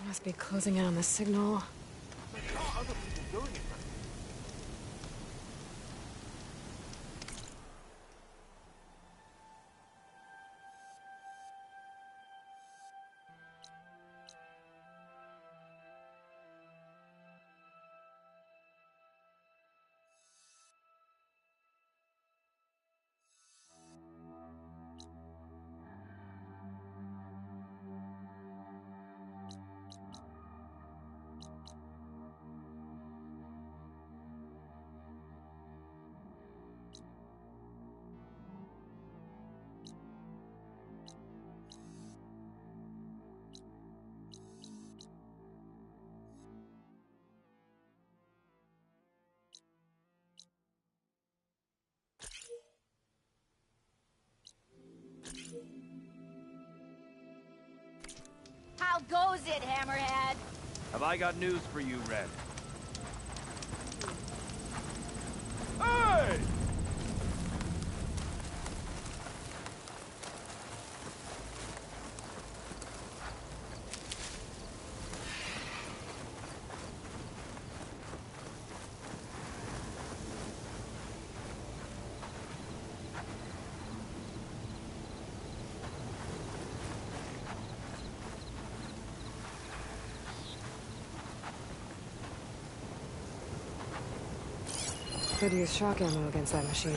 Must be closing in on the signal. I saw other people doing it. How goes it, Hammerhead? Have I got news for you, Red? Hey! Could use shock ammo against that machine.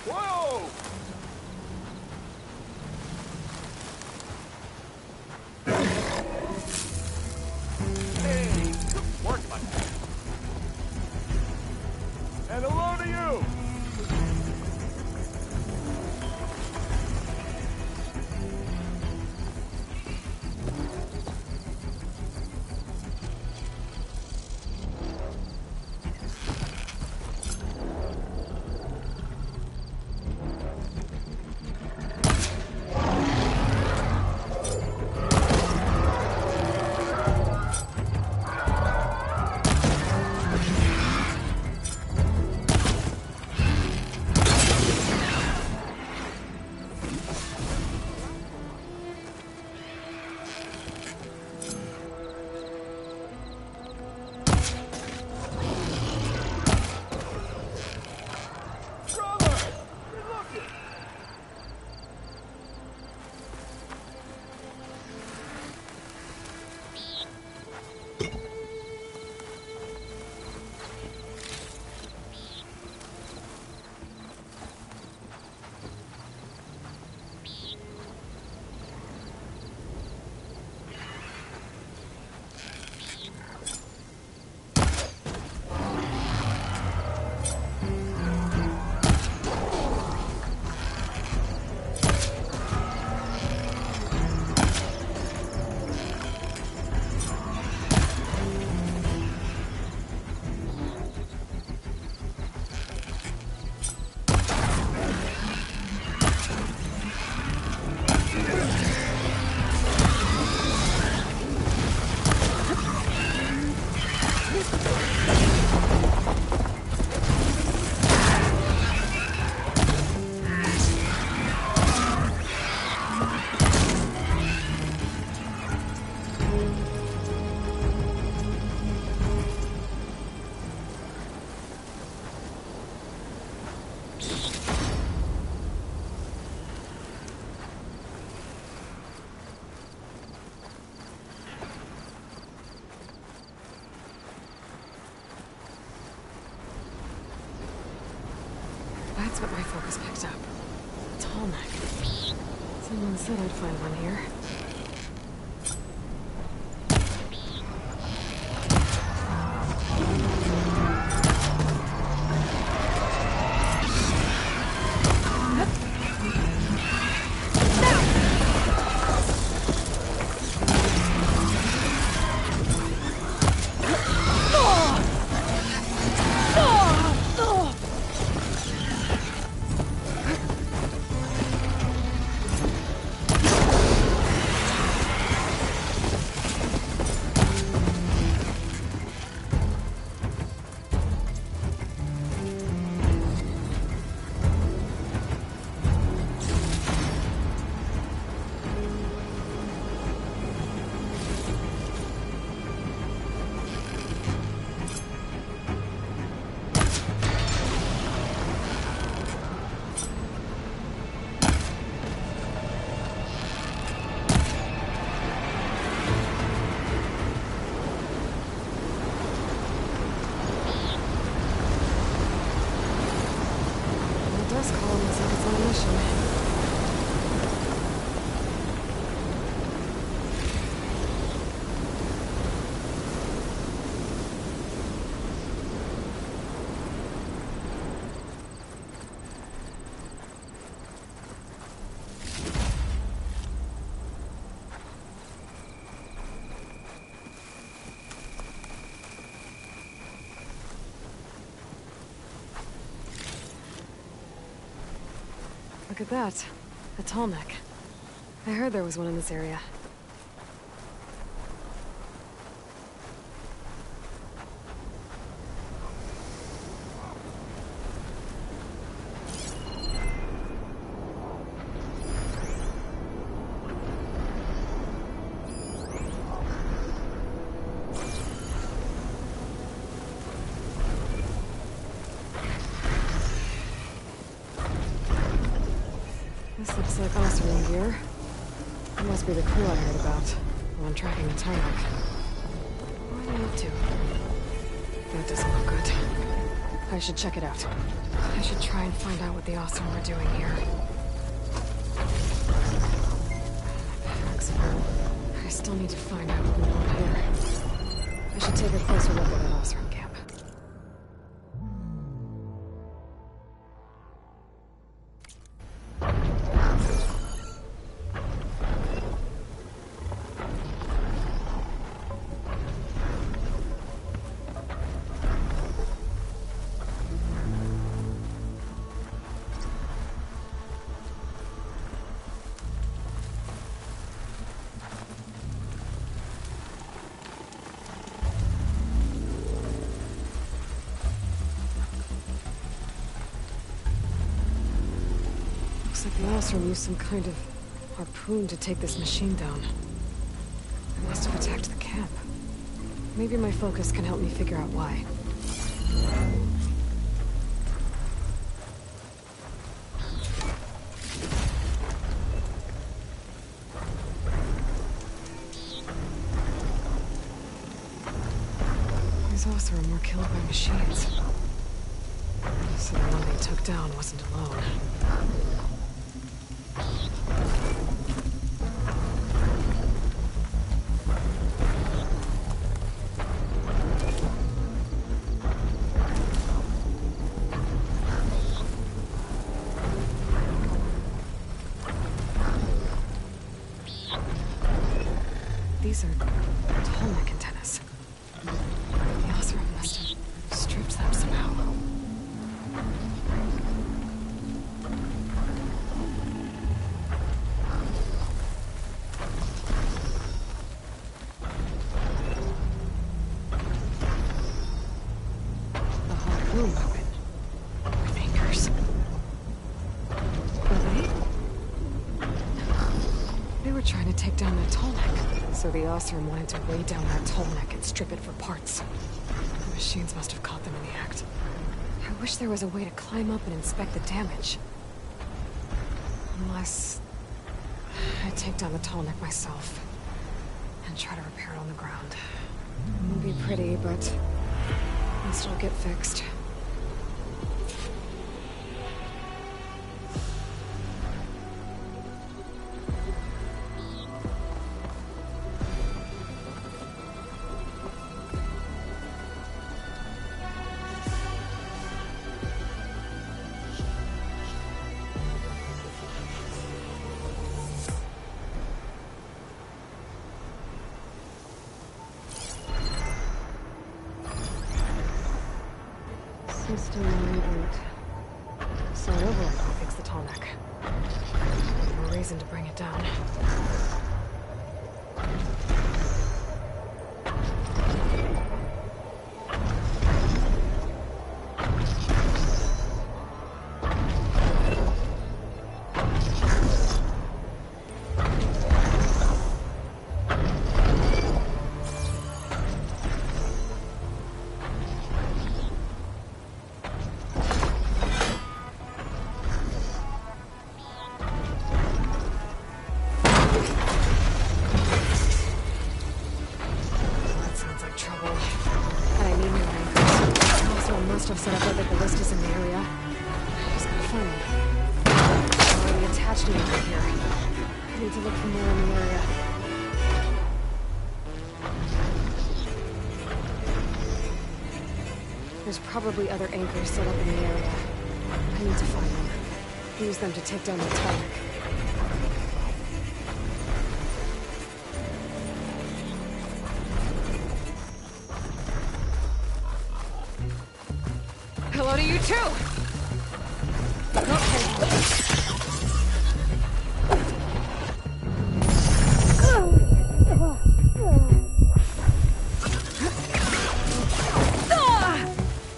Whoa! Hey, good work, my man. And hello to you! That's what my focus picked up. Tall neck. Someone said I'd find one here. Look at that. A tall neck. I heard there was one in this area. This looks like Oseram gear. It must be the crew I heard about while I'm tracking the tarmac. Where are they up to? That doesn't look good. I should check it out. I should try and find out what the Oseram are doing here. Bags full. I still need to find out what went on here. I should take a closer look at that Oseram camp. Looks like the Oseram used some kind of harpoon to take this machine down. It must have attacked the camp. Maybe my focus can help me figure out why. These Oseram were killed by machines. So the one they took down wasn't alone. These are tall neck antennas. The Oseram must have stripped them somehow. The harpoon weapon with anchors. They were trying to take down that tall neck. So the Oseram wanted to weigh down that tall neck and strip it for parts. The machines must have caught them in the act. I wish there was a way to climb up and inspect the damage. Unless I take down the tall neck myself and try to repair it on the ground. It won't be pretty, but it'll still get fixed. System reboot. Start over and I'll fix the tall neck. No reason to bring it down. Must have set up other ballistas in the area. Just gotta find them. I'm already attached to them here. I need to look for more in the area. There's probably other anchors set up in the area. I need to find them. Use them to take down the tarmac. Hello to you too! Okay.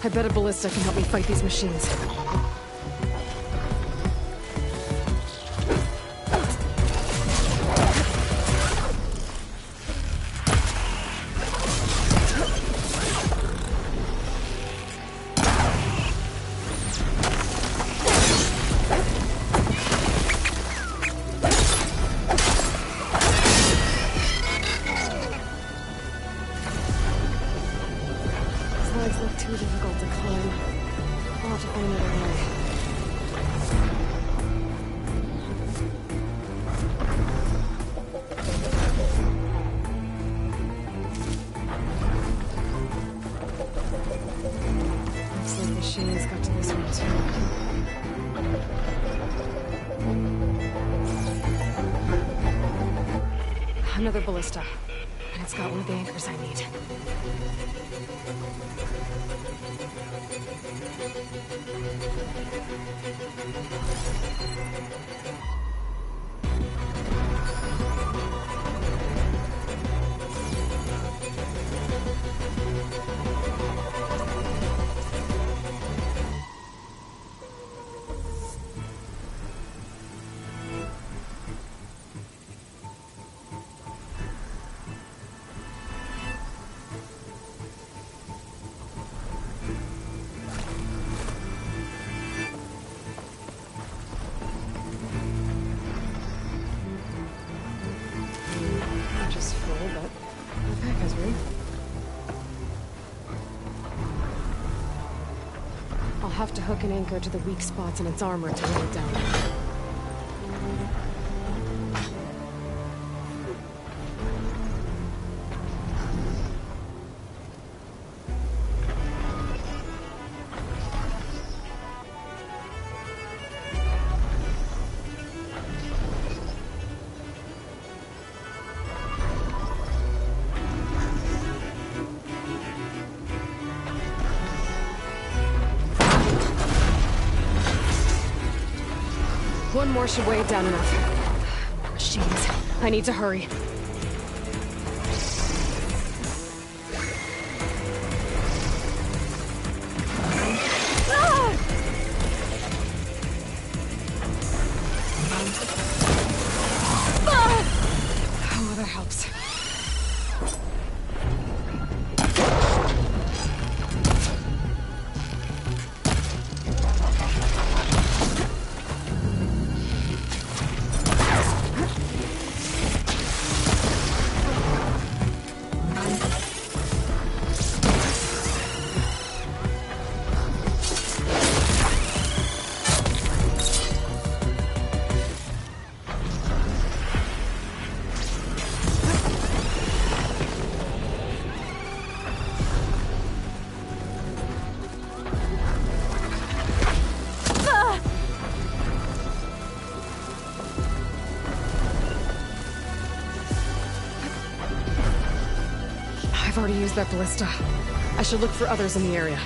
I bet a ballista can help me fight these machines. Too difficult to climb. I'll have to find another way. Looks like the Shays got to this one too. Another ballista. And it's got one of the anchors I need. Just full, but the pack has room. I'll have to hook an anchor to the weak spots in its armor to weigh it down. One more should weigh it down enough. More machines. I need to hurry. Oh, that helps. I've already used that ballista. I should look for others in the area.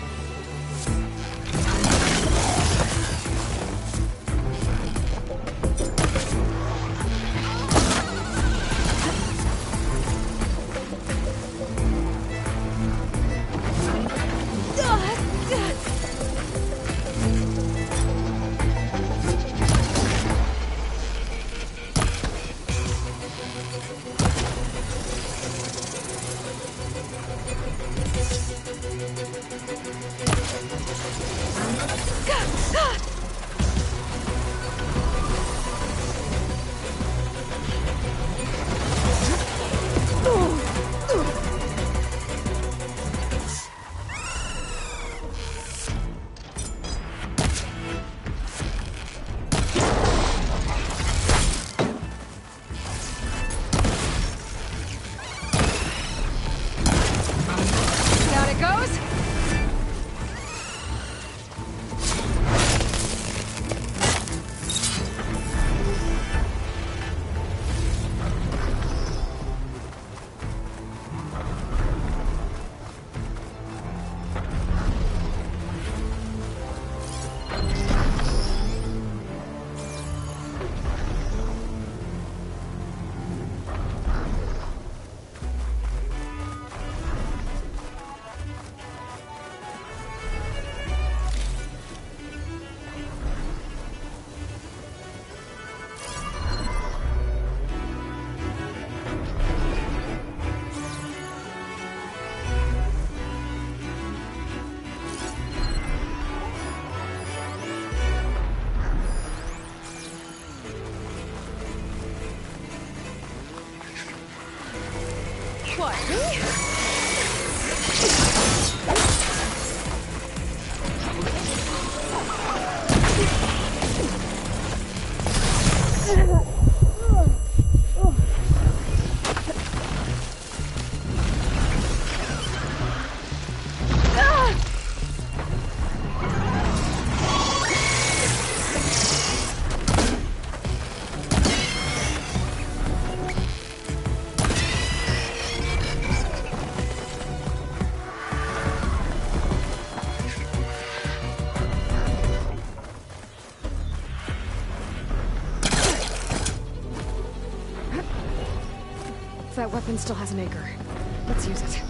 Finn still has an anchor. Let's use it.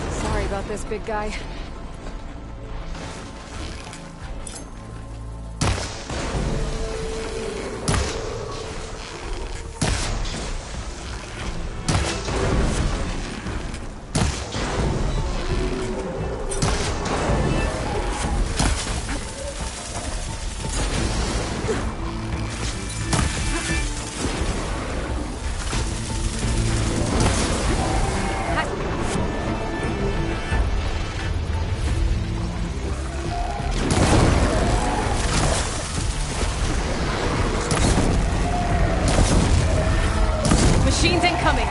Sorry about this, big guy. Machines incoming!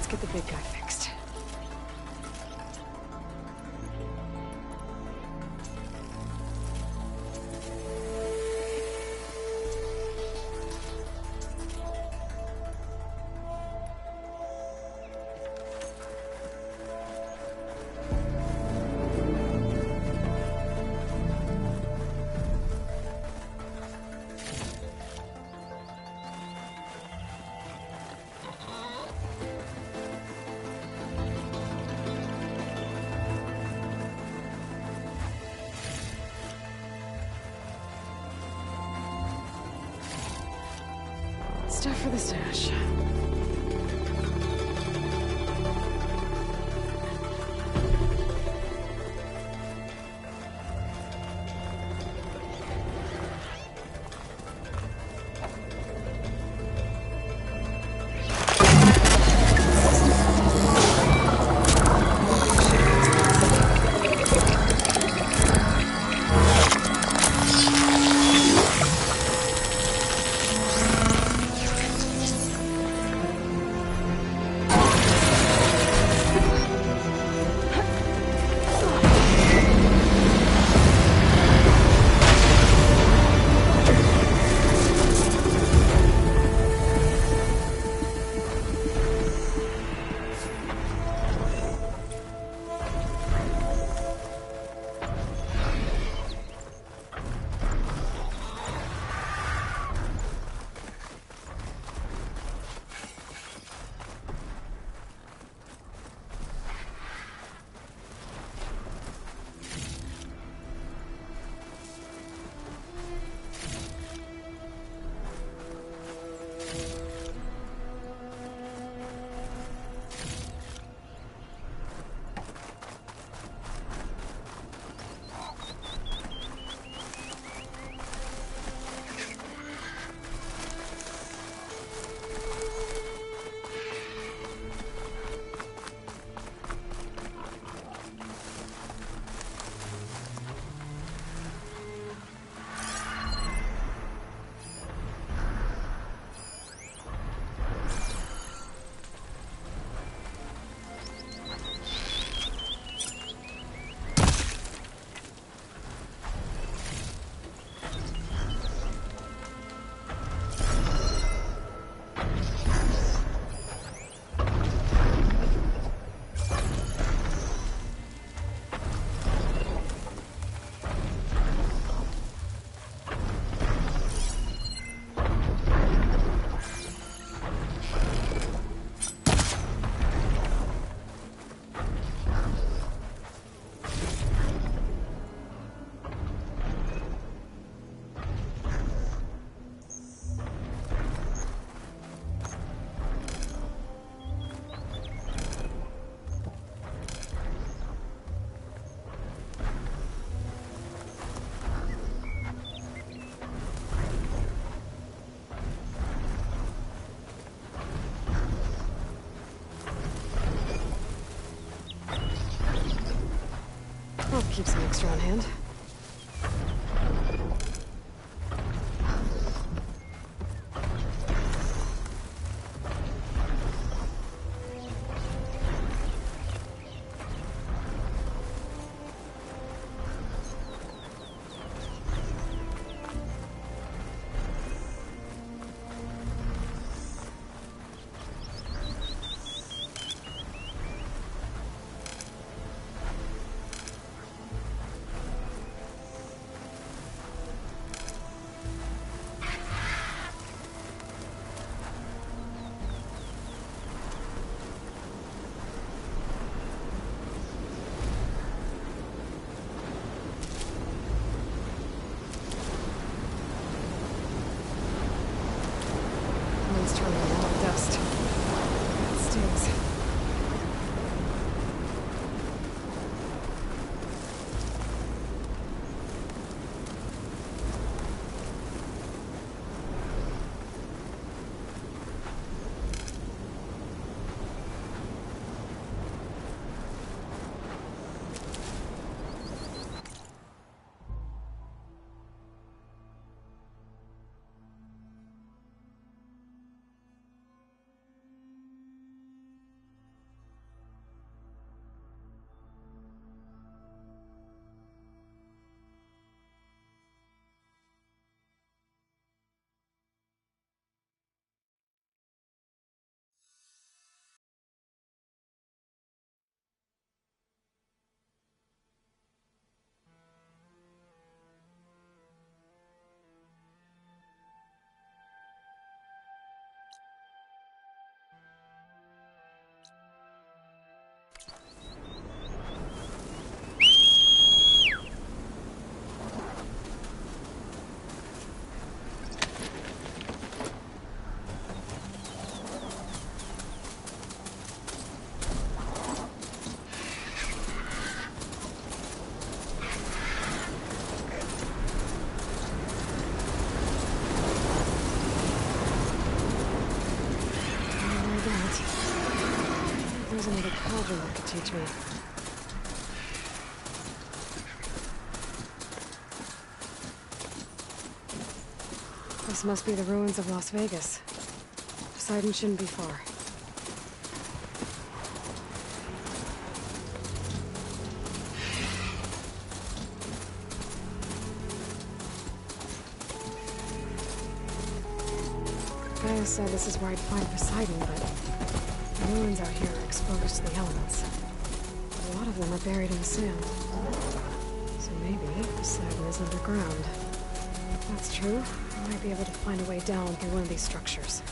Get the big guy fixed. Stuff for the stash. I'll keep some extra on hand. It's turning a lot of dust. It stings. There's another cauldron that could teach me. This must be the ruins of Las Vegas. Poseidon shouldn't be far. Gaia said this is where I'd find Poseidon, but the ruins out here are exposed to the elements. A lot of them are buried in the sand. So maybe Poseidon is underground. If that's true, I might be able to find a way down through one of these structures.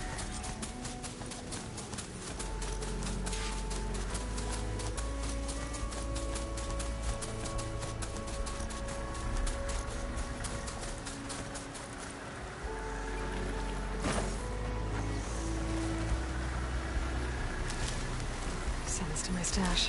Sends to my stash.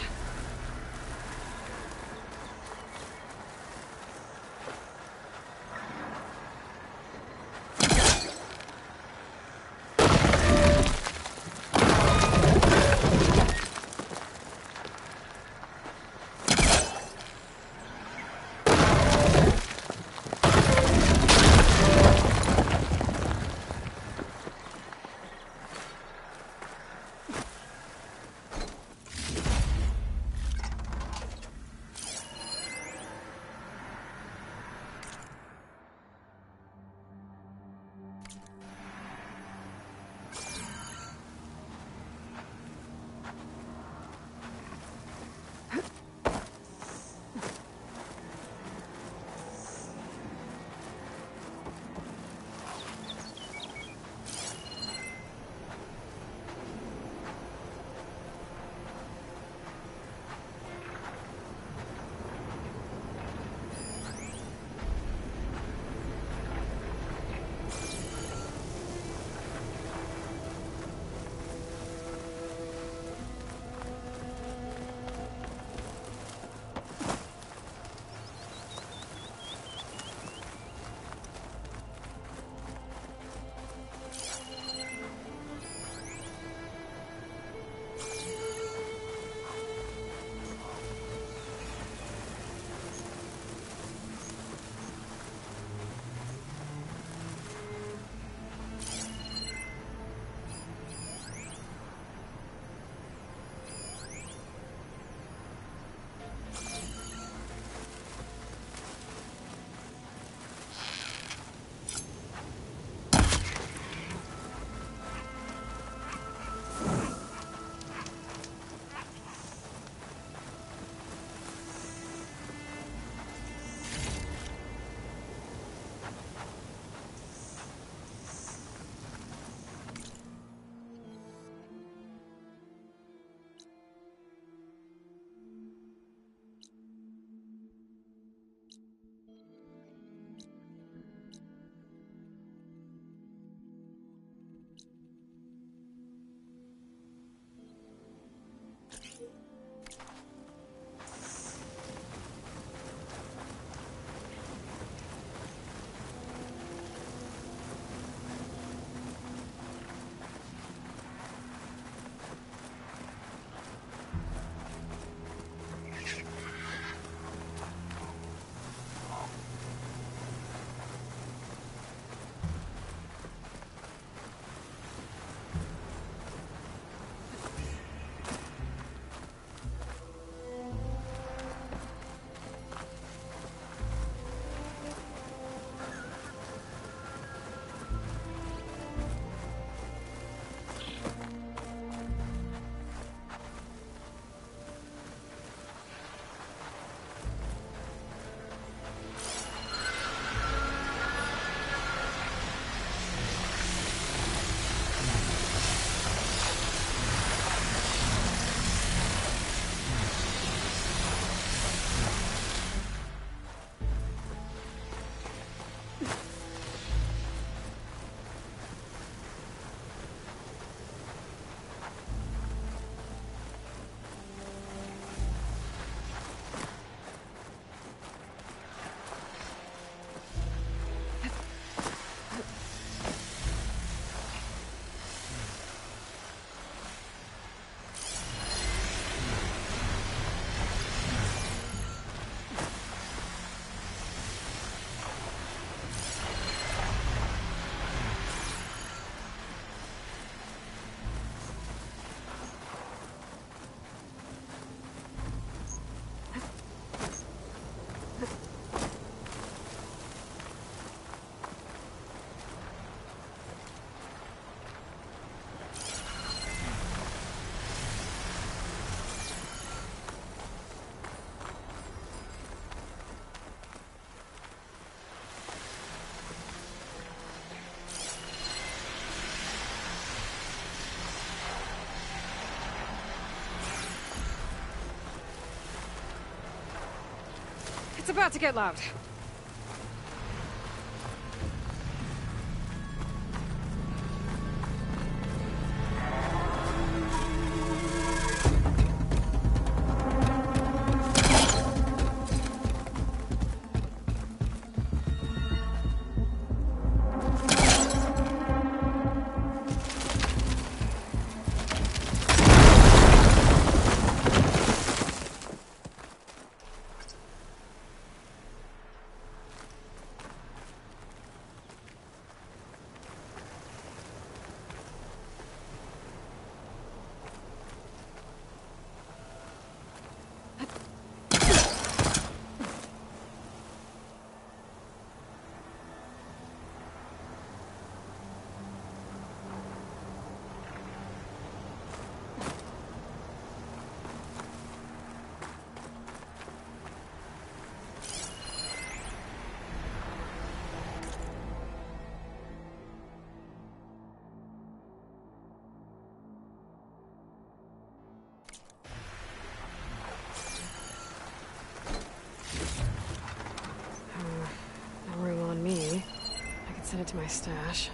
It's about to get loud. No room on me. I could send it to my stash.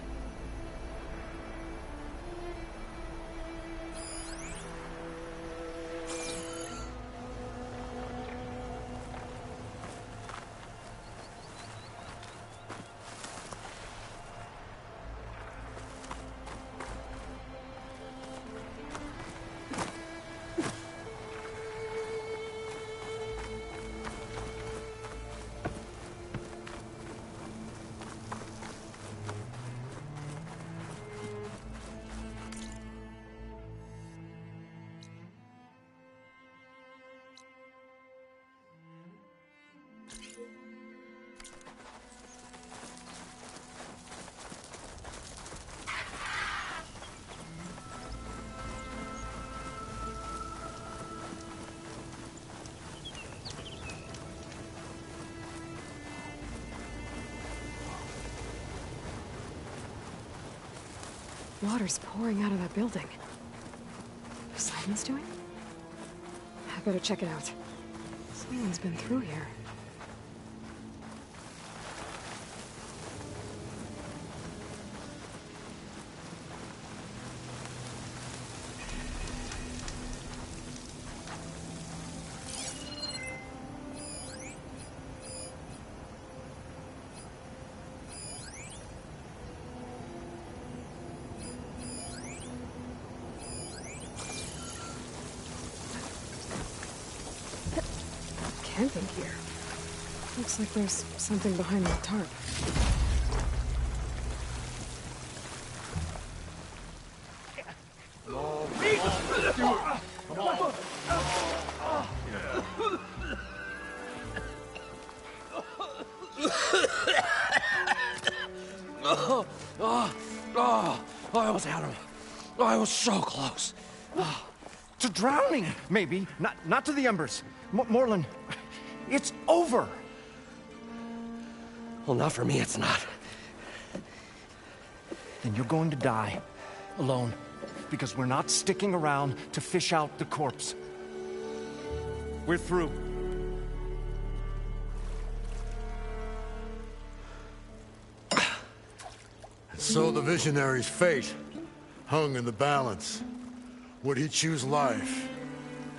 Water's pouring out of that building. What Simon's doing? I better check it out. Someone's been through here. Camping here. Looks like there's something behind that tarp. I almost had him. I was so close. To drowning, maybe. Not to the embers. Morlun, it's over. Well, not for me, it's not. Then you're going to die. Alone. Because we're not sticking around to fish out the corpse. We're through. So the visionary's fate hung in the balance. Would he choose life,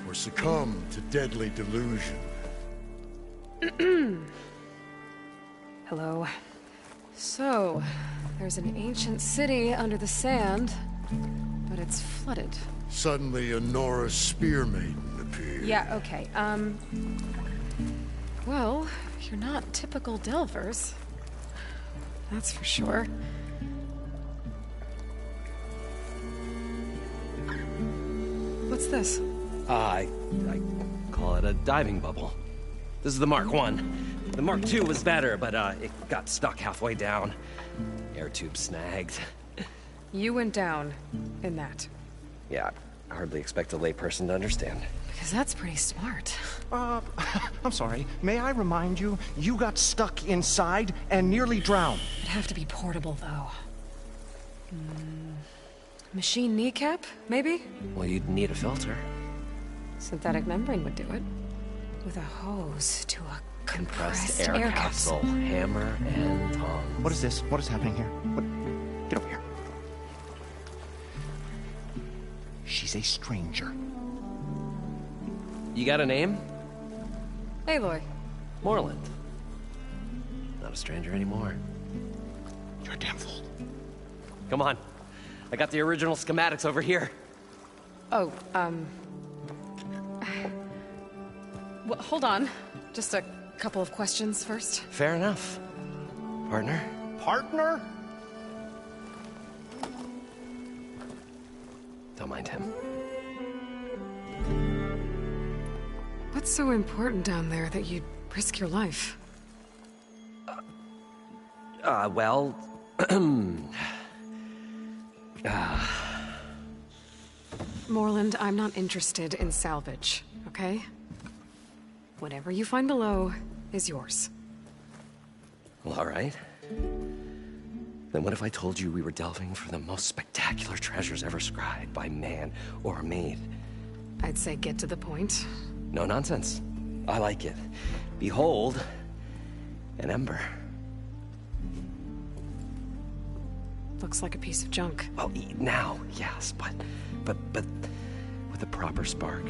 or succumb to deadly delusion? Hello. So, there's an ancient city under the sand, but it's flooded. Suddenly a Nora spear maiden appeared. Yeah, okay, well, you're not typical Delvers. That's for sure. What's this? I call it a diving bubble. This is the Mark I. The Mark II was better, but it got stuck halfway down. Air tube snagged. You went down in that. Yeah, I hardly expect a layperson to understand. Because that's pretty smart. I'm sorry. May I remind you, you got stuck inside and nearly drowned. It'd have to be portable, though. Machine kneecap, maybe? Well, you'd need a filter. Synthetic membrane would do it. With a hose to a compressed air capsule. Hammer and tongs. What is this? What is happening here? What? Get over here. She's a stranger. You got a name? Aloy. Moreland. Not a stranger anymore. You're a damn fool. Come on. I got the original schematics over here. Oh, well, hold on. Just a couple of questions first. Fair enough. Partner? Partner? Don't mind him. What's so important down there that you'd risk your life? Well... Moreland, I'm not interested in salvage, okay? Whatever you find below is yours. Well, all right. Then what if I told you we were delving for the most spectacular treasures ever scribed by man or maid? I'd say get to the point. No nonsense. I like it. Behold, an ember. Looks like a piece of junk. Well, now, yes, but with a proper spark.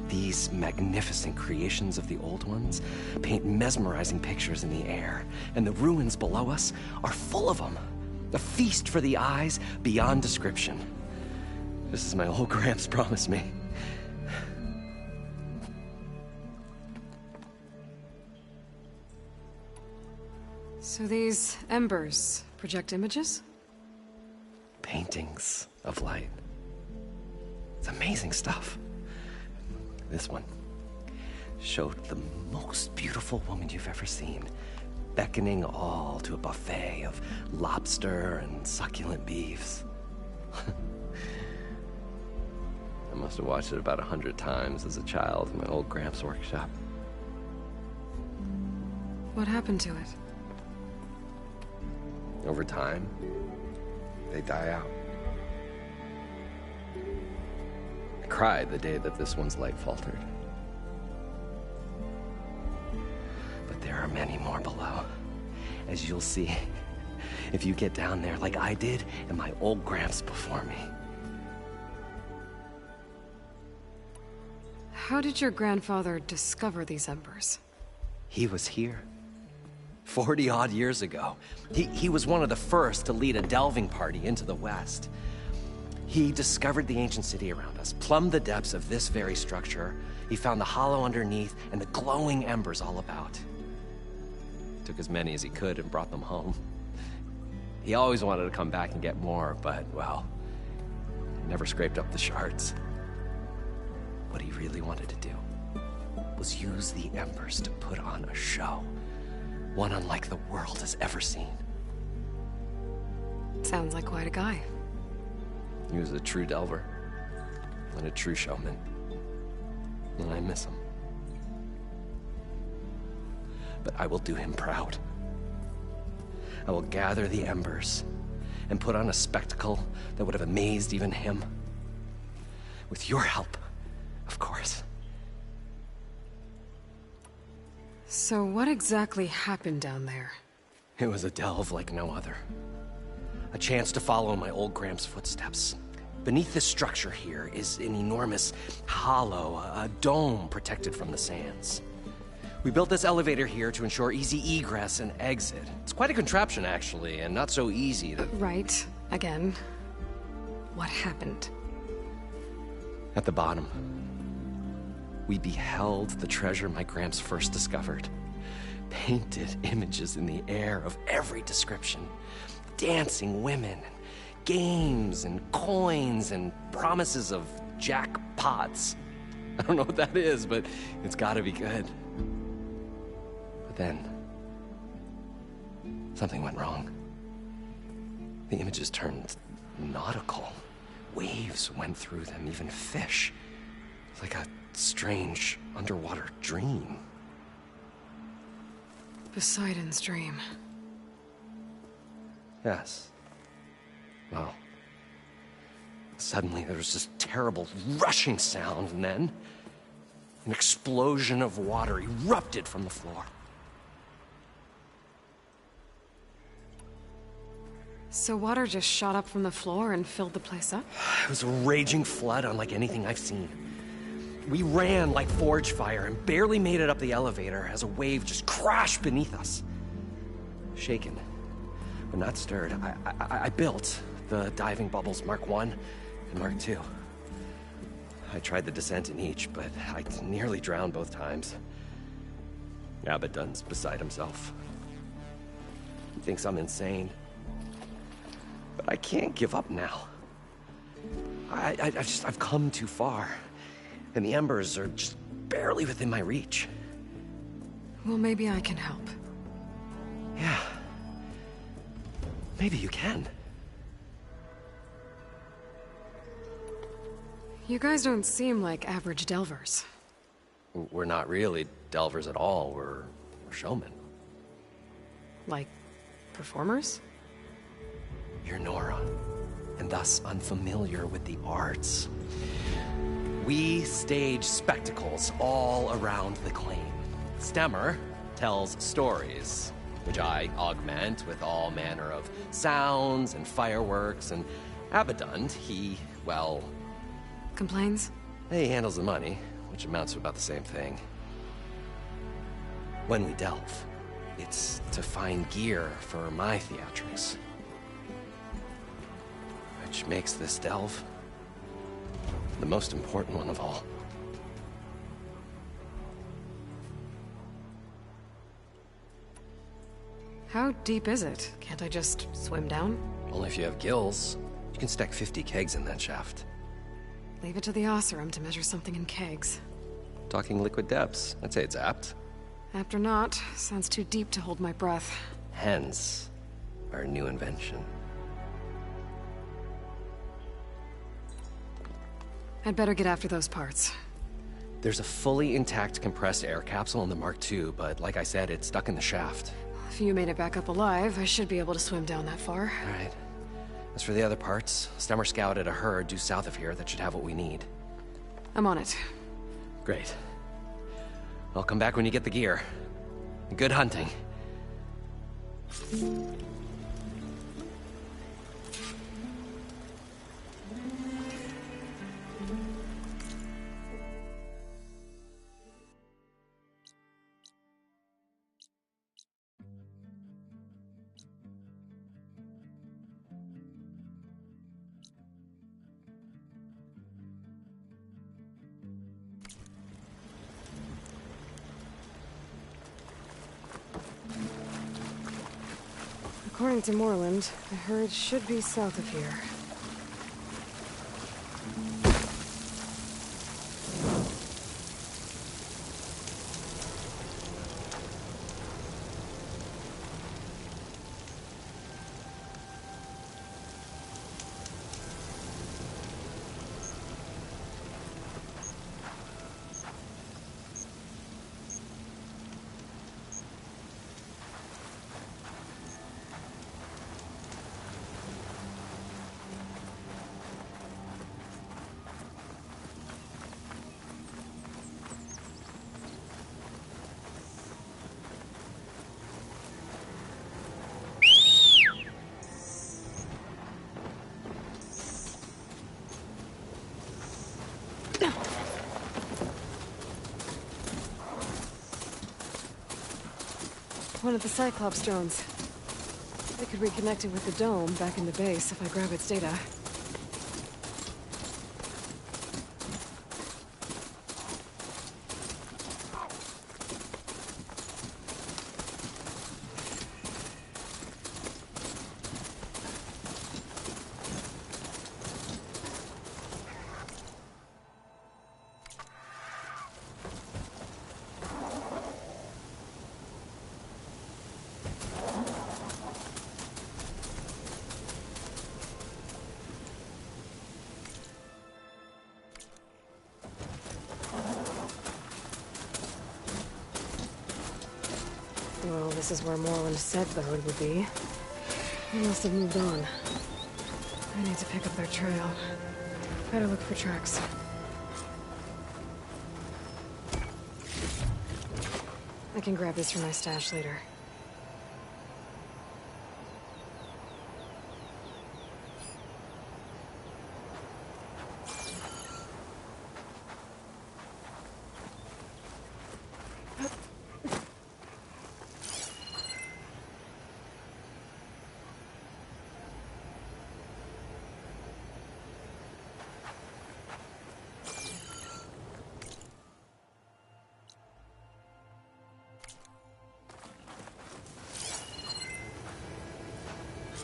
These magnificent creations of the old ones paint mesmerizing pictures in the air, and the ruins below us are full of them. A feast for the eyes beyond description. Just as my old Gramps promised me. So these embers project images? Paintings of light. It's amazing stuff. This one showed the most beautiful woman you've ever seen, beckoning all to a buffet of lobster and succulent beefs. I must have watched it about 100 times as a child in my old Gramps workshop. What happened to it? Over time, they die out. I cried the day that this one's light faltered. But there are many more below, as you'll see if you get down there like I did and my old Gramps before me. How did your grandfather discover these embers? He was here 40-odd years ago. He was one of the first to lead a delving party into the West. He discovered the ancient city around us, plumbed the depths of this very structure. He found the hollow underneath and the glowing embers all about. Took as many as he could and brought them home. He always wanted to come back and get more, but, well, never scraped up the shards. What he really wanted to do was use the embers to put on a show. One unlike the world has ever seen. Sounds like quite a guy. He was a true delver and a true showman. And I miss him. But I will do him proud. I will gather the embers and put on a spectacle that would have amazed even him. With your help, of course. So what exactly happened down there? It was a delve like no other. A chance to follow my old Gramps' footsteps. Beneath this structure here is an enormous hollow, a dome protected from the sands. We built this elevator here to ensure easy egress and exit. It's quite a contraption, actually, and not so easy to... Right. Again. What happened? At the bottom, we beheld the treasure my Gramps first discovered. Painted images in the air of every description. Dancing women, games and coins and promises of jackpots. I don't know what that is, but it's gotta be good. But then, something went wrong. The images turned nautical. Waves went through them, even fish. It's like a strange underwater dream. Poseidon's dream. Yes. Well, suddenly there was this terrible rushing sound, and then an explosion of water erupted from the floor. So water just shot up from the floor and filled the place up? It was a raging flood unlike anything I've seen. We ran like forge fire and barely made it up the elevator as a wave just crashed beneath us. Shaken, but not stirred, I built the diving bubbles Mark 1 and Mark 2. I tried the descent in each, but I nearly drowned both times. Abaddon's beside himself. He thinks I'm insane. But I can't give up now. I've come too far. And the embers are just barely within my reach. Well, maybe I can help. Yeah. Maybe you can. You guys don't seem like average delvers. We're not really delvers at all. We're showmen. Like, performers? You're Nora, and thus unfamiliar with the arts. We stage spectacles all around the claim. Stemmer tells stories, which I augment with all manner of sounds and fireworks, and Abaddon, he, well... Complains? He handles the money, which amounts to about the same thing. When we delve, it's to find gear for my theatrics. Which makes this delve the most important one of all. How deep is it? Can't I just swim down? Only if you have gills. You can stack 50 kegs in that shaft. Leave it to the Oseram to measure something in kegs. Talking liquid depths, I'd say it's apt. Apt or not, sounds too deep to hold my breath. Hence, our new invention. I'd better get after those parts. There's a fully intact compressed air capsule in the Mark II, but like I said, it's stuck in the shaft. If you made it back up alive, I should be able to swim down that far. All right. As for the other parts, Stemmer scouted a herd due south of here that should have what we need. I'm on it. Great. I'll come back when you get the gear. Good hunting. According to Moreland, the herd should be south of here. One of the Cyclops drones. I could reconnect it with the dome back in the base if I grab its data. Well, this is where Moreland said the hood would be. They must have moved on. I need to pick up their trail. Better look for tracks. I can grab this for my stash later.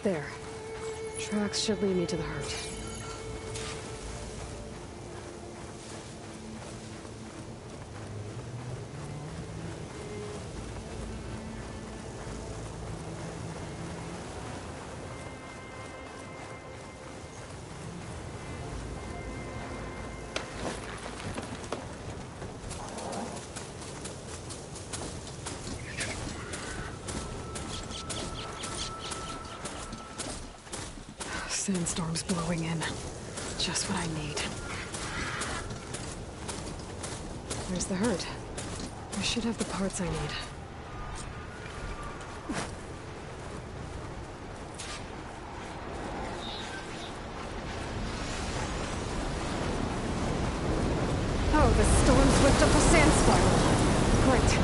There. Tracks should lead me to the hurt. Sandstorm's blowing in. Just what I need. There's the hurt. I should have the parts I need. Oh, the storm's whipped up a sand spiral. Great.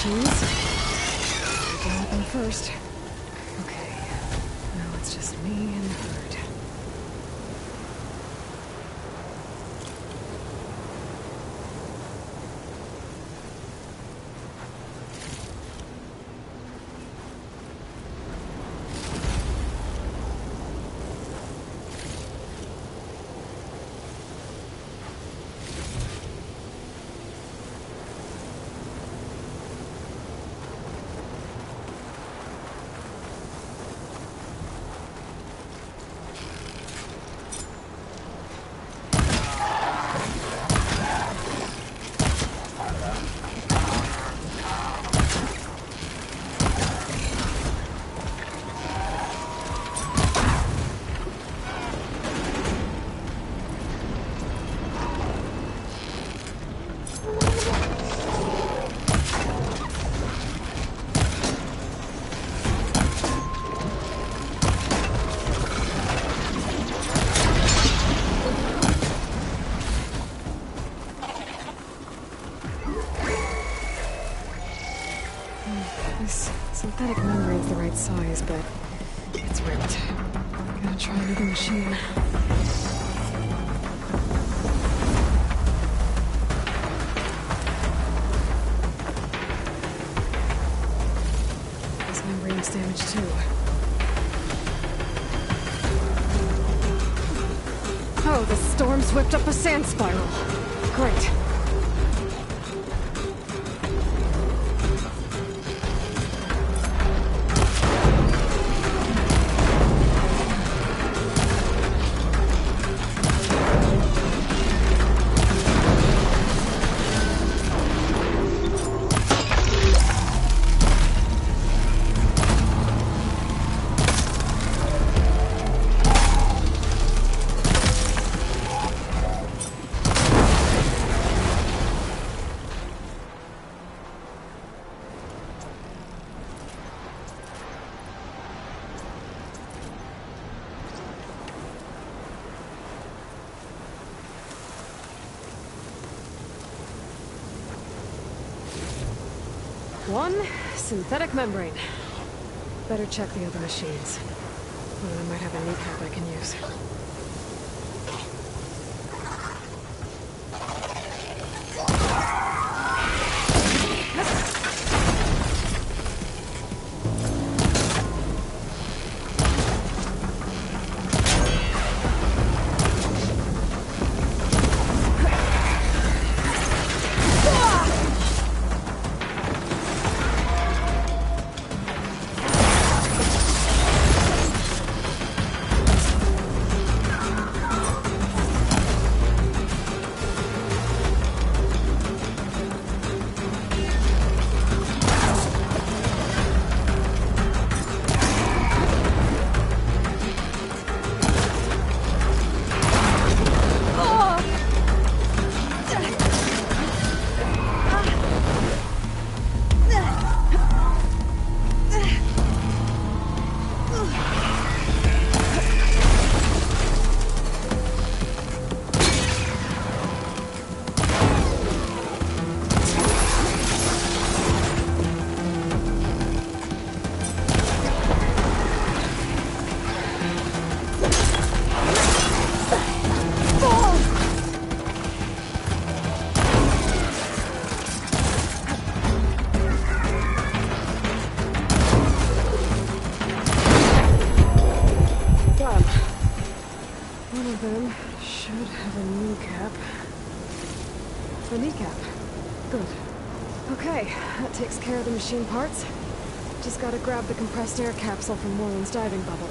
machines. Deal with them first. Okay. Now it's just me and the herd. This synthetic membrane's the right size, but it's ripped. Gotta try another machine. This membrane's damaged too. Oh, the storm's whipped up a sand spiral. Great. One synthetic membrane. Better check the other machines. One of them might have a kneecap I can use. The kneecap. Good. Okay, that takes care of the machine parts. Just gotta grab the compressed air capsule from Moreland's diving bubble.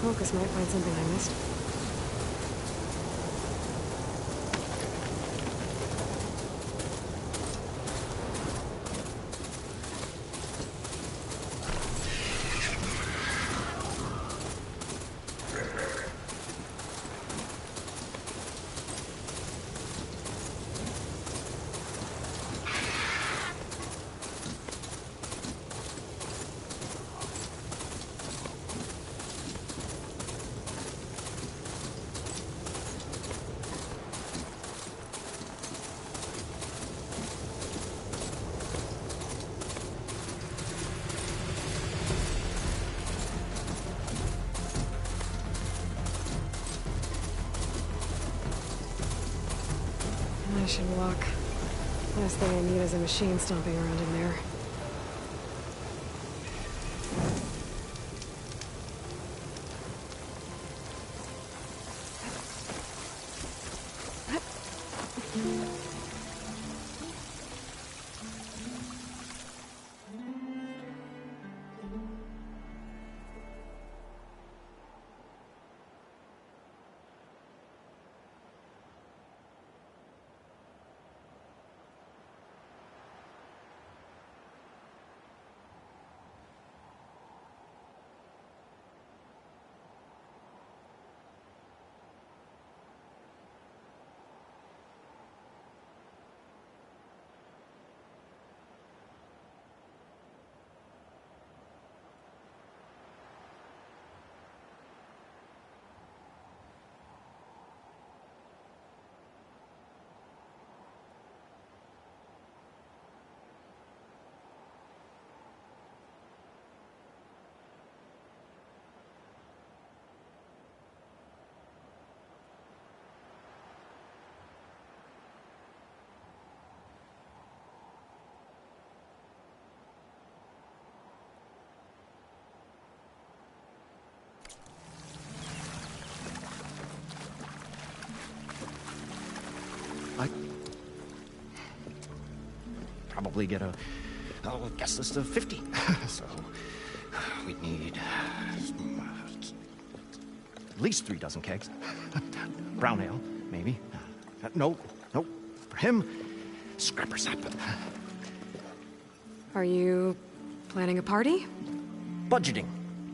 Focus might find something I missed. I should walk. Last thing I need is a machine stomping around in there. Probably get a guest list of 50. So we'd need at least 3 dozen kegs. Brown ale, maybe. No. For him, scrapper sap. Are you planning a party? Budgeting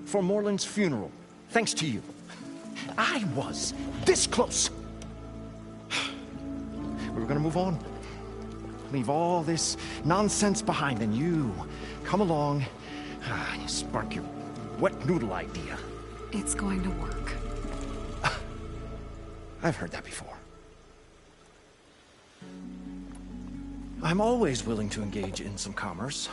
for Morland's funeral, thanks to you. I was this close. We were gonna move on. Leave all this nonsense behind, and you come along and you spark your wet noodle idea. It's going to work. I've heard that before. I'm always willing to engage in some commerce.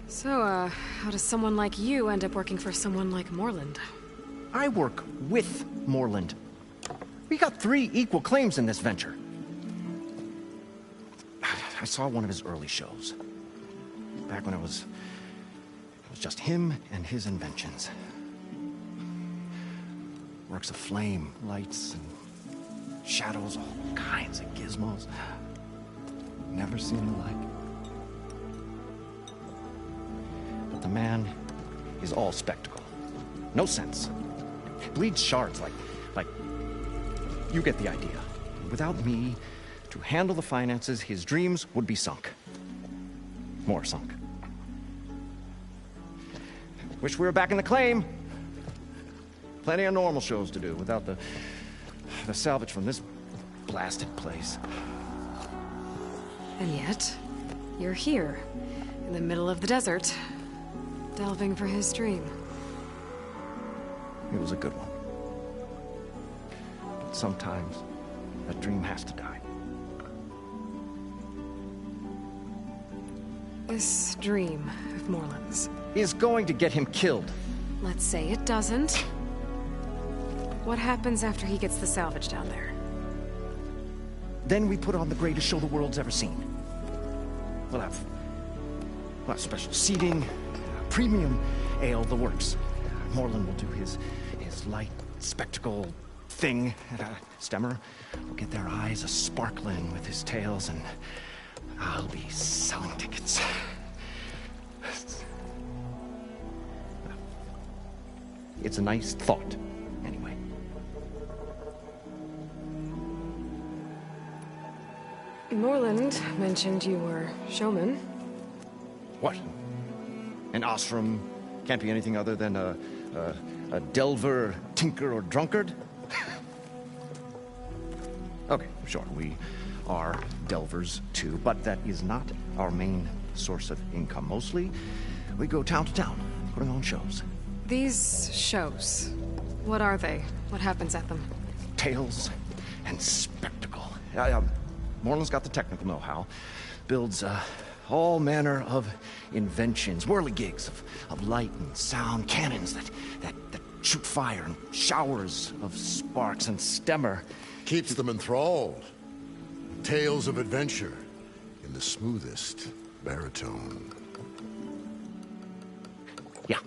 So, how does someone like you end up working for someone like Morland? I work with Morland. We got 3 equal claims in this venture. I saw one of his early shows. Back when it was just him and his inventions. Works of flame, lights, and shadows, all kinds of gizmos. Never seen the like. But the man is all spectacle. No sense. Bleeds shards like... You get the idea. Without me to handle the finances, his dreams would be sunk. More sunk. Wish we were back in the claim. Plenty of normal shows to do without the salvage from this blasted place. And yet, you're here, in the middle of the desert, delving for his dream. It was a good one. But sometimes, a dream has to die. This dream of Morland's Is going to get him killed. let's say it doesn't. What happens after he gets the salvage down there? Then we put on the greatest show the world's ever seen. We'll have special seating, premium ale, the works. Morland will do his light spectacle thing. And, Stemmer will get their eyes a-sparkling with his tales, and I'll be selling tickets. It's a nice thought, anyway. Morland mentioned you were showman. What? An Ostrom can't be anything other than a delver, tinker, or drunkard? Okay, sure, we are delvers too, but that is not our main source of income. Mostly, we go town to town, putting on shows. These shows, what are they? What happens at them? Tales and spectacle. Morland's got the technical know-how. Builds all manner of inventions, whirligigs of light and sound, cannons that shoot fire, and showers of sparks, and Stemmer Keeps them enthralled. Tales of adventure in the smoothest baritone. Yeah,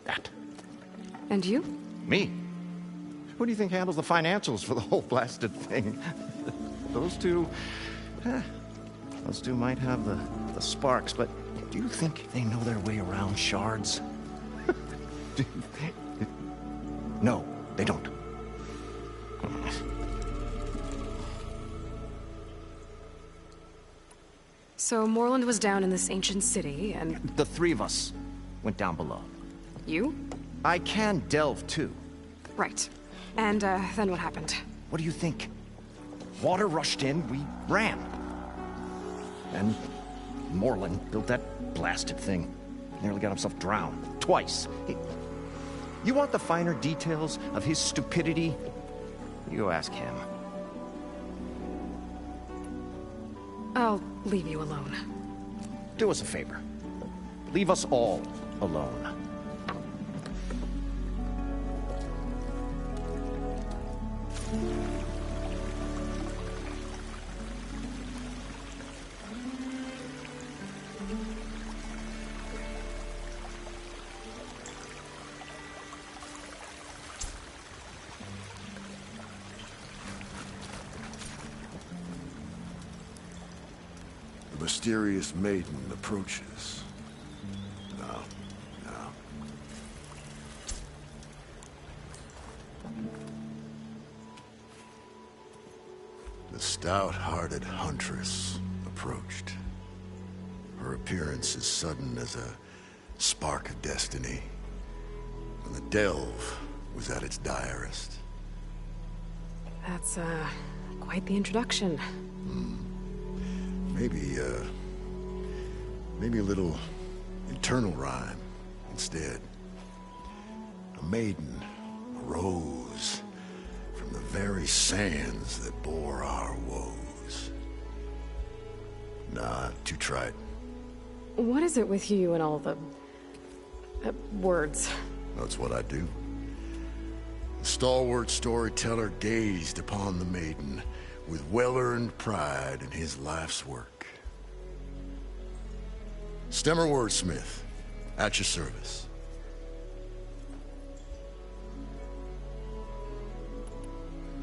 that. And you? Me? Who do you think handles the financials for the whole blasted thing? Those two might have the sparks, but do you think they know their way around shards? No, they don't. So Morland was down in this ancient city, and... The three of us went down below. You? I can delve, too. Right. And, then what happened? What do you think? Water rushed in, we ran. And Morland built that blasted thing. Nearly got himself drowned. Twice. You want the finer details of his stupidity? You go ask him. I'll leave you alone. Do us a favor. Leave us all alone. The mysterious maiden approaches. No. The stout-hearted huntress approached. Her appearance as sudden as a spark of destiny, when the delve was at its direst. That's, quite the introduction. Maybe a little internal rhyme instead. A maiden arose from the very sands that bore our woes. Nah, too trite. What is it with you and all the... words? That's what I do. The stalwart storyteller gazed upon the maiden with well-earned pride in his life's work. Stemmer Wordsmith, at your service.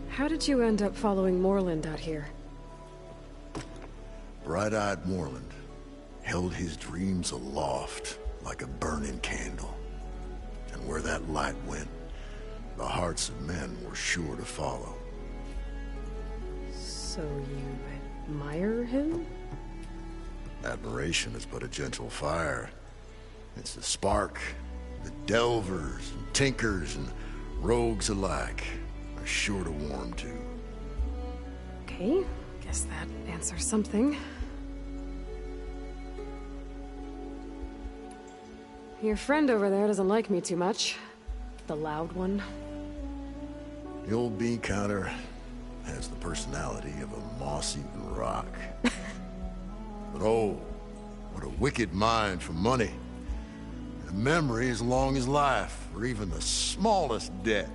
How did you end up following Morland out here? Bright-eyed Morland held his dreams aloft like a burning candle. And where that light went, the hearts of men were sure to follow. So you admire him? Admiration is but a gentle fire. It's the spark that delvers and tinkers and rogues alike are sure to warm to. Okay, guess that answers something. Your friend over there doesn't like me too much. The loud one. The old bean counter has the personality of a moss-eaten rock. But oh, what a wicked mind for money. And a memory as long as life, or even the smallest debt.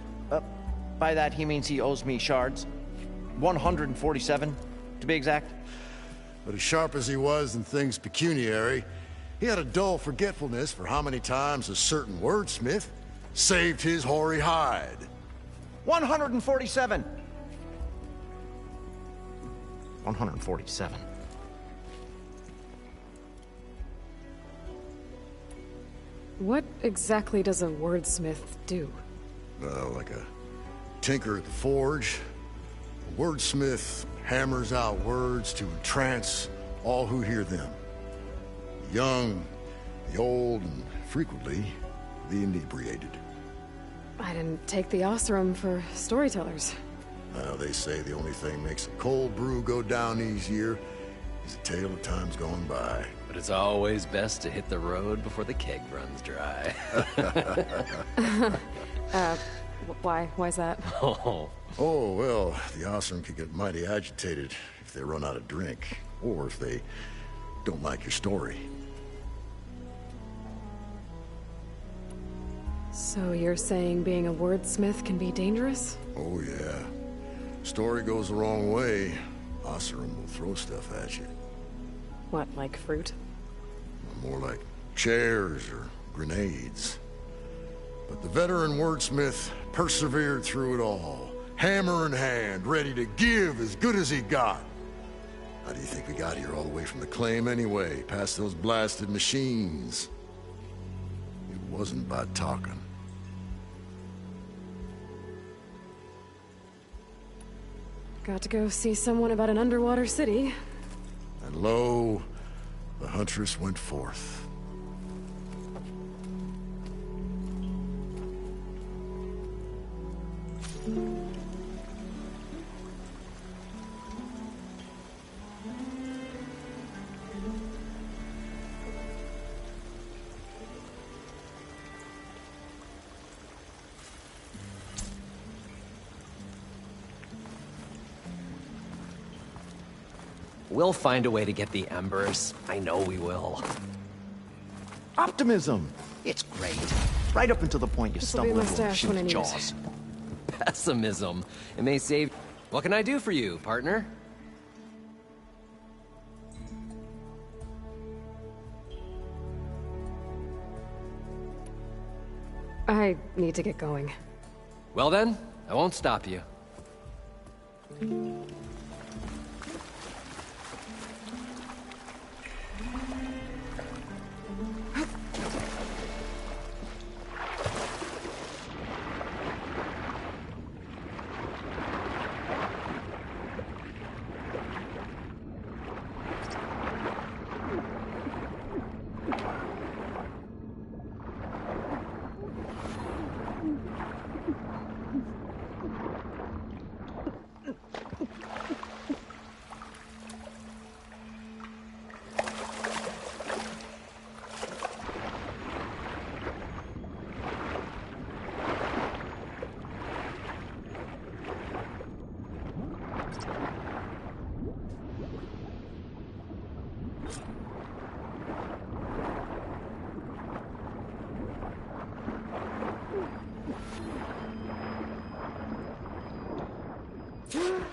By that, he means he owes me shards. 147, to be exact. But as sharp as he was in things pecuniary, he had a dull forgetfulness for how many times a certain wordsmith saved his hoary hide. 147. 147. What exactly does a wordsmith do? Like a tinker at the forge. A wordsmith hammers out words to entrance all who hear them. The young, the old, and frequently, the inebriated. I didn't take the Osram for storytellers. Well, they say the only thing makes a cold brew go down easier is a tale of times gone by. But it's always best to hit the road before the keg runs dry. Why's that? Oh, Oh, well, the Osram can get mighty agitated if they run out of drink, or if they don't like your story. So you're saying being a wordsmith can be dangerous? Oh, yeah. Story goes the wrong way, Osram will throw stuff at you. What, like fruit? More like chairs or grenades. But the veteran wordsmith persevered through it all, hammer in hand, ready to give as good as he got. How do you think we got here all the way from the claim anyway, past those blasted machines? It wasn't by talking. Got to go see someone about an underwater city. And lo, the huntress went forth. we'll find a way to get the embers. I know we will. Optimism. It's great. Right up until the point you This'll be stumble my into stash when I Lucian's need it. jaws. Pessimism. It may save... What can I do for you, partner? I need to get going. Well then, I won't stop you.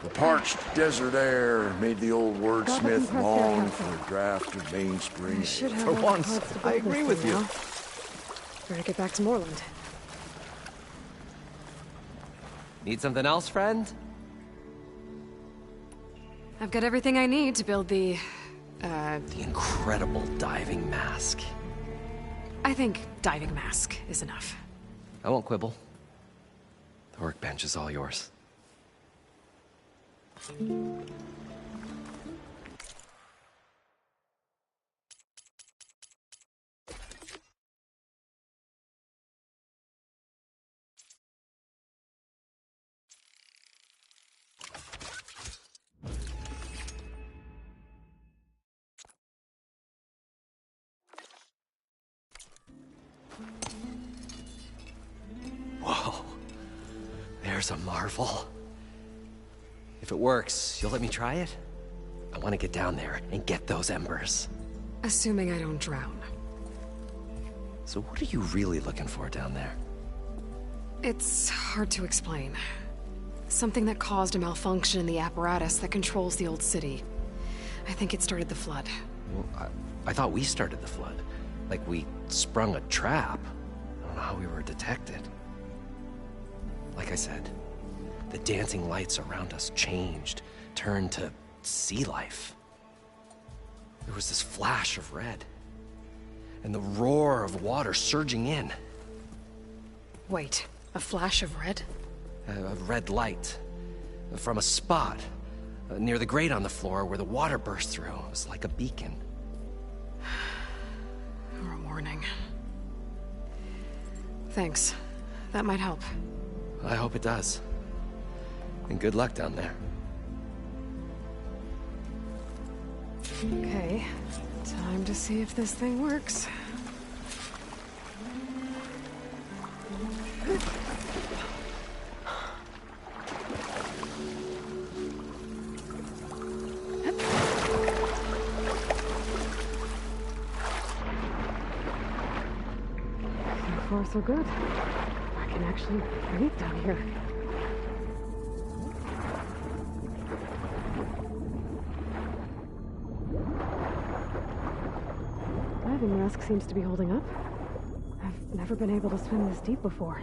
The parched desert air made the old wordsmith long for a draft of mainspring. I should have For all the once, parts to I build this agree with thing you. now. Better get back to Moreland. Need something else, friend? I've got everything I need to build the... The incredible diving mask. I think diving mask is enough. I won't quibble. The workbench is all yours. Whoa. There's a marvel. If it works, you'll let me try it? I want to get down there and get those embers. Assuming I don't drown. So what are you really looking for down there? It's hard to explain. Something that caused a malfunction in the apparatus that controls the old city. I think it started the flood. Well, I thought we started the flood. Like we sprung a trap. I don't know how we were detected. Like I said, The dancing lights around us changed, turned to sea life. There was this flash of red, and the roar of water surging in. Wait, a flash of red? A red light from a spot near the grate on the floor where the water burst through. It was like a beacon. Or a warning. Thanks. That might help. I hope it does. And good luck down there. Okay, time to see if this thing works. So far, so good. I can actually breathe down here. Diving mask seems to be holding up. I've never been able to swim this deep before.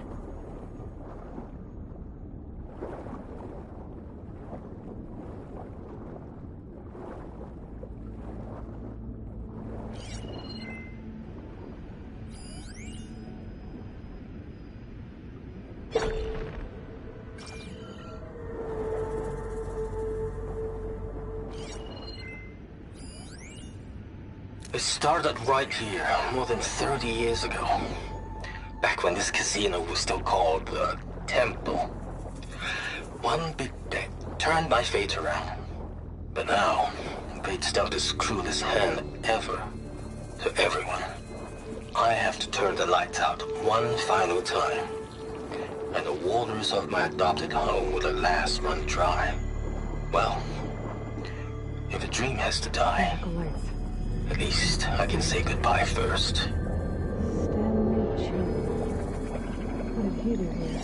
It started right here, more than 30 years ago. Back when this casino was still called the Temple. One big bet turned my fate around. But now, fate's dealt this cruelest hand ever to everyone. I have to turn the lights out one final time. And the waters of my adopted home will at last run dry. Well, if a dream has to die, Lights. at least I can say goodbye first. Stanley Chen. What did he do here?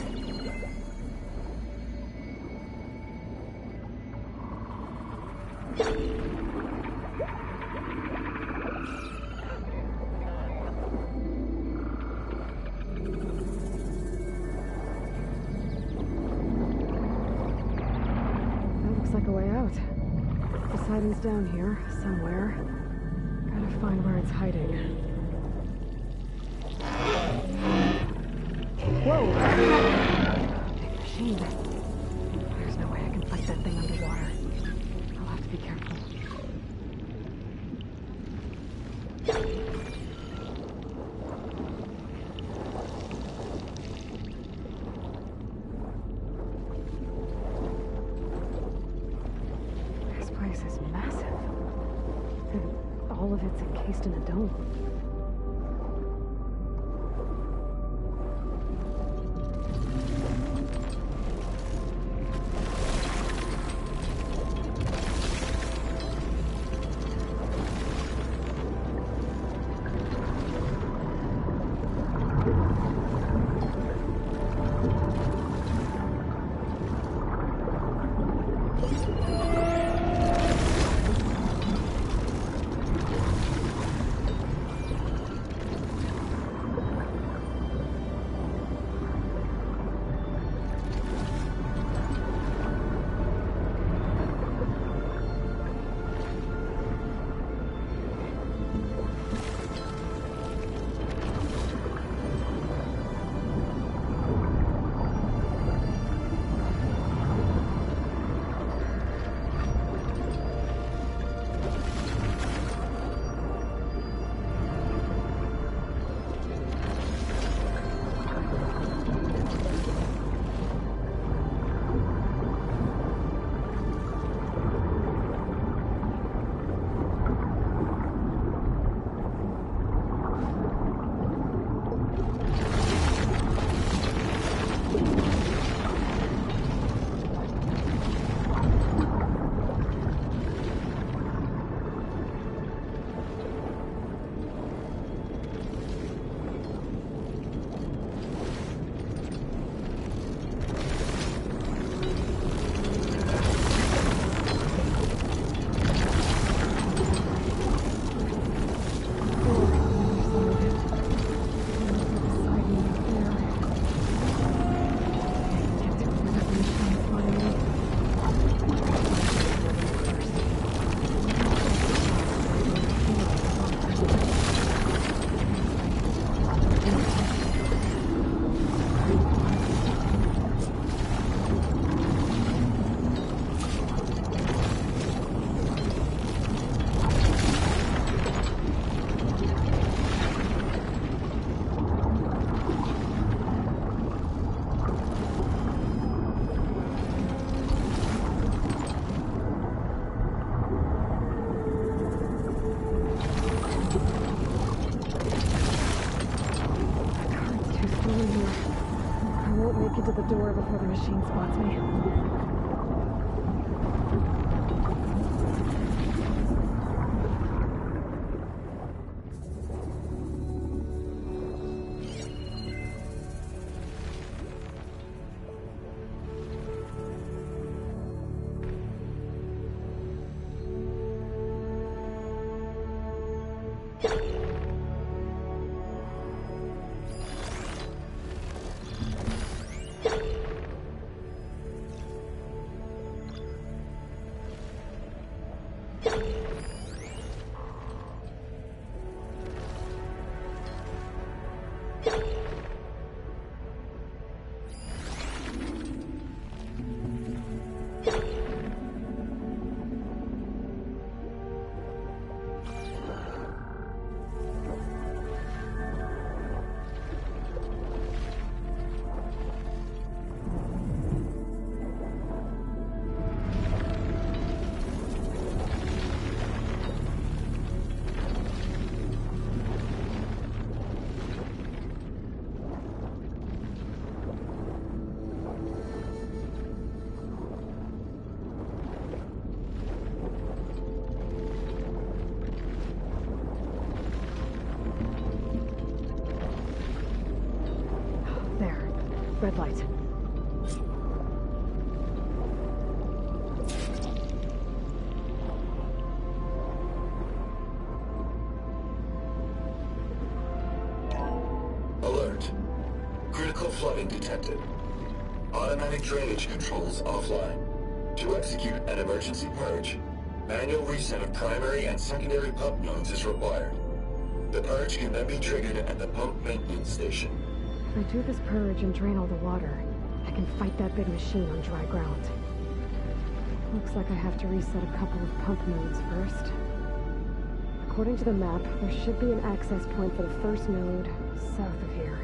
That looks like a way out. Poseidon's down here, somewhere. Gotta find where it's hiding. Whoa! Big machine. There's no way I can fight that thing underwater. I'll have to be careful. This place is massive. And all of it's encased in a dome. machine spots me. Red light. Alert. Critical flooding detected. Automatic drainage controls offline. To execute an emergency purge, manual reset of primary and secondary pump nodes is required. The purge can then be triggered at the pump maintenance station. If I do this purge and drain all the water, I can fight that big machine on dry ground. Looks like I have to reset a couple of pump nodes first. According to the map, there should be an access point for the first node south of here.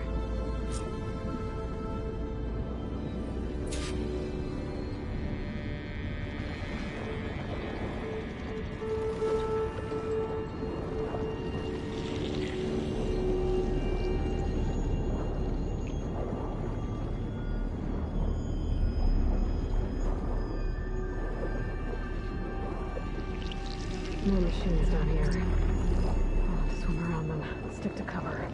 No machines down here. I'll have to swim around them. Stick to cover.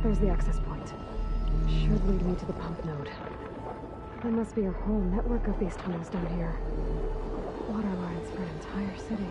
There's the access point. Should lead me to the pump node. There must be a whole network of these tunnels down here. Water lines for an entire city.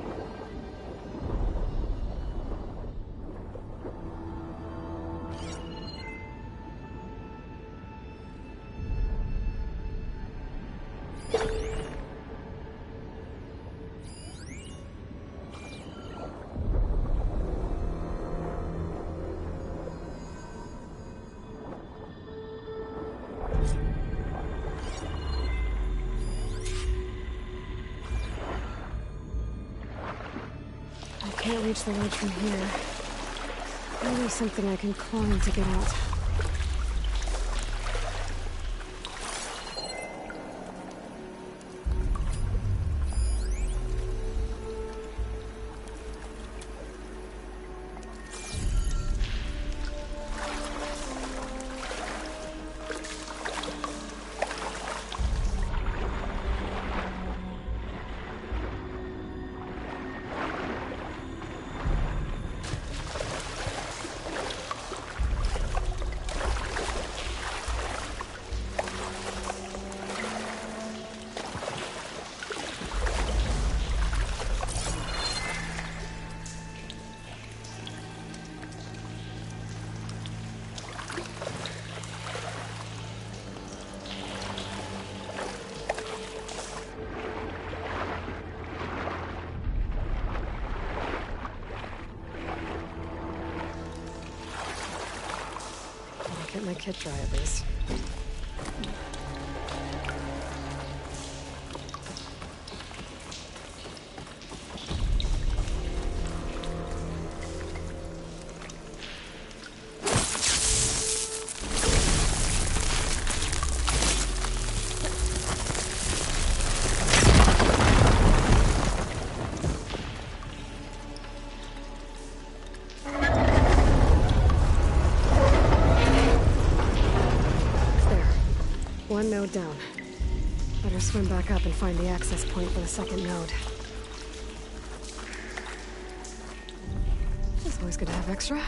Can't reach the ledge from here. Maybe something I can climb to get out. Get my kit dry at least. One node down. Better swim back up and find the access point for the second node. It's always good to have extra.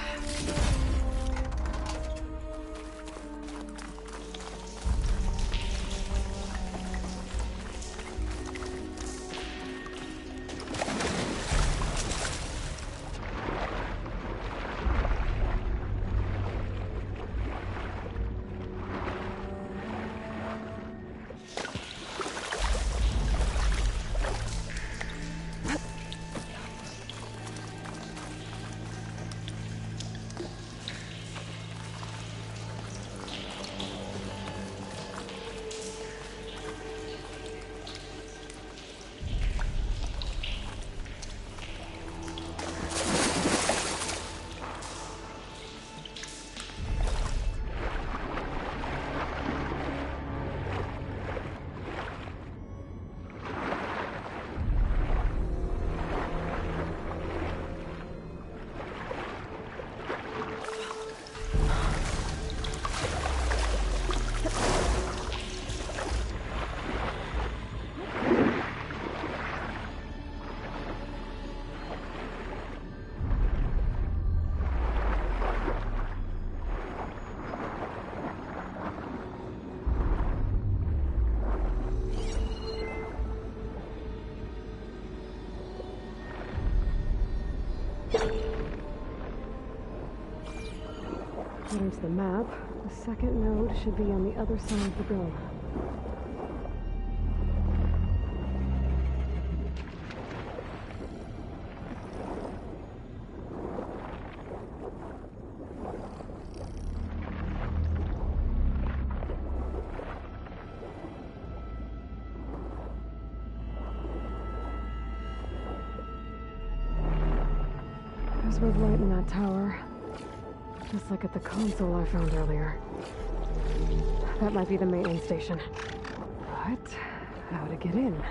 There's the map. The second node should be on the other side of the dome. There's red light in that tower. Just like at the console I found earlier. That might be the maintenance station. But how to get in?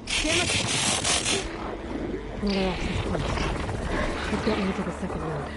Damn it! Another access point. Should get me to the second node.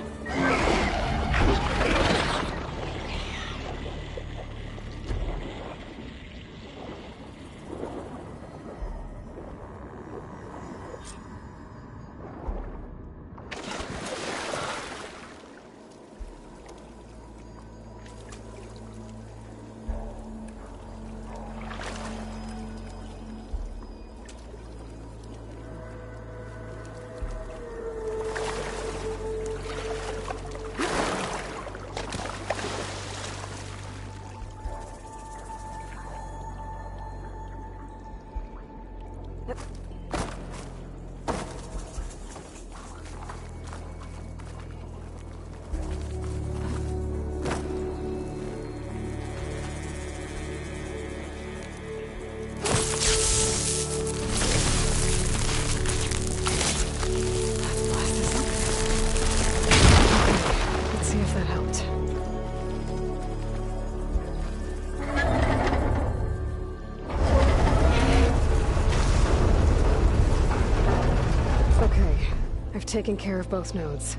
Taken care of both nodes.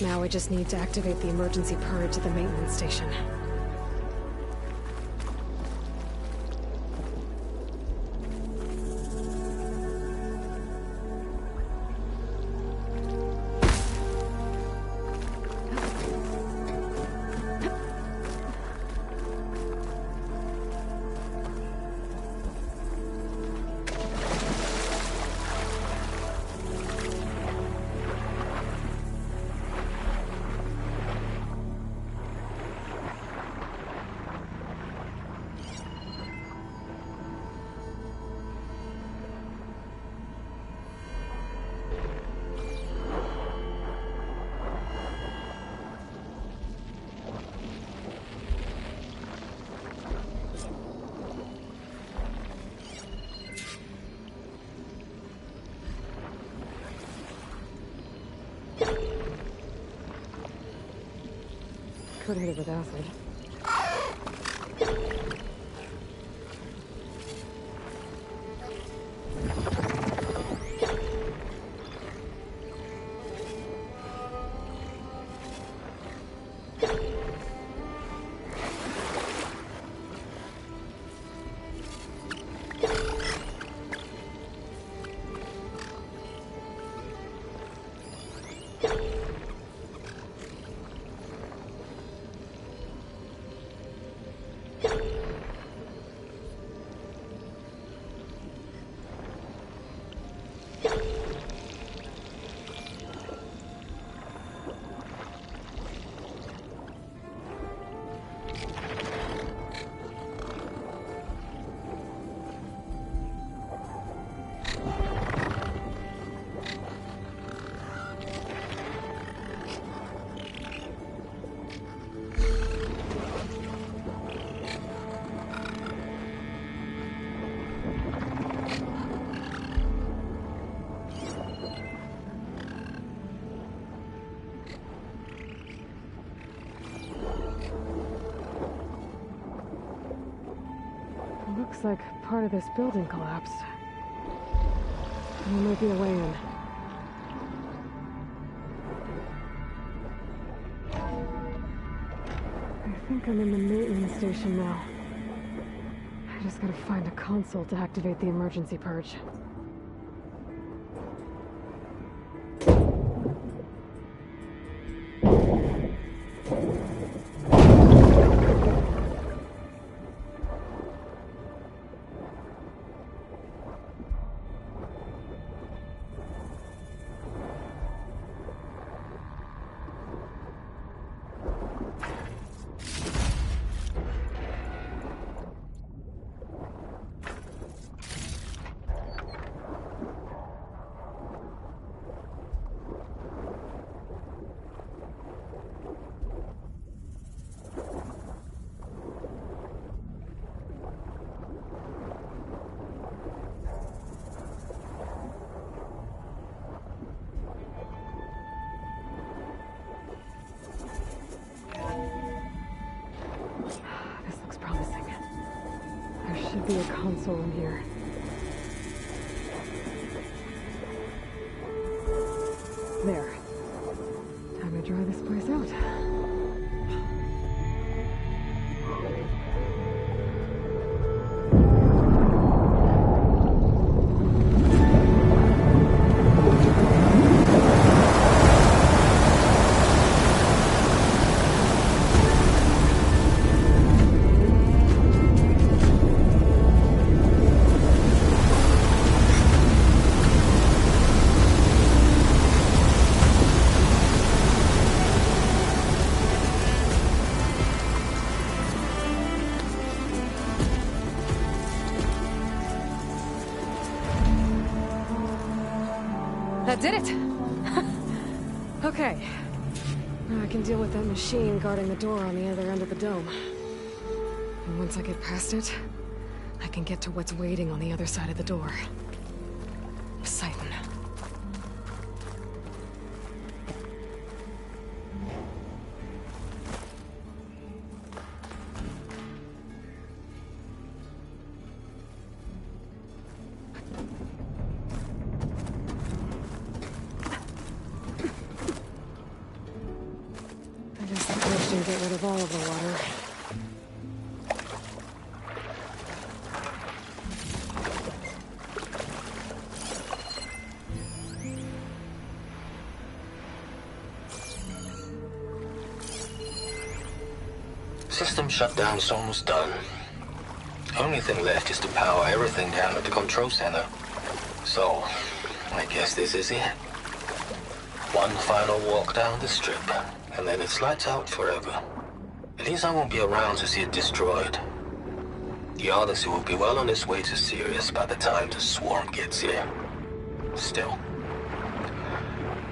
Now I just need to activate the emergency purge at the maintenance station. could hit it with acid. Looks like part of this building collapsed. There might be a way in. I think I'm in the maintenance station now. I just gotta find a console to activate the emergency purge. Should be a console in here. There. Time to dry this place out. That did it! Okay. Now I can deal with that machine guarding the door on the other end of the dome. And once I get past it, I can get to what's waiting on the other side of the door. Poseidon. Get rid of all of the water. System shutdown's almost done. Only thing left is to power everything down at the control center. So, I guess this is it. One final walk down the strip. And then it's lights out forever. At least I won't be around to see it destroyed. The Odyssey will be well on its way to Sirius by the time the swarm gets here. Still,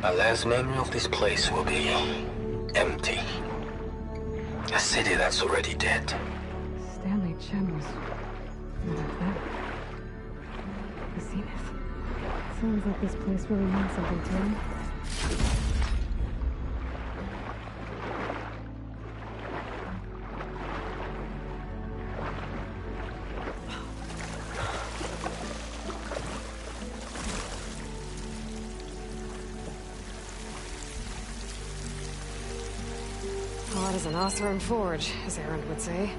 my last memory of this place will be empty. A city that's already dead. Stanley Chen was one of them. The Zenith. Sounds like this place really meant something to him. as an Oseram forge, as Erend would say.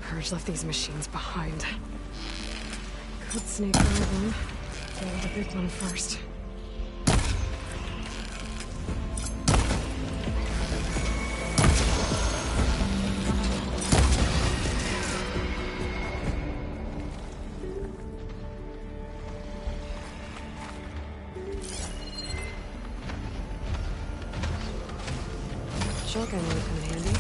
Purge left these machines behind. Could sneak by them. Deal with the big one first. Shotgun would come in handy.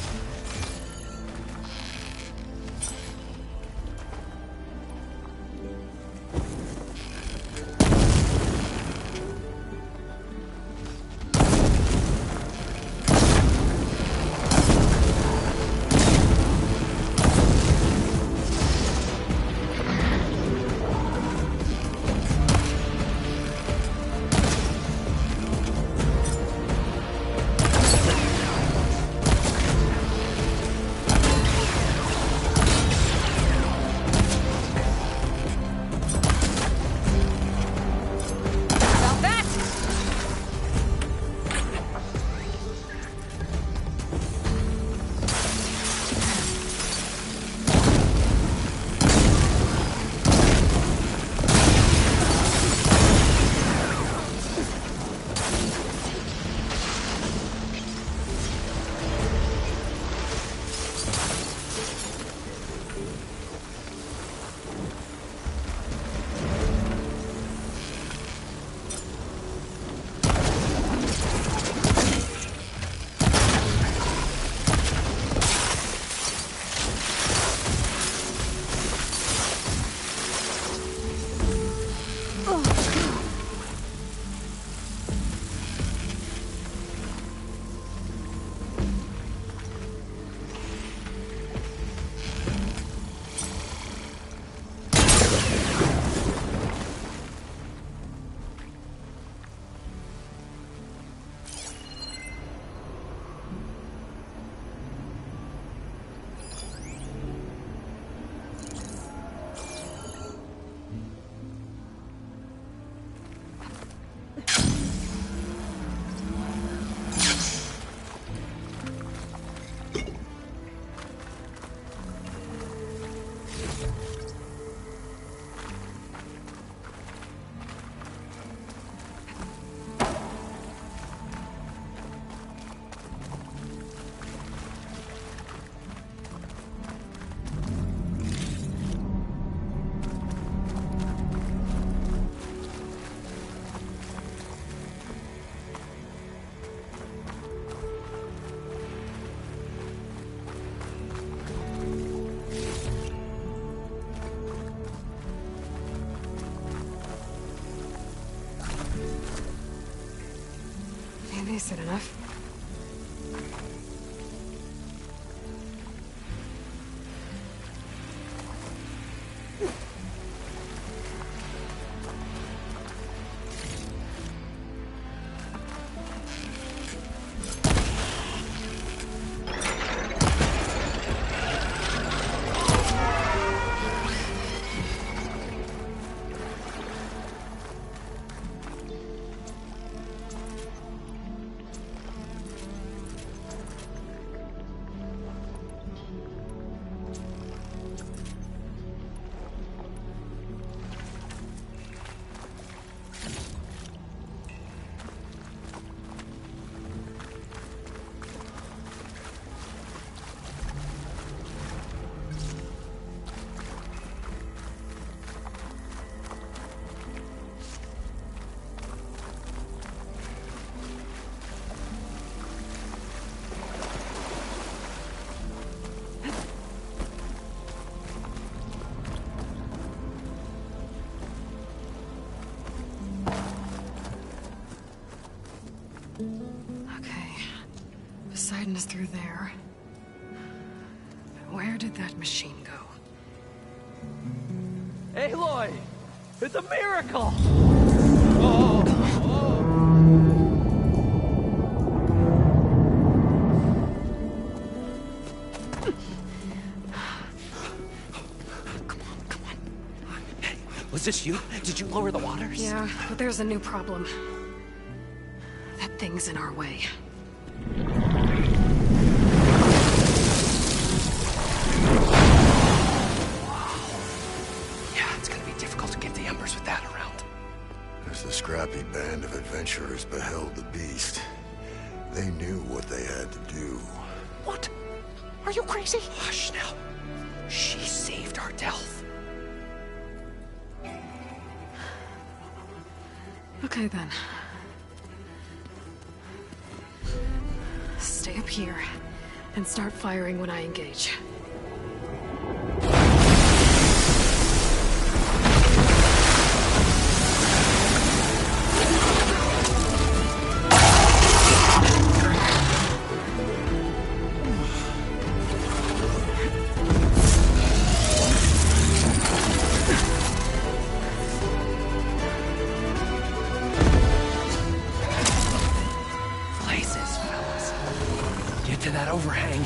Decent enough. Poseidon is through there. Where did that machine go? Aloy! It's a miracle! Come on. Hey, was this you? Did you lower the waters? Yeah, but there's a new problem. That thing's in our way. Yeah, it's gonna be difficult to get the Embers with that around. As the scrappy band of adventurers beheld the beast, they knew what they had to do. What? Are you crazy? Hush now. She saved our Delph. Okay then. Stay up here and start firing when I engage. Places, fellas. Get to that overhang.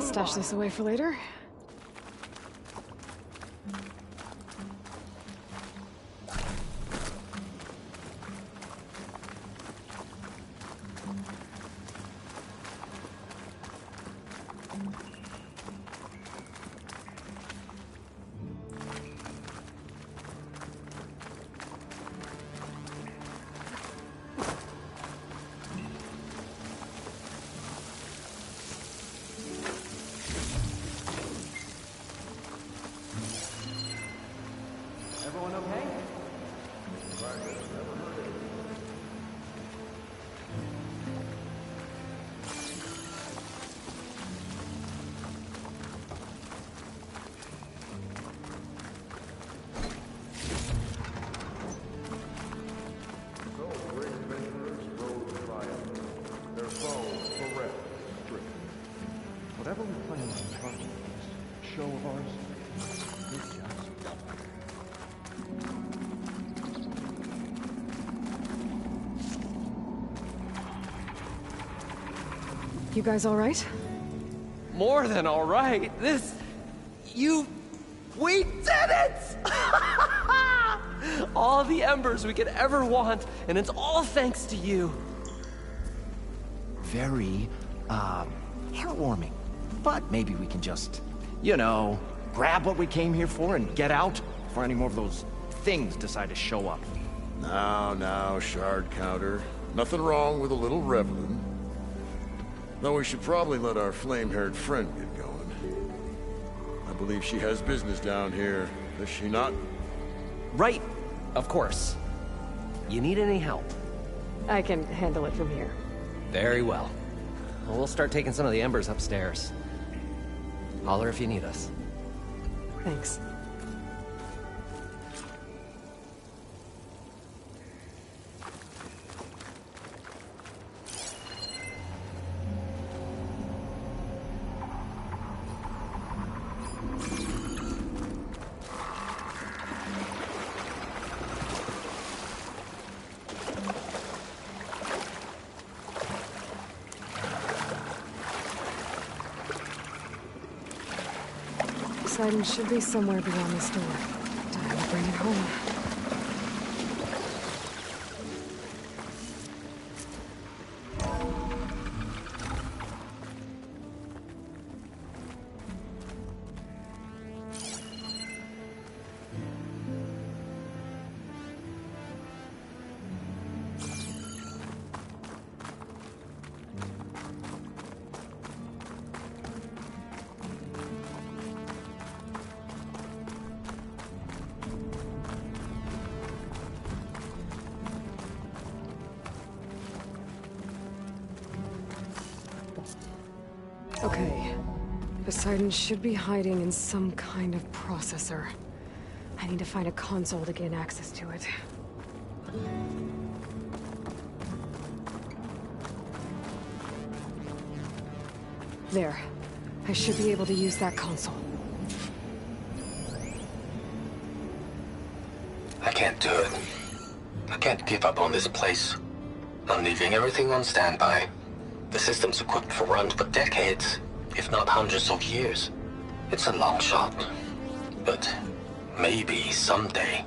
Stash this away for later. Everyone okay? Whatever we plan on targeting this show of ours, it just You guys all right? More than all right. We did it! All the embers we could ever want, and it's all thanks to you. very, heartwarming. But maybe we can just, grab what we came here for and get out before any more of those things decide to show up. Now, Shard Counter. Nothing wrong with a little reveling. Though we should probably let our flame-haired friend get going. I believe she has business down here, does she not? Right, of course. You need any help? I can handle it from here. Very well. We'll start taking some of the embers upstairs. Holler if you need us. Thanks. Poseidon should be somewhere beyond this door. Time to bring it home. Okay. Poseidon should be hiding in some kind of processor. I need to find a console to gain access to it. There. I should be able to use that console. I can't do it. I can't give up on this place. I'm leaving everything on standby. The system's equipped for runs for decades, if not hundreds of years. It's a long shot. But maybe someday,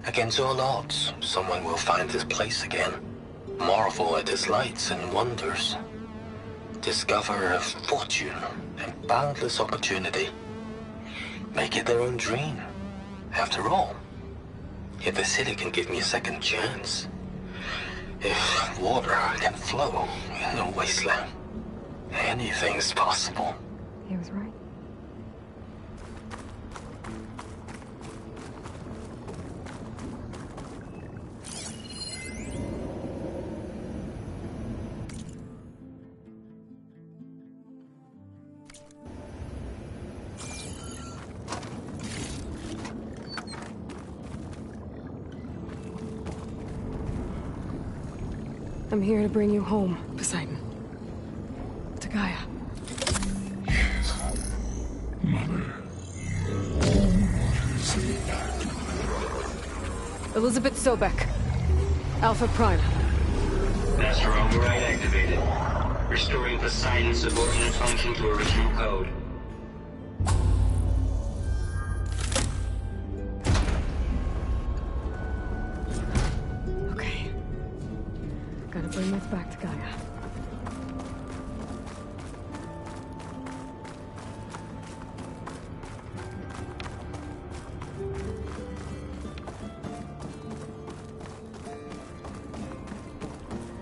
against all odds, someone will find this place again. Marvel at its lights and wonders. Discover a fortune and boundless opportunity. Make it their own dream. After all, if the city can give me a second chance, if water can flow in a wasteland, anything's possible. He was right. I'm here to bring you home, Poseidon. To Gaia. Mother. Elizabeth Sobek. Alpha Prime. Master override activated. Restoring Poseidon's subordinate function to original code. Okay. Gotta bring this back to Gaia.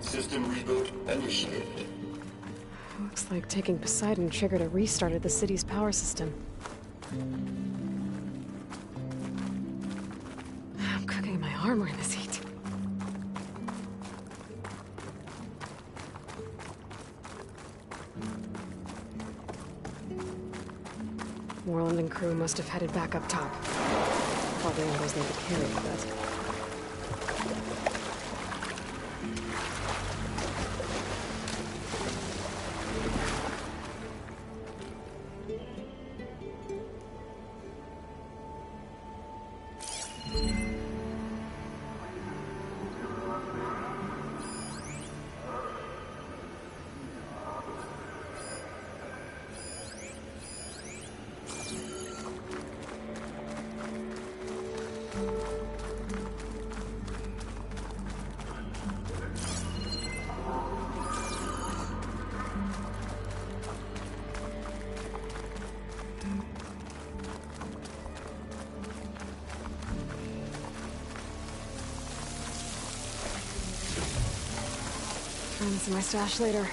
System reboot initiated. Looks like taking Poseidon triggered a restart of the city's power system. I'm cooking my armor in this heat. Moreland and crew must have headed back up top. Probably angles need to carry a bit. Find this in my stash later.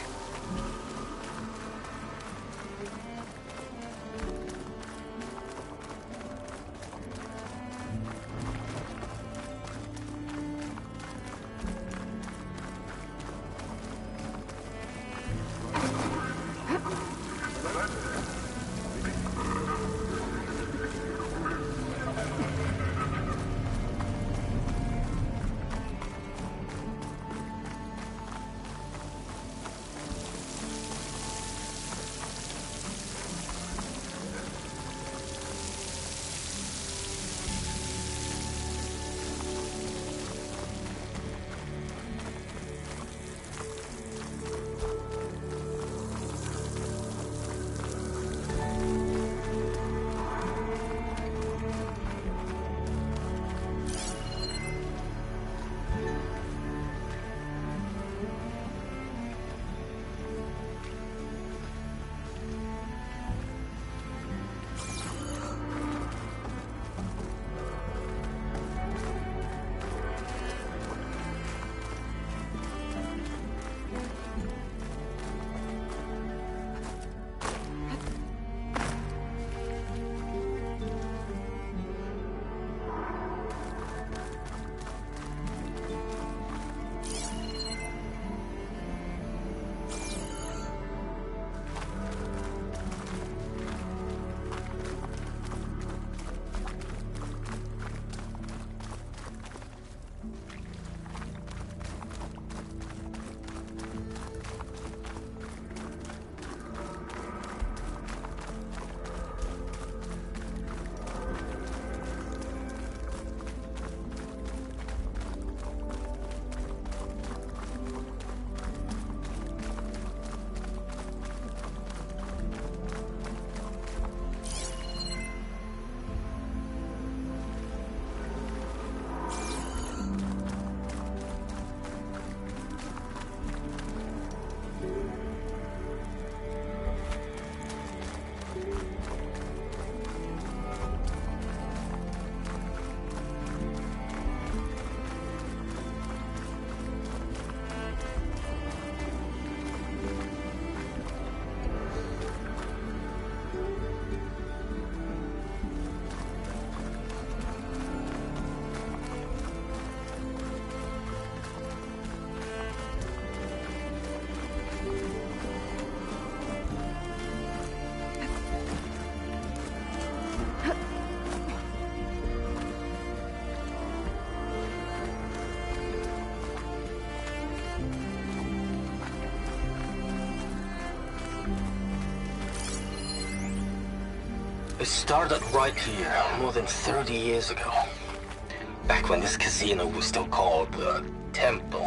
It started right here, more than 30 years ago. Back when this casino was still called the Temple.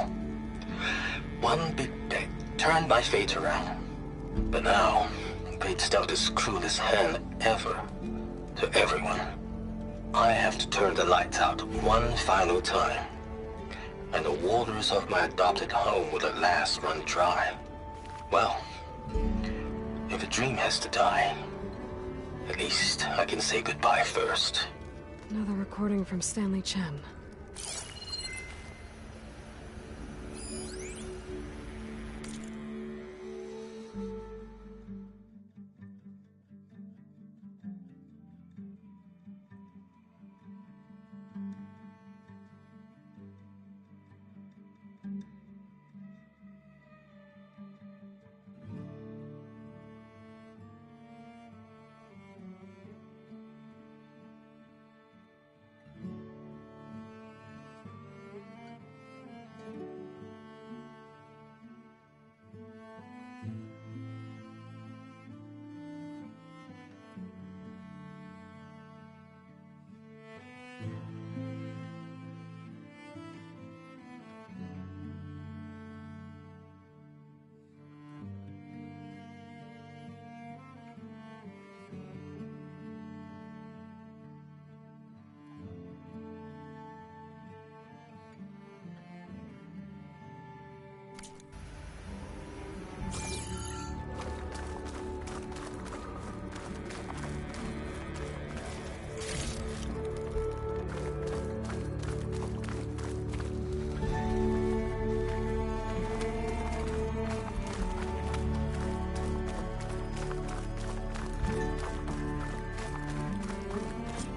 One big day turned my fate around. But now, fate's dealt this cruelest hand ever to everyone. I have to turn the lights out one final time, and the waters of my adopted home will at last run dry. Well, if a dream has to die, at least I can say goodbye first. Another recording from Stanley Chen.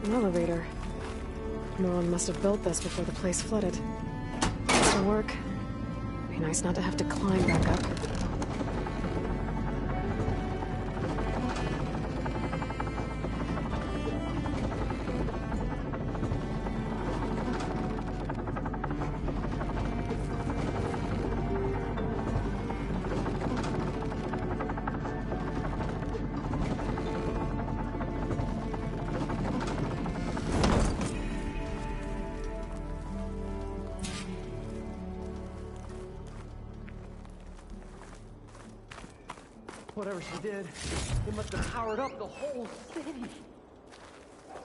An elevator. Merlin must have built this before the place flooded. This'll work. Be nice not to have to climb back up. Whatever she did, it must have powered up the whole city.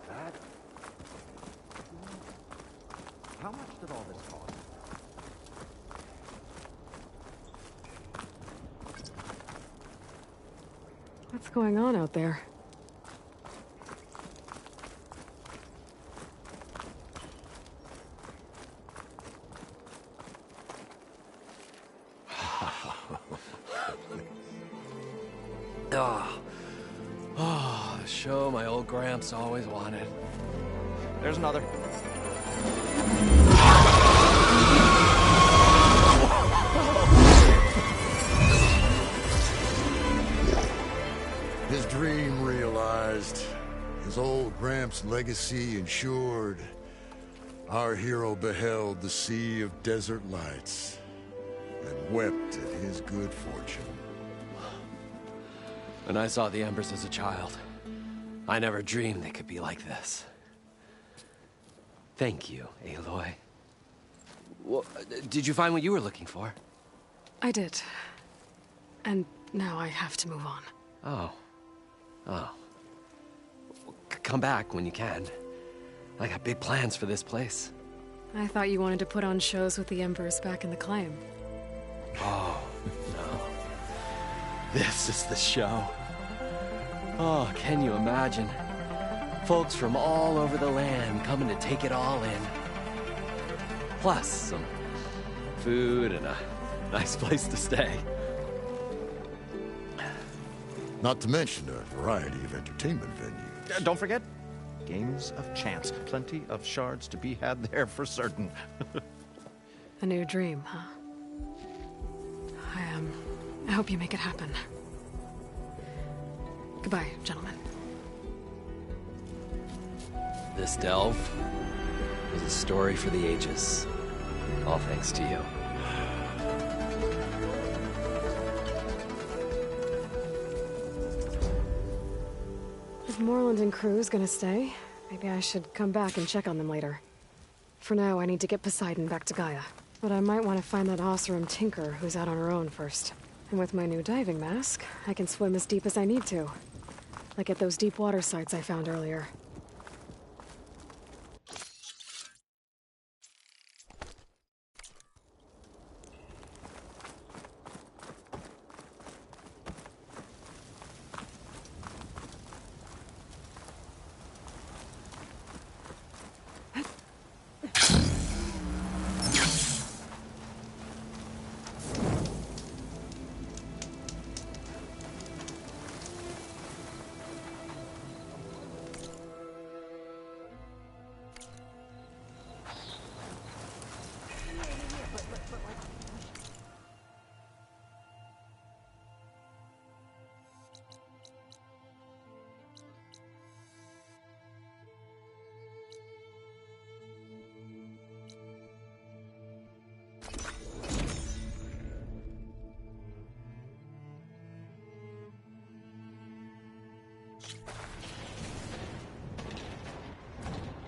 That? How much did all this cost? What's going on out there? Oh, the show my old Gramps always wanted. There's another. His dream realized. His old Gramps' legacy ensured. Our hero beheld the sea of desert lights and wept at his good fortune. When I saw the Embers as a child, I never dreamed they could be like this. Thank you, Aloy. Well, did you find what you were looking for? I did. And now I have to move on. Oh. Oh. Come back when you can. I got big plans for this place. I thought you wanted to put on shows with the Embers back in the claim. Oh, no. This is the show. Oh, can you imagine? Folks from all over the land coming to take it all in. Plus some food and a nice place to stay. Not to mention a variety of entertainment venues. Don't forget, games of chance. Plenty of shards to be had there for certain. A new dream, huh? I hope you make it happen. Goodbye, gentlemen. This delve is a story for the ages. All thanks to you. If Moreland and crew's gonna stay, maybe I should come back and check on them later. For now, I need to get Poseidon back to Gaia. But I might want to find that Oseram tinker who's out on her own first. And with my new diving mask, I can swim as deep as I need to. Like at those deep water sites I found earlier.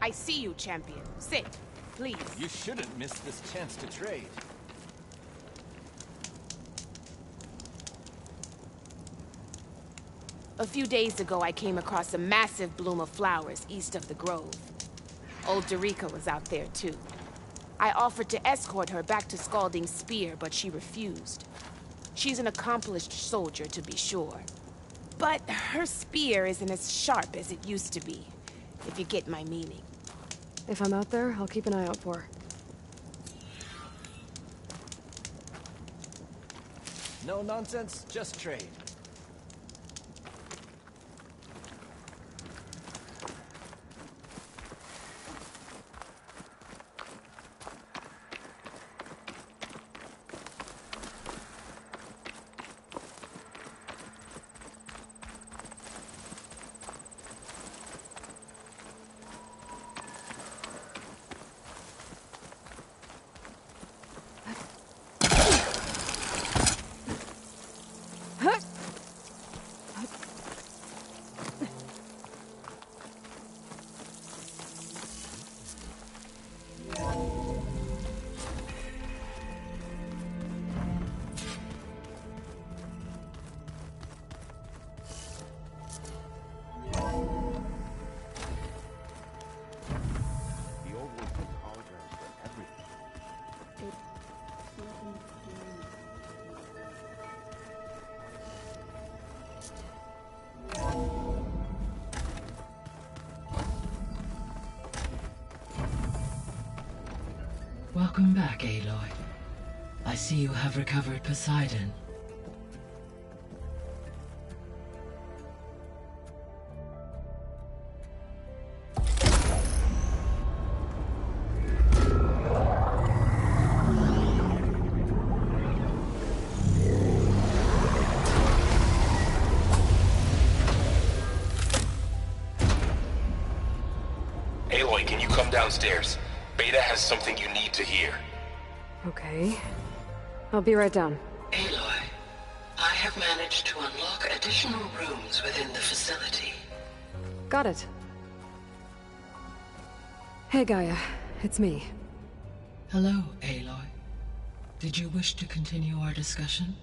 I see you, champion. Sit, please. You shouldn't miss this chance to trade. A few days ago, I came across a massive bloom of flowers east of the grove. Old Darika was out there, too. I offered to escort her back to Scalding Spear, but she refused. She's an accomplished soldier, to be sure. But her spear isn't as sharp as it used to be, if you get my meaning. If I'm out there, I'll keep an eye out for her. No nonsense, just trade. Welcome back, Aloy. I see you have recovered Poseidon. Aloy, can you come downstairs? Beta has something you need to hear. Okay. I'll be right down. Aloy, I have managed to unlock additional rooms within the facility. Got it. Hey, Gaia. It's me. Hello, Aloy. Did you wish to continue our discussion?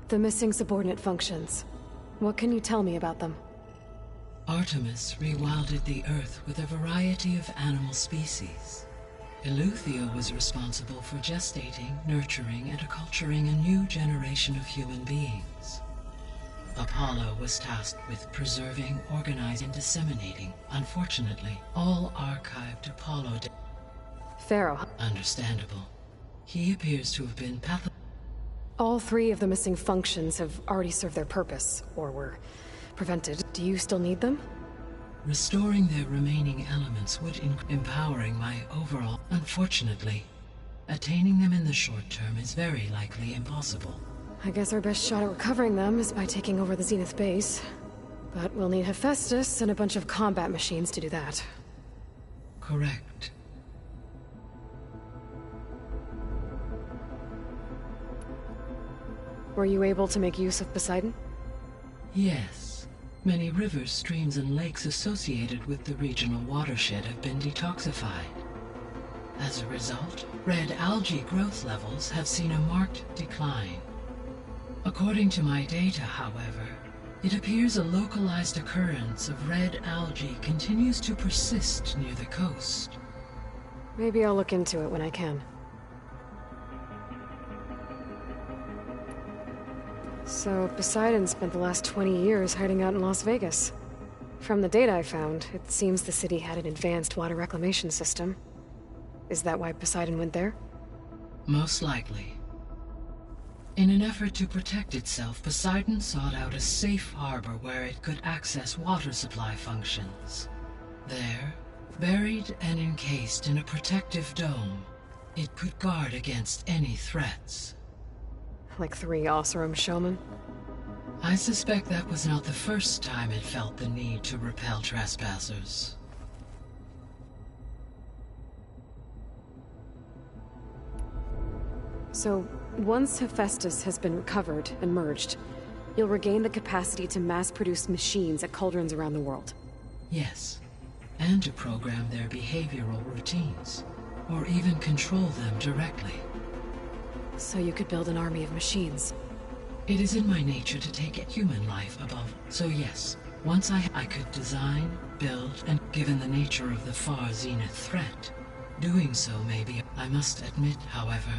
The missing subordinate functions. What can you tell me about them? Artemis rewilded the Earth with a variety of animal species. Eleuthia was responsible for gestating, nurturing, and acculturating a new generation of human beings. Apollo was tasked with preserving, organizing, and disseminating. Unfortunately, all archived Apollo Pharaoh. Understandable. He appears to have been All three of the missing functions have already served their purpose, or were prevented. Do you still need them? Restoring their remaining elements would empowering my overall. Unfortunately, attaining them in the short term is very likely impossible. I guess our best shot at recovering them is by taking over the Zenith base. But we'll need Hephaestus and a bunch of combat machines to do that. Correct. Were you able to make use of Poseidon? Yes. Many rivers, streams, and lakes associated with the regional watershed have been detoxified. As a result, red algae growth levels have seen a marked decline. According to my data, however, it appears a localized occurrence of red algae continues to persist near the coast. Maybe I'll look into it when I can. So, Poseidon spent the last 20 years hiding out in Las Vegas. From the data I found, it seems the city had an advanced water reclamation system. Is that why Poseidon went there? Most likely. In an effort to protect itself, Poseidon sought out a safe harbor where it could access water supply functions. There, buried and encased in a protective dome, it could guard against any threats. Like 3 Oseram showmen? I suspect that was not the first time it felt the need to repel trespassers. So, once Hephaestus has been recovered and merged, you'll regain the capacity to mass-produce machines at cauldrons around the world. Yes, and to program their behavioral routines, or even control them directly. So you could build an army of machines. It is in my nature to take human life above. So yes, once I could design, build, and given the nature of the far zenith threat, doing so maybe. I must admit, however,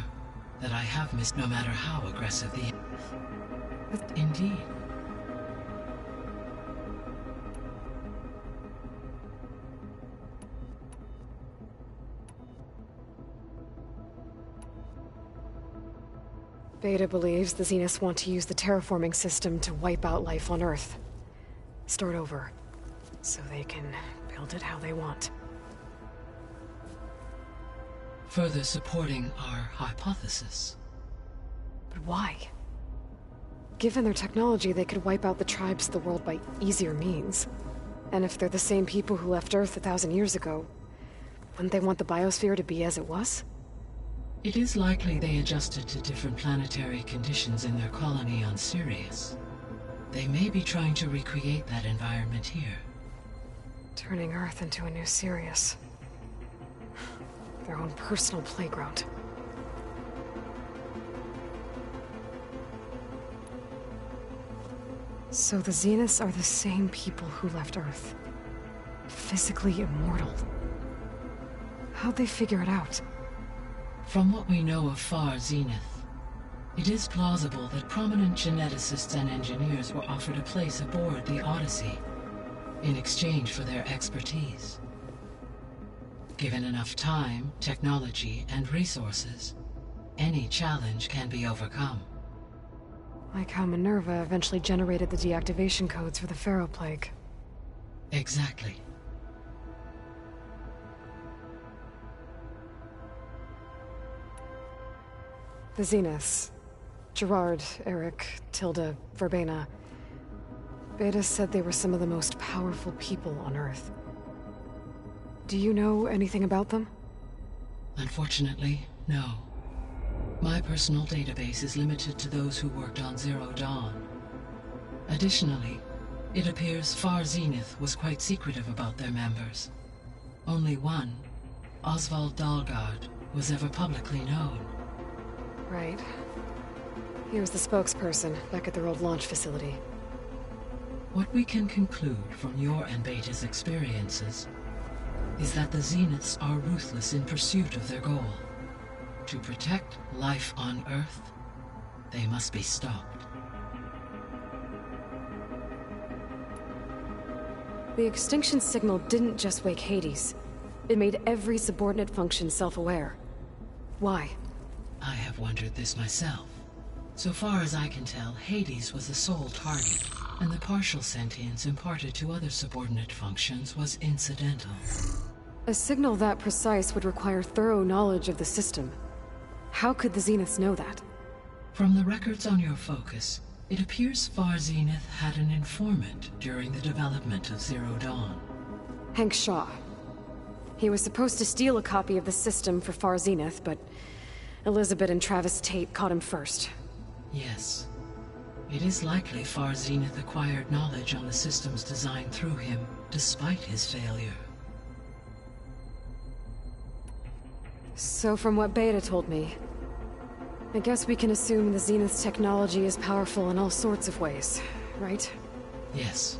that I have missed no matter how aggressive the... Indeed. Beta believes the Zeniths want to use the terraforming system to wipe out life on Earth. Start over, so they can build it how they want. Further supporting our hypothesis. But why? Given their technology, they could wipe out the tribes of the world by easier means. And if they're the same people who left Earth 1,000 years ago, wouldn't they want the biosphere to be as it was? It is likely they adjusted to different planetary conditions in their colony on Sirius. They may be trying to recreate that environment here. Turning Earth into a new Sirius. Their own personal playground. So the Zeniths are the same people who left Earth. Physically immortal. How'd they figure it out? From what we know of Far Zenith, it is plausible that prominent geneticists and engineers were offered a place aboard the Odyssey in exchange for their expertise. Given enough time, technology, and resources, any challenge can be overcome. Like how Minerva eventually generated the deactivation codes for the Pharaoh Plague. Exactly. The Zeniths. Gerard, Eric, Tilda, Verbena. Beta said they were some of the most powerful people on Earth. Do you know anything about them? Unfortunately, no. My personal database is limited to those who worked on Zero Dawn. Additionally, it appears Far Zenith was quite secretive about their members. Only one, Oswald Dahlgard, was ever publicly known. Right. He was the spokesperson back at their old launch facility. What we can conclude from your and Beta's experiences is that the Zeniths are ruthless in pursuit of their goal. To protect life on Earth, they must be stopped. The extinction signal didn't just wake Hades. It made every subordinate function self-aware. Why? I have wondered this myself. So far as I can tell, Hades was the sole target, and the partial sentience imparted to other subordinate functions was incidental. A signal that precise would require thorough knowledge of the system. How could the Zeniths know that? From the records on your focus, it appears Far Zenith had an informant during the development of Zero Dawn. Hank Shaw. He was supposed to steal a copy of the system for Far Zenith, but Elizabeth and Travis Tate caught him first. Yes. It is likely Far Zenith acquired knowledge on the systems designed through him, despite his failure. So from what Beta told me, I guess we can assume the Zenith's technology is powerful in all sorts of ways, right? Yes.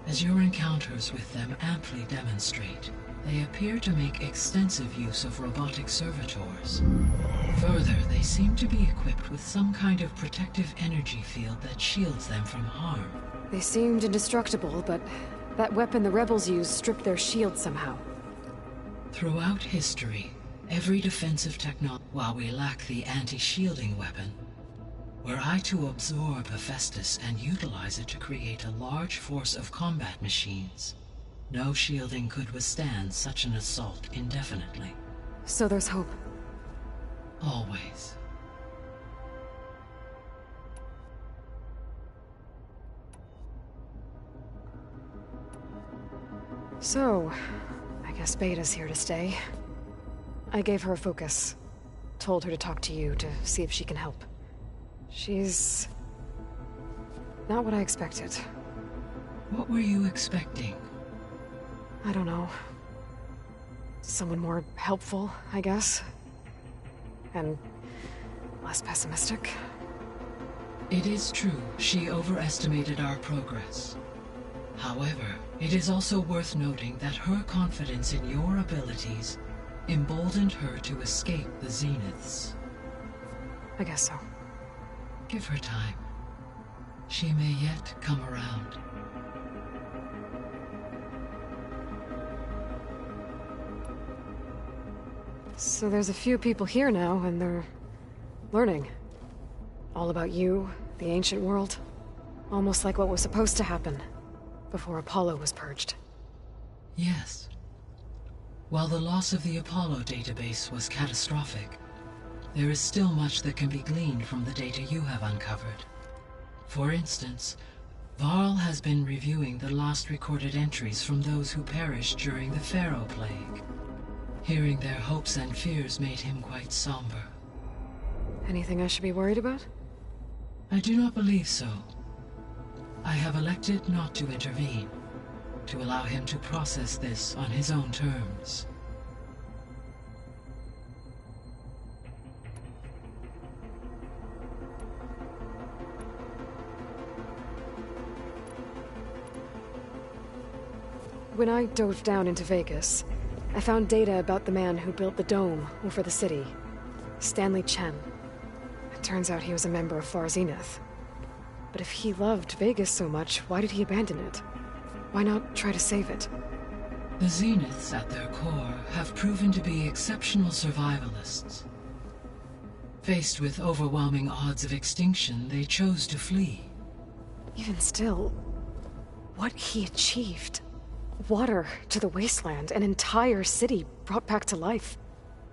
As your encounters with them amply demonstrate, they appear to make extensive use of robotic servitors. Further, they seem to be equipped with some kind of protective energy field that shields them from harm. They seemed indestructible, but that weapon the rebels used stripped their shield somehow. Throughout history, every defensive technology, while we lack the anti-shielding weapon, were I to absorb Hephaestus and utilize it to create a large force of combat machines, no shielding could withstand such an assault indefinitely. So there's hope. Always. So, I guess Beta's here to stay. I gave her a focus. Told her to talk to you to see if she can help. She's... not what I expected. What were you expecting? I don't know. Someone more helpful, I guess. And less pessimistic. It is true, she overestimated our progress. However, it is also worth noting that her confidence in your abilities emboldened her to escape the Zeniths. I guess so. Give her time. She may yet come around. So there's a few people here now, and they're learning. All about you, the ancient world. Almost like what was supposed to happen before Apollo was purged. Yes. While the loss of the Apollo database was catastrophic, there is still much that can be gleaned from the data you have uncovered. For instance, Varl has been reviewing the last recorded entries from those who perished during the Pharaoh Plague. Hearing their hopes and fears made him quite somber. Anything I should be worried about? I do not believe so. I have elected not to intervene, to allow him to process this on his own terms. When I dove down into Vegas, I found data about the man who built the dome over the city, Stanley Chen. It turns out he was a member of Far Zenith. But if he loved Vegas so much, why did he abandon it? Why not try to save it? The Zeniths, at their core, have proven to be exceptional survivalists. Faced with overwhelming odds of extinction, they chose to flee. Even still, what he achieved. Water to the wasteland, an entire city brought back to life.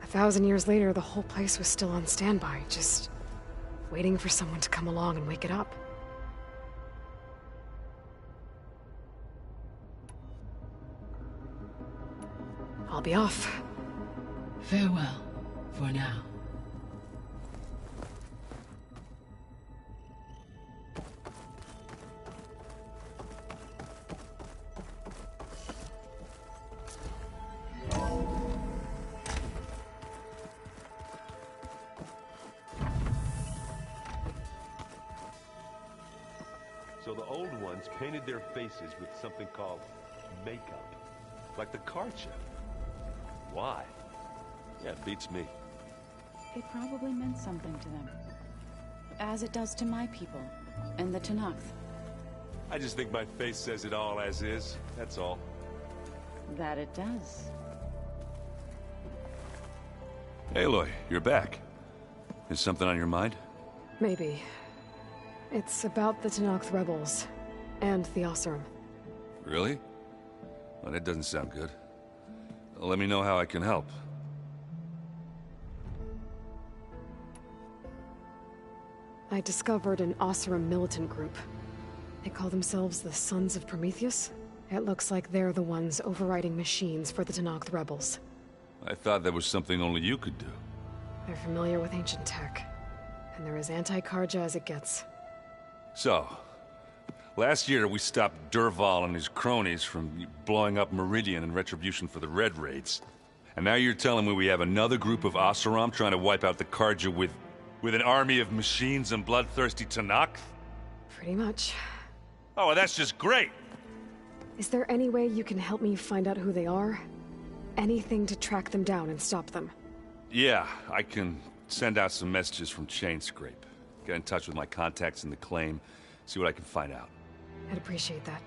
1,000 years later, the whole place was still on standby, just waiting for someone to come along and wake it up. I'll be off. Farewell, for now. So the old ones painted their faces with something called makeup. Like the card chip. Why? Yeah, it beats me. It probably meant something to them. As it does to my people, and the Tenakth. I just think my face says it all as is, that's all. That it does. Aloy, you're back. Is something on your mind? Maybe. It's about the Tenakth rebels, and the Oseram. Really? Well, that doesn't sound good. Let me know how I can help. I discovered an Oseram militant group. They call themselves the Sons of Prometheus. It looks like they're the ones overriding machines for the Tenakth rebels. I thought that was something only you could do. They're familiar with ancient tech, and they're as anti-Karja as it gets. So, last year we stopped Dervahl and his cronies from blowing up Meridian in retribution for the Red Raids. And now you're telling me we have another group of Oseram trying to wipe out the Carja with an army of machines and bloodthirsty Tenakth? Pretty much. Oh, well, that's just great! Is there any way you can help me find out who they are? Anything to track them down and stop them? Yeah, I can send out some messages from Chainscrape. Get in touch with my contacts in the claim, see what I can find out. I'd appreciate that.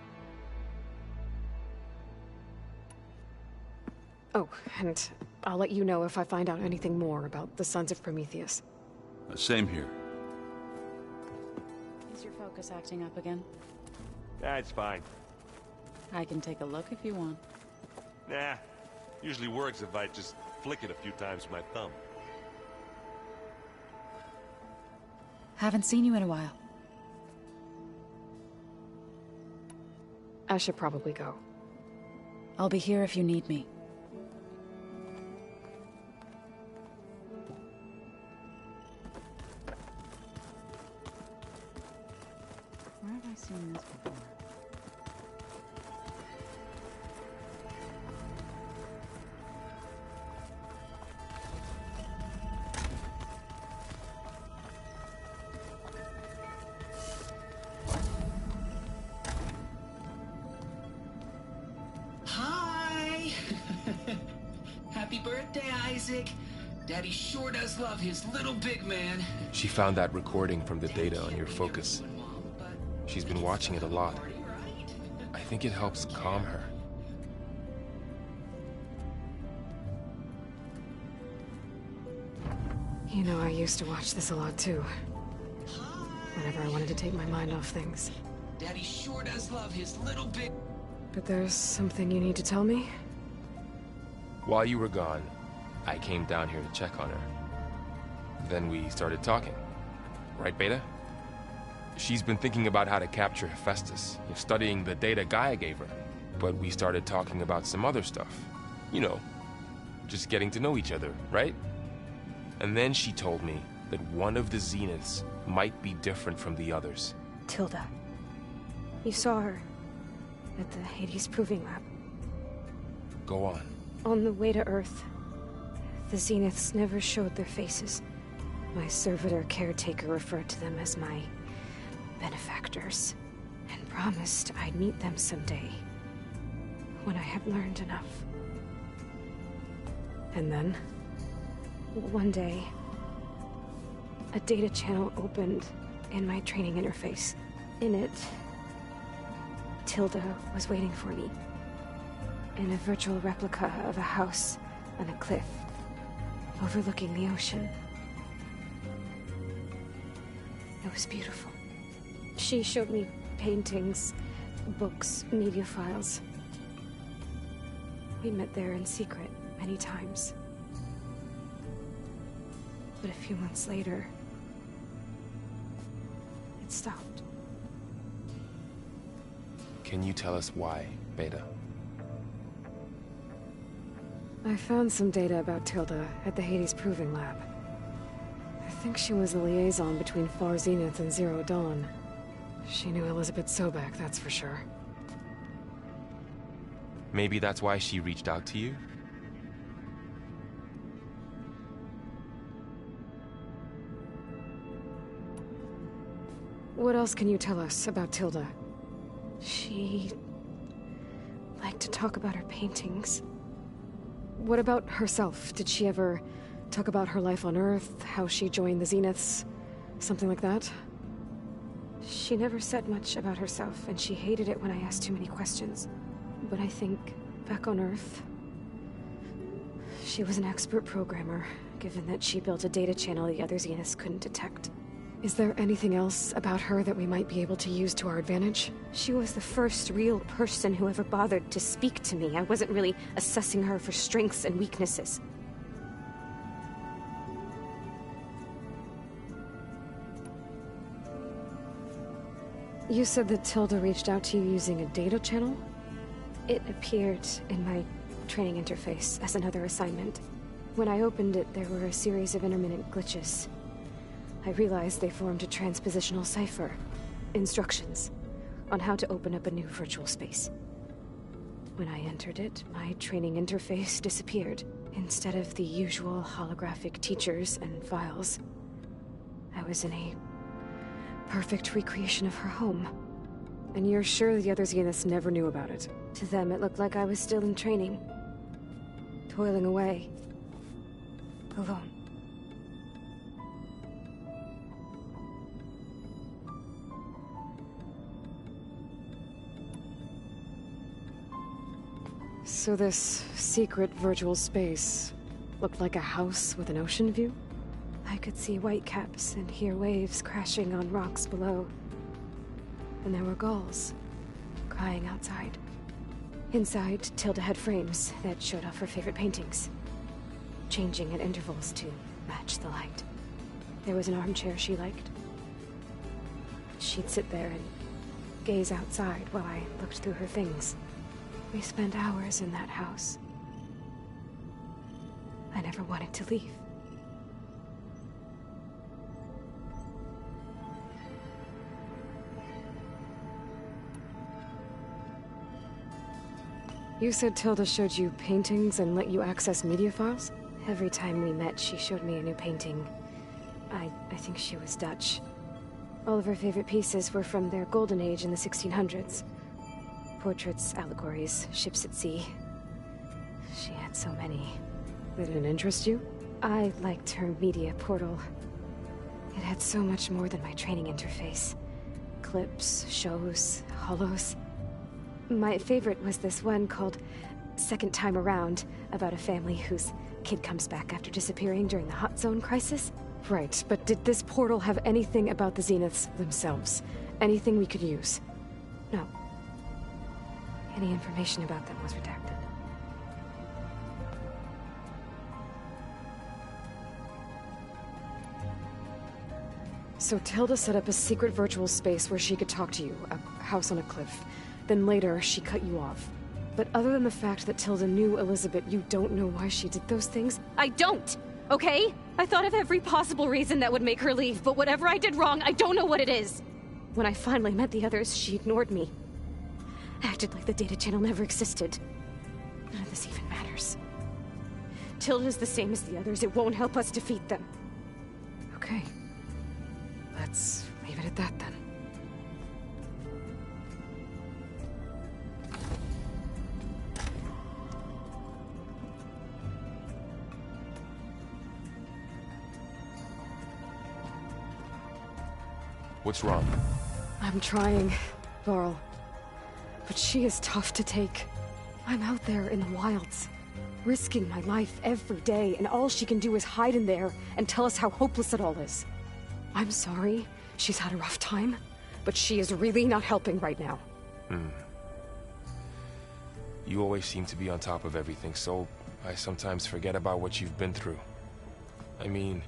Oh, and I'll let you know if I find out anything more about the Sons of Prometheus. Same here. Is your focus acting up again? Nah, it's fine. I can take a look if you want. Nah, usually works if I just flick it a few times with my thumb. Haven't seen you in a while. I should probably go. I'll be here if you need me. Where have I seen this before? Hi! Happy birthday, Isaac. Daddy sure does love his little big man. She found that recording from the data on your focus. She's been watching it a lot. I think it helps calm her. You know, I used to watch this a lot too. Whenever I wanted to take my mind off things. Daddy sure does love his little big... But there's something you need to tell me? While you were gone, I came down here to check on her. Then we started talking. Right, Beta? She's been thinking about how to capture Hephaestus, studying the data Gaia gave her. But we started talking about some other stuff. You know, just getting to know each other, right? And then she told me that one of the Zeniths might be different from the others. Tilda. You saw her at the Hades Proving Lab. Go on. On the way to Earth, the Zeniths never showed their faces. My servitor caretaker referred to them as my benefactors, and promised I'd meet them someday, when I had learned enough. And then, one day, a data channel opened in my training interface. In it, Tilda was waiting for me, in a virtual replica of a house on a cliff, overlooking the ocean. It was beautiful. She showed me paintings, books, media files. We met there in secret many times. But a few months later, it stopped. Can you tell us why, Beta? I found some data about Tilda at the Hades Proving Lab. I think she was the liaison between Far Zenith and Zero Dawn. She knew Elizabeth Sobek, that's for sure. Maybe that's why she reached out to you? What else can you tell us about Tilda? She liked to talk about her paintings. What about herself? Did she ever talk about her life on Earth, how she joined the Zeniths, something like that? She never said much about herself, and she hated it when I asked too many questions. But I think, back on Earth, she was an expert programmer, given that she built a data channel the other Zeniths couldn't detect. Is there anything else about her that we might be able to use to our advantage? She was the first real person who ever bothered to speak to me. I wasn't really assessing her for strengths and weaknesses. You said that Tilda reached out to you using a data channel? It appeared in my training interface as another assignment. When I opened it, there were a series of intermittent glitches. I realized they formed a transpositional cipher. instructions on how to open up a new virtual space. When I entered it, my training interface disappeared. Instead of the usual holographic teachers and files, I was in a perfect recreation of her home. And you're sure the other Zeniths never knew about it? To them, it looked like I was still in training, toiling away, alone. So this secret virtual space looked like a house with an ocean view? I could see whitecaps and hear waves crashing on rocks below. And there were gulls crying outside. Inside, Tilda had frames that showed off her favorite paintings, changing at intervals to match the light. There was an armchair she liked. She'd sit there and gaze outside while I looked through her things. We spent hours in that house. I never wanted to leave. You said Tilda showed you paintings and let you access media files? Every time we met, she showed me a new painting. I think she was Dutch. All of her favorite pieces were from their golden age in the 1600s. Portraits, allegories, ships at sea. She had so many. That didn't interest you? I liked her media portal. It had so much more than my training interface. Clips, shows, holos. My favorite was this one called Second Time Around, about a family whose kid comes back after disappearing during the Hot Zone crisis. Right, but did this portal have anything about the Zeniths themselves? Anything we could use? No. Any information about them was redacted. So Tilda set up a secret virtual space where she could talk to you, a house on a cliff. Then later, she cut you off. But other than the fact that Tilda knew Elizabeth, you don't know why she did those things? I don't! Okay? I thought of every possible reason that would make her leave, but whatever I did wrong, I don't know what it is! When I finally met the others, she ignored me. Acted like the data channel never existed. None of this even matters. Tilda's the same as the others. It won't help us defeat them. Okay. Let's leave it at that, then. What's wrong? I'm trying, Varl. But she is tough to take. I'm out there in the wilds, risking my life every day, and all she can do is hide in there and tell us how hopeless it all is. I'm sorry she's had a rough time, but she is really not helping right now. You always seem to be on top of everything, so I sometimes forget about what you've been through. I mean,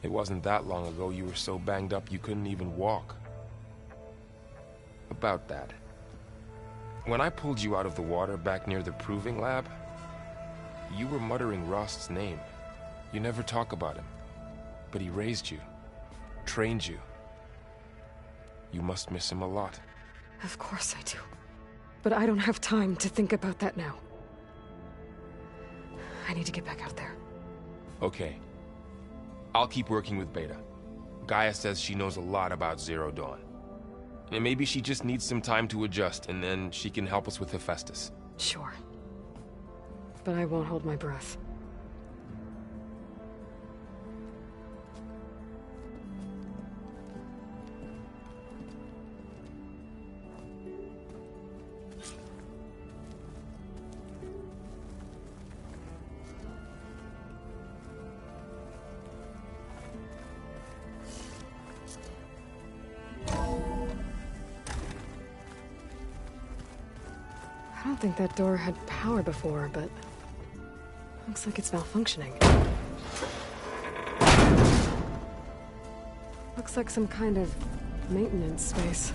it wasn't that long ago you were so banged up you couldn't even walk. About that. When I pulled you out of the water back near the proving lab, you were muttering Rost's name. You never talk about him. But he raised you, trained you. You must miss him a lot. Of course I do. But I don't have time to think about that now. I need to get back out there. Okay. I'll keep working with Beta. Gaia says she knows a lot about Zero Dawn. And maybe she just needs some time to adjust, and then she can help us with Hephaestus. Sure. But I won't hold my breath. I don't think that door had power before, but looks like it's malfunctioning. Looks like some kind of maintenance space.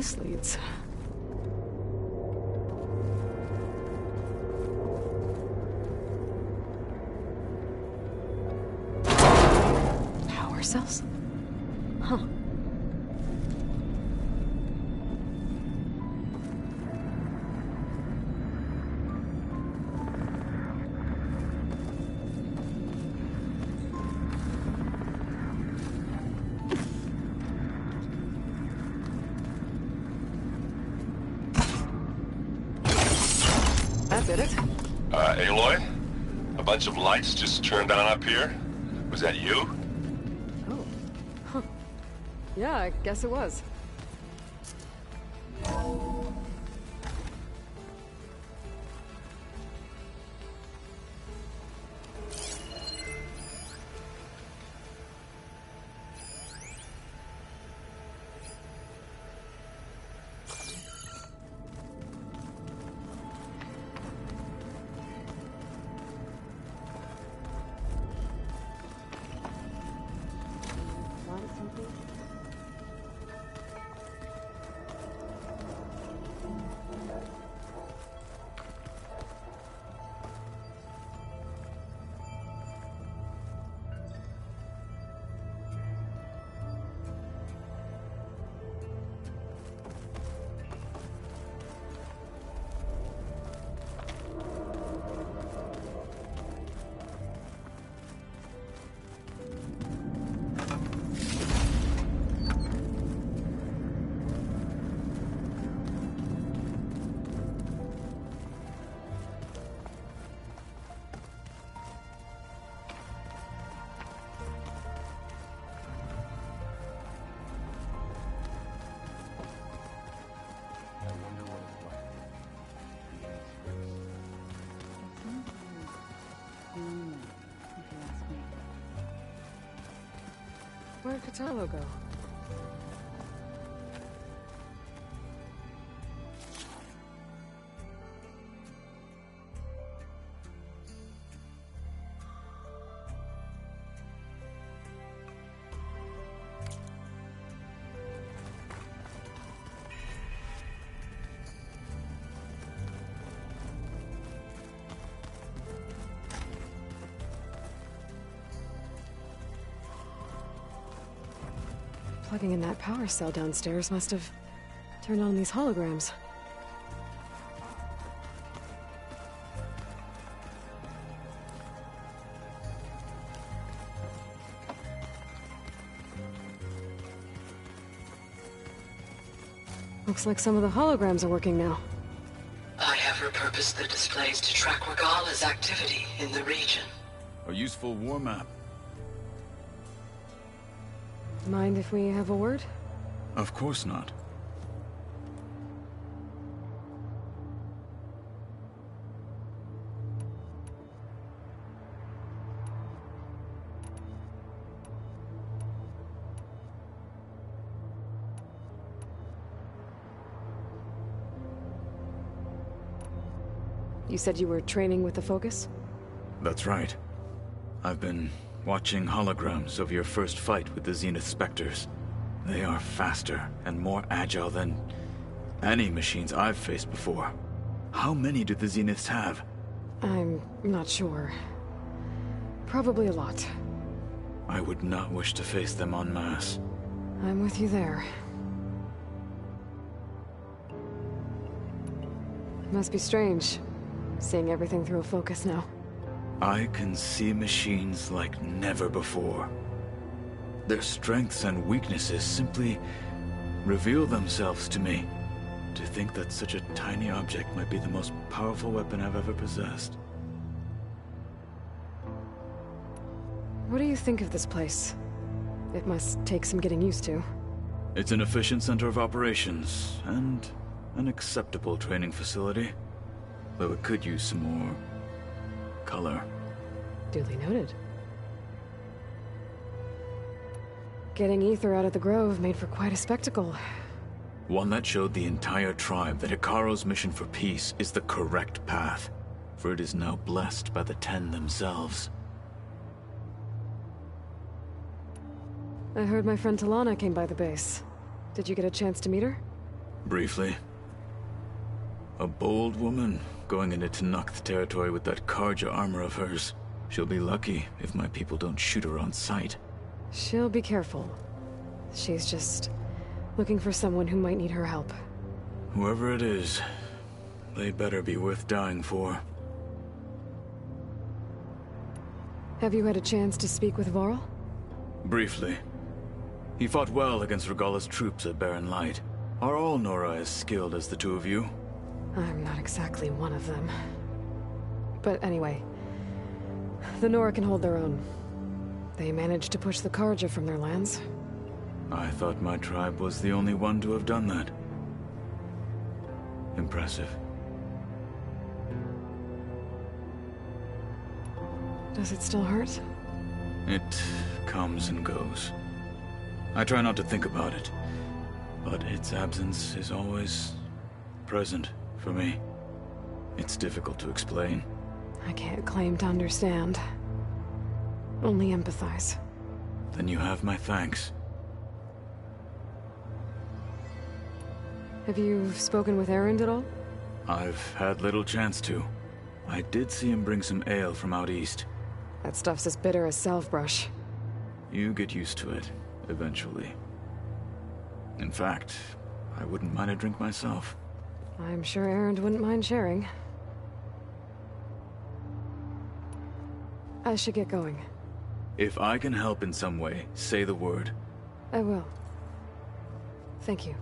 this leads. Power cells? Huh. That did it. Aloy? A bunch of lights just turned on up here? Was that you? Oh. Huh. Yeah, I guess it was. Where'd Kotallo go? Plugging in that power cell downstairs must have turned on these holograms. Looks like some of the holograms are working now. I have repurposed the displays to track Regala's activity in the region. A useful war map. Mind if we have a word? Of course not. You said you were training with the Focus? That's right. I've been watching holograms of your first fight with the Zenith Spectres. They are faster and more agile than any machines I've faced before. How many do the Zeniths have? I'm not sure. Probably a lot. I would not wish to face them en masse. I'm with you there. It must be strange, seeing everything through a Focus now. I can see machines like never before. Their strengths and weaknesses simply reveal themselves to me. To think that such a tiny object might be the most powerful weapon I've ever possessed. What do you think of this place? It must take some getting used to. It's an efficient center of operations, and an acceptable training facility. Though it could use some more color. Duly noted. Getting Ether out of the Grove made for quite a spectacle. One that showed the entire tribe that Hekarro's mission for peace is the correct path, for it is now blessed by the Ten themselves. I heard my friend Talana came by the base. Did you get a chance to meet her? Briefly. A bold woman going into Tenakth territory with that Karja armor of hers. She'll be lucky if my people don't shoot her on sight. She'll be careful. She's just looking for someone who might need her help. Whoever it is, they better be worth dying for. Have you had a chance to speak with Varl? Briefly. He fought well against Regalla's troops at Barren Light. Are all Nora as skilled as the two of you? I'm not exactly one of them. But anyway, the Nora can hold their own. They managed to push the Karja from their lands. I thought my tribe was the only one to have done that. Impressive. Does it still hurt? It comes and goes. I try not to think about it, but its absence is always present for me. It's difficult to explain. I can't claim to understand. Only empathize. Then you have my thanks. Have you spoken with Erend at all? I've had little chance to. I did see him bring some ale from out east. That stuff's as bitter as salve-brush. You get used to it, eventually. In fact, I wouldn't mind a drink myself. I'm sure Erend wouldn't mind sharing. I should get going. If I can help in some way, say the word. I will. Thank you.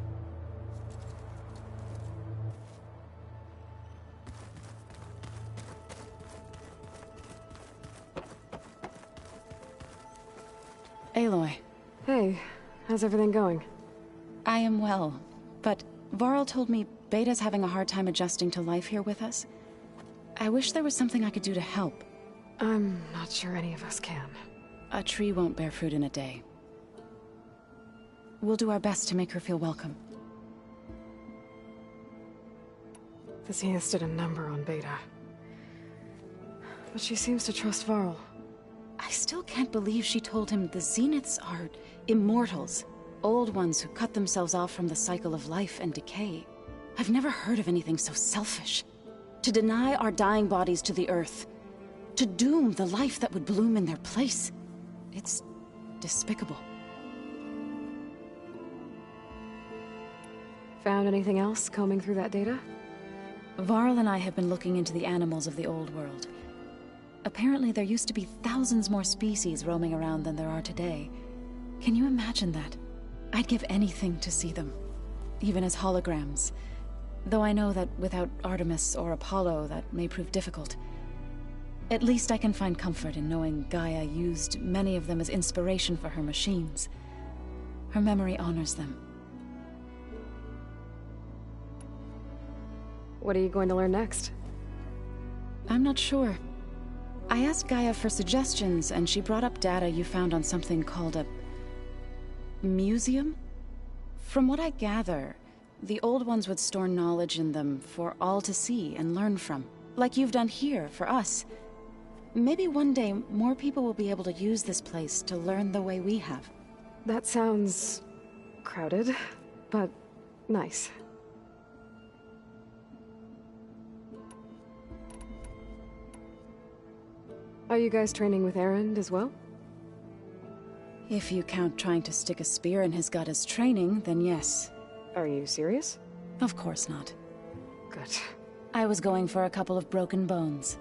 Aloy. Hey, how's everything going? I am well, but Varl told me Beta's having a hard time adjusting to life here with us. I wish there was something I could do to help. I'm not sure any of us can. A tree won't bear fruit in a day. We'll do our best to make her feel welcome. The Zeniths did a number on Beta. But she seems to trust Varl. I still can't believe she told him the Zeniths are immortals. Old ones who cut themselves off from the cycle of life and decay. I've never heard of anything so selfish. To deny our dying bodies to the Earth. To doom the life that would bloom in their place. It's despicable. Found anything else combing through that data? Varl and I have been looking into the animals of the old world. Apparently there used to be thousands more species roaming around than there are today. Can you imagine that? I'd give anything to see them. Even as holograms. Though I know that without Artemis or Apollo, that may prove difficult. At least I can find comfort in knowing Gaia used many of them as inspiration for her machines. Her memory honors them. What are you going to learn next? I'm not sure. I asked Gaia for suggestions, and she brought up data you found on something called a museum? From what I gather, the old ones would store knowledge in them for all to see and learn from. Like you've done here, for us. Maybe one day, more people will be able to use this place to learn the way we have. That sounds crowded, but nice. Are you guys training with Erend as well? If you count trying to stick a spear in his gut as training, then yes. Are you serious? Of course not. Good. I was going for a couple of broken bones.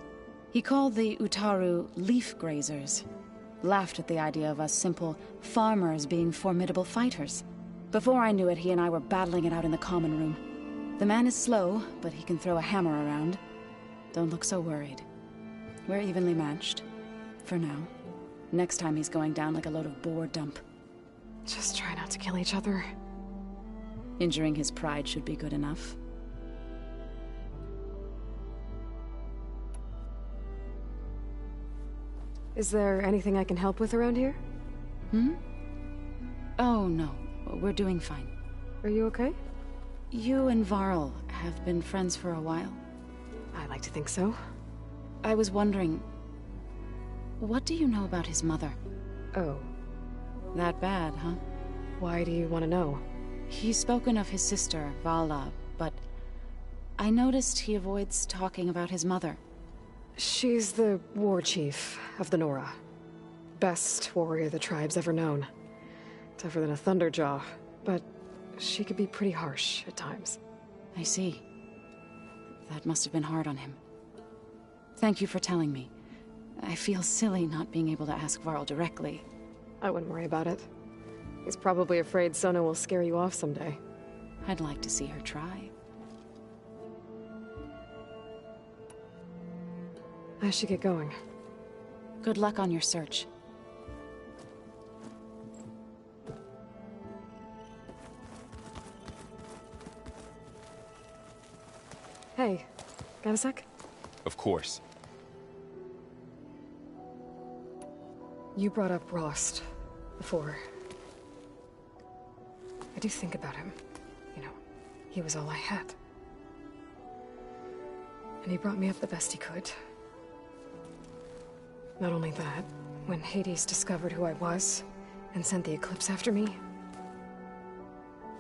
He called the Utaru leaf grazers. Laughed at the idea of us simple farmers being formidable fighters. Before I knew it, he and I were battling it out in the common room. The man is slow, but he can throw a hammer around. Don't look so worried. We're evenly matched. For now. Next time he's going down like a load of boar dump. Just try not to kill each other. Injuring his pride should be good enough. Is there anything I can help with around here? Oh, no. We're doing fine. Are you okay? You and Varl have been friends for a while. I like to think so. I was wondering... what do you know about his mother? Oh. That bad, huh? Why do you want to know? He's spoken of his sister, Vala, but I noticed he avoids talking about his mother. She's the war chief of the Nora. Best warrior the tribe's ever known. Tougher than a Thunderjaw, but she could be pretty harsh at times. I see. That must have been hard on him. Thank you for telling me. I feel silly not being able to ask Varl directly. I wouldn't worry about it. He's probably afraid Sona will scare you off someday. I'd like to see her try. I should get going. Good luck on your search. Hey, got a sec? Of course. You brought up Rost before. I do think about him. You know, he was all I had. And he brought me up the best he could. Not only that, when Hades discovered who I was and sent the Eclipse after me,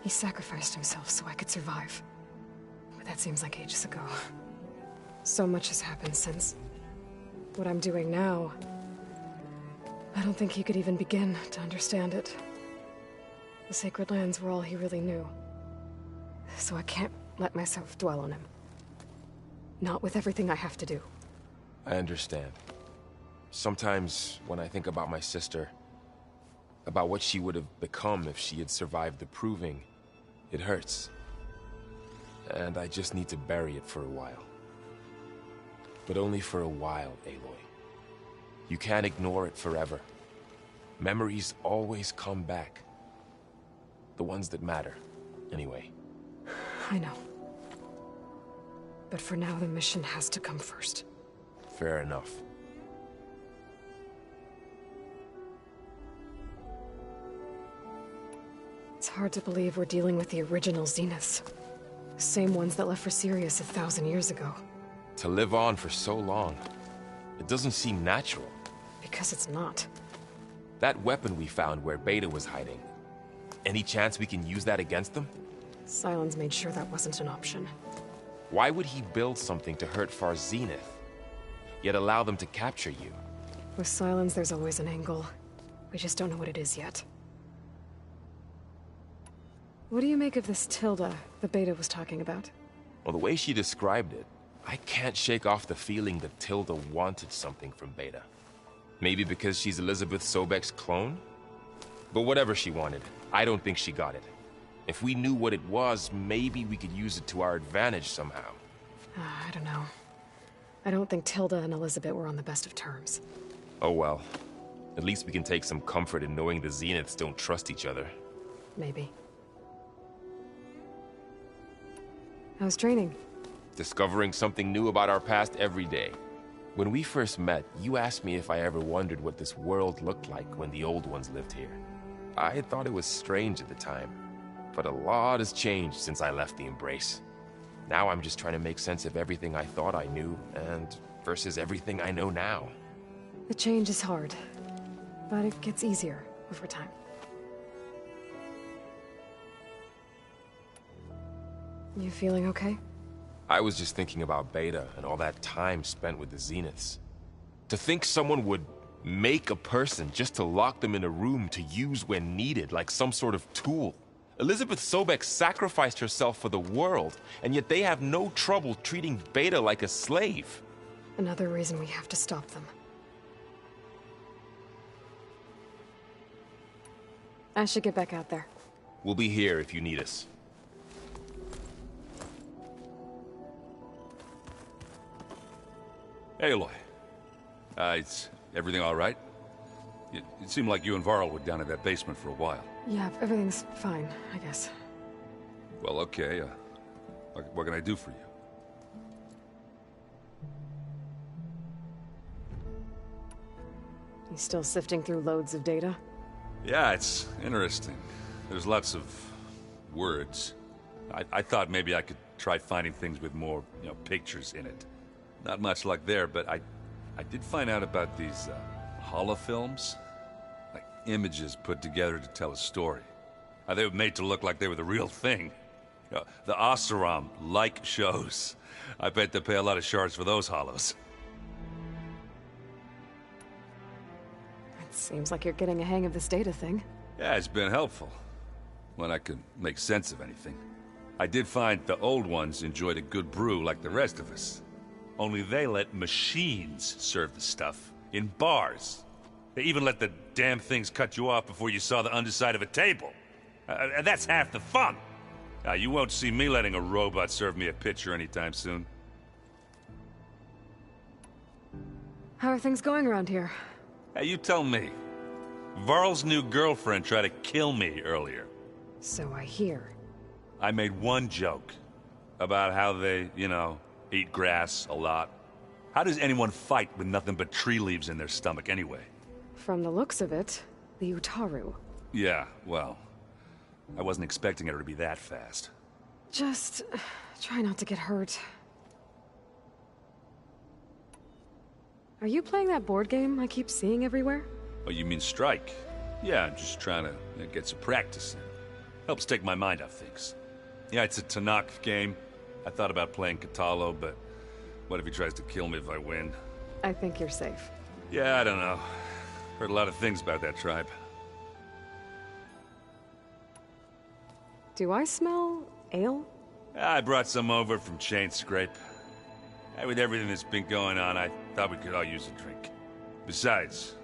he sacrificed himself so I could survive. But that seems like ages ago. So much has happened since. What I'm doing now, I don't think he could even begin to understand it. The Sacred Lands were all he really knew. So I can't let myself dwell on him. Not with everything I have to do. I understand. Sometimes, when I think about my sister, about what she would have become if she had survived the Proving, it hurts. And I just need to bury it for a while. But only for a while, Aloy. You can't ignore it forever. Memories always come back. The ones that matter, anyway. I know. But for now, the mission has to come first. Fair enough. It's hard to believe we're dealing with the original Zeniths. The same ones that left for Sirius 1,000 years ago. To live on for so long, it doesn't seem natural. Because it's not. That weapon we found where Beta was hiding, any chance we can use that against them? Sylens made sure that wasn't an option. Why would he build something to hurt Far Zenith, yet allow them to capture you? With Sylens, there's always an angle. We just don't know what it is yet. What do you make of this Tilda the Beta was talking about? Well, the way she described it, I can't shake off the feeling that Tilda wanted something from Beta. Maybe because she's Elizabeth Sobek's clone? But whatever she wanted, I don't think she got it. If we knew what it was, maybe we could use it to our advantage somehow. I don't know. I don't think Tilda and Elizabeth were on the best of terms. Oh well. At least we can take some comfort in knowing the Zeniths don't trust each other. Maybe. How's training? Discovering something new about our past every day. When we first met, you asked me if I ever wondered what this world looked like when the old ones lived here. I had thought it was strange at the time, but a lot has changed since I left the Embrace. Now I'm just trying to make sense of everything I thought I knew, and versus everything I know now. The change is hard, but it gets easier over time. You feeling okay? I was just thinking about Beta and all that time spent with the Zeniths. To think someone would make a person just to lock them in a room to use when needed, like some sort of tool. Elizabeth Sobek sacrificed herself for the world, and yet they have no trouble treating Beta like a slave. Another reason we have to stop them. I should get back out there. We'll be here if you need us. Aloy. Is everything all right? It seemed like you and Varl were down in that basement for a while. Yeah, everything's fine, I guess. Well, okay. What can I do for you? You still sifting through loads of data? Yeah, it's interesting. There's lots of words. I thought maybe I could try finding things with more, pictures in it. Not much luck there, but I did find out about these holofilms. Like images put together to tell a story. They were made to look like they were the real thing. The Oseram like shows. I bet they pay a lot of shards for those hollows. It seems like you're getting a hang of this data thing. Yeah, it's been helpful. When I could make sense of anything. I did find the old ones enjoyed a good brew like the rest of us. Only they let machines serve the stuff in bars. They even let the damn things cut you off before you saw the underside of a table. And that's half the fun. Now, you won't see me letting a robot serve me a pitcher anytime soon. How are things going around here? Hey, you tell me. Varl's new girlfriend tried to kill me earlier. So I hear. I made one joke about how they, eat grass a lot. How does anyone fight with nothing but tree leaves in their stomach anyway? From the looks of it, the Utaru. Yeah, well, I wasn't expecting her to be that fast. Just try not to get hurt. Are you playing that board game I keep seeing everywhere? Oh, you mean Strike? Yeah, I'm just trying to get some practice in. Helps take my mind off things. Yeah, it's a Tanakh game. I thought about playing Katalo, but what if he tries to kill me if I win? I think you're safe. Yeah, I don't know. Heard a lot of things about that tribe. Do I smell ale? I brought some over from Chain Scrape. With everything that's been going on, I thought we could all use a drink. Besides,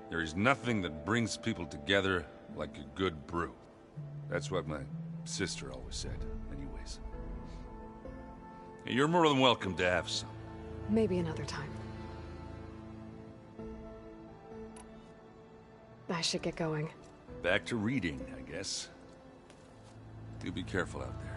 there is nothing that brings people together like a good brew. That's what my sister always said, anyways. You're more than welcome to have some. Maybe another time. I should get going. Back to reading, I guess. Do be careful out there.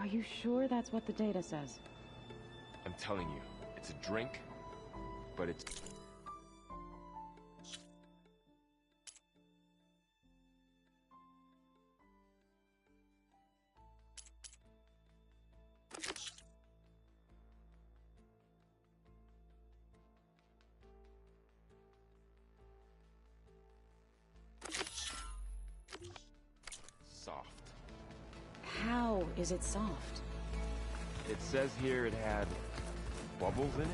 Are you sure that's what the data says? I'm telling you, it's a drink, but it's... soft. How is it soft? It says here it had bubbles in it.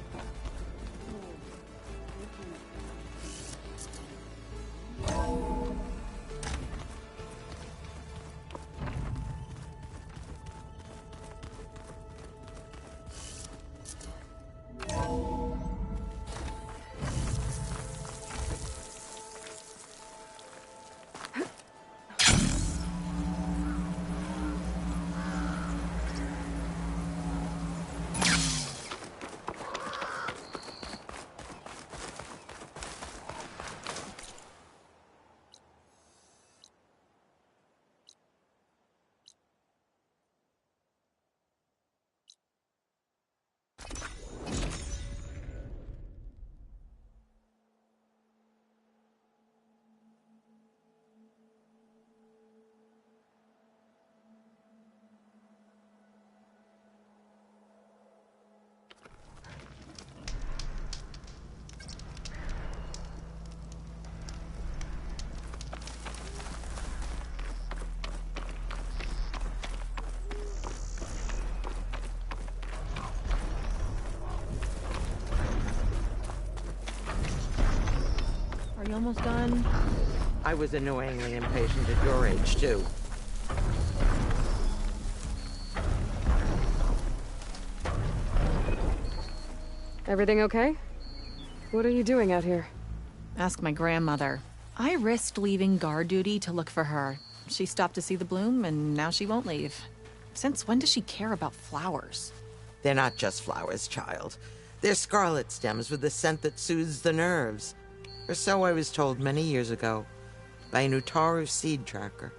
Are you almost done? I was annoyingly impatient at your age, too. Everything okay? What are you doing out here? Ask my grandmother. I risked leaving guard duty to look for her. She stopped to see the bloom, and now she won't leave. Since when does she care about flowers? They're not just flowers, child. They're scarlet stems with a scent that soothes the nerves. Or so I was told many years ago by an Utaru seed tracker.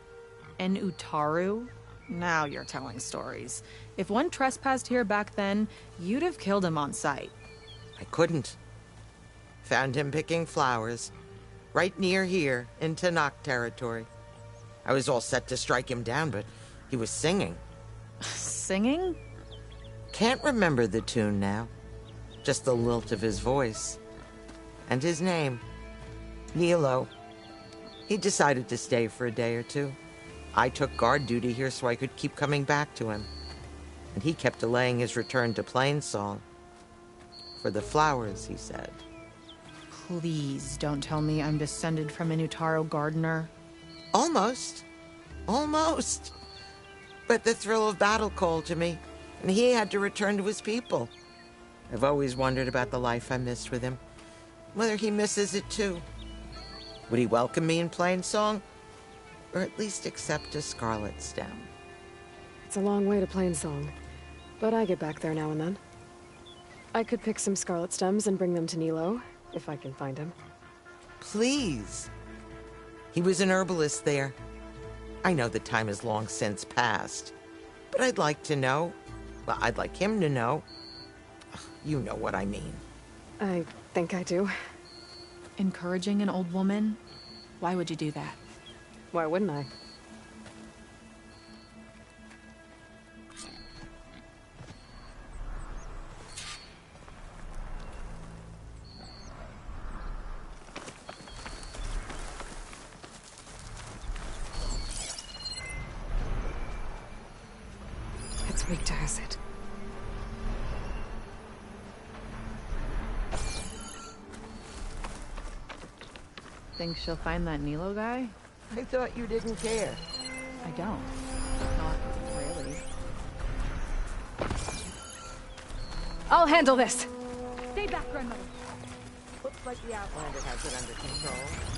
An Utaru? Now you're telling stories. If one trespassed here back then, you'd have killed him on sight. I couldn't. Found him picking flowers, right near here, in Tanakh territory. I was all set to strike him down, but he was singing. Singing? Can't remember the tune now. Just the lilt of his voice. And his name. Nilo. He decided to stay for a day or two. I took guard duty here so I could keep coming back to him. And he kept delaying his return to Plainsong. For the flowers, he said. Please don't tell me I'm descended from an Utaru gardener. Almost. Almost. But the thrill of battle called to me, and he had to return to his people. I've always wondered about the life I missed with him. Whether he misses it too. Would he welcome me in Plainsong? Or at least accept a scarlet stem? It's a long way to Plainsong, but I get back there now and then. I could pick some scarlet stems and bring them to Nilo, if I can find him. Please. He was an herbalist there. I know the time has long since passed, but I'd like to know. Well, I'd like him to know. You know what I mean. I think I do. Encouraging an old woman? Why would you do that? Why wouldn't I? It's weak to acid. Think she'll find that Nilo guy? I thought you didn't care. I don't. Not really. I'll handle this! Stay back, grandmother. Looks like the Outlander has it under control.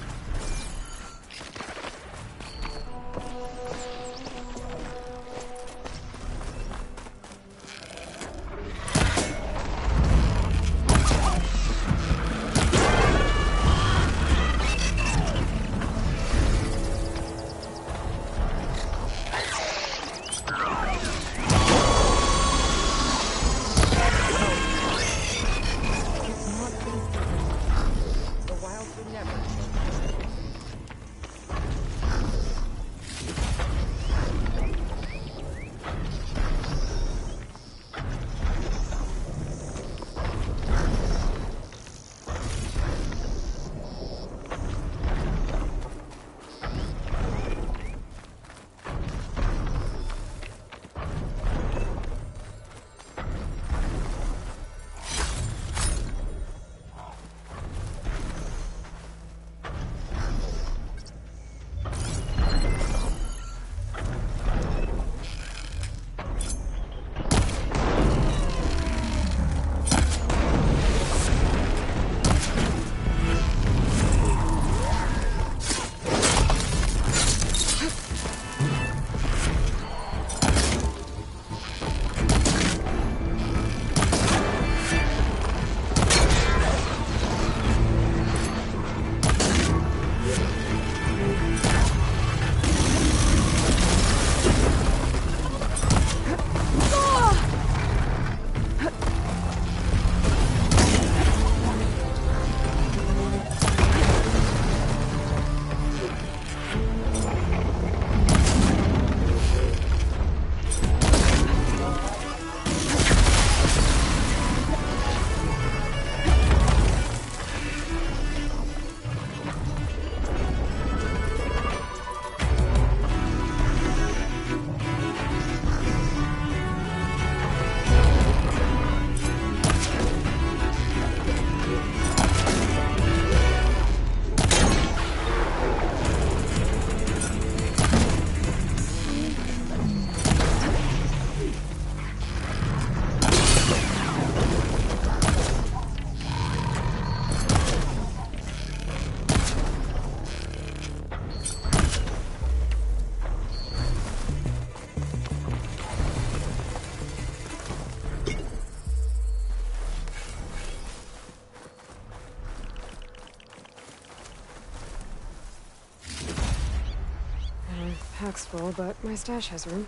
pack's full, but my stash has room.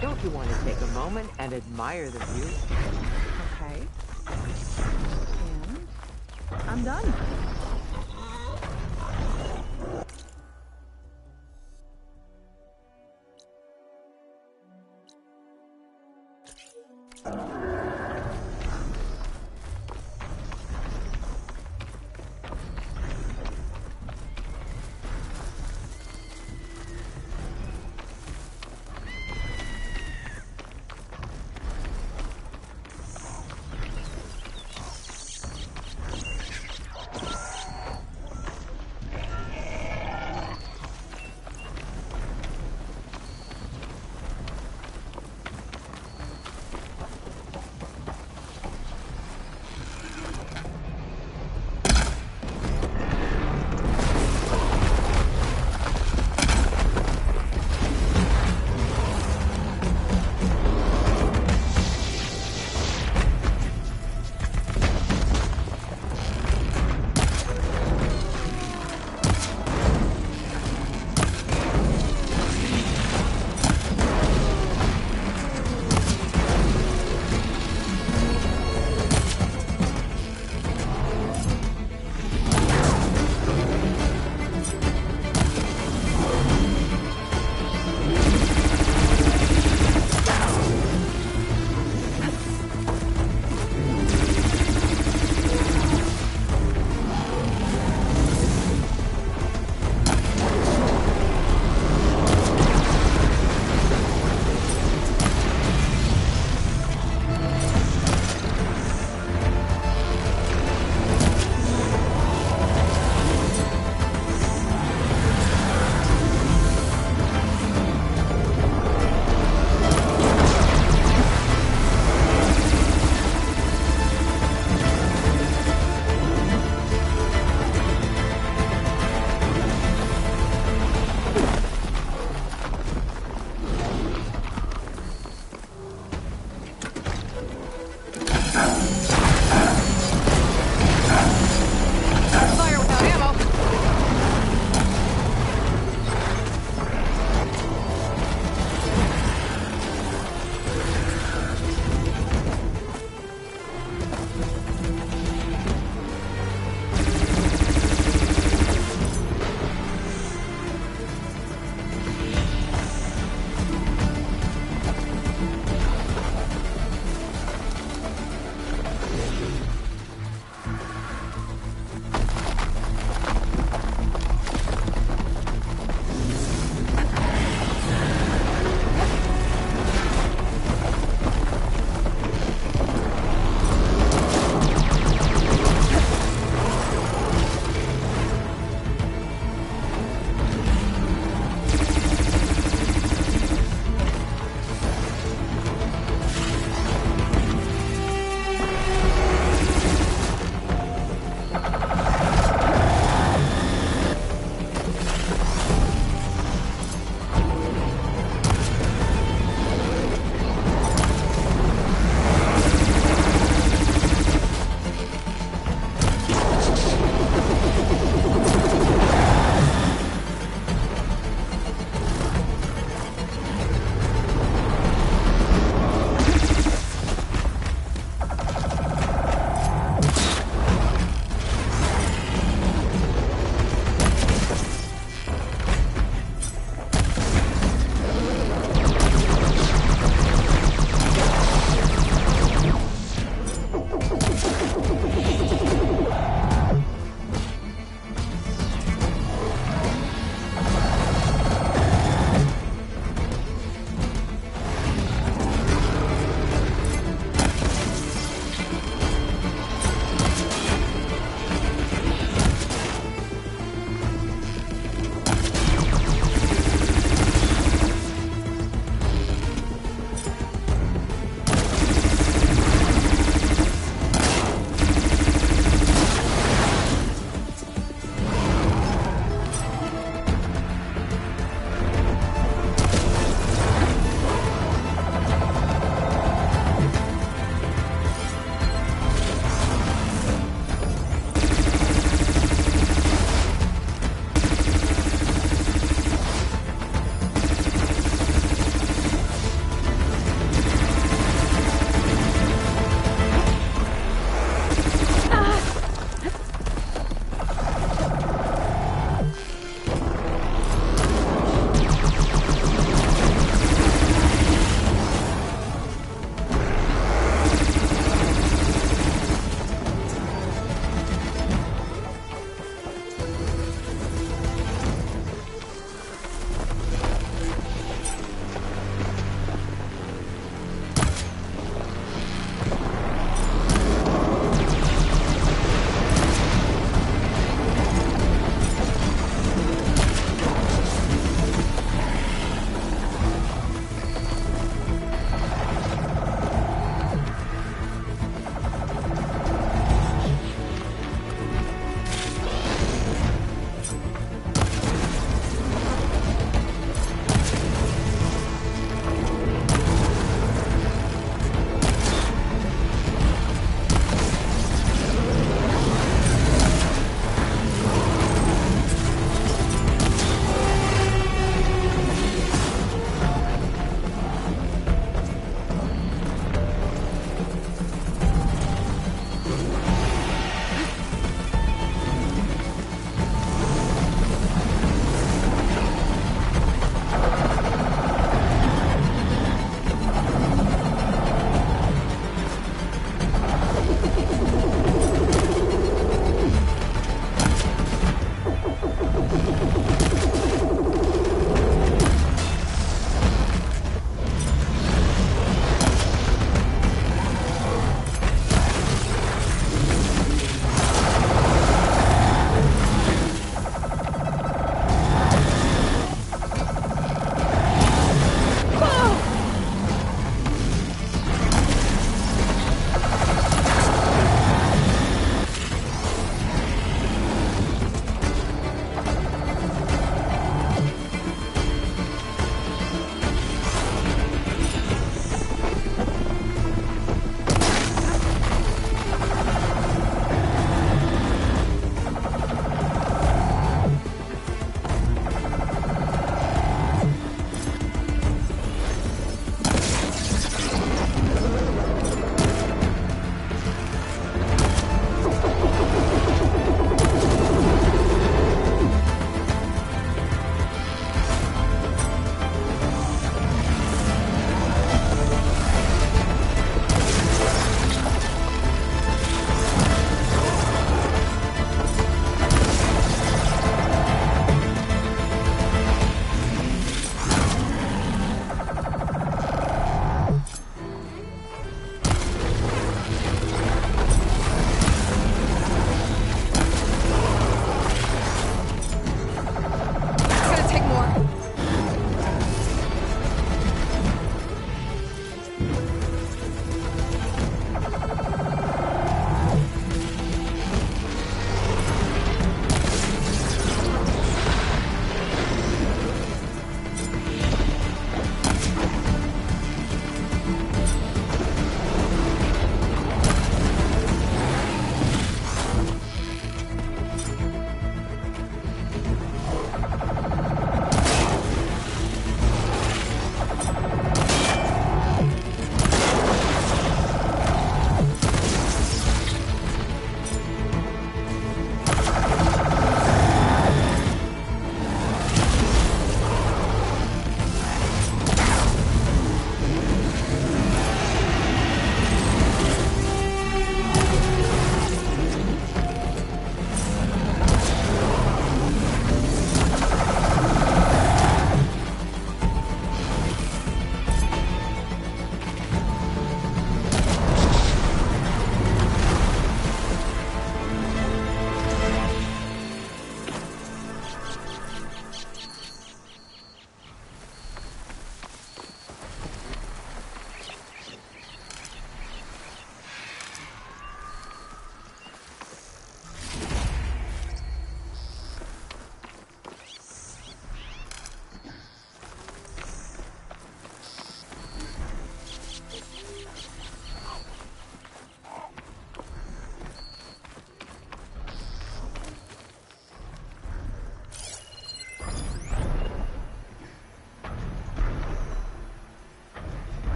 Don't you want to take a moment and admire the view? Okay. And I'm done.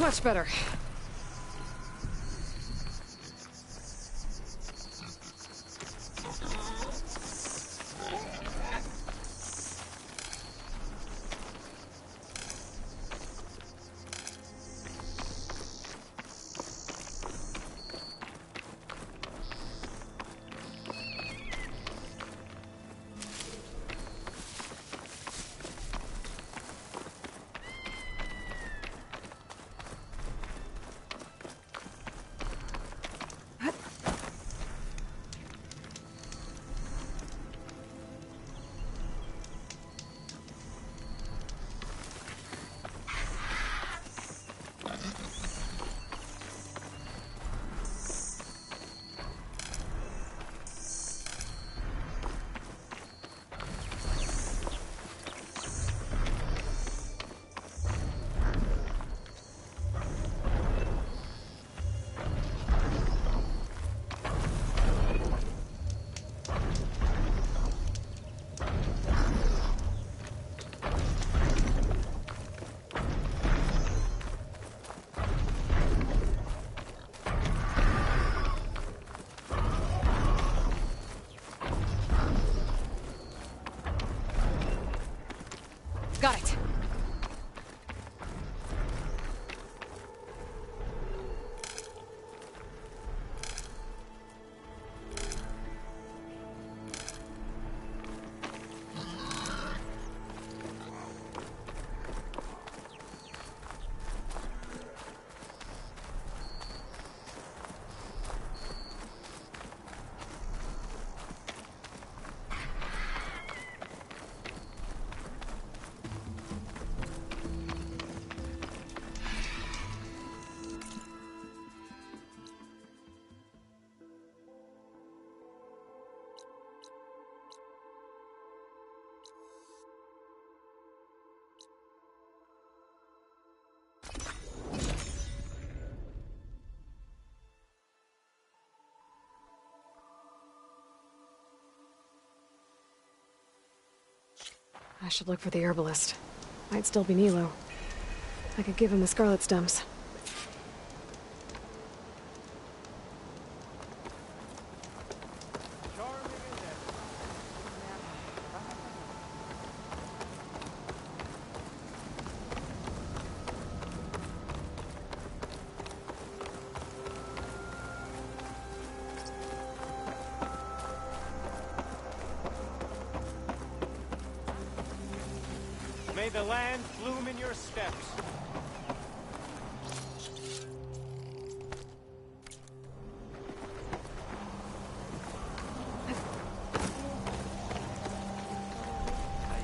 Much better. Got it. I should look for the herbalist. Might still be Nilo. I could give him the scarlet stems. May the land bloom in your steps. I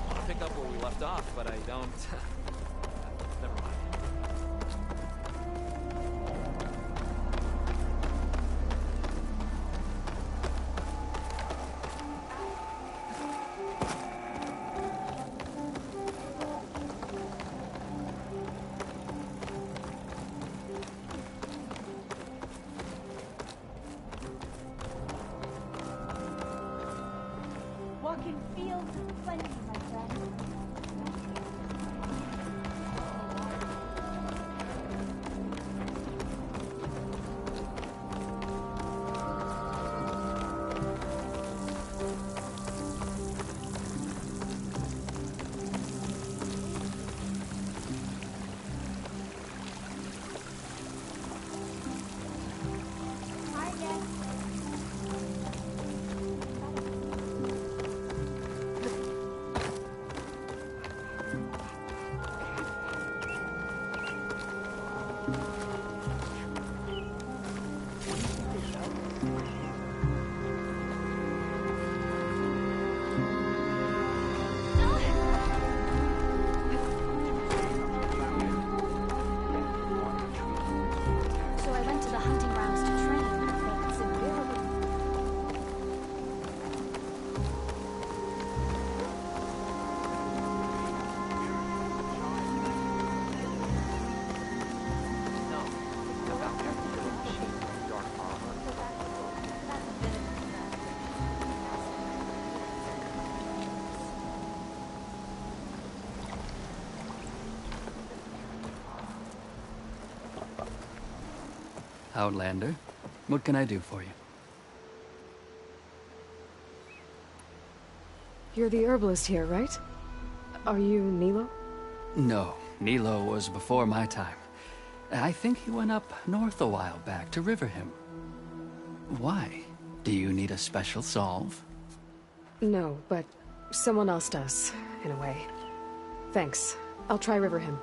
want to pick up where we left off, but I don't. Never mind. Walking fields of plenty, my friend. Hi again. Outlander. What can I do for you? You're the herbalist here, right? Are you Nilo? No, Nilo was before my time. I think he went up north a while back to Riverhim. Why? Do you need a special solve? No, but someone else does, in a way. Thanks. I'll try Riverhim.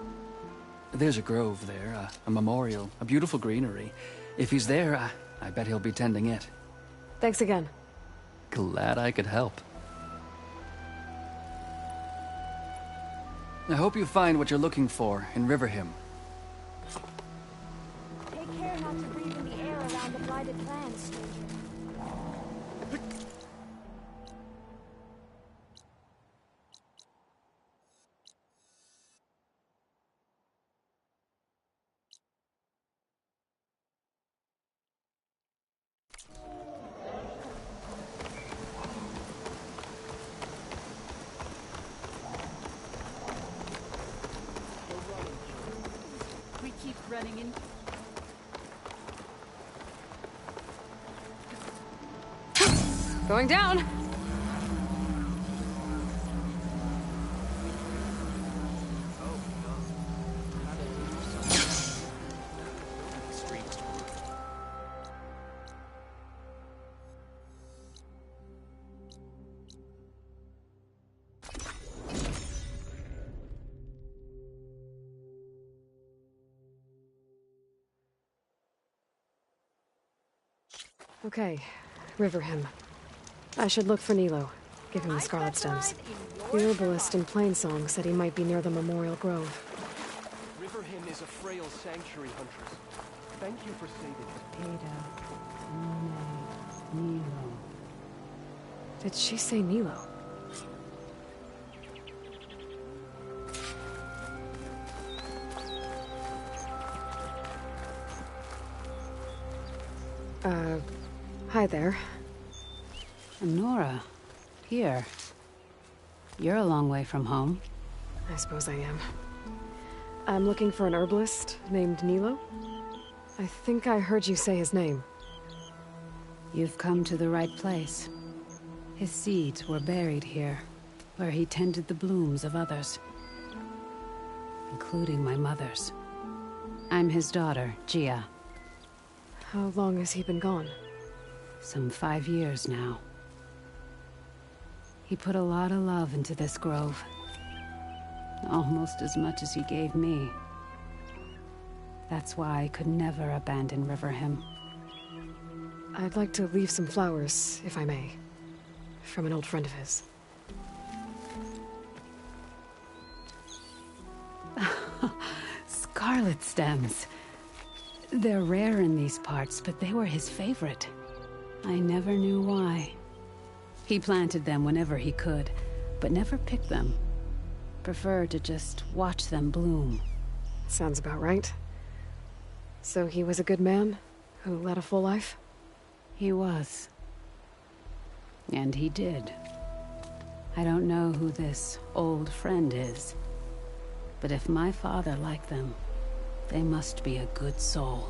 There's a grove there, a memorial, a beautiful greenery. If he's there, I bet he'll be tending it. Thanks again. Glad I could help. I hope you find what you're looking for in Riverhim. Take care not to breathe in the air around the blighted lands, stranger. We keep running in. Going down! Okay, Riverhim. I should look for Nilo. Give him the Scarlet Stems. The herbalist in Plainsong said he might be near the Memorial Grove. Riverhim is a frail sanctuary huntress. Thank you for saving it. Nilo. Did she say Nilo? Hi there. Nora, here. You're a long way from home. I suppose I am. I'm looking for an herbalist named Nilo. I think I heard you say his name. You've come to the right place. His seeds were buried here, where he tended the blooms of others, including my mother's. I'm his daughter, Gia. How long has he been gone? Some 5 years now. He put a lot of love into this grove. Almost as much as he gave me. That's why I could never abandon Riverhim. I'd like to leave some flowers, if I may. From an old friend of his. Scarlet stems. They're rare in these parts, but they were his favorite. I never knew why. He planted them whenever he could, but never picked them. Preferred to just watch them bloom. Sounds about right. So he was a good man who led a full life? He was. And he did. I don't know who this old friend is, but if my father liked them, they must be a good soul.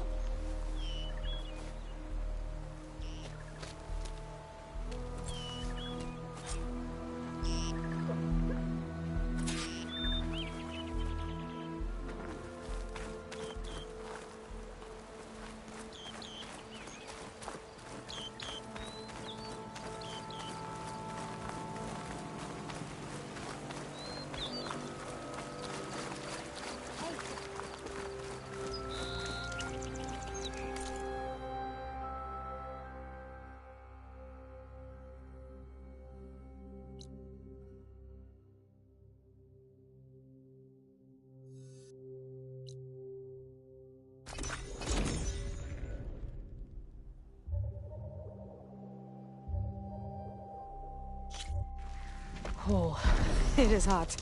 Oh, it is hot.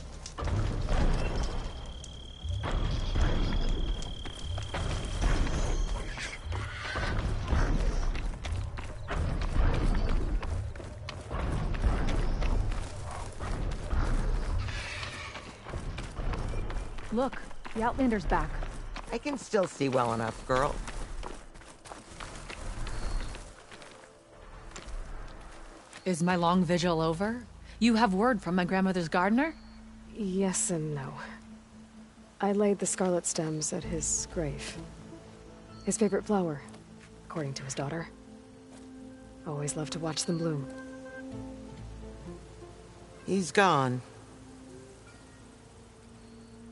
Look, the Outlander's back. I can still see well enough, girl. Is my long vigil over? You have word from my grandmother's gardener? Yes and no. I laid the scarlet stems at his grave. His favorite flower, according to his daughter. Always loved to watch them bloom. He's gone.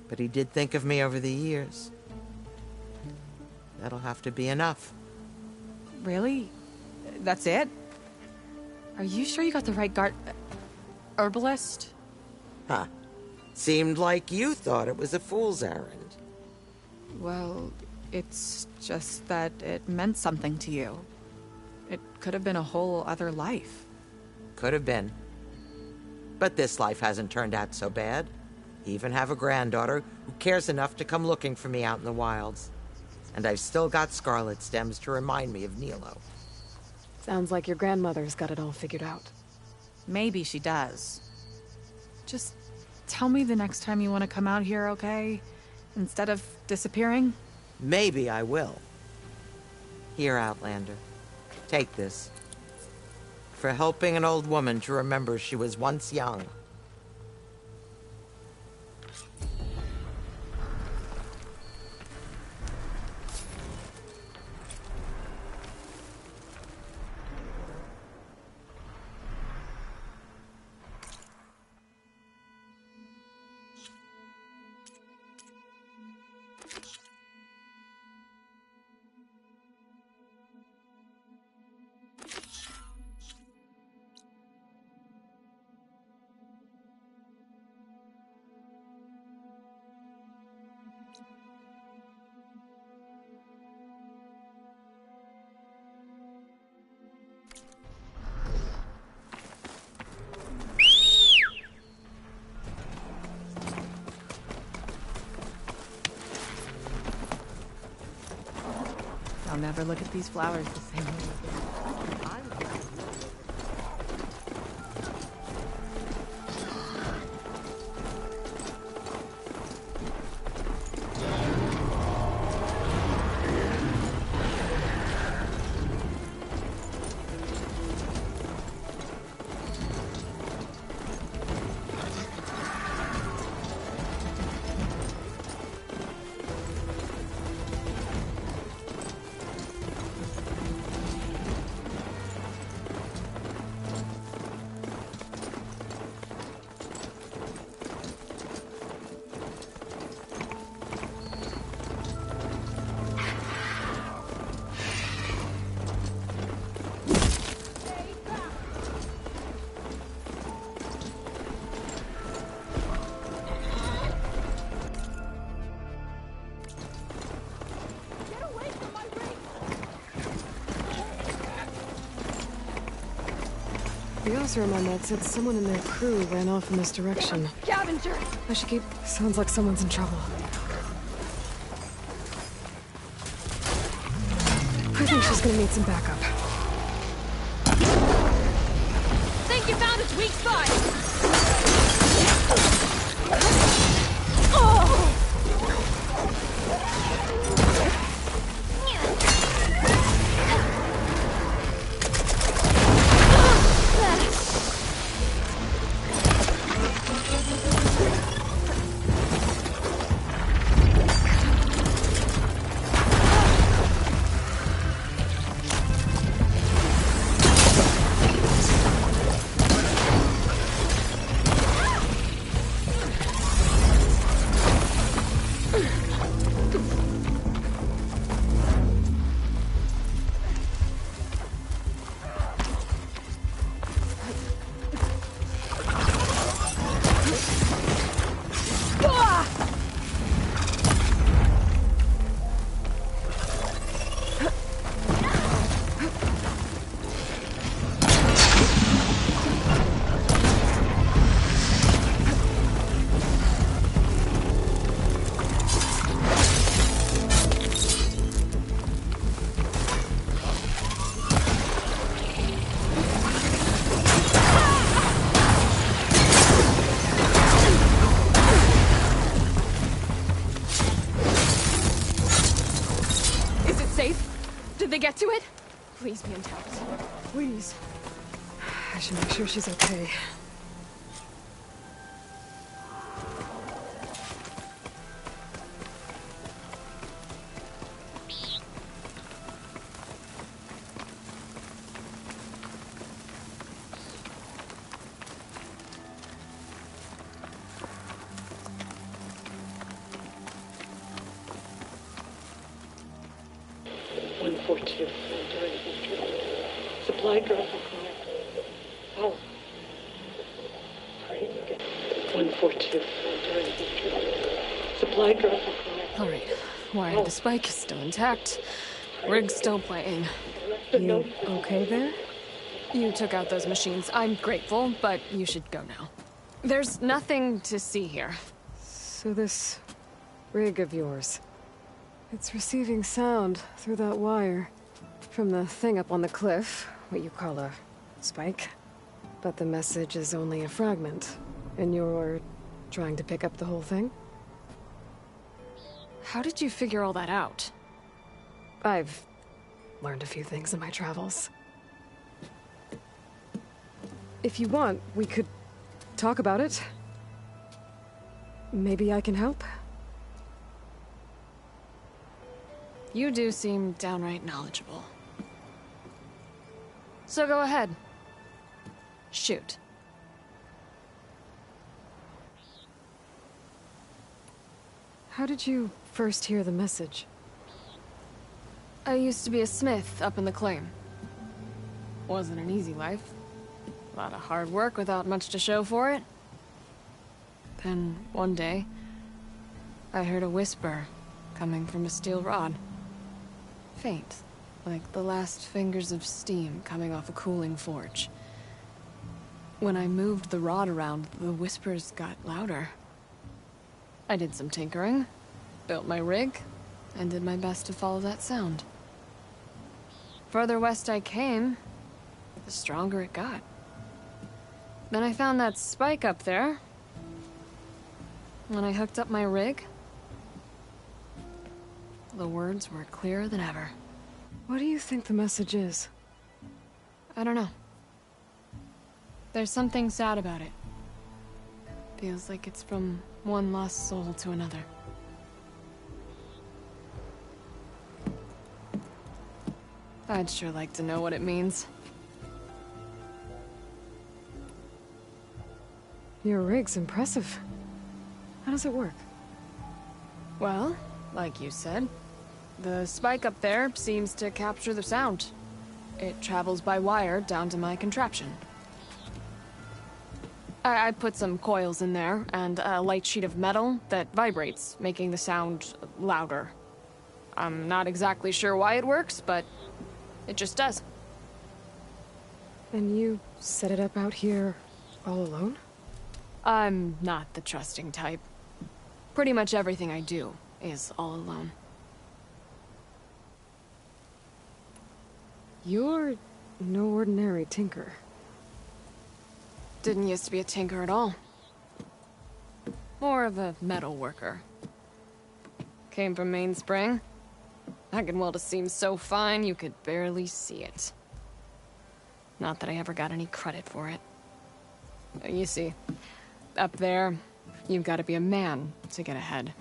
But he did think of me over the years. That'll have to be enough. Really? That's it? Are you sure you got the right herbalist? Huh. Seemed like you thought it was a fool's errand. Well, it's just that it meant something to you. It could have been a whole other life. Could have been. But this life hasn't turned out so bad. I even have a granddaughter who cares enough to come looking for me out in the wilds. And I've still got scarlet stems to remind me of Nilo. Sounds like your grandmother's got it all figured out. Maybe she does. Just tell me the next time you want to come out here, okay? Instead of disappearing? Maybe I will. Here, Outlander. Take this. For helping an old woman to remember she was once young. I'll never look at these flowers the same way again. The Oseram I met said someone in their crew ran off in this direction. Scavenger! I should keep... Sounds like someone's in trouble. I think she's gonna need some backup. Think you found its weak spot! Did they get to it? Please be intact. Please. I should make sure she's okay. Supply drop required. 142. Supply drop required. Alright. Wire the spike is still intact. Rig's still playing. You okay there? You took out those machines. I'm grateful, but you should go now. There's nothing to see here. So this rig of yours, it's receiving sound through that wire from the thing up on the cliff, what you call a spike. But the message is only a fragment, and you're trying to pick up the whole thing? How did you figure all that out? I've learned a few things in my travels. If you want, we could talk about it. Maybe I can help? You do seem downright knowledgeable. So go ahead. Shoot. How did you first hear the message? I used to be a smith up in the claim. Wasn't an easy life. A lot of hard work without much to show for it. Then, one day, I heard a whisper coming from a steel rod. Faint, like the last fingers of steam coming off a cooling forge. When I moved the rod around, the whispers got louder. I did some tinkering, built my rig, and did my best to follow that sound. Further west I came, the stronger it got. Then I found that spike up there. When I hooked up my rig, the words were clearer than ever. What do you think the message is? I don't know. There's something sad about it. Feels like it's from one lost soul to another. I'd sure like to know what it means. Your rig's impressive. How does it work? Well, like you said, the spike up there seems to capture the sound. It travels by wire down to my contraption. I put some coils in there and a light sheet of metal that vibrates, making the sound louder. I'm not exactly sure why it works, but it just does. And you set it up out here all alone? I'm not the trusting type. Pretty much everything I do is all alone. You're no ordinary tinker. Didn't used to be a tinker at all. More of a metal worker. Came from Mainspring. I can weld a seam so fine you could barely see it. Not that I ever got any credit for it. You see, up there, you've got to be a man to get ahead.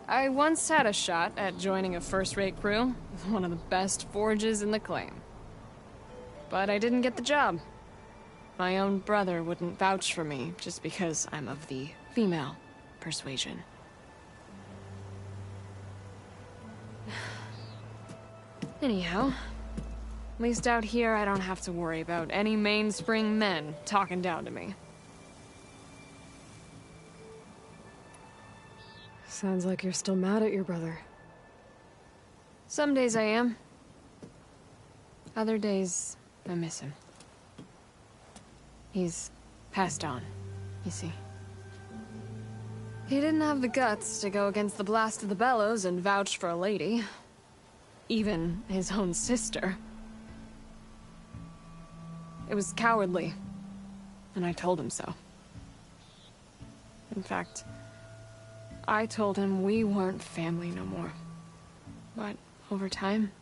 I once had a shot at joining a first-rate crew with one of the best forges in the claim. But I didn't get the job. My own brother wouldn't vouch for me just because I'm of the female persuasion. Anyhow, at least out here I don't have to worry about any Mainspring men talking down to me. Sounds like you're still mad at your brother. Some days I am. Other days, I miss him. He's passed on, you see. He didn't have the guts to go against the blast of the bellows and vouch for a lady. Even his own sister. It was cowardly, and I told him so. In fact, I told him we weren't family no more. But over time,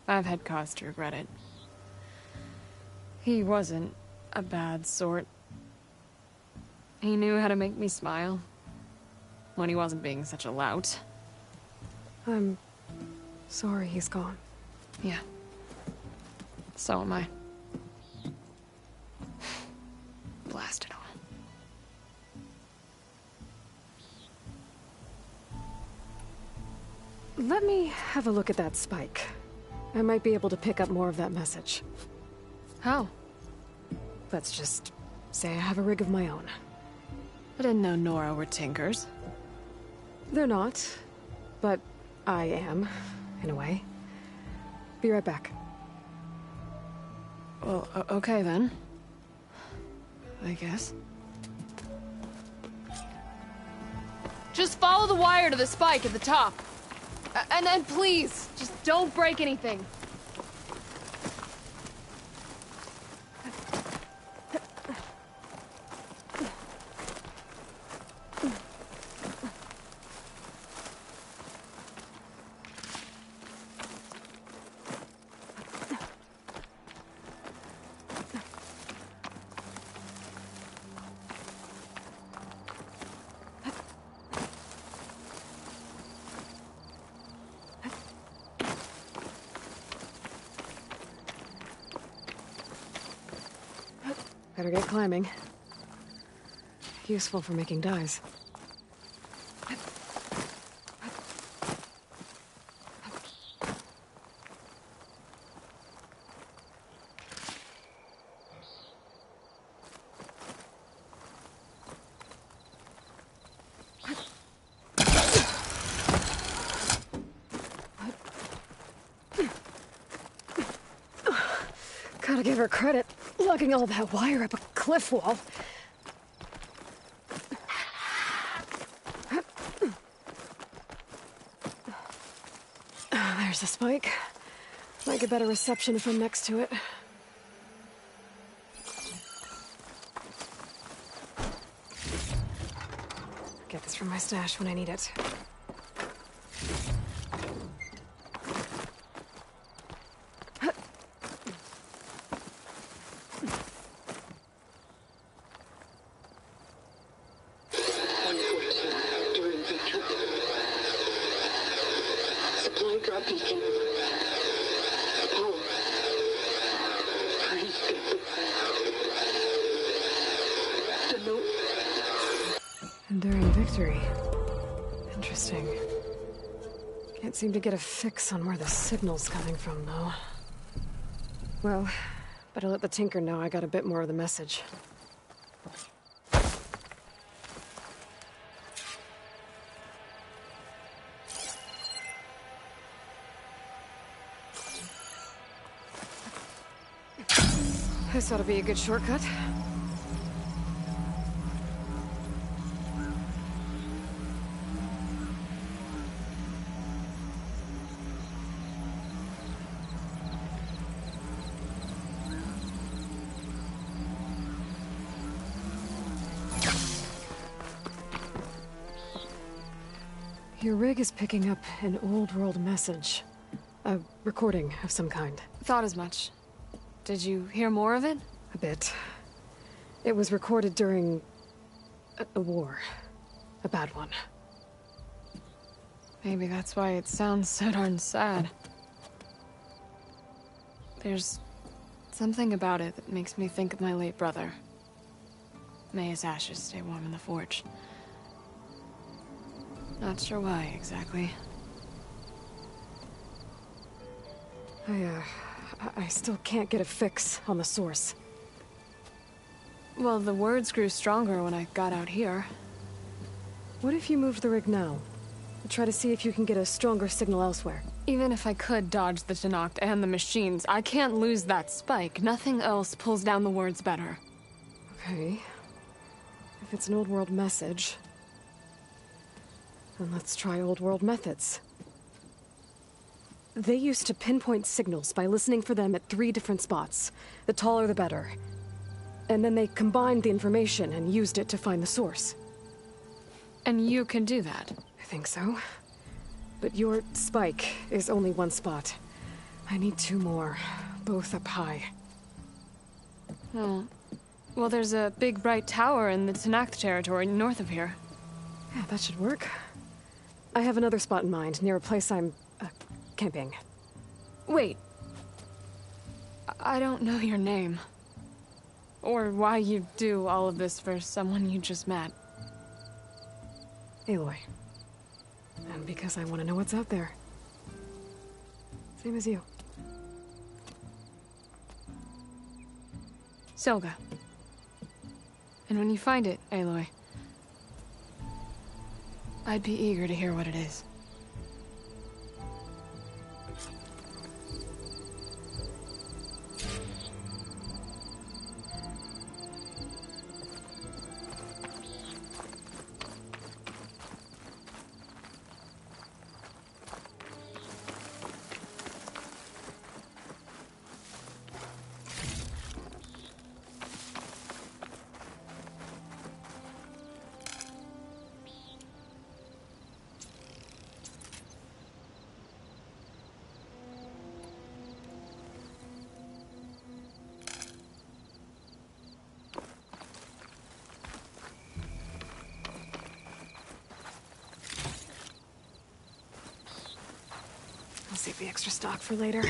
I've had cause to regret it. He wasn't a bad sort. He knew how to make me smile. When he wasn't being such a lout. I'm sorry he's gone. Yeah. So am I. Blast it all. Let me have a look at that spike. I might be able to pick up more of that message. How? Let's just say I have a rig of my own. I didn't know Nora were tinkers. They're not, but I am, in a way. Be right back. Well, okay then. I guess. Just follow the wire to the spike at the top. And then please, just don't break anything. Better get climbing. Useful for making dyes. Gotta give her credit, lugging all that wire up a cliff wall. There's the spike. Might get better reception if I'm next to it. Get this from my stash when I need it. Enduring victory. Interesting. Can't seem to get a fix on where the signal's coming from, though. Well, better let the Tinker know I got a bit more of the message. This ought to be a good shortcut. Your rig is picking up an old world message. A recording of some kind. Thought as much. Did you hear more of it? A bit. It was recorded during a war. A bad one. Maybe that's why it sounds so darn sad. There's something about it that makes me think of my late brother. May his ashes stay warm in the forge. Not sure why, exactly. I still can't get a fix on the source. Well, the words grew stronger when I got out here. What if you moved the rig now? Try to see if you can get a stronger signal elsewhere. Even if I could dodge the Tenakth and the machines, I can't lose that spike. Nothing else pulls down the words better. Okay. If it's an old world message, then let's try old world methods. They used to pinpoint signals by listening for them at 3 different spots. The taller the better. And then they combined the information and used it to find the source. And you can do that? I think so. But your spike is only 1 spot. I need 2 more, both up high. Oh. Well, there's a big bright tower in the Tenakth territory north of here. Yeah, that should work. I have another spot in mind, near a place I'm, camping. Wait. I don't know your name. Or why you do all of this for someone you just met. Aloy. And because I want to know what's out there. Same as you. Selga. And when you find it, Aloy, I'd be eager to hear what it is. I'll save the extra stock for later.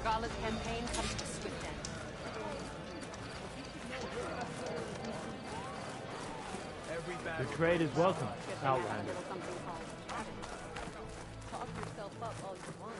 Gala's campaign comes to a swift end. Your trade is welcome, Outlander. Talk yourself up all you want.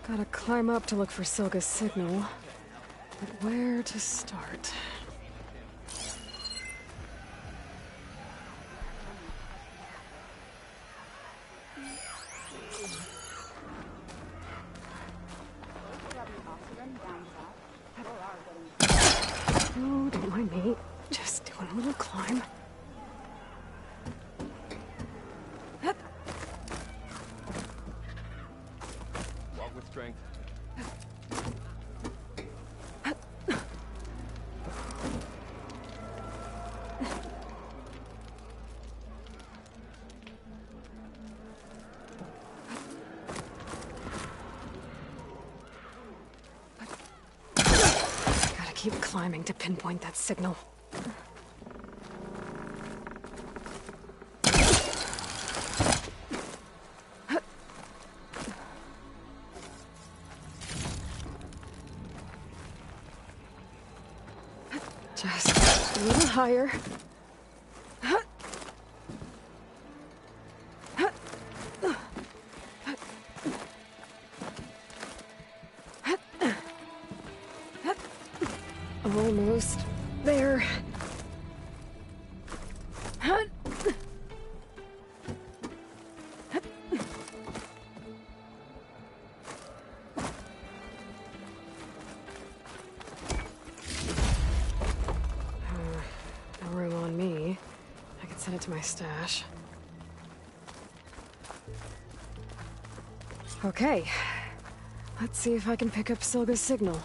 Gotta climb up to look for Silga's signal. But where to start? Oh, don't mind me. Just doing a little climb. Walk with strength. Gotta keep climbing to pinpoint that signal. Just a little higher. Almost there. No room on me. I could send it to my stash. Okay. Let's see if I can pick up Silga's signal.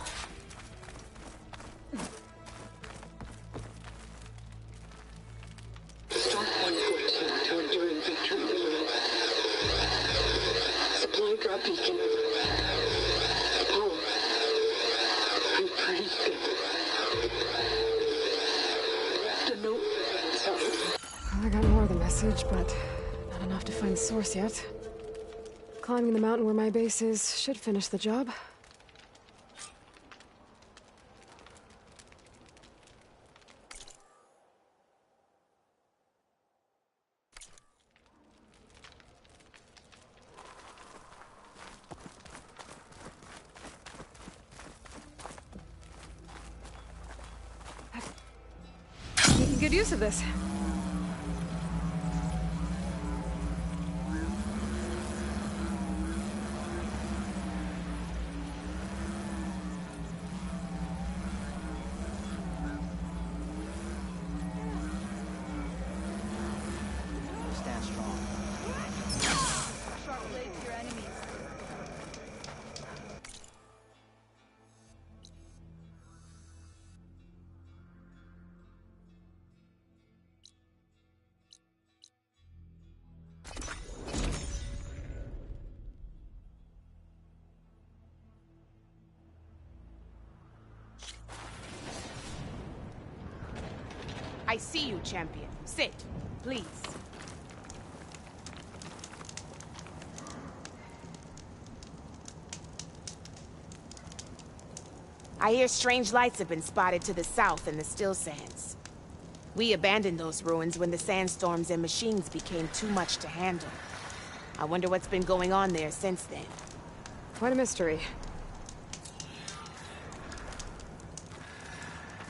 Start 114 toward your inventory. Supply drop beacon. Apollo. I'm pretty good. Left a note. Well, I got more of the message, but not enough to find the source yet. Climbing the mountain where my base is should finish the job. Making good use of this. Stand strong. Sharp blade to your enemies. I see you, champion. Sit, please. I hear strange lights have been spotted to the south in the Still Sands. We abandoned those ruins when the sandstorms and machines became too much to handle. I wonder what's been going on there since then. Quite a mystery.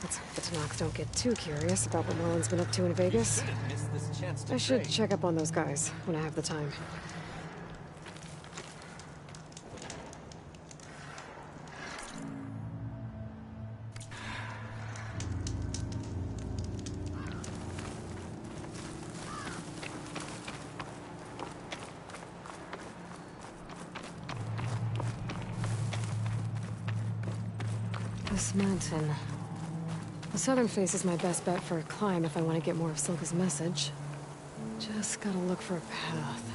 Let's hope the Tanakhs don't get too curious about what Merlin's been up to in Vegas. Missed this chance to I should trade. check up on those guys when I have the time. This mountain. The southern face is my best bet for a climb if I want to get more of Silga's message. Just gotta look for a path.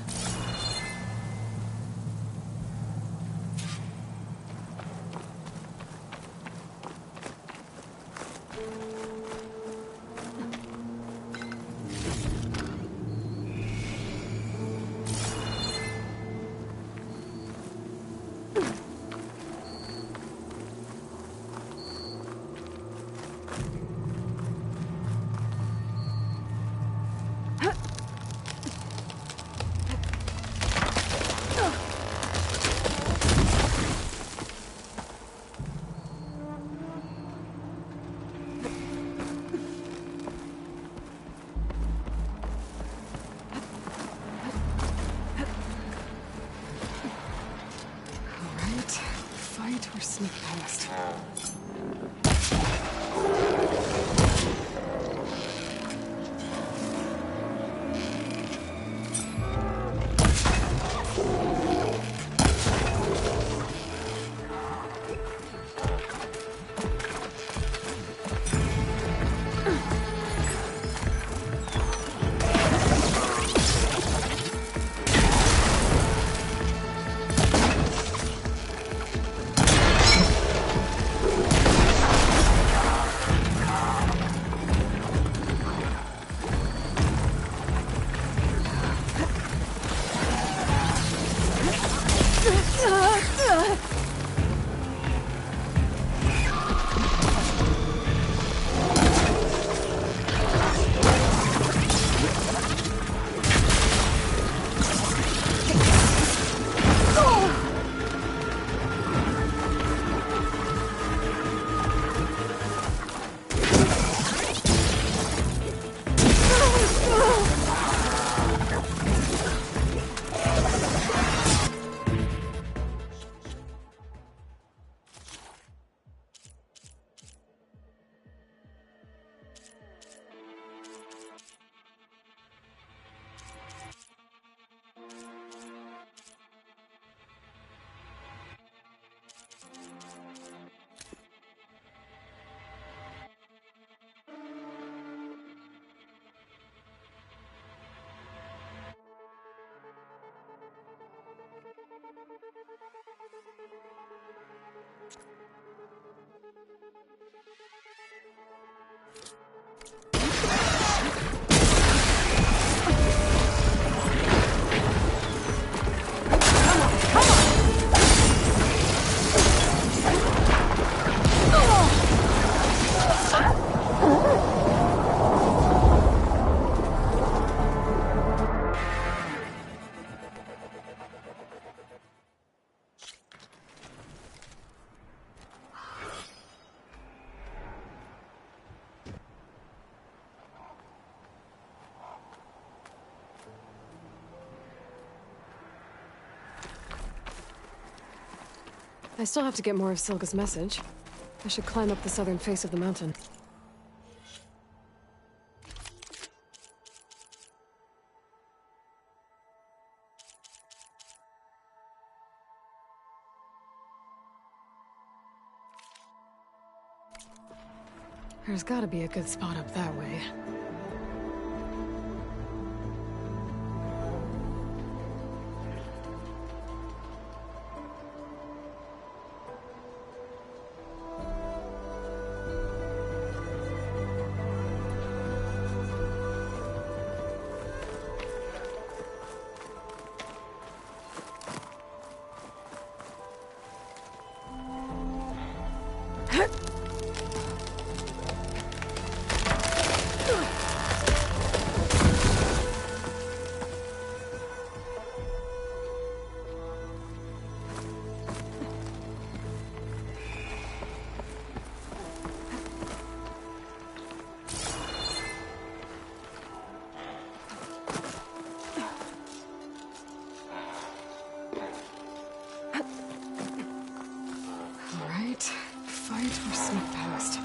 I still have to get more of Silga's message. I should climb up the southern face of the mountain. There's gotta be a good spot up that way. Fight or sneak past.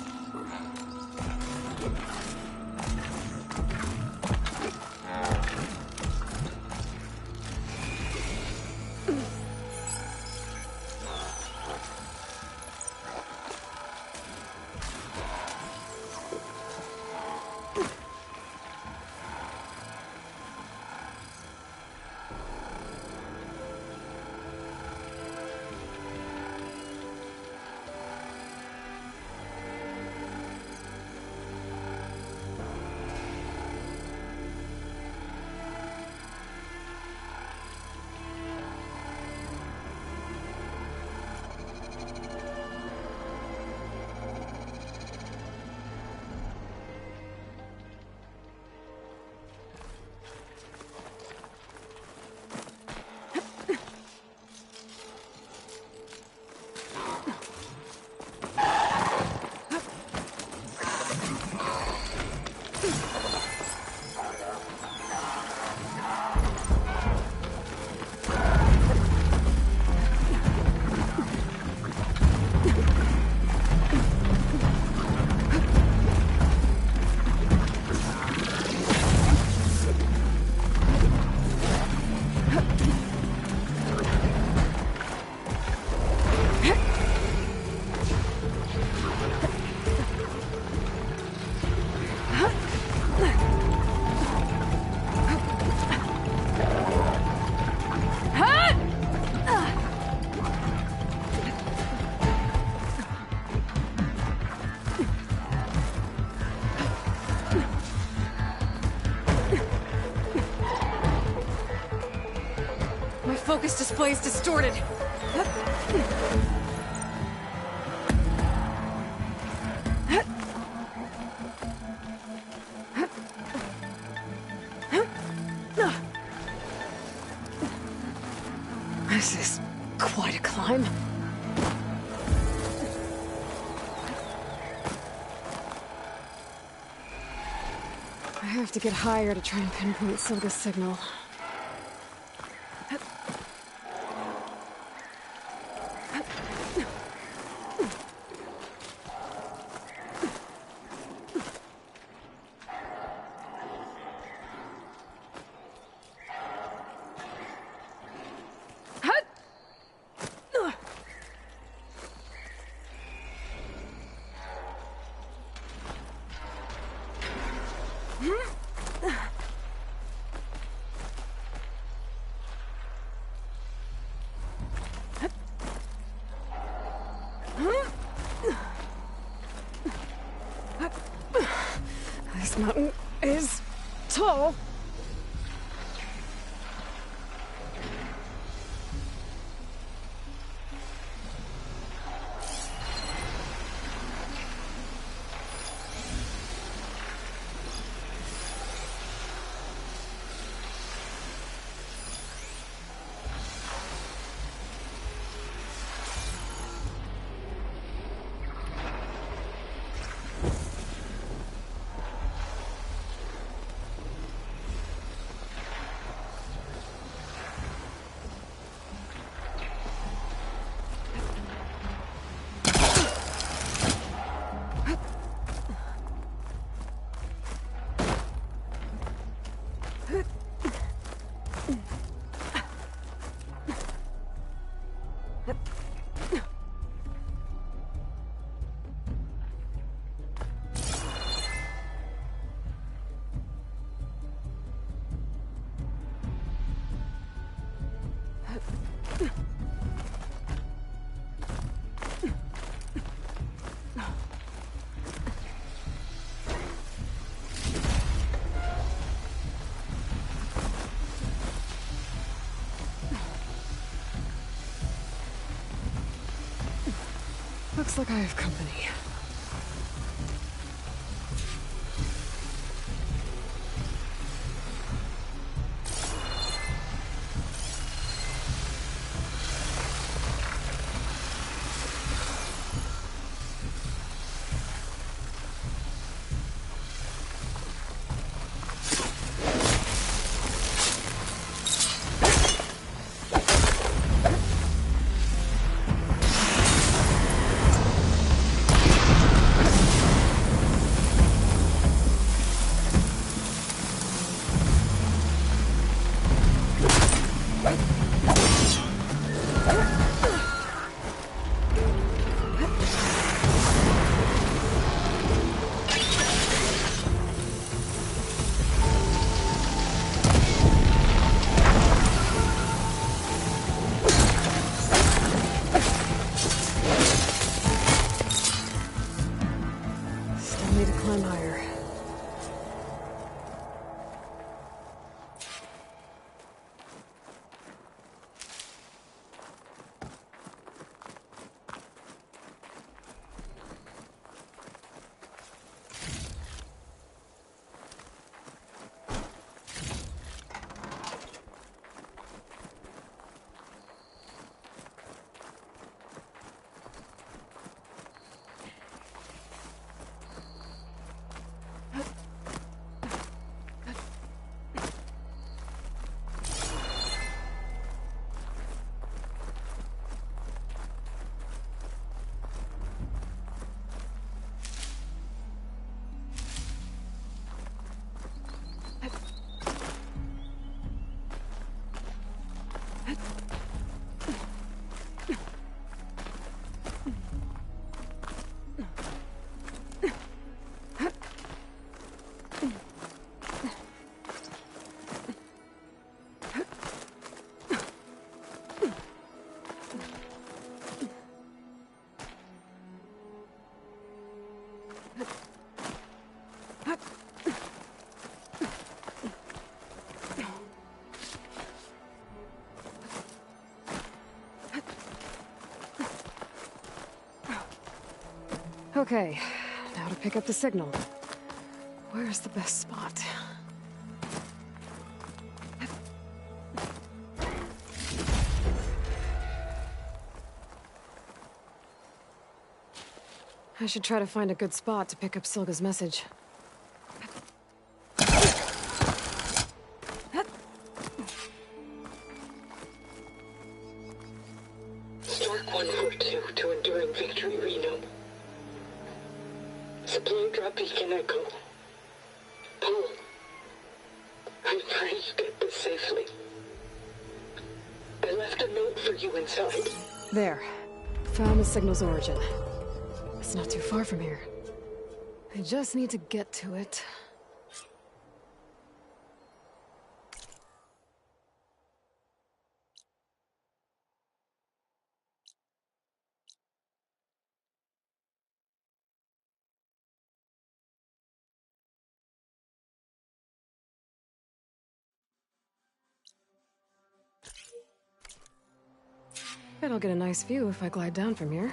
Focus display is distorted. This is quite a climb. I have to get higher to try and pinpoint Silga's signal. This mountain is tall. Looks like I have company. Still need to climb higher. Okay, now to pick up the signal. Where's the best spot? I should try to find a good spot to pick up Silga's message. Stark 142 to Enduring Victory, Reno. Supply drop beacon Echo. Paul, I pray you get this safely. I left a note for you inside. There. Found the signal's origin. It's not too far from here. I just need to get to it. Bet I'll get a nice view if I glide down from here.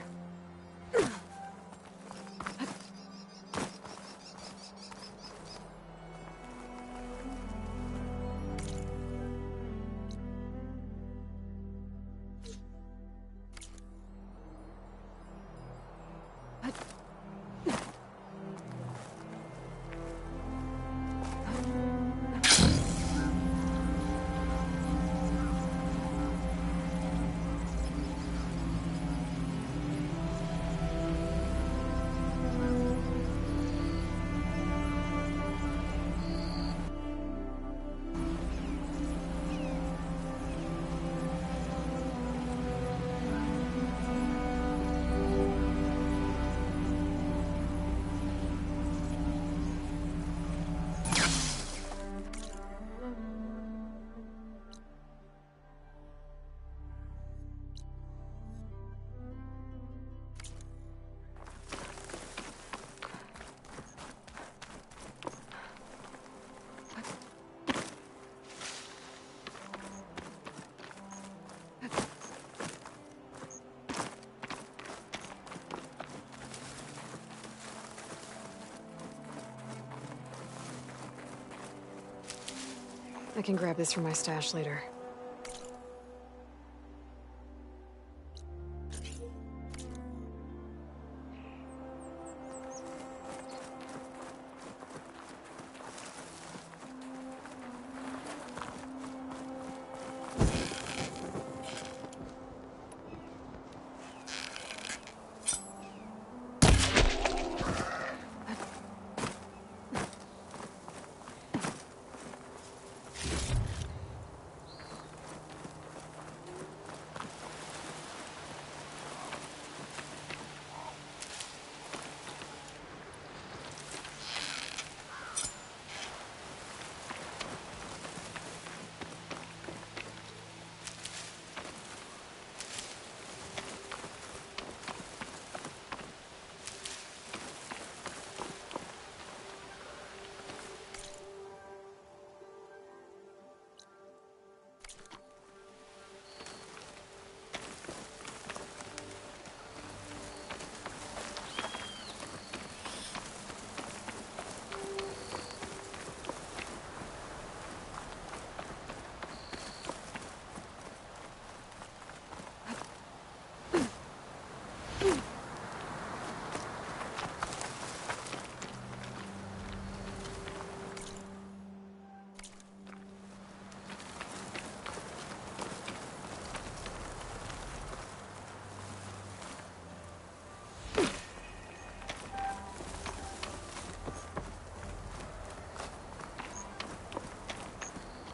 I can grab this from my stash later.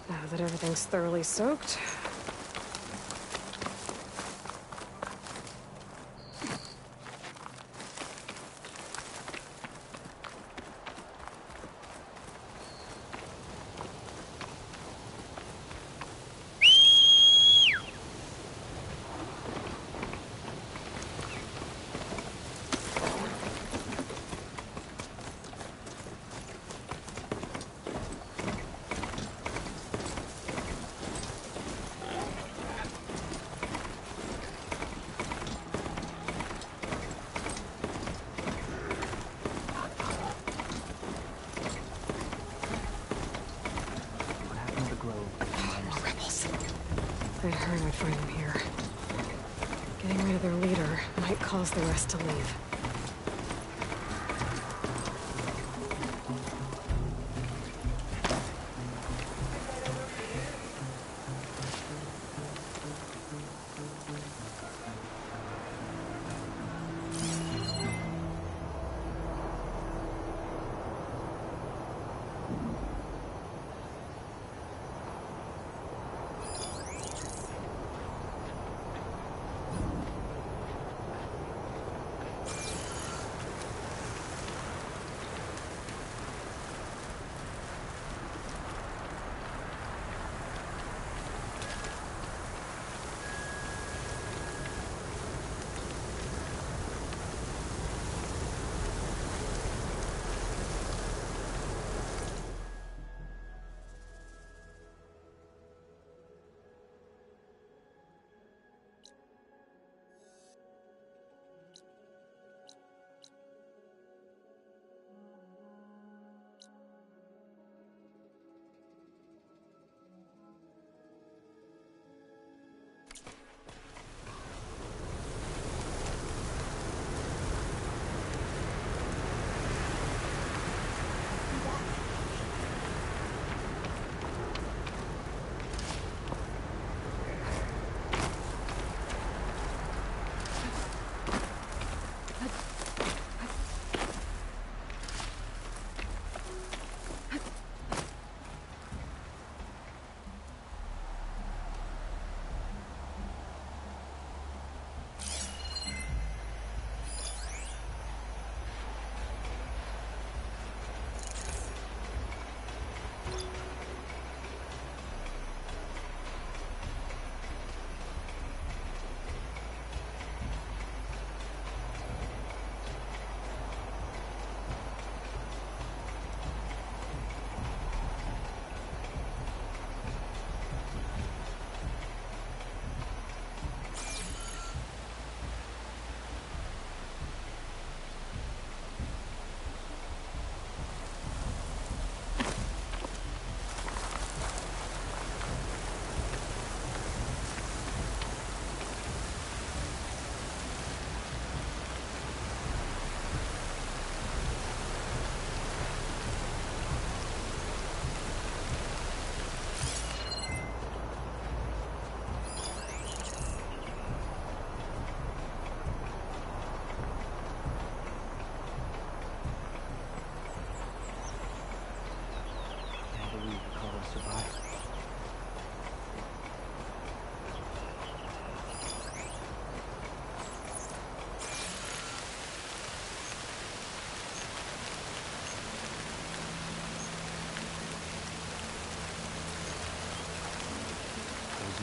Now that everything's thoroughly soaked, I heard I'd find them here. Getting rid of their leader might cause the rest to leave.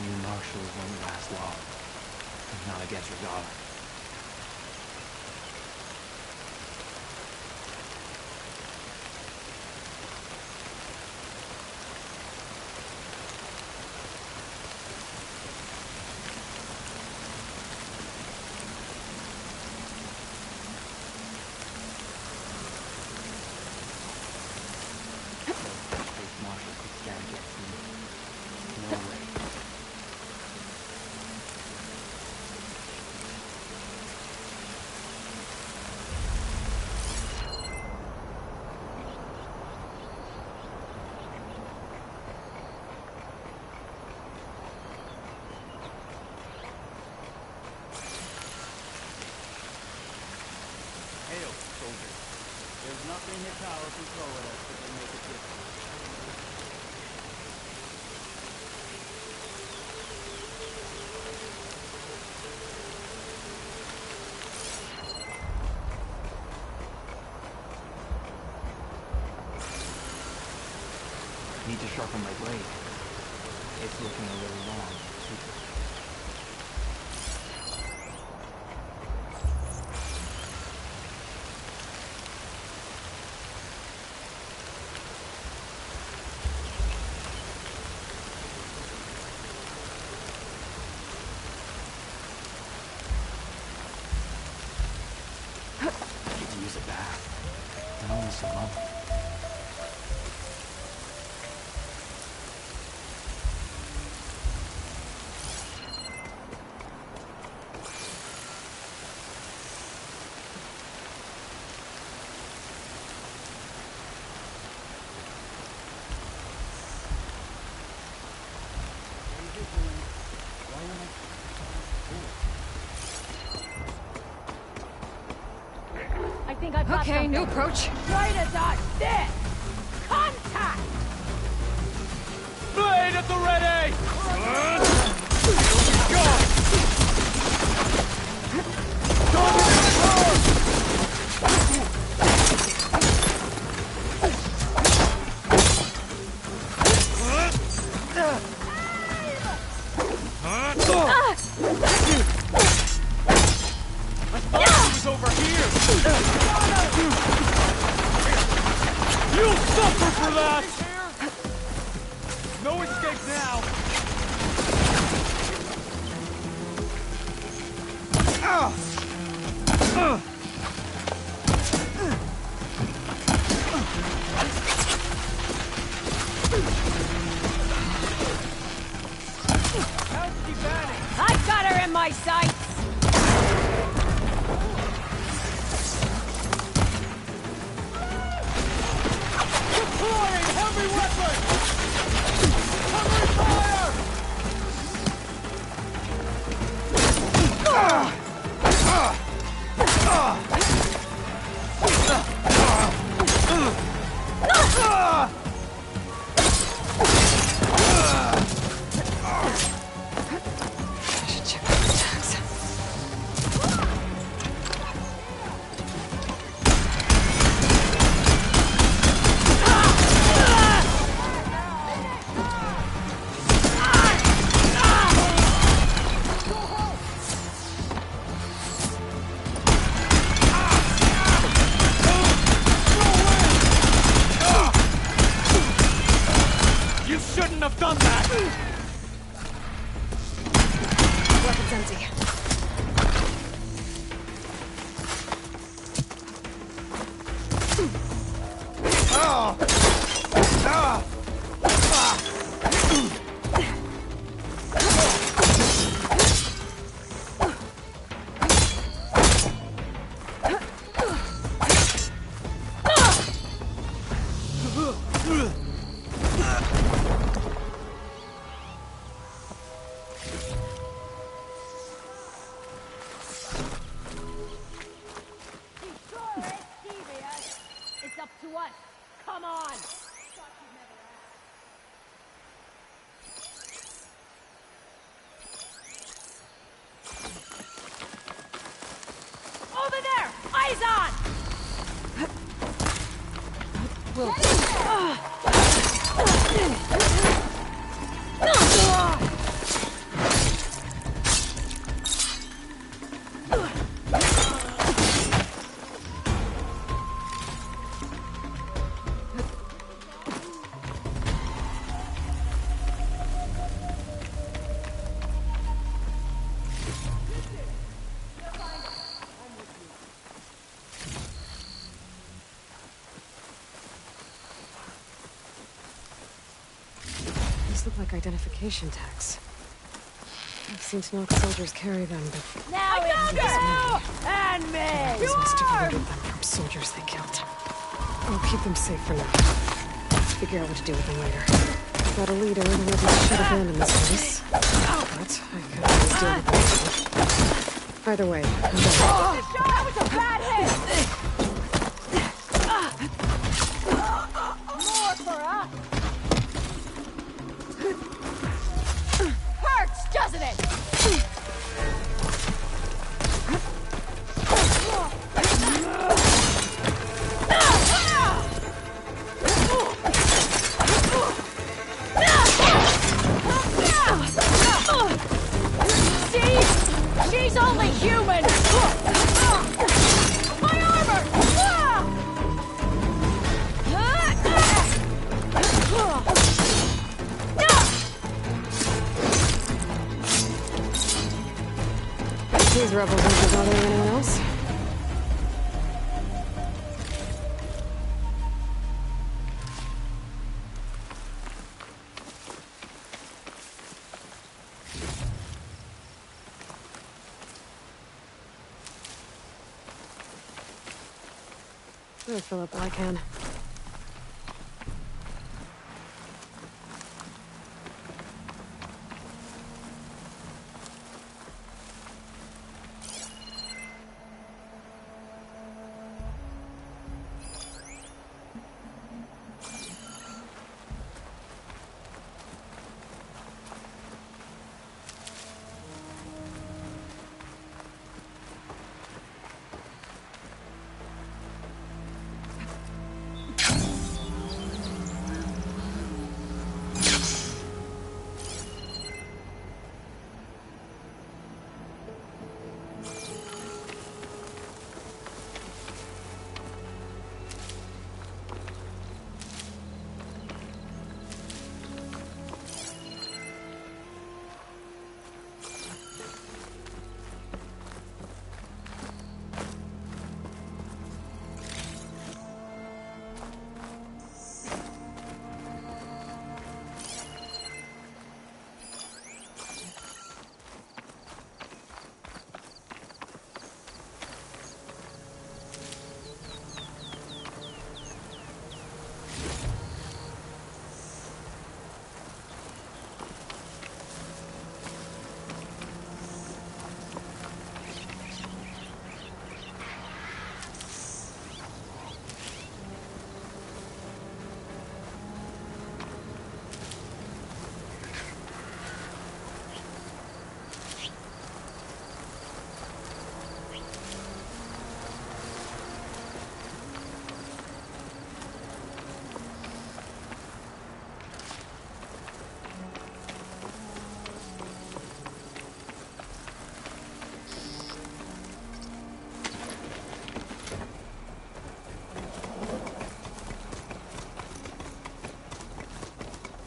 new marshals won't last long. Not against Regala. Marshal could stand against me. No way. Hail, soldier. There's nothing your power can throw at us that will make a difference. Need to sharpen my blade. It's looking a little long. I could use a bath. And only so long. I think I've got Okay, something. new approach. Right at that. This! Contact! Blade at the ready! He was over here! You'll suffer for that! No escape now! How's he batting? I've got her in my sights! Deploying heavy weapon! Covering fire! I should check my attacks. You shouldn't have done that! Weapons empty. It's up to us. Come on! Over there! Eyes on! Will. These look like identification tags. I've seen Snoke soldiers carry them, but... Now it's you! And me! These must have looted them from soldiers they killed. I'll keep them safe for now. Figure out what to do with them later. I've got a leader who should abandon this place. But I could always deal with them. Either way, I'm done. That was a bad hit! More for us! Hurts, doesn't it? She's only human! My armor! These rebels aren't bothering anyone else. I'll fill up all I can.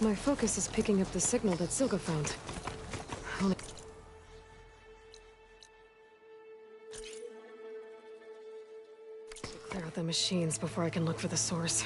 My focus is picking up the signal that Silka found. Only... Clear out the machines before I can look for the source.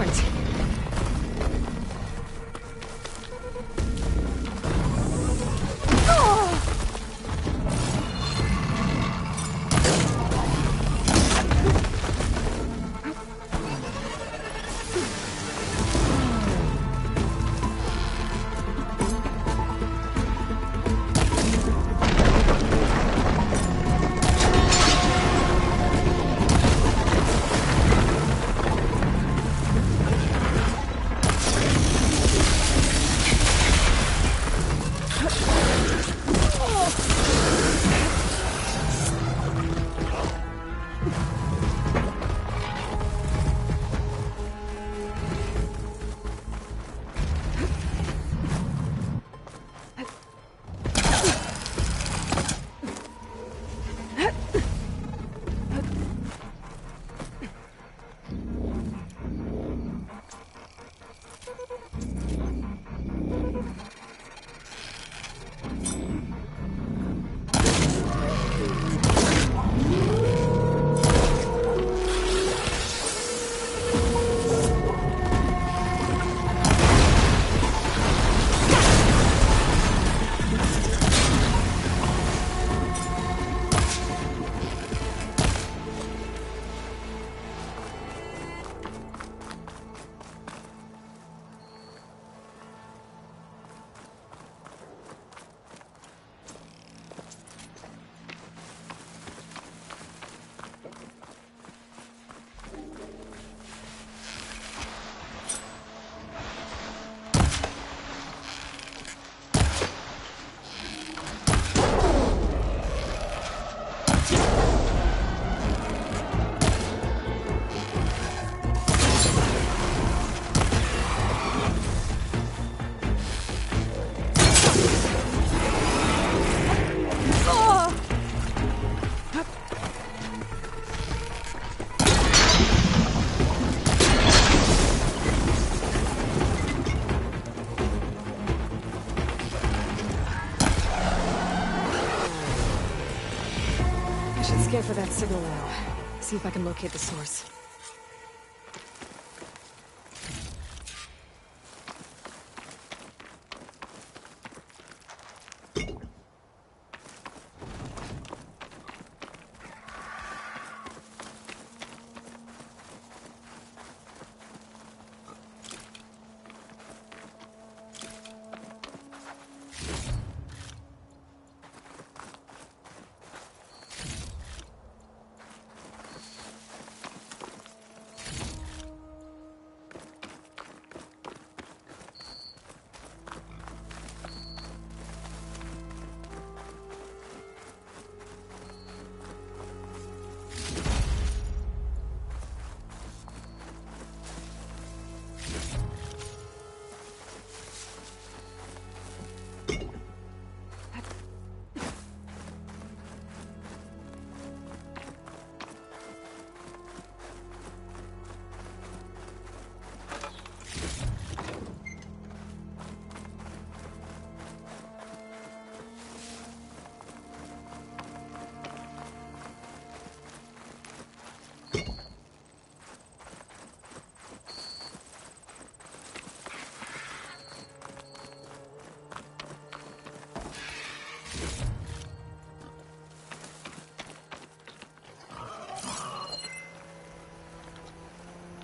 different. Scan for that signal now. See if I can locate the source.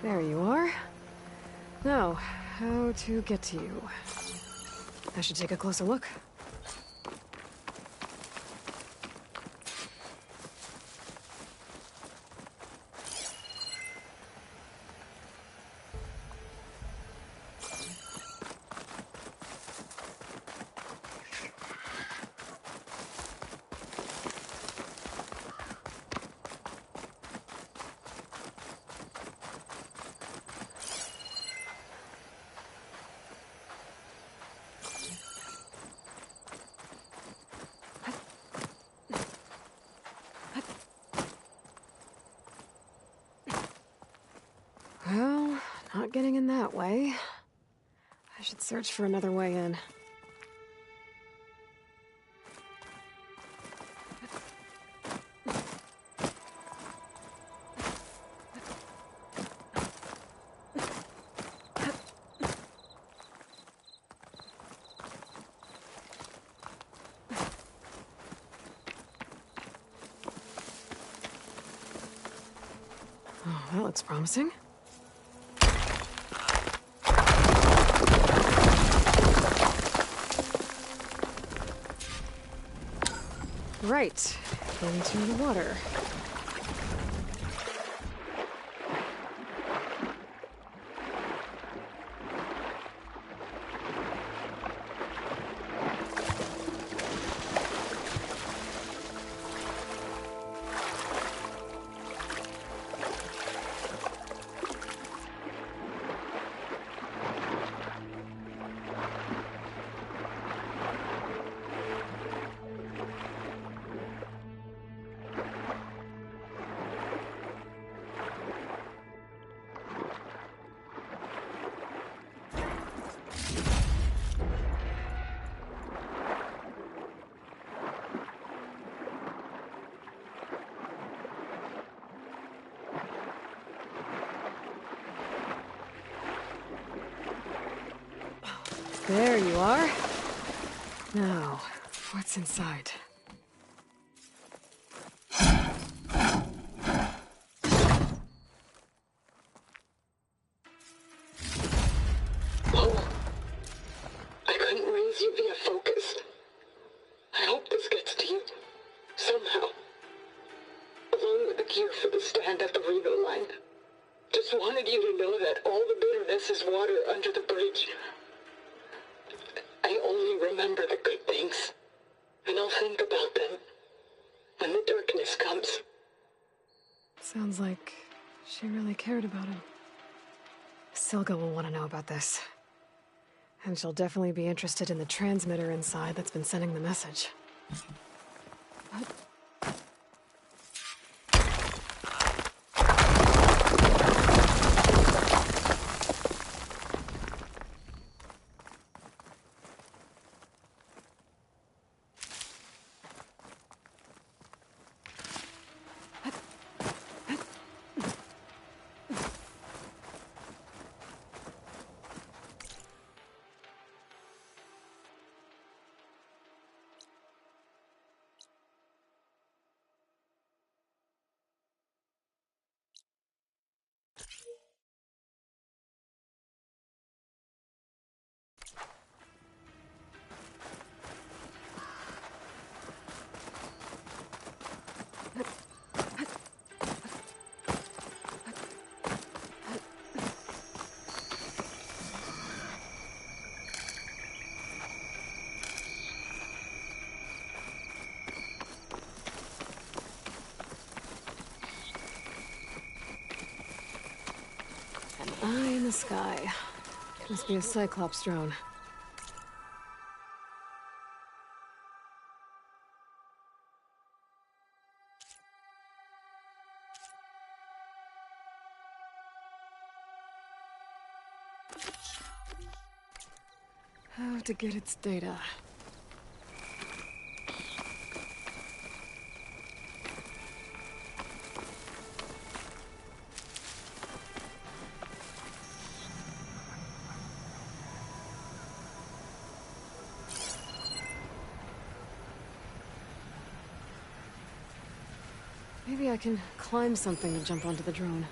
There you are. Now, how to get to you? I should take a closer look. Well, not getting in that way. I should search for another way in. That looks promising. Right, into the water. There you are. Now, what's inside? Lowell, I couldn't raise you via focus. I hope this gets to you, somehow. Along with the gear for the stand at the Reno line. Just wanted you to know that all the bitterness is water under the bridge. I only remember the good things, and I'll think about them when the darkness comes. Sounds like she really cared about him. Silga will want to know about this. And she'll definitely be interested in the transmitter inside that's been sending the message. Eye in the sky. Must be a Cyclops drone. How to get its data. Maybe I can climb something to jump onto the drone.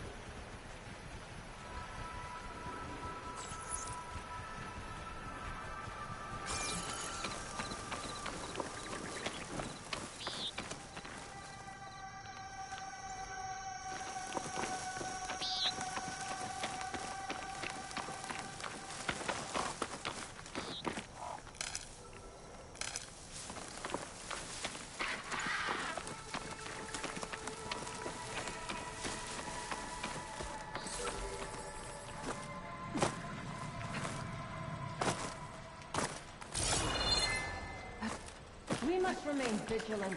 We must remain vigilant.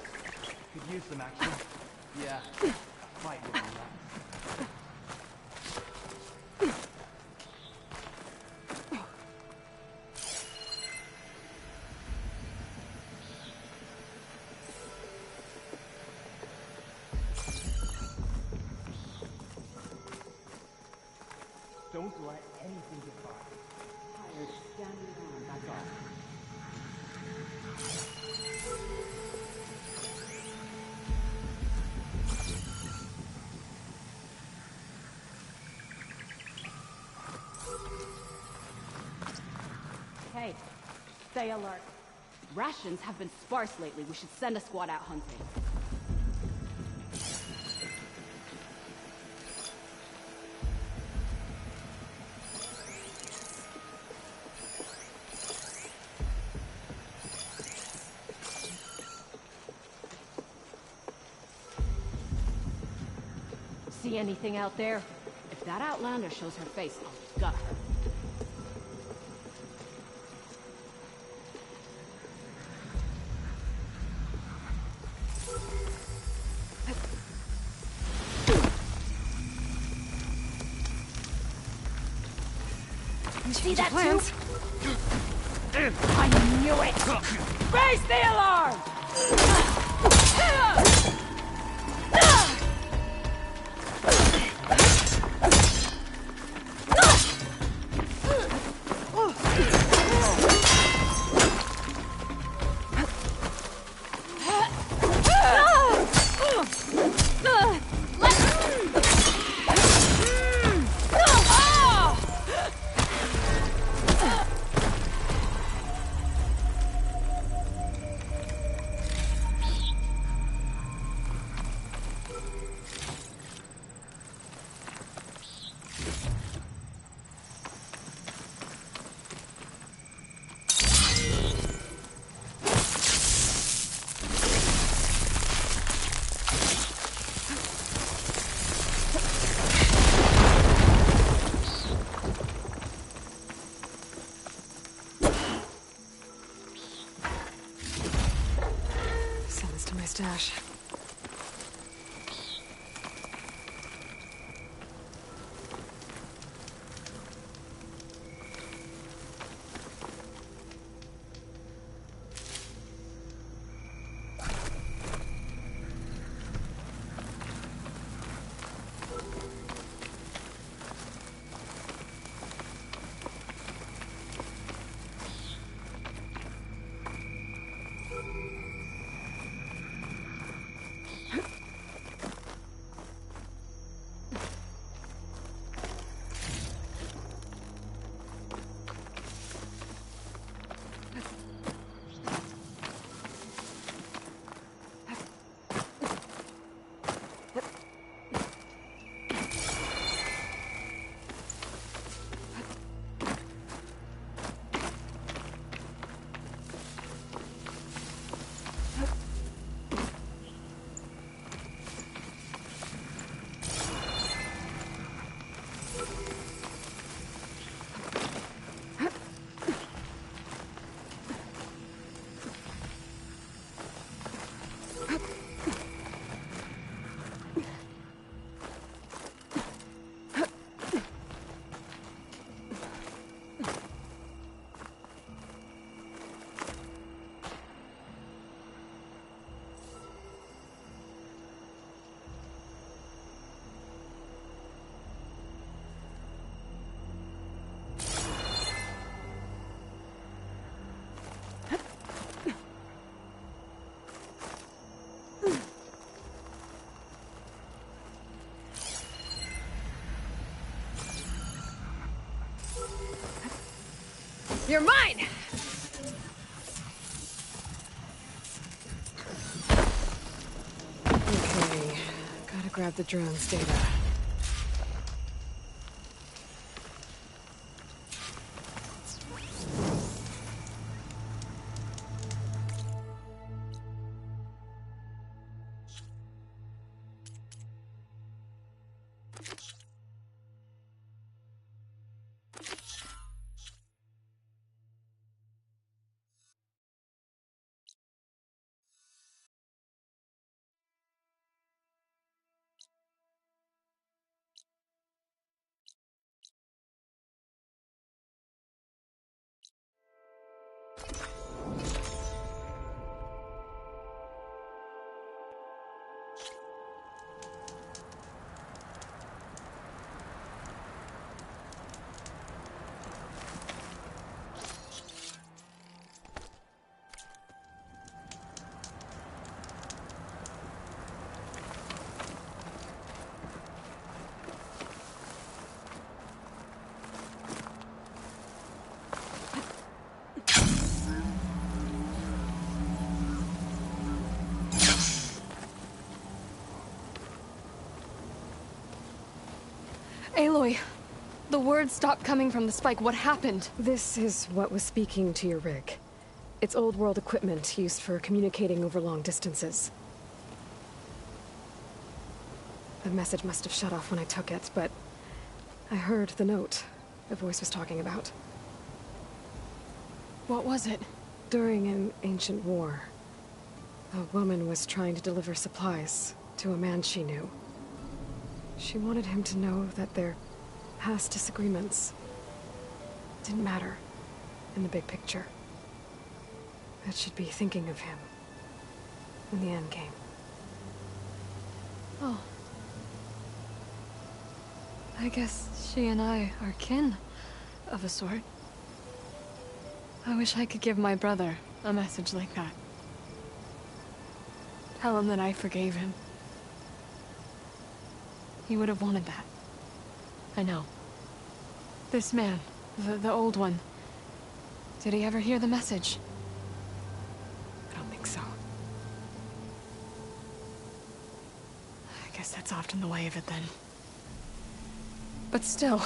Could use some action. Yeah. Might be that. Don't let anything get by. Fire standing on, that's all. stay alert. Rations have been sparse lately. We should send a squad out hunting. See anything out there? If that Outlander shows her face, I'll gut her. You see that plans. too? I knew it! Raise the alarm! Send this to my stash. You're mine! Okay, gotta grab the drone's data. Aloy, the words stopped coming from the spike. What happened? This is what was speaking to your rig. It's old world equipment used for communicating over long distances. The message must have shut off when I took it, but I heard the note the voice was talking about. What was it? During an ancient war, a woman was trying to deliver supplies to a man she knew. She wanted him to know that their past disagreements didn't matter in the big picture. That she'd be thinking of him when the end came. Oh. I guess she and I are kin, of a sort. I wish I could give my brother a message like that. Tell him that I forgave him. He would have wanted that. I know. This man, the old one, did he ever hear the message? I don't think so. I guess that's often the way of it then. But still,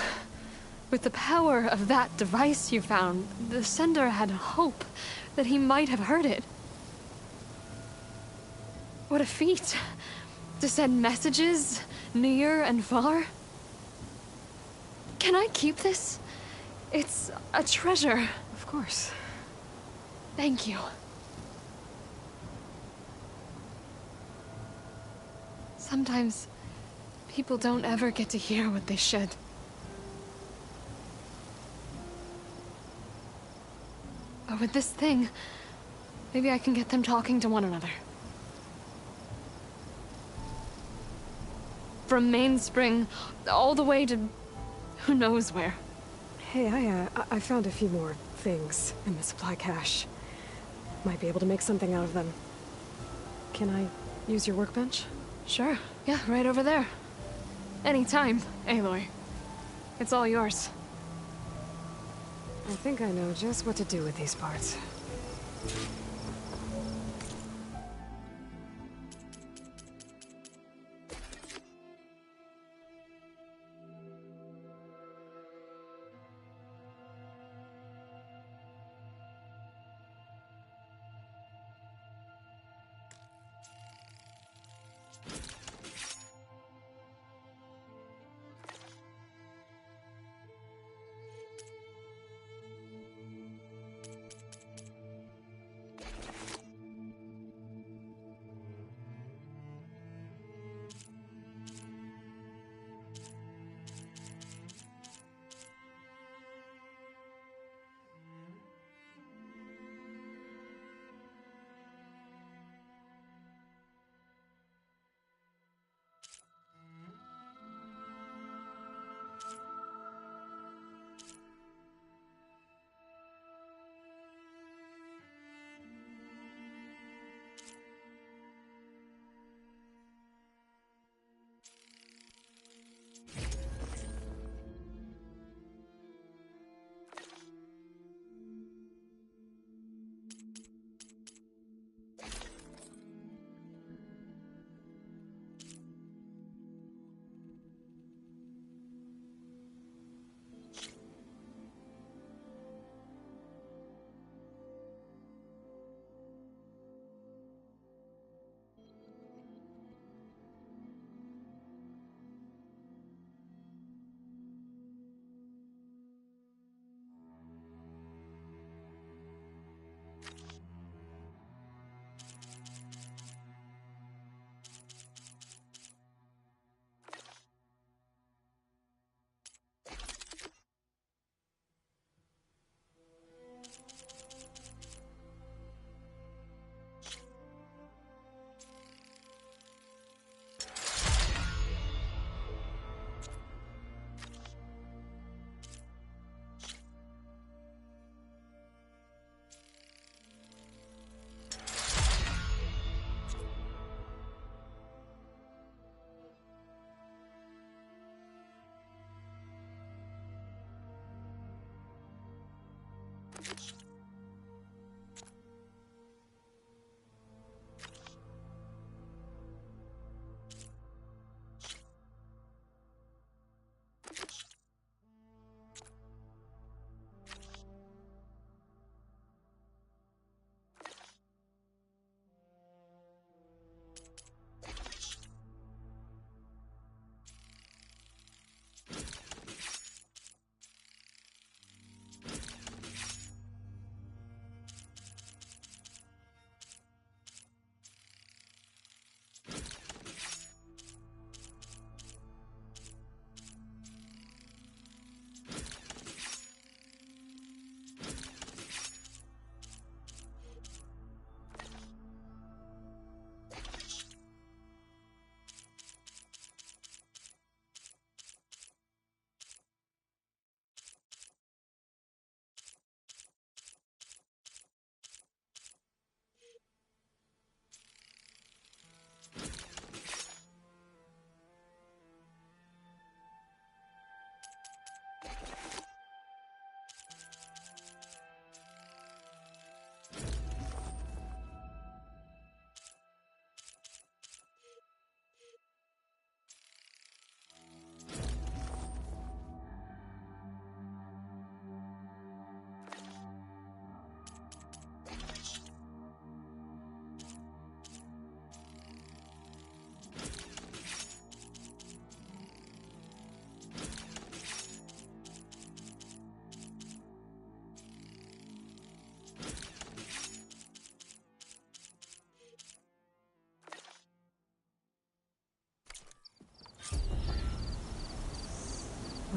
with the power of that device you found, the sender had hope that he might have heard it. What a feat! To send messages near and far. Can I keep this? It's a treasure. Of course. Thank you. Sometimes people don't ever get to hear what they should. But with this thing, maybe I can get them talking to one another. From Mainspring, all the way to who knows where. Hey, I found a few more things in the supply cache. Might be able to make something out of them. Can I use your workbench? Sure. Yeah, right over there. Anytime, Aloy. It's all yours. I think I know just what to do with these parts.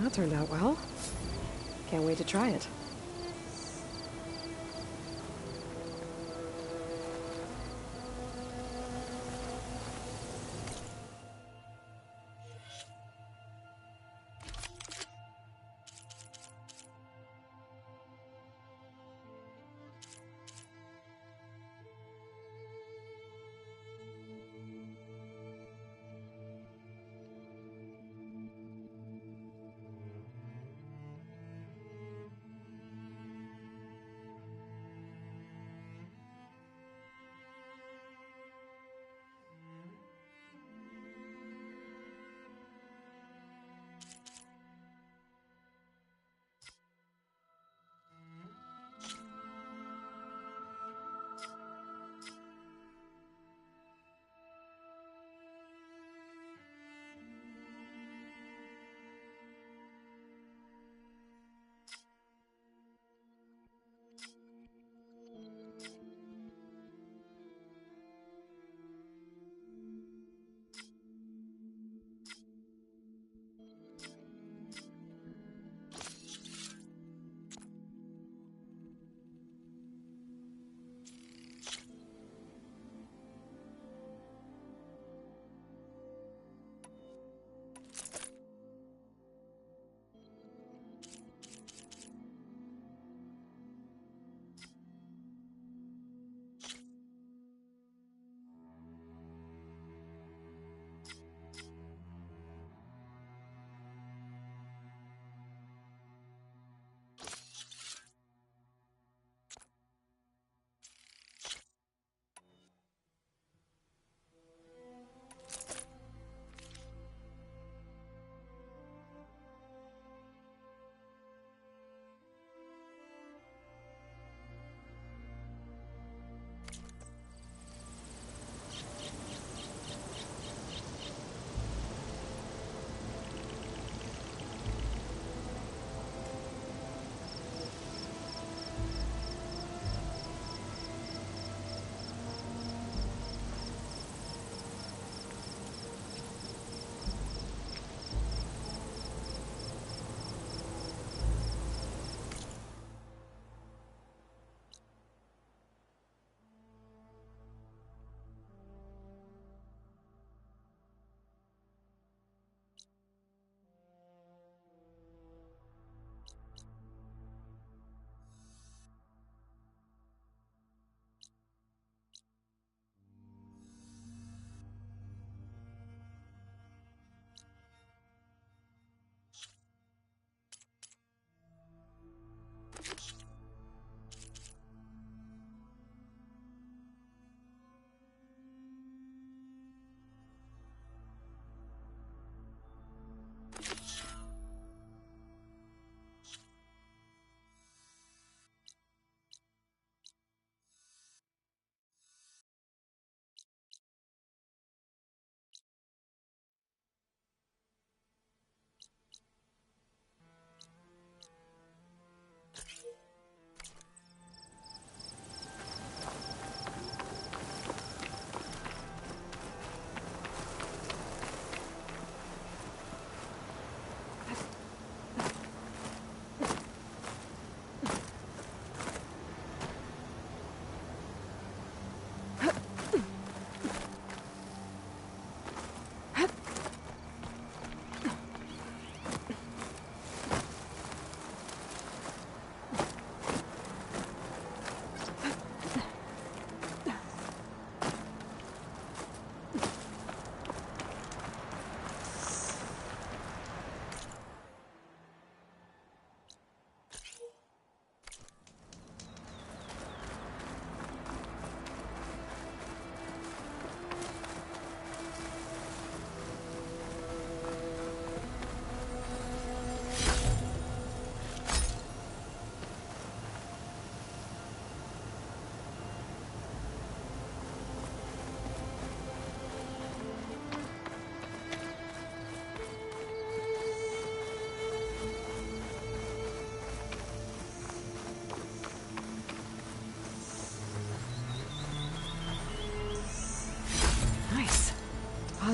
that turned out well. Can't wait to try it.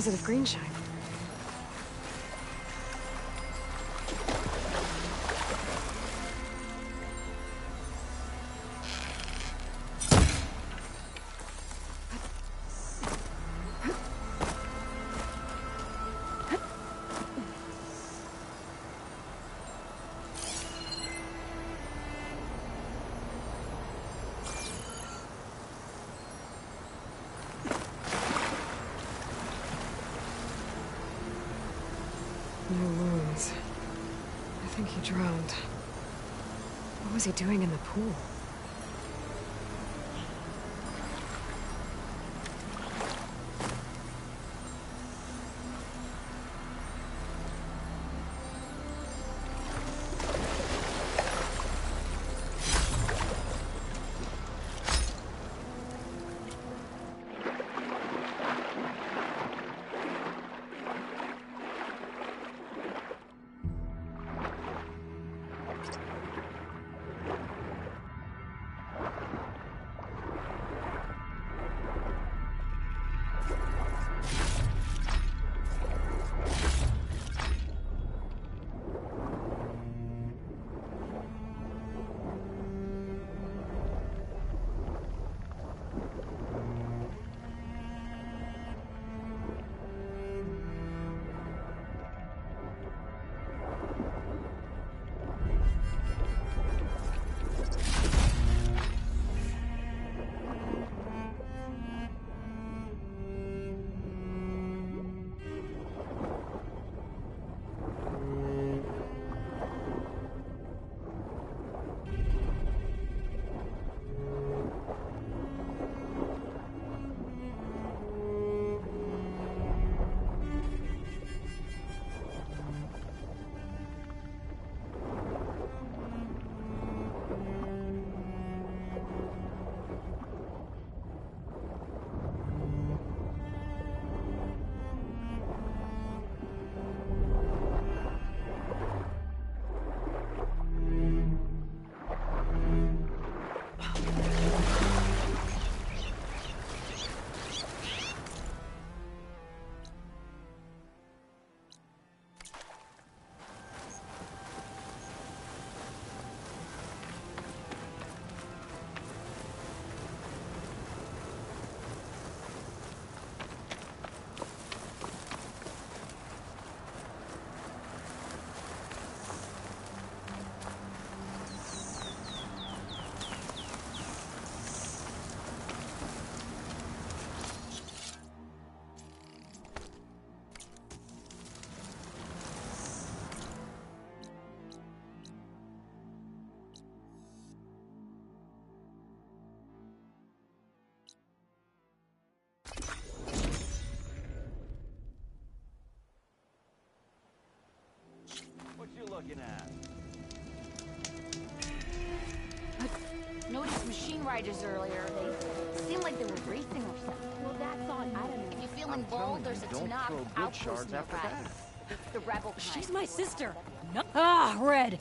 Positive green shine. No wounds. I think he drowned. What was he doing in the pool? What you looking at? Noticed machine riders earlier. They seemed like they were racing or something. Well, that's on. I don't know. If you're feeling bold, there's a Tanakh outpost nearby. The rebel kind. She's my sister. No. Ah, Red.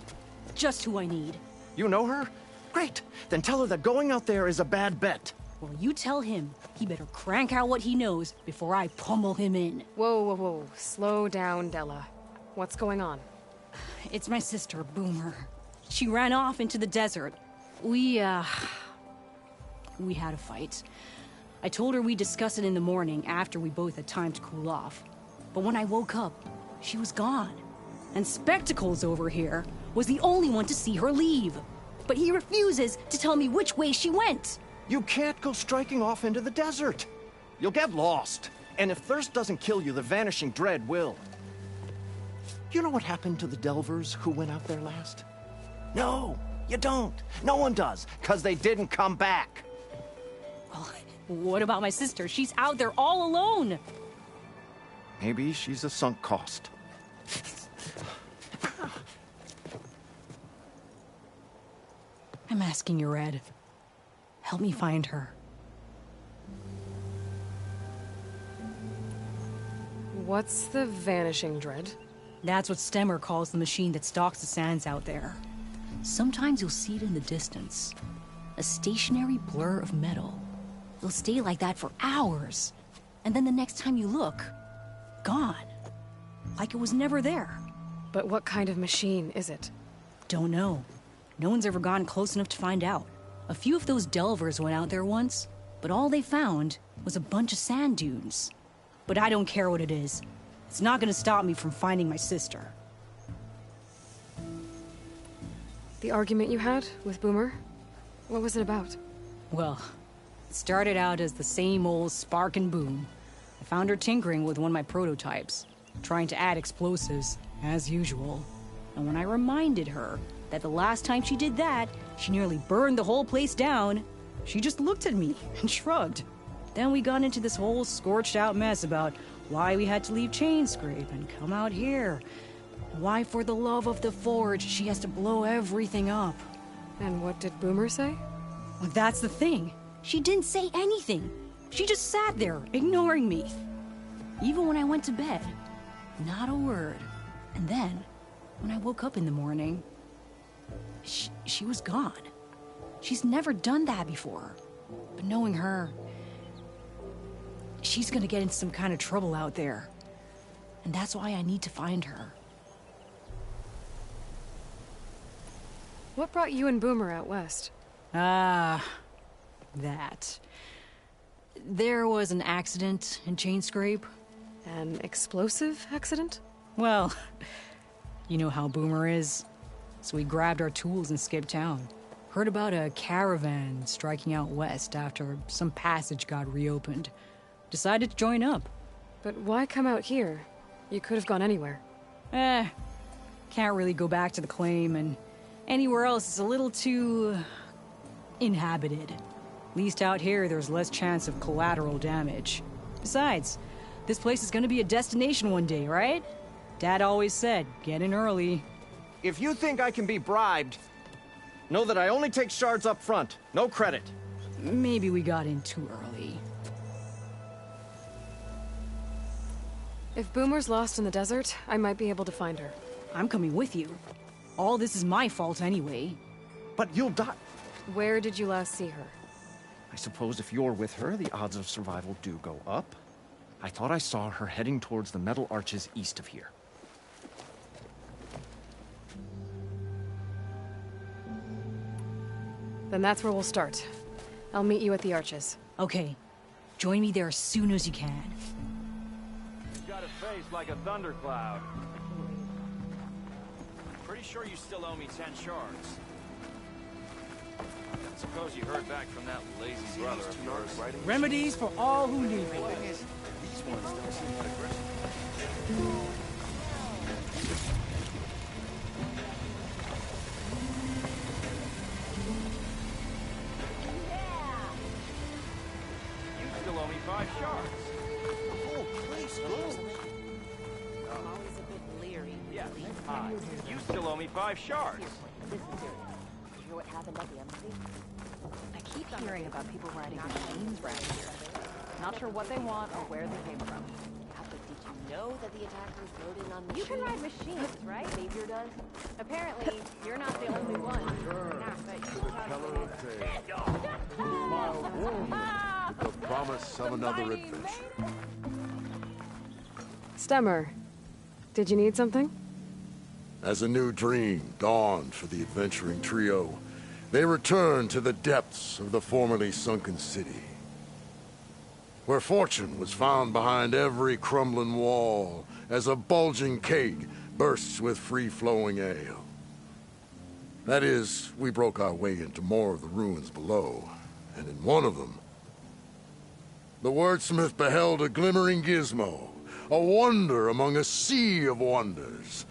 Just who I need. You know her? Great. Then tell her that going out there is a bad bet. Well, you tell him he better crank out what he knows before I pummel him in. Whoa, whoa, whoa. Slow down, Della. What's going on? It's my sister, Boomer. She ran off into the desert. We had a fight. I told her we'd discuss it in the morning after we both had time to cool off. But when I woke up, she was gone. And Spectacles over here was the only one to see her leave. But he refuses to tell me which way she went. You can't go striking off into the desert. You'll get lost. And if thirst doesn't kill you, the Vanishing Dread will. You know what happened to the Delvers who went out there last? No, you don't. No one does, because they didn't come back. Well, what about my sister? She's out there all alone. Maybe she's a sunk cost. I'm asking you, Red. Help me find her. What's the Vanishing Dread? That's what Stemmer calls the machine that stalks the sands out there. Sometimes you'll see it in the distance. A stationary blur of metal. It'll stay like that for hours. And then the next time you look, gone. Like it was never there. But what kind of machine is it? Don't know. No one's ever gotten close enough to find out. A few of those Delvers went out there once, but all they found was a bunch of sand dunes. But I don't care what it is. It's not gonna stop me from finding my sister. The argument you had with Boomer? What was it about? Well, it started out as the same old spark and boom. I found her tinkering with one of my prototypes, trying to add explosives. as usual. And when I reminded her that the last time she did that, she nearly burned the whole place down, she just looked at me and shrugged. Then we got into this whole scorched out mess about why we had to leave Chainscrape and come out here. Why, for the love of the Forge, she has to blow everything up. And what did Boomer say? Well, that's the thing. She didn't say anything. She just sat there, ignoring me. Even when I went to bed, not a word. And then, when I woke up in the morning, she was gone. She's never done that before. But knowing her, she's gonna get into some kind of trouble out there. And that's why I need to find her. What brought you and Boomer out west? That. There was an accident in Chainscrape. An explosive accident? Well, you know how Boomer is. So we grabbed our tools and skipped town. Heard about a caravan striking out west after some passage got reopened. Decided to join up. But why come out here? You could have gone anywhere. Can't really go back to the claim, and anywhere else is a little too inhabited. At least out here, there's less chance of collateral damage. Besides, this place is gonna be a destination one day, right? Dad always said, get in early. If you think I can be bribed, know that I only take shards up front, no credit. Maybe we got in too early. If Boomer's lost in the desert, I might be able to find her. I'm coming with you. All this is my fault anyway. But you'll die. Where did you last see her? I suppose if you're with her, the odds of survival do go up. I thought I saw her heading towards the metal arches east of here. Then that's where we'll start. I'll meet you at the arches. Okay. Join me there as soon as you can. You've got a face like a thundercloud. Pretty sure you still owe me 10 shards. I suppose you heard back from that lazy brother of yours. Remedies for all who need them. These ones don't seem that aggressive. You still owe me 5 shards. Oh, please go. I'm always a bit leery. Yeah, you still owe me 5 shards. Listen, dear. You hear what happened at the embassy? I keep hearing about people riding machines around here. Not sure what they want or where they came from. Yeah, but did you know that the attackers rode in on machines? You can ride machines, right? Savior does. Apparently, you're not the only one. With the promise of another adventure. Stemmer, did you need something? As a new dream dawned for the adventuring trio, they returned to the depths of the formerly sunken city, where fortune was found behind every crumbling wall as a bulging keg bursts with free-flowing ale. That is, we broke our way into more of the ruins below, and in one of them, the wordsmith beheld a glimmering gizmo, a wonder among a sea of wonders.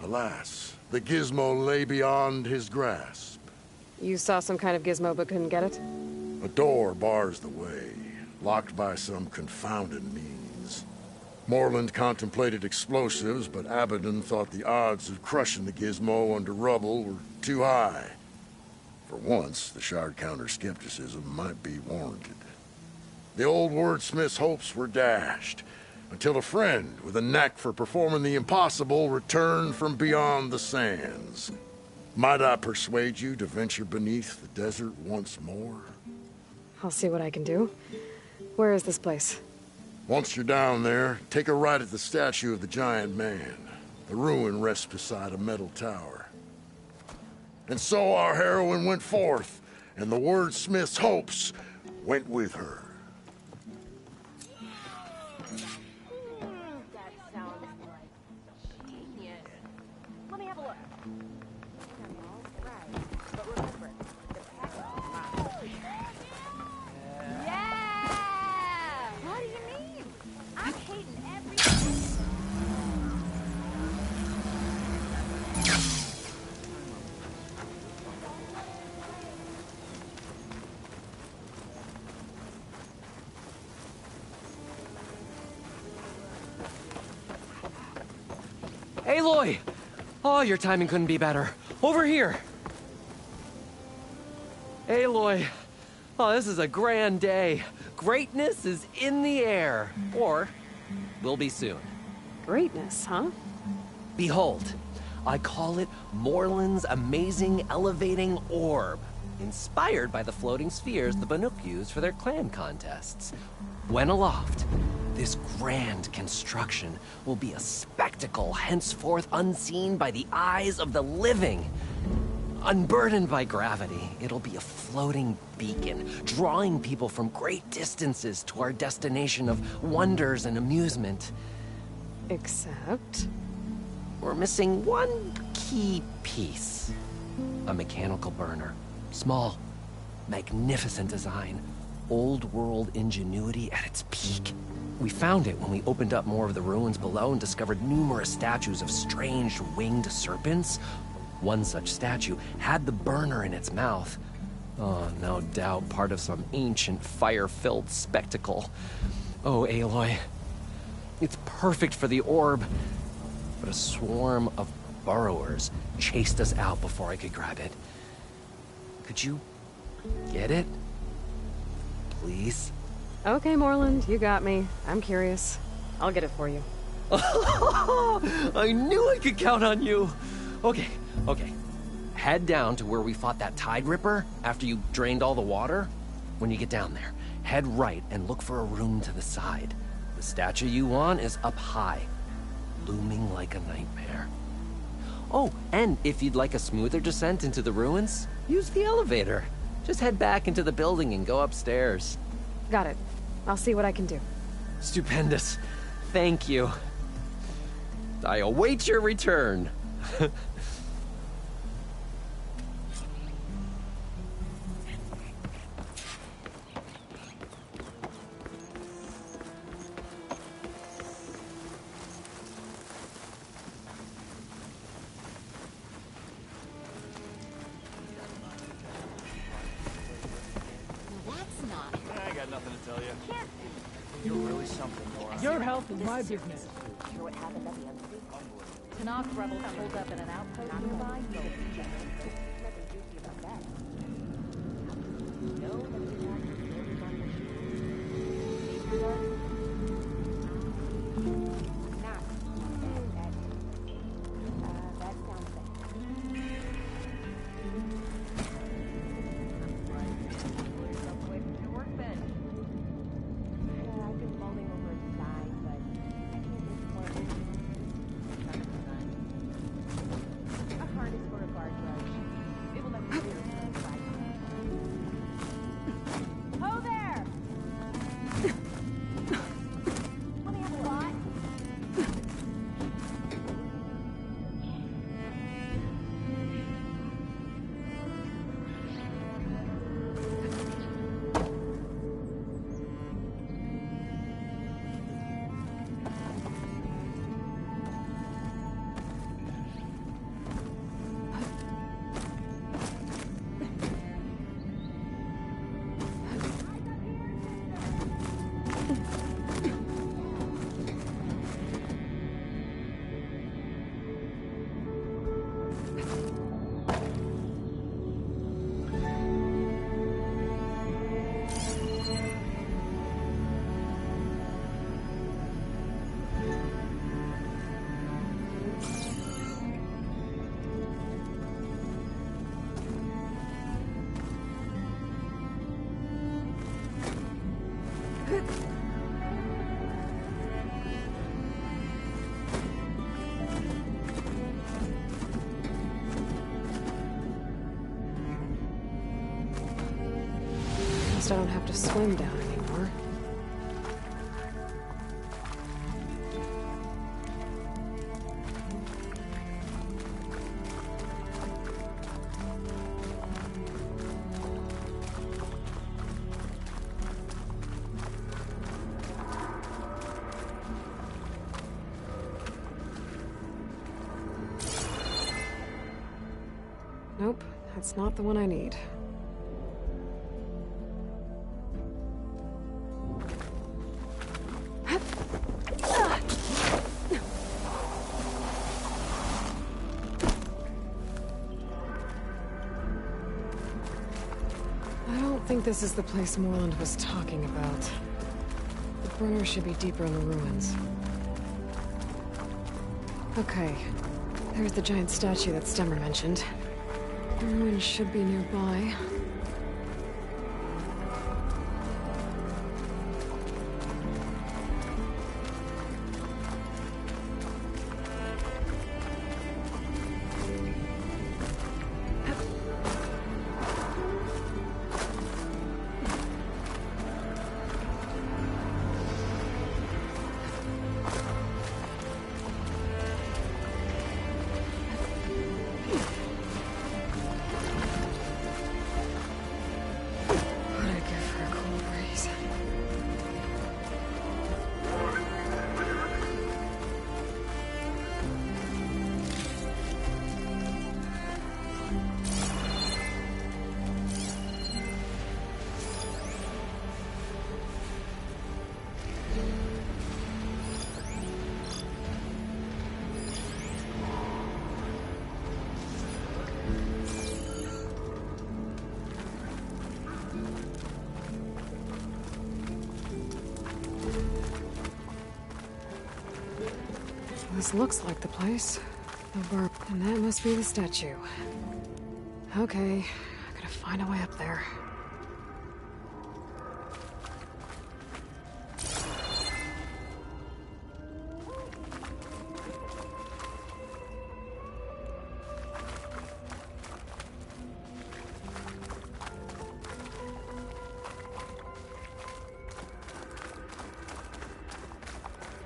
Alas, the gizmo lay beyond his grasp. You saw some kind of gizmo but couldn't get it? A door bars the way, locked by some confounded means. Morland contemplated explosives, but Abaddon thought the odds of crushing the gizmo under rubble were too high. For once, the Shard Counter's skepticism might be warranted. The old wordsmith's hopes were dashed, until a friend with a knack for performing the impossible returned from beyond the sands. Might I persuade you to venture beneath the desert once more? I'll see what I can do. Where is this place? Once you're down there, take a right at the statue of the giant man. The ruin rests beside a metal tower. And so our heroine went forth, and the wordsmith's hopes went with her. Let me have a look. Yeah! What do you mean? I'm hating everything. Aloy! Oh, your timing couldn't be better. Over here! Aloy. Oh, this is a grand day. Greatness is in the air. Or, will be soon. Greatness, huh? Behold, I call it Morland's amazing elevating orb, inspired by the floating spheres the Banuk use for their clan contests. When aloft, this grand construction will be a spectacle henceforth unseen by the eyes of the living. Unburdened by gravity, it'll be a floating beacon, drawing people from great distances to our destination of wonders and amusement. Except? We're missing one key piece. A mechanical burner. Small, magnificent design. Old world ingenuity at its peak. We found it when we opened up more of the ruins below and discovered numerous statues of strange winged serpents. One such statue had the burner in its mouth. Oh, no doubt part of some ancient fire-filled spectacle. Oh, Aloy. It's perfect for the orb. But a swarm of burrowers chased us out before I could grab it. Could you get it? Please? Okay, Morland, you got me. I'm curious. I'll get it for you. I knew I could count on you! Okay. Head down to where we fought that Tide Ripper after you drained all the water. When you get down there, head right and look for a room to the side. The statue you want is up high, looming like a nightmare. Oh, and if you'd like a smoother descent into the ruins, use the elevator. Just head back into the building and go upstairs. Got it. I'll see what I can do. Stupendous. Thank you. I await your return. I got nothing to tell you. You're really something, Nora. Your health is my business. Hear what happened at the embassy? Tanakh rebels pulled up in an outpost nearby. Nothing juicy about that. How could you know that the attack was built on machines? That sounds bad. I've been mulling over a design, but I can't disappoint you. A harness for a guard brush. It will let me hear it. Ho there! Let me have a lot. I don't have to swim down anymore. Nope, that's not the one I need. think this is the place Moreland was talking about. The burner should be deeper in the ruins. Okay. There's the giant statue that Stemmer mentioned. The ruins should be nearby. This looks like the place. The burp, and that must be the statue. Okay, I gotta find a way up there.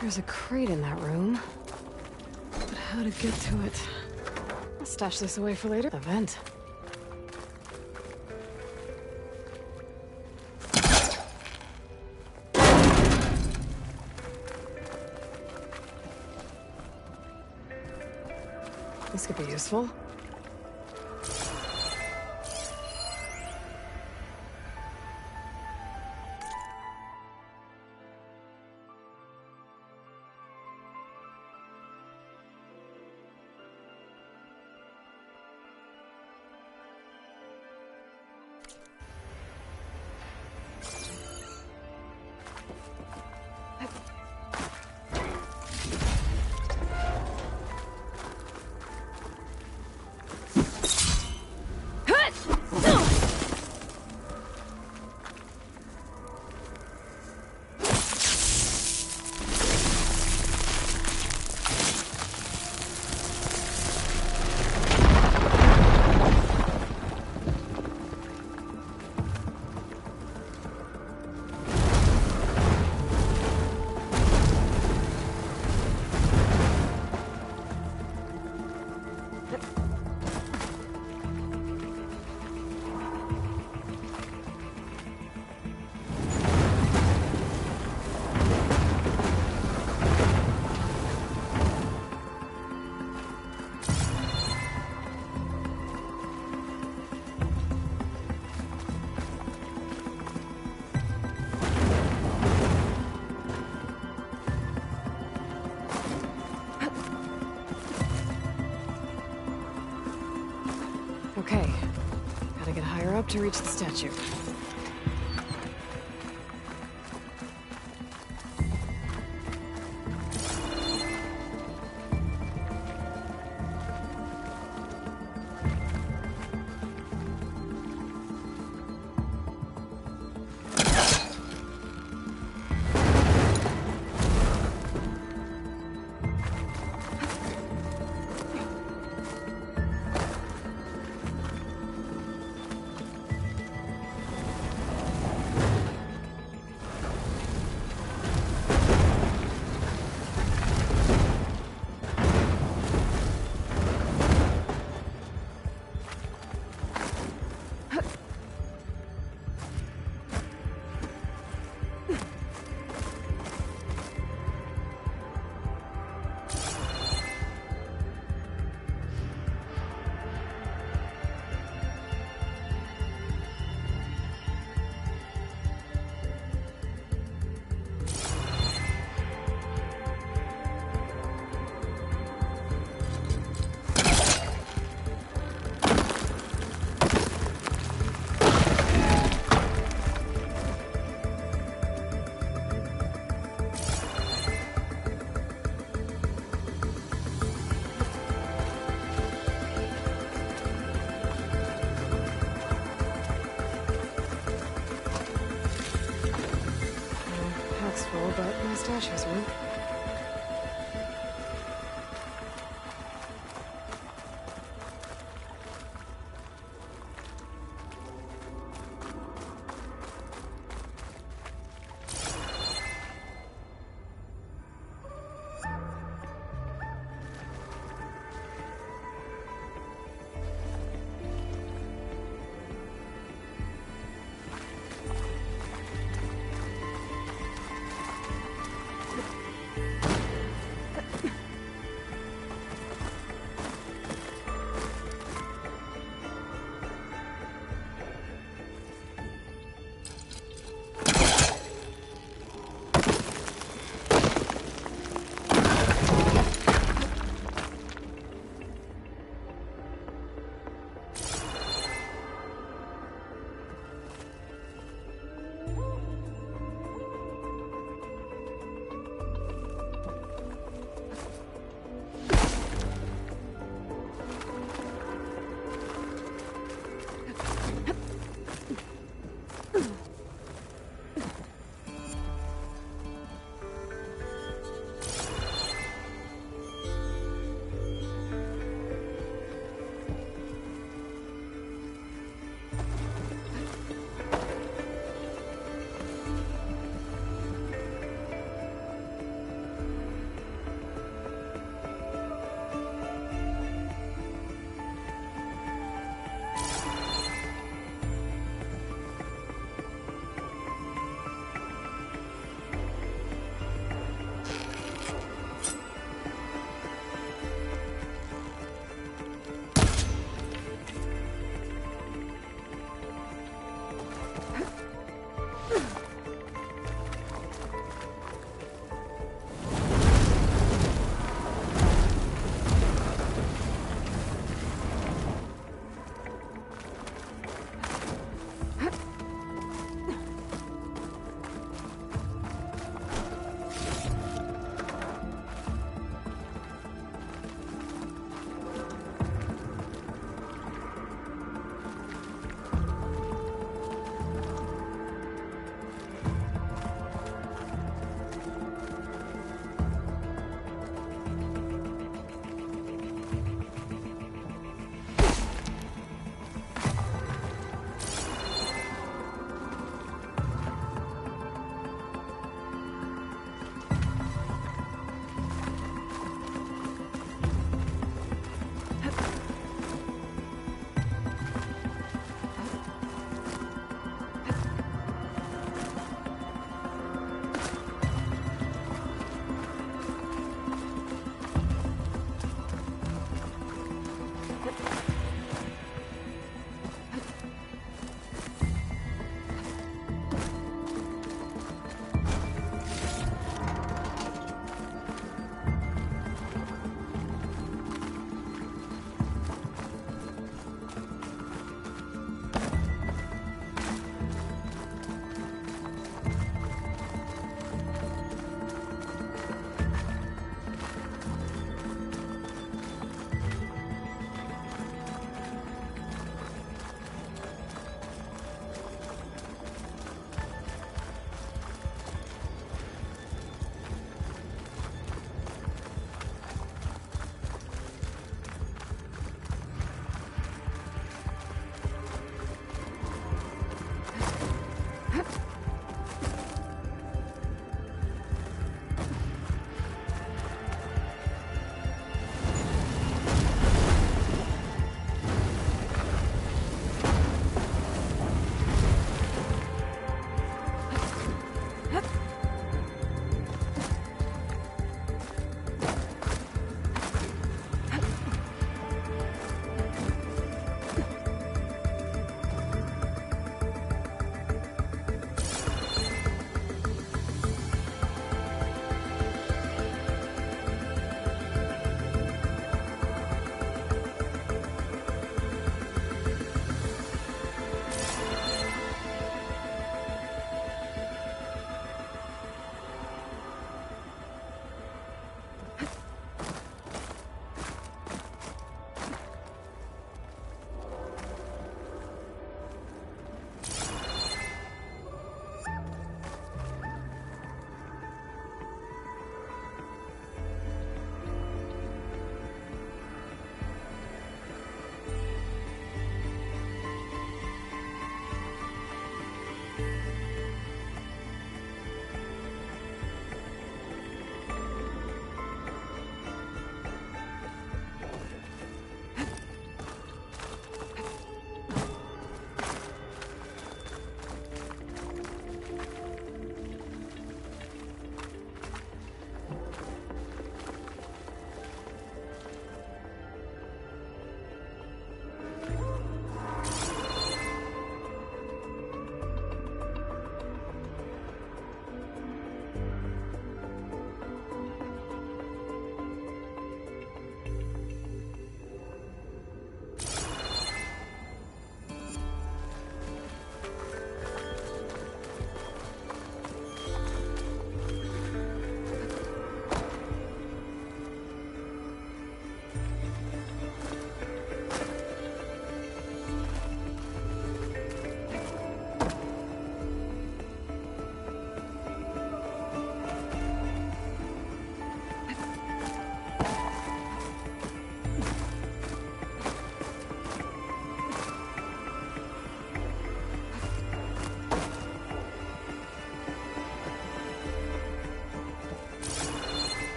There's a crate in that room. But how to get to it? I'll stash this away for later. The vent. This could be useful. Okay, gotta get higher up to reach the statue. back's full, but my stash has room.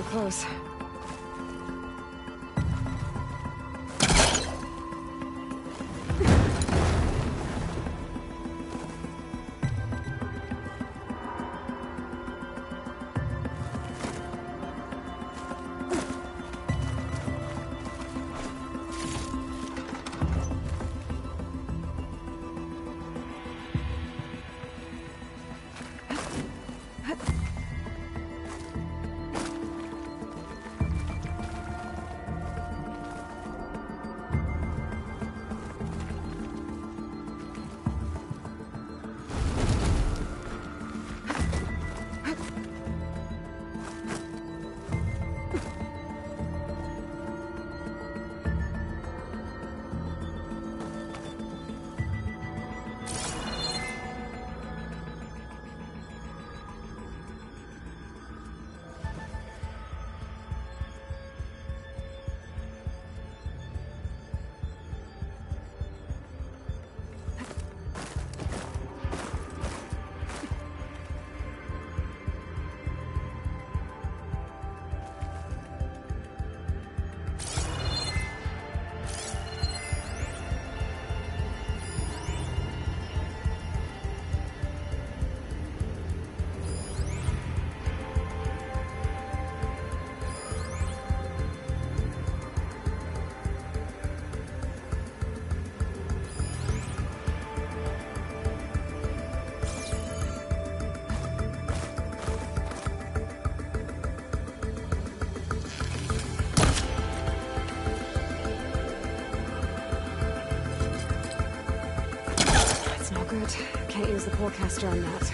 too close. Good. Can't use the pullcaster on that.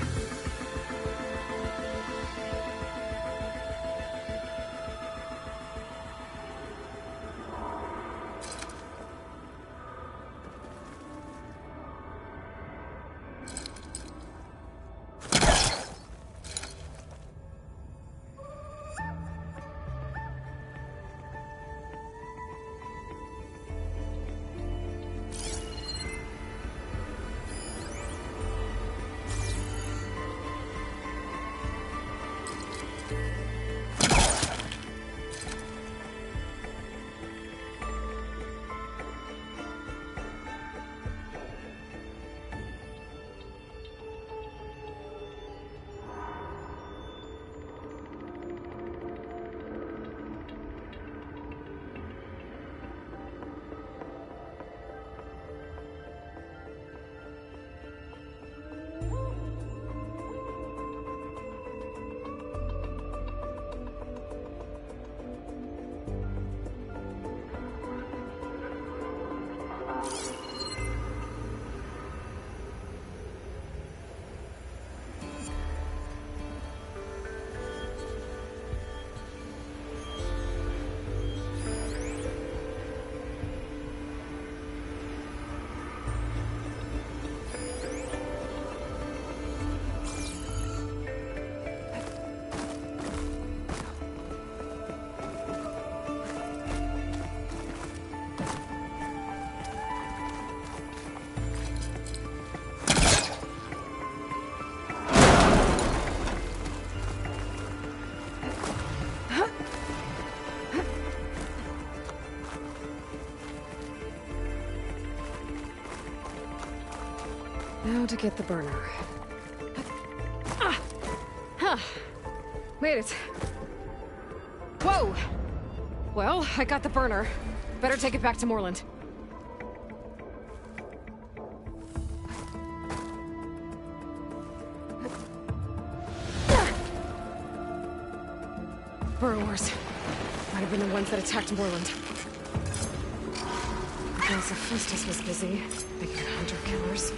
Now to get the burner. Made it. Whoa! Well, I got the burner. Better take it back to Moreland. Burrowers. Might have been the ones that attacked Moreland. I guess Hephaestus was busy, making hunter-killers.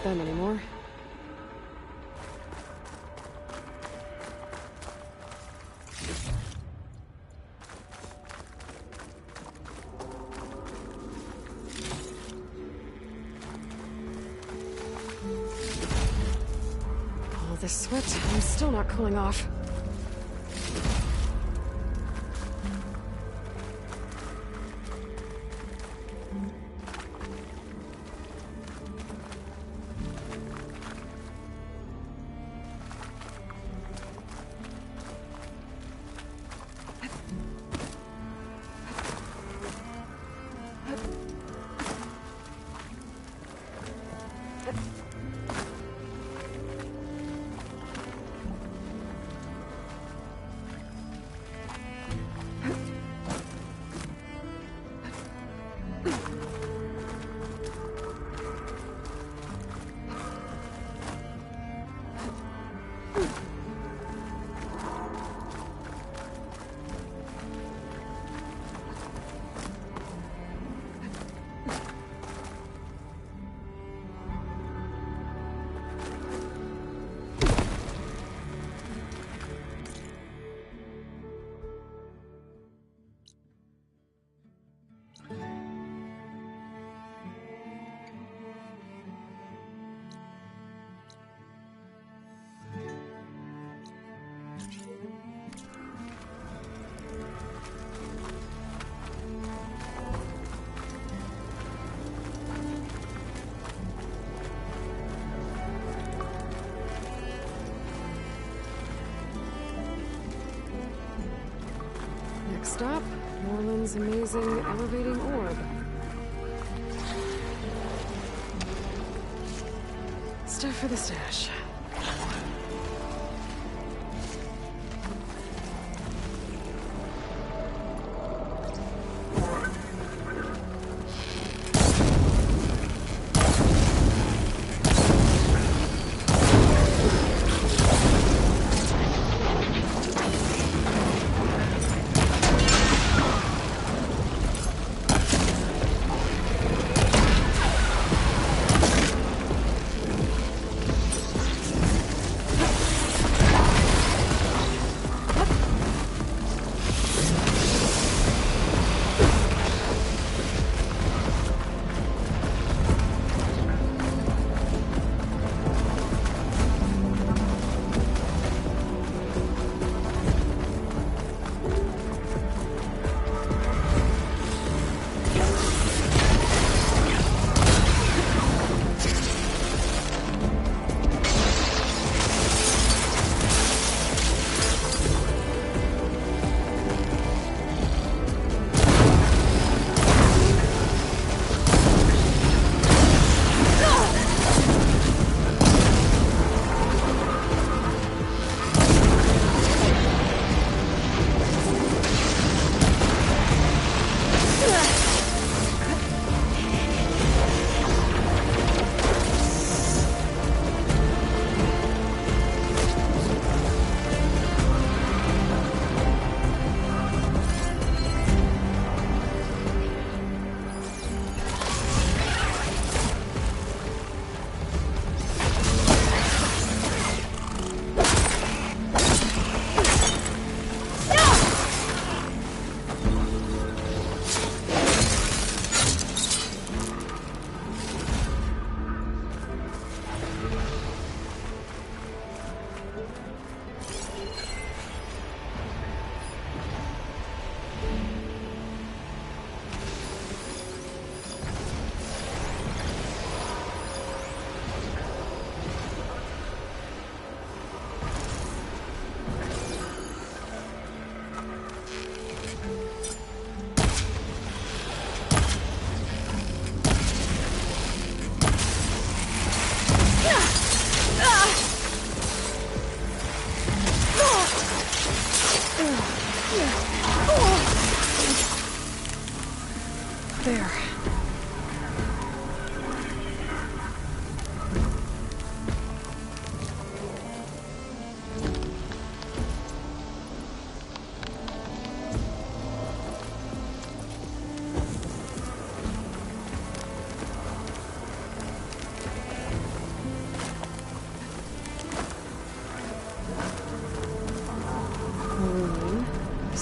them anymore. All this sweat, I'm still not cooling off. Next stop, Norland's amazing elevating orb. Stuff for the stash.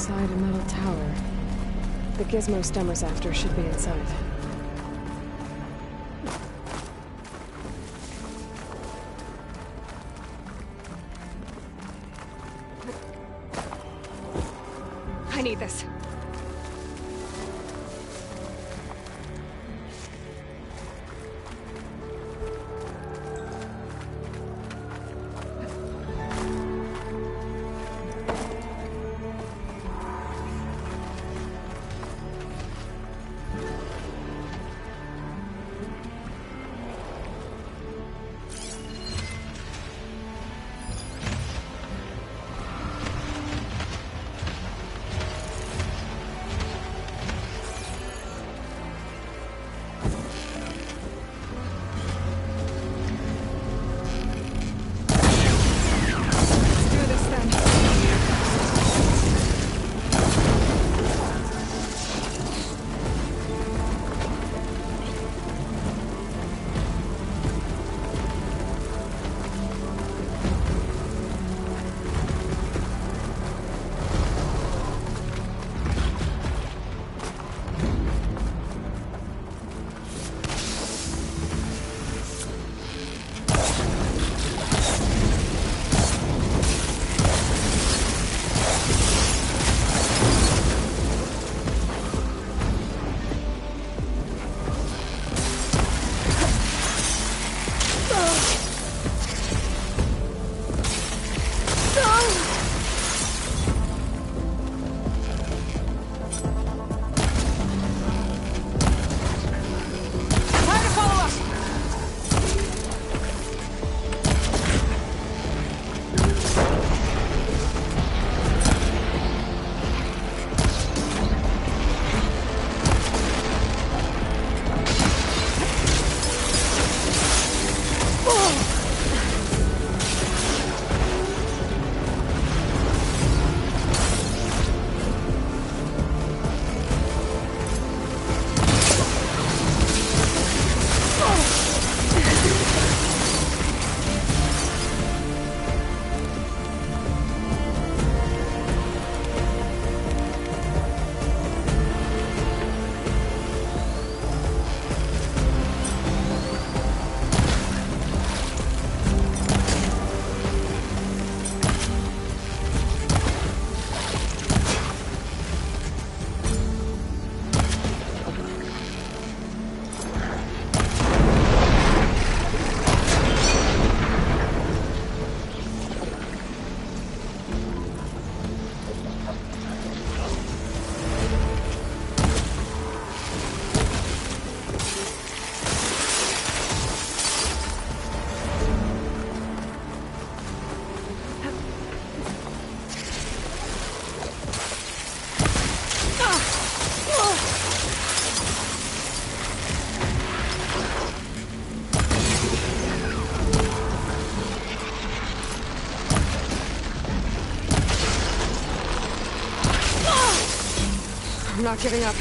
inside a metal tower. The gizmo Stemmer's after should be inside. I need this. I'm not giving up.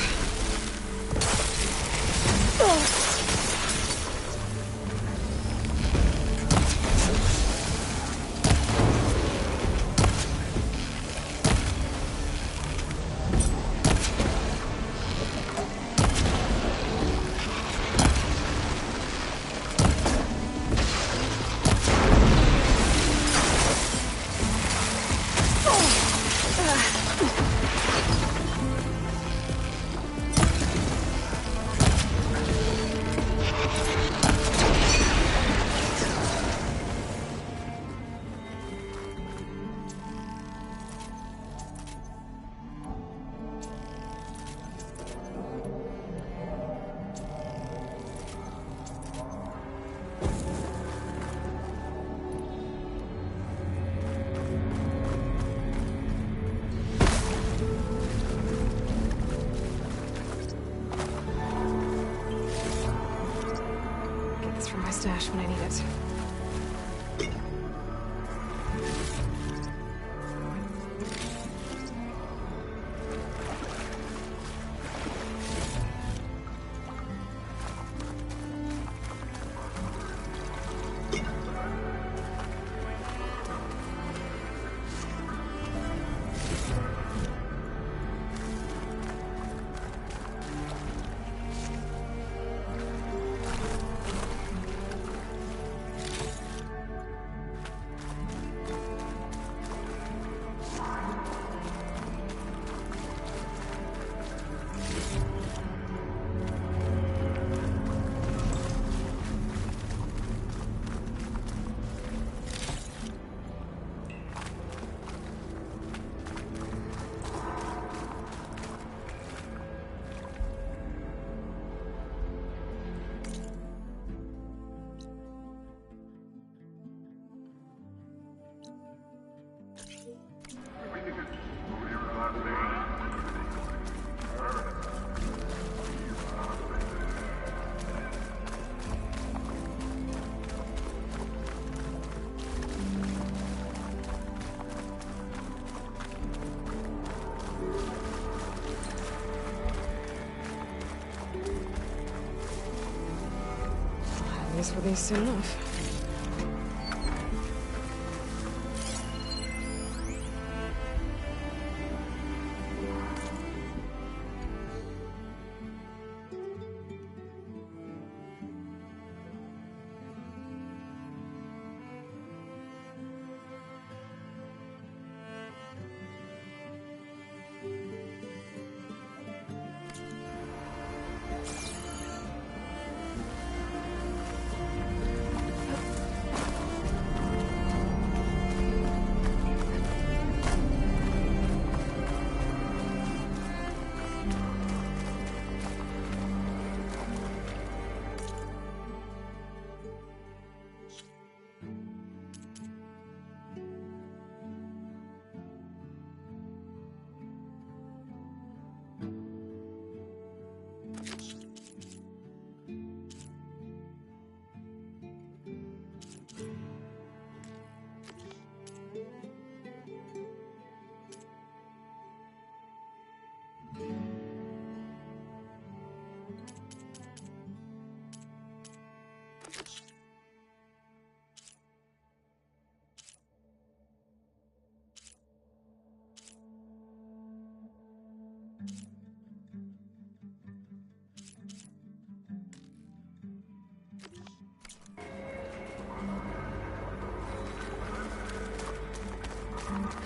Stash when I need it. use for these soon enough.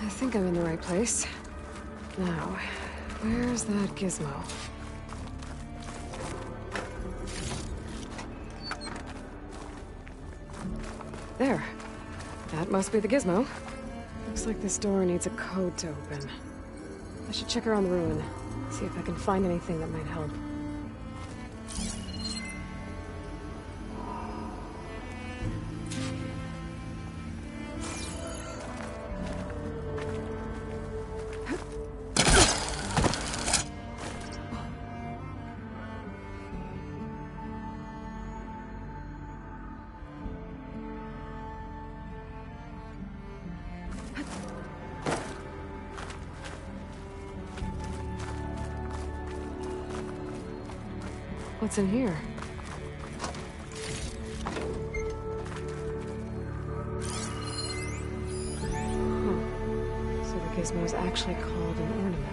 I think I'm in the right place. Now, where's that gizmo? There. That must be the gizmo. Looks like this door needs a code to open. I should check around the ruin, see if I can find anything that might help. What's in here? So the gizmo is actually called an ornament.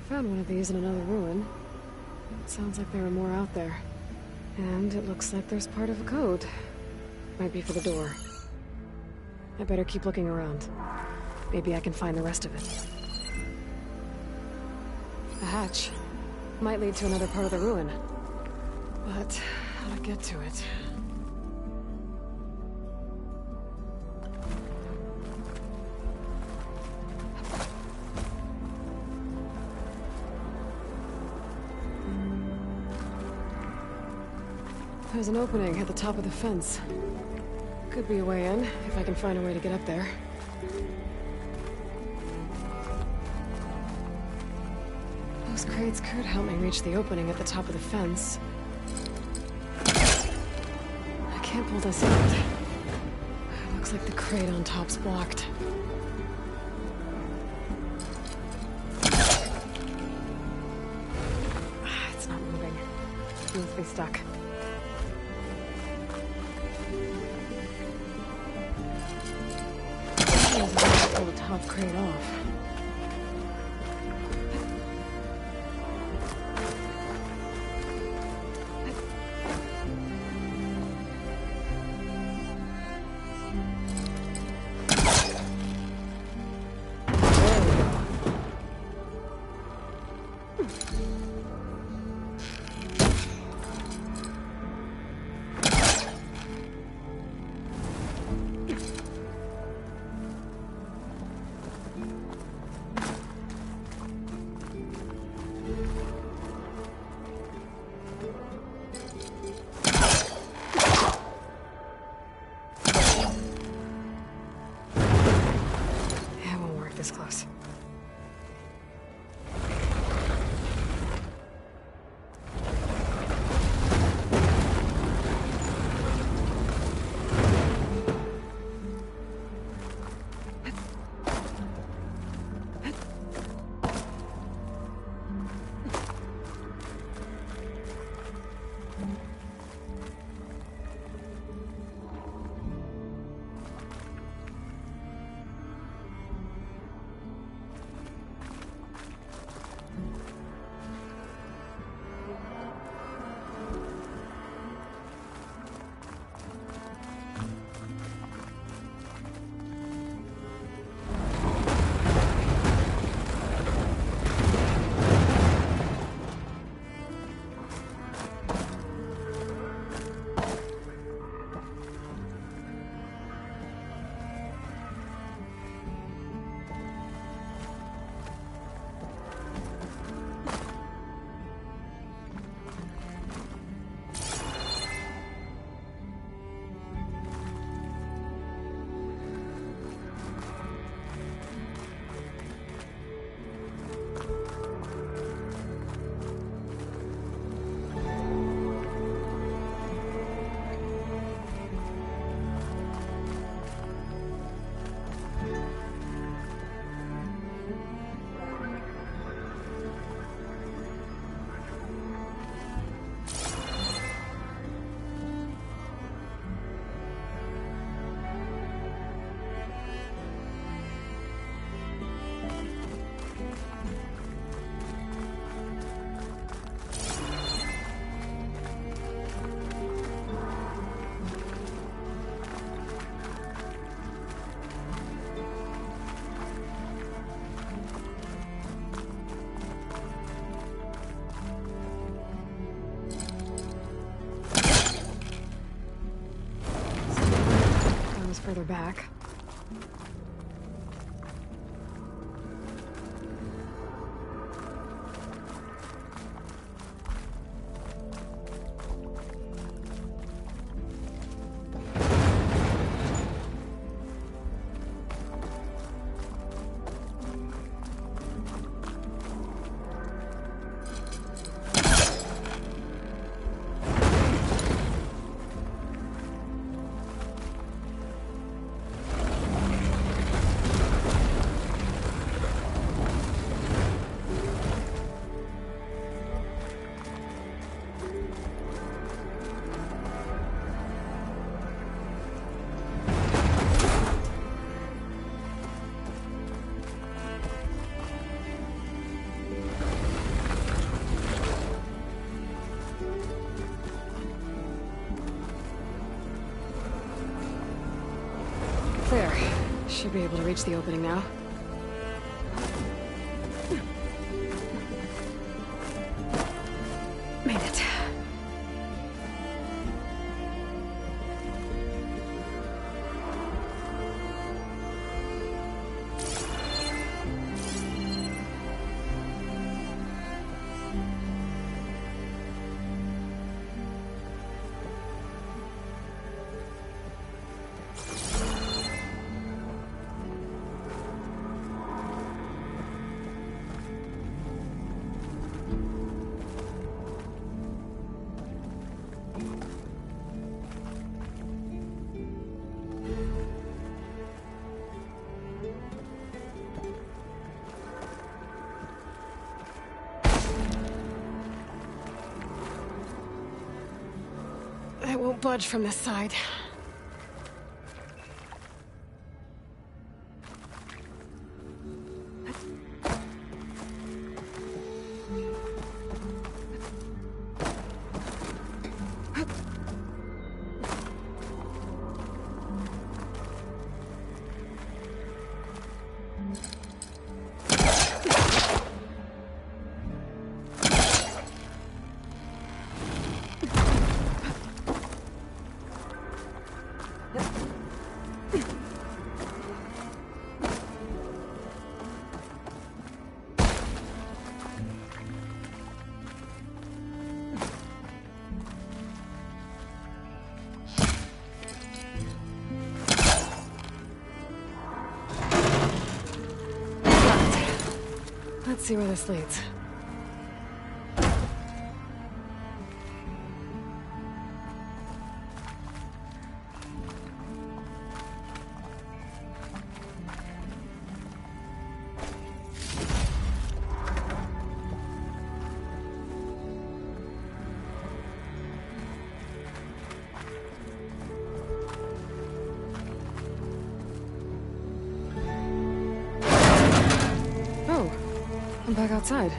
Found one of these in another ruin. It sounds like there are more out there. And it looks like there's part of a code. Might be for the door. I better keep looking around. Maybe I can find the rest of it. A hatch. Might lead to another part of the ruin. But how to get to it? There's an opening at the top of the fence. Could be a way in, if I can find a way to get up there. Those crates could help me reach the opening at the top of the fence. I can't pull this out. Looks like the crate on top's blocked. It's not moving. It must be stuck. Pull the top crate off. this close. Further back. Clear. Should be able to reach the opening now. Made it. I won't budge from this side. Let's see where this leads. I'm back outside.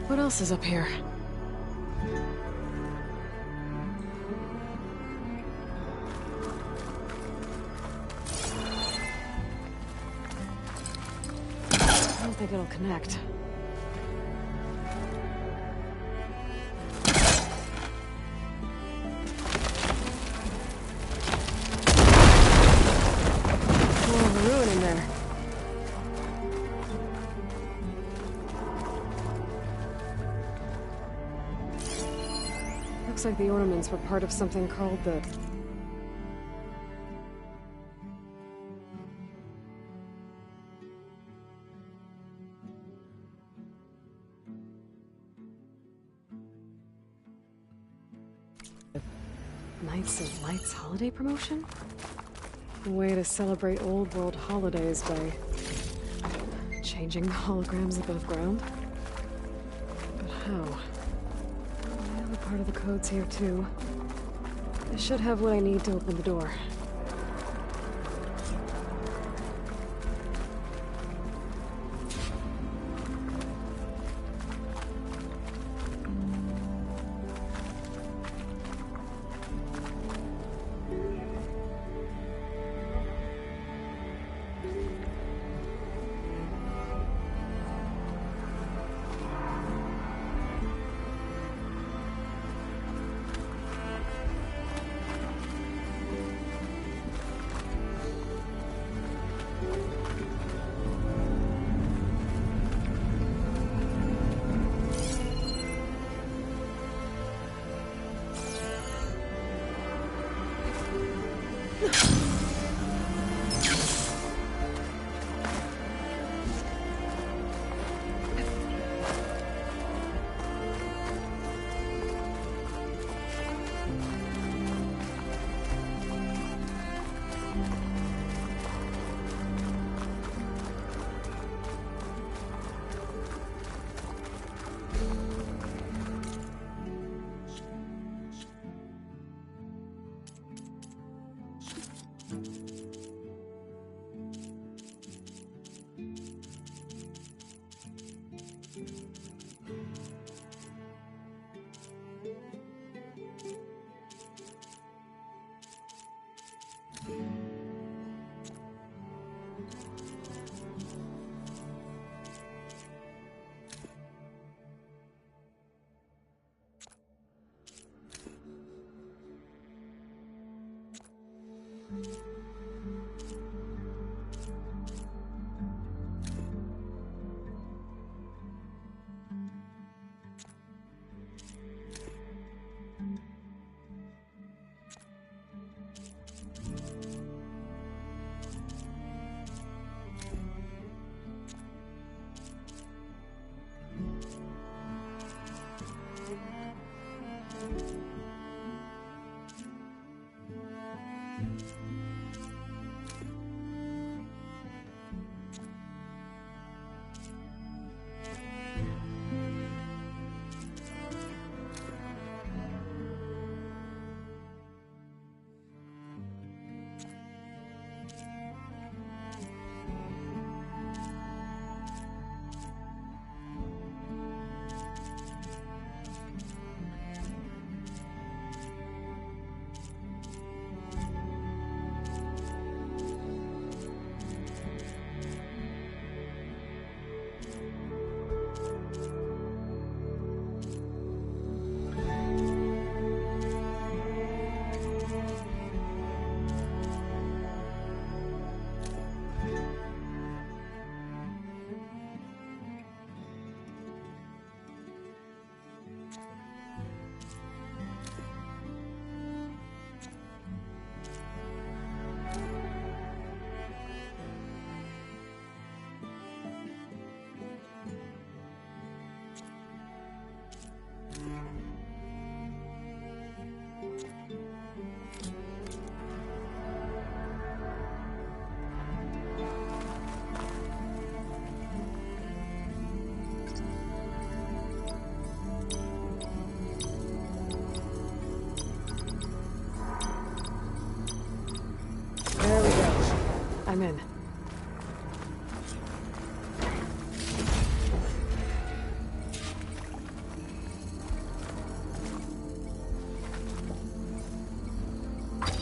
What else is up here? I don't think it'll connect. More of a ruin in there. Looks like the ornaments were part of something called the... Knights of Lights holiday promotion? A way to celebrate old world holidays by changing the holograms above ground? But how? Part of the code's here too. I should have what I need to open the door.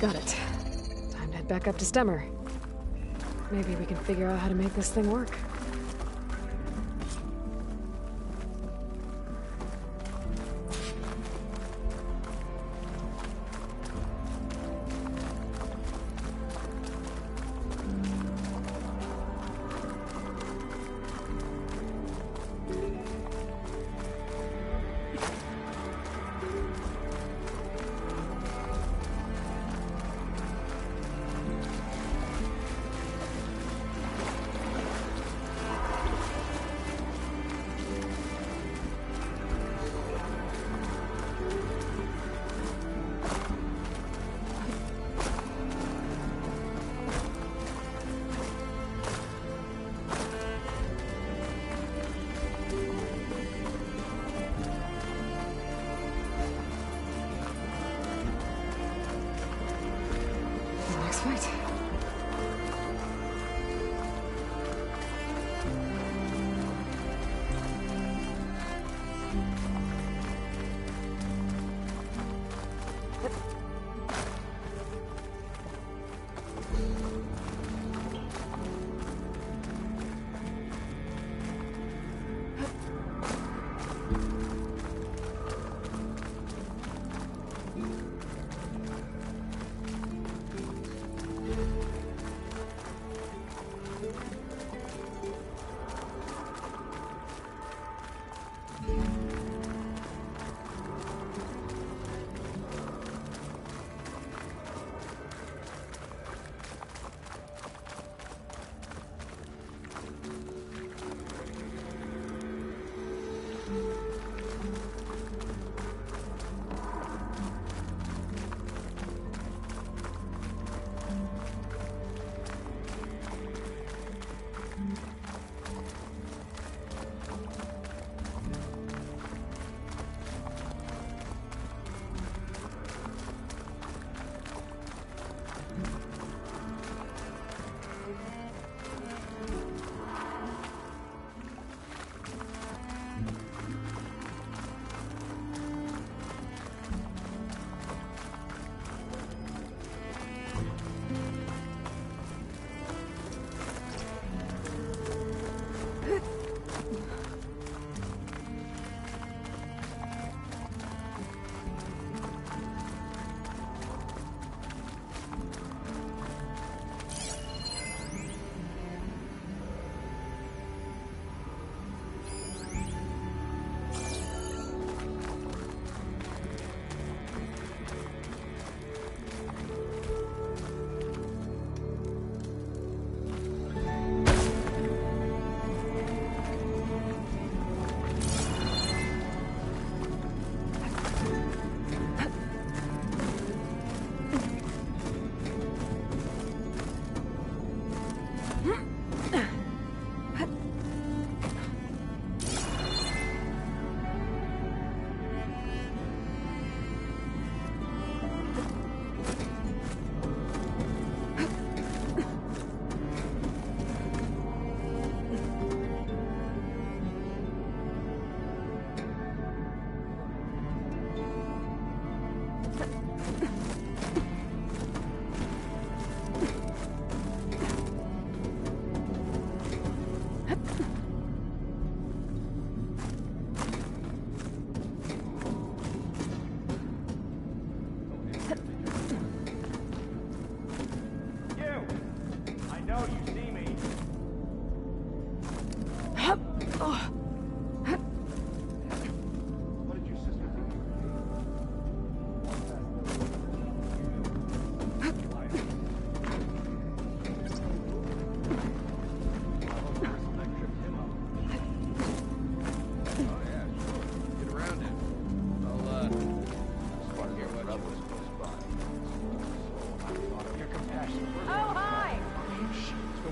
Got it. Time to head back up to Stemmer. Maybe we can figure out how to make this thing work. Fight.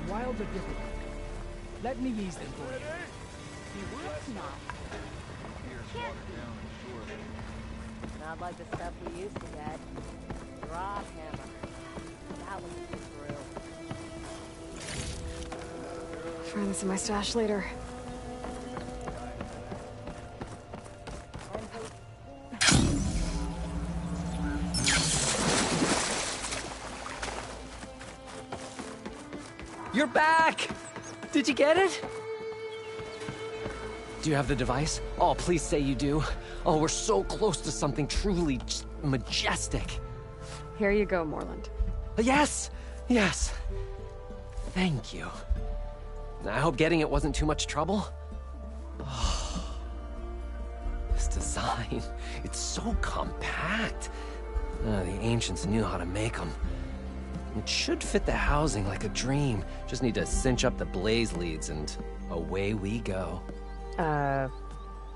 Wilds are difficult. Let me ease them for you. That's not like the stuff we used to get. Drop hammer. That was a good brew. Find this in my stash later. You're back! Did you get it? Do you have the device? Oh, please say you do. Oh, we're so close to something truly majestic. Here you go, Morland. Yes! Yes! Thank you. I hope getting it wasn't too much trouble. Oh, this design, it's so compact. The ancients knew how to make them. It should fit the housing like a dream. Just need to cinch up the blaze leads and away we go.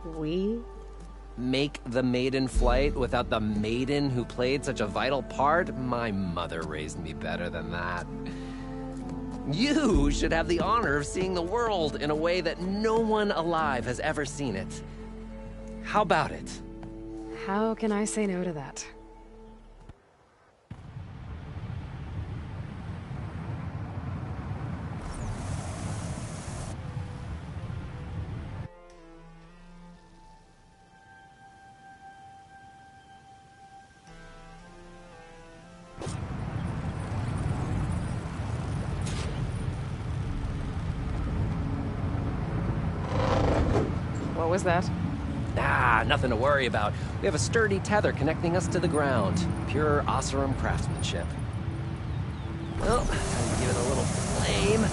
We? Make the maiden flight without the maiden who played such a vital part? My mother raised me better than that. You should have the honor of seeing the world in a way that no one alive has ever seen it. How about it? How can I say no to that? What was that? Ah, nothing to worry about. We have a sturdy tether connecting us to the ground. Pure Oseram craftsmanship. Well, time to give it a little flame.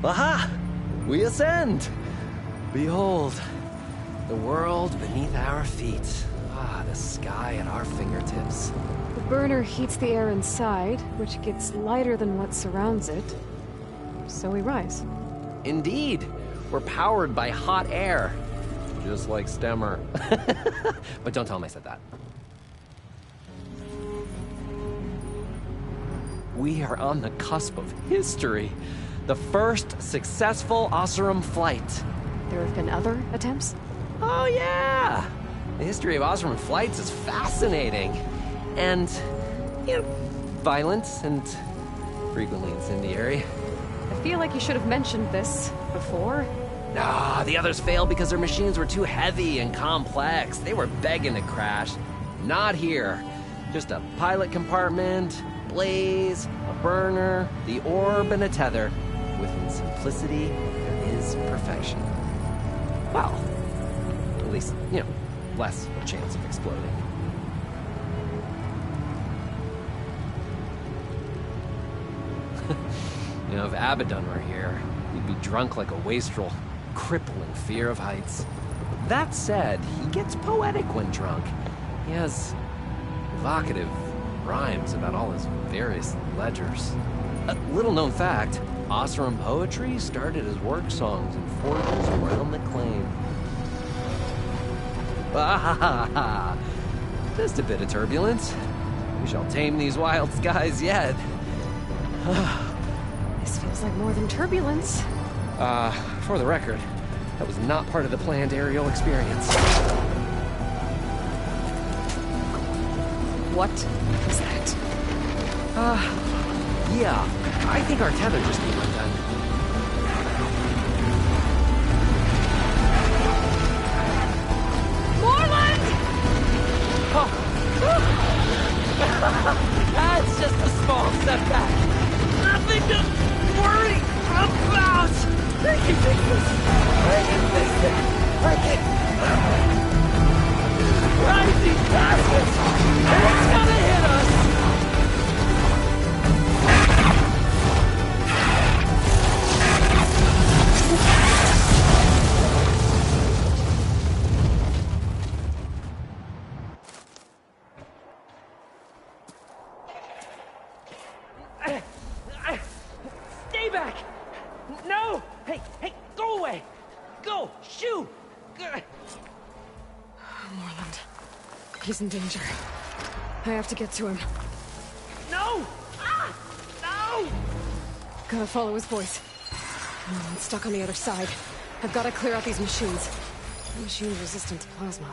Aha! We ascend! Behold, the world beneath our feet. Ah, the sky at our fingertips. The burner heats the air inside, which gets lighter than what surrounds it. So we rise. Indeed. We're powered by hot air. Just like Stemmer. But don't tell him I said that. We are on the cusp of history. The first successful Oseram flight. There have been other attempts? Oh yeah! The history of Oseram flights is fascinating. And, you know, violent and frequently incendiary. I feel like you should have mentioned this before. Nah, the others failed because their machines were too heavy and complex. They were begging to crash. Not here. Just a pilot compartment, blaze, a burner, the orb, and a tether. Within simplicity, there is perfection. Well, at least, you know, less chance of exploding. You know, if Abaddon were here, he'd be drunk like a wastrel, crippling fear of heights. That said, he gets poetic when drunk. He has evocative rhymes about all his various ledgers. A little-known fact, Oseram poetry started as work songs in forges around the claim. Ah, just a bit of turbulence. We shall tame these wild skies yet. This feels like more than turbulence. For the record, that was not part of the planned aerial experience. What was that? Yeah, I think our tether just needs undone. Morland! Oh. That's just a small setback. Nothing to worry about. I can fix this. I can fix it. I can. Rising bastards! It's gonna hit us! Stay back! No! Hey, go away! Go! Shoo! Morland. He's in danger. I have to get to him. No! Ah! No! Gotta follow his voice. I'm stuck on the other side. I've gotta clear out these machines. The machine's resistant to plasma.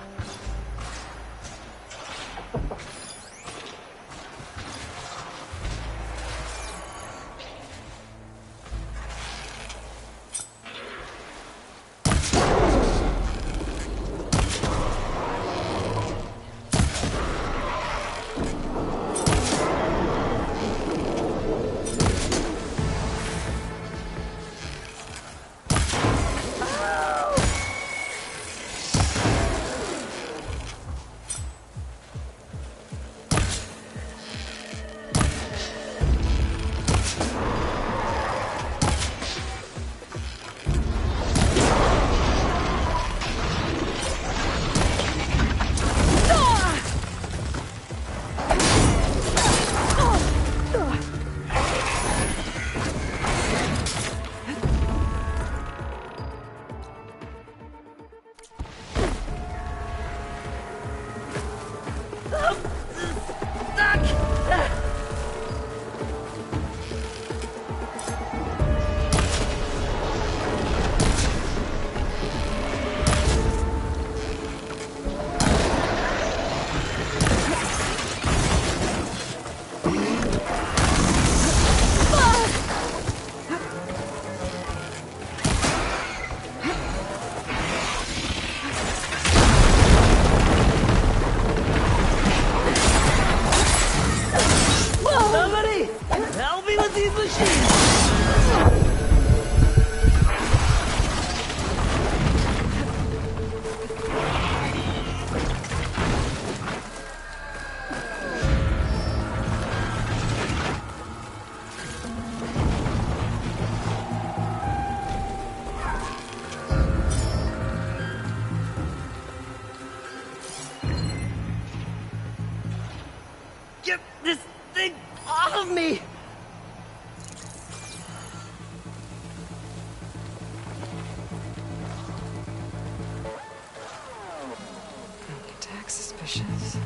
Suspicious.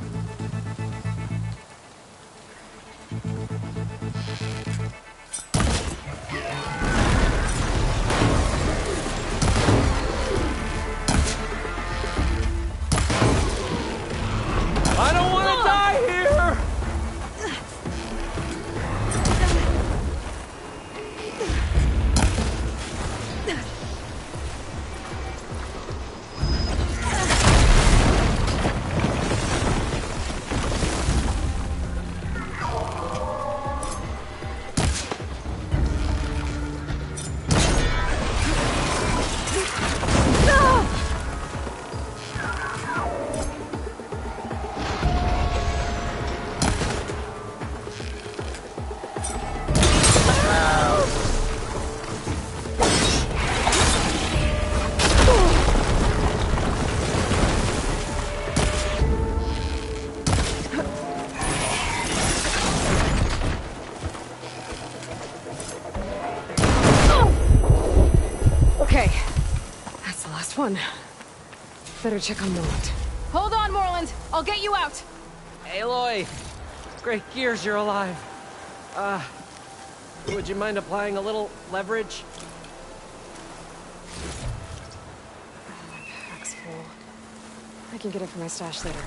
I don't want to die here! Okay, that's the last one. Better check on Morland. Hold on, Morland. I'll get you out. Aloy! Great gears you're alive. Would you mind applying a little leverage? My pack's full. I can get it from my stash later.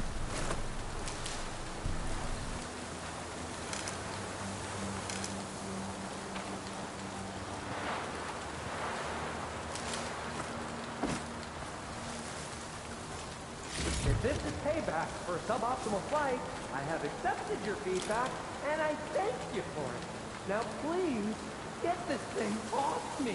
If this is payback for a suboptimal flight, I have accepted your feedback, and I thank you for it. Now please, get this thing off me!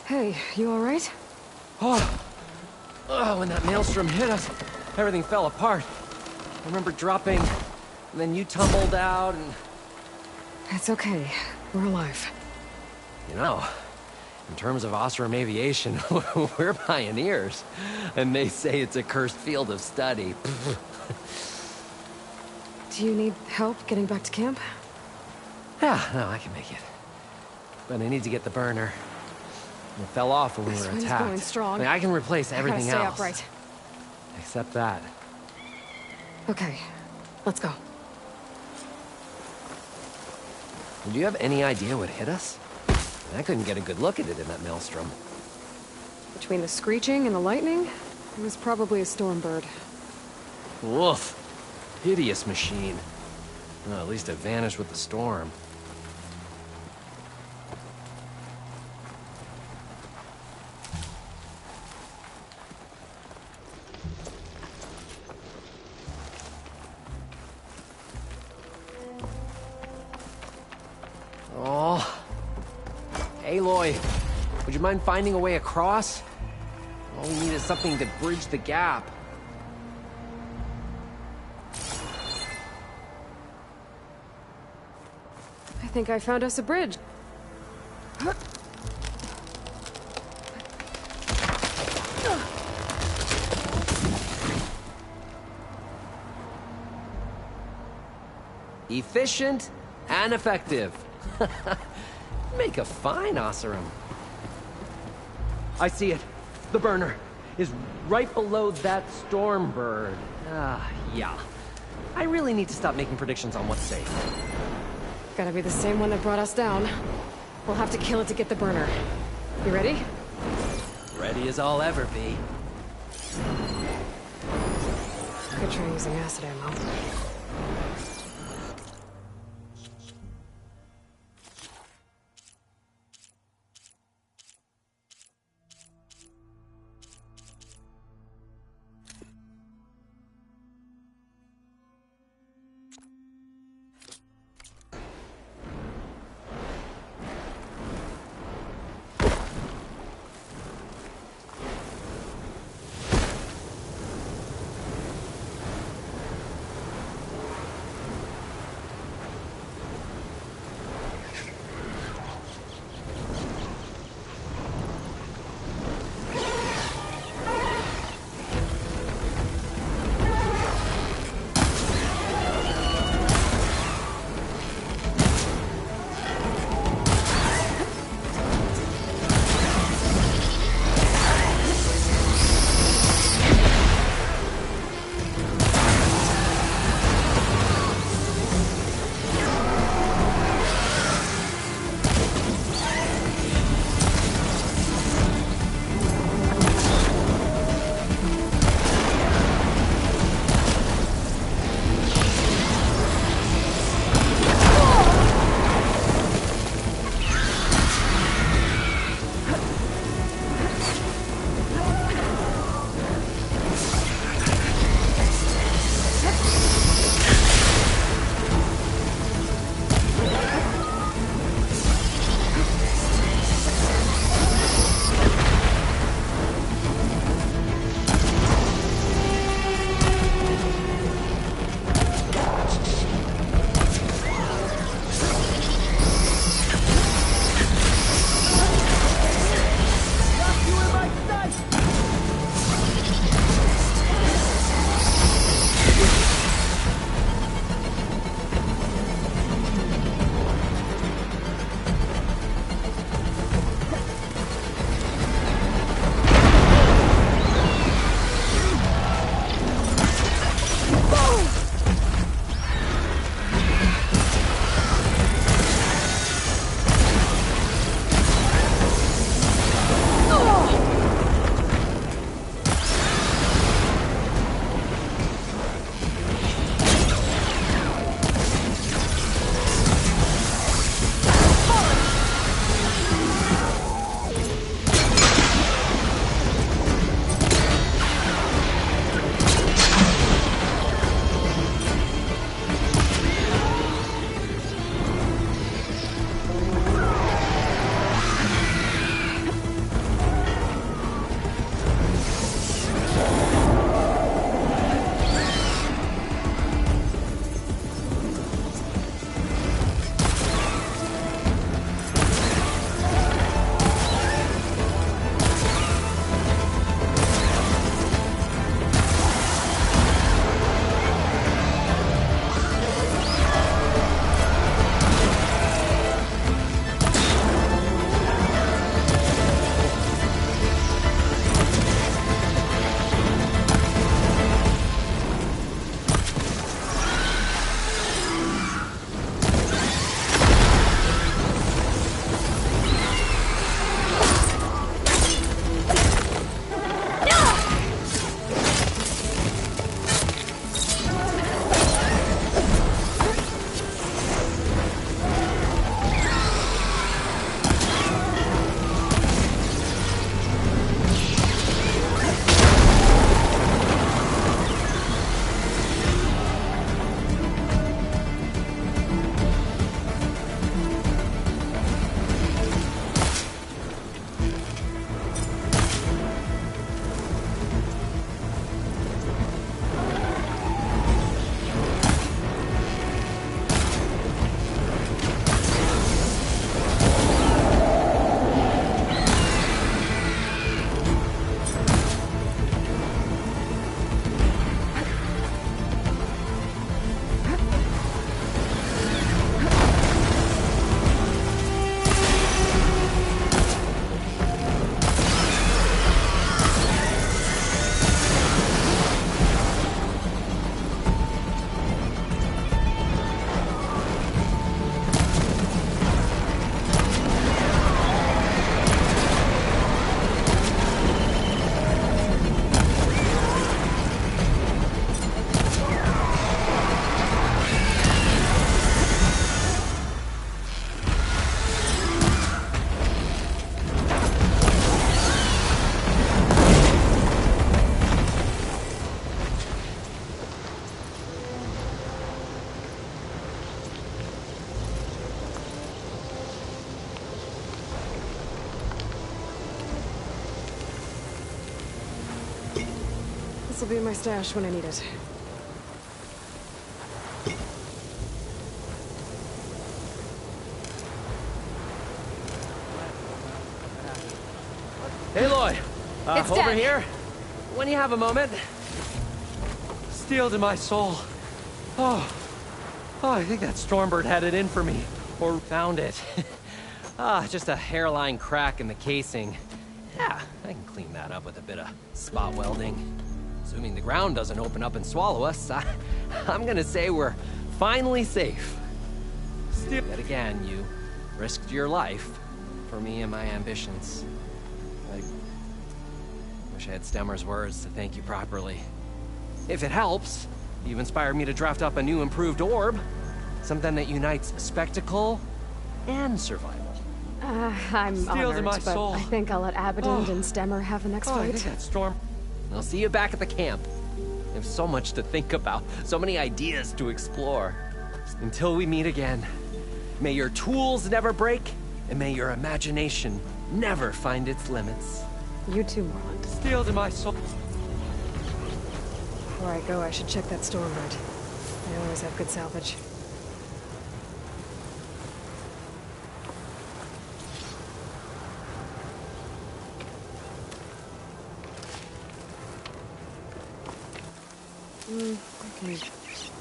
Hey, you alright? When that maelstrom hit us, everything fell apart. I remember dropping, and then you tumbled out, and... It's okay. We're alive. You know, in terms of Oseram aviation, we're pioneers. And they say it's a cursed field of study. Do you need help getting back to camp? Yeah, no, I can make it. But I need to get the burner. It fell off when we were This attacked. one's going strong. I mean, I can replace everything I gotta stay else. upright. Except that. Okay, let's go. Do you have any idea what hit us? I couldn't get a good look at it in that maelstrom. Between the screeching and the lightning, it was probably a storm bird. Woof. Hideous machine. Well, at least it vanished with the storm. Oh. Aloy, would you mind finding a way across? All we need is something to bridge the gap. I think I found us a bridge. Efficient and effective. Make a fine Oseram. I see it. The burner is right below that storm bird. Yeah. I really need to stop making predictions on what's safe. Gotta be the same one that brought us down. We'll have to kill it to get the burner. You ready? Ready as I'll ever be. Could try using acid ammo. This'll be in my stash when I need it. Hey, Lloyd. It's over dead. here. When you have a moment. Steel to my soul. Oh, I think that Stormbird had it in for me. Or found it. Just a hairline crack in the casing. Yeah, I can clean that up with a bit of spot welding. Assuming the ground doesn't open up and swallow us, I'm gonna say we're finally safe. Still, yet again, you risked your life for me and my ambitions. I wish I had Stemmer's words to thank you properly. If it helps, you've inspired me to draft up a new improved orb. Something that unites spectacle and survival. I'm Steel honored, to my but soul. I think I'll let Abaddon and Stemmer have the next I fight. think that Storm... I'll see you back at the camp. There's so much to think about, so many ideas to explore. Until we meet again, may your tools never break, and may your imagination never find its limits. You too, Morland. Steel to my soul. Before I go, I should check that Stormbird. I always have good salvage. I can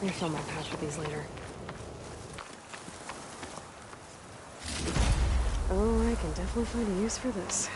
refill my pouch with these later. Oh, I can definitely find a use for this.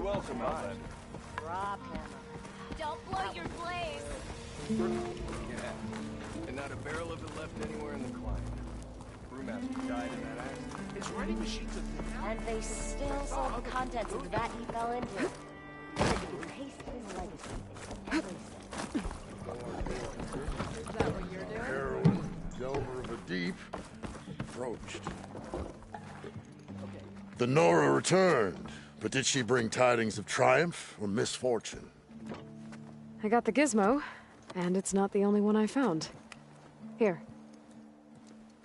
welcome, Alvin. Drop him. Don't blow your blaze. Yeah. And not a barrel of it left anywhere in the climate. Brewmaster died in that accident. His writing machine took the... And they still sold the contents of the vat he fell into. Taste his legacy in every sense. Is that what you're doing? Heroin, delver of the deep, approached. Okay, The Nora returned, but did she bring tidings of triumph or misfortune? I got the gizmo, and it's not the only one I found. Here.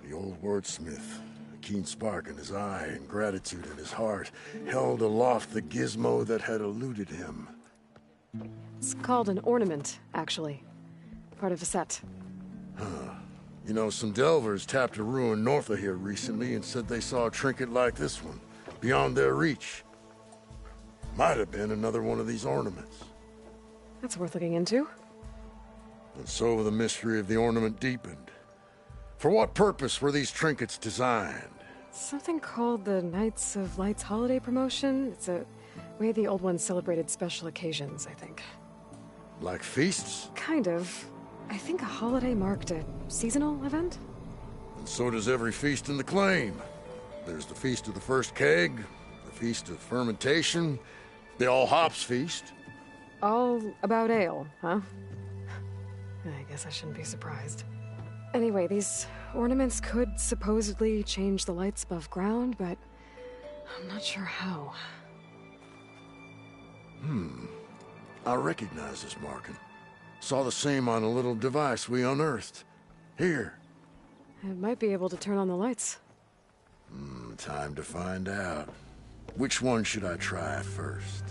The old wordsmith, a keen spark in his eye and gratitude in his heart, held aloft the gizmo that had eluded him. It's called an ornament, actually. Part of a set. Huh. You know, some delvers tapped a ruin north of here recently and said they saw a trinket like this one, beyond their reach. Might have been another one of these ornaments. That's worth looking into. And so the mystery of the ornament deepened. For what purpose were these trinkets designed? Something called the Knights of Light's holiday promotion. It's a way the old ones celebrated special occasions, I think. Like feasts? Kind of. I think a holiday marked a seasonal event? And so does every feast in the claim. There's the Feast of the First Keg, the Feast of Fermentation, the All Hops Feast. All about ale, huh? I guess I shouldn't be surprised. Anyway, these ornaments could supposedly change the lights above ground, but I'm not sure how. I recognize this marking. Saw the same on a little device we unearthed. Here. It might be able to turn on the lights. Time to find out. Which one should I try first?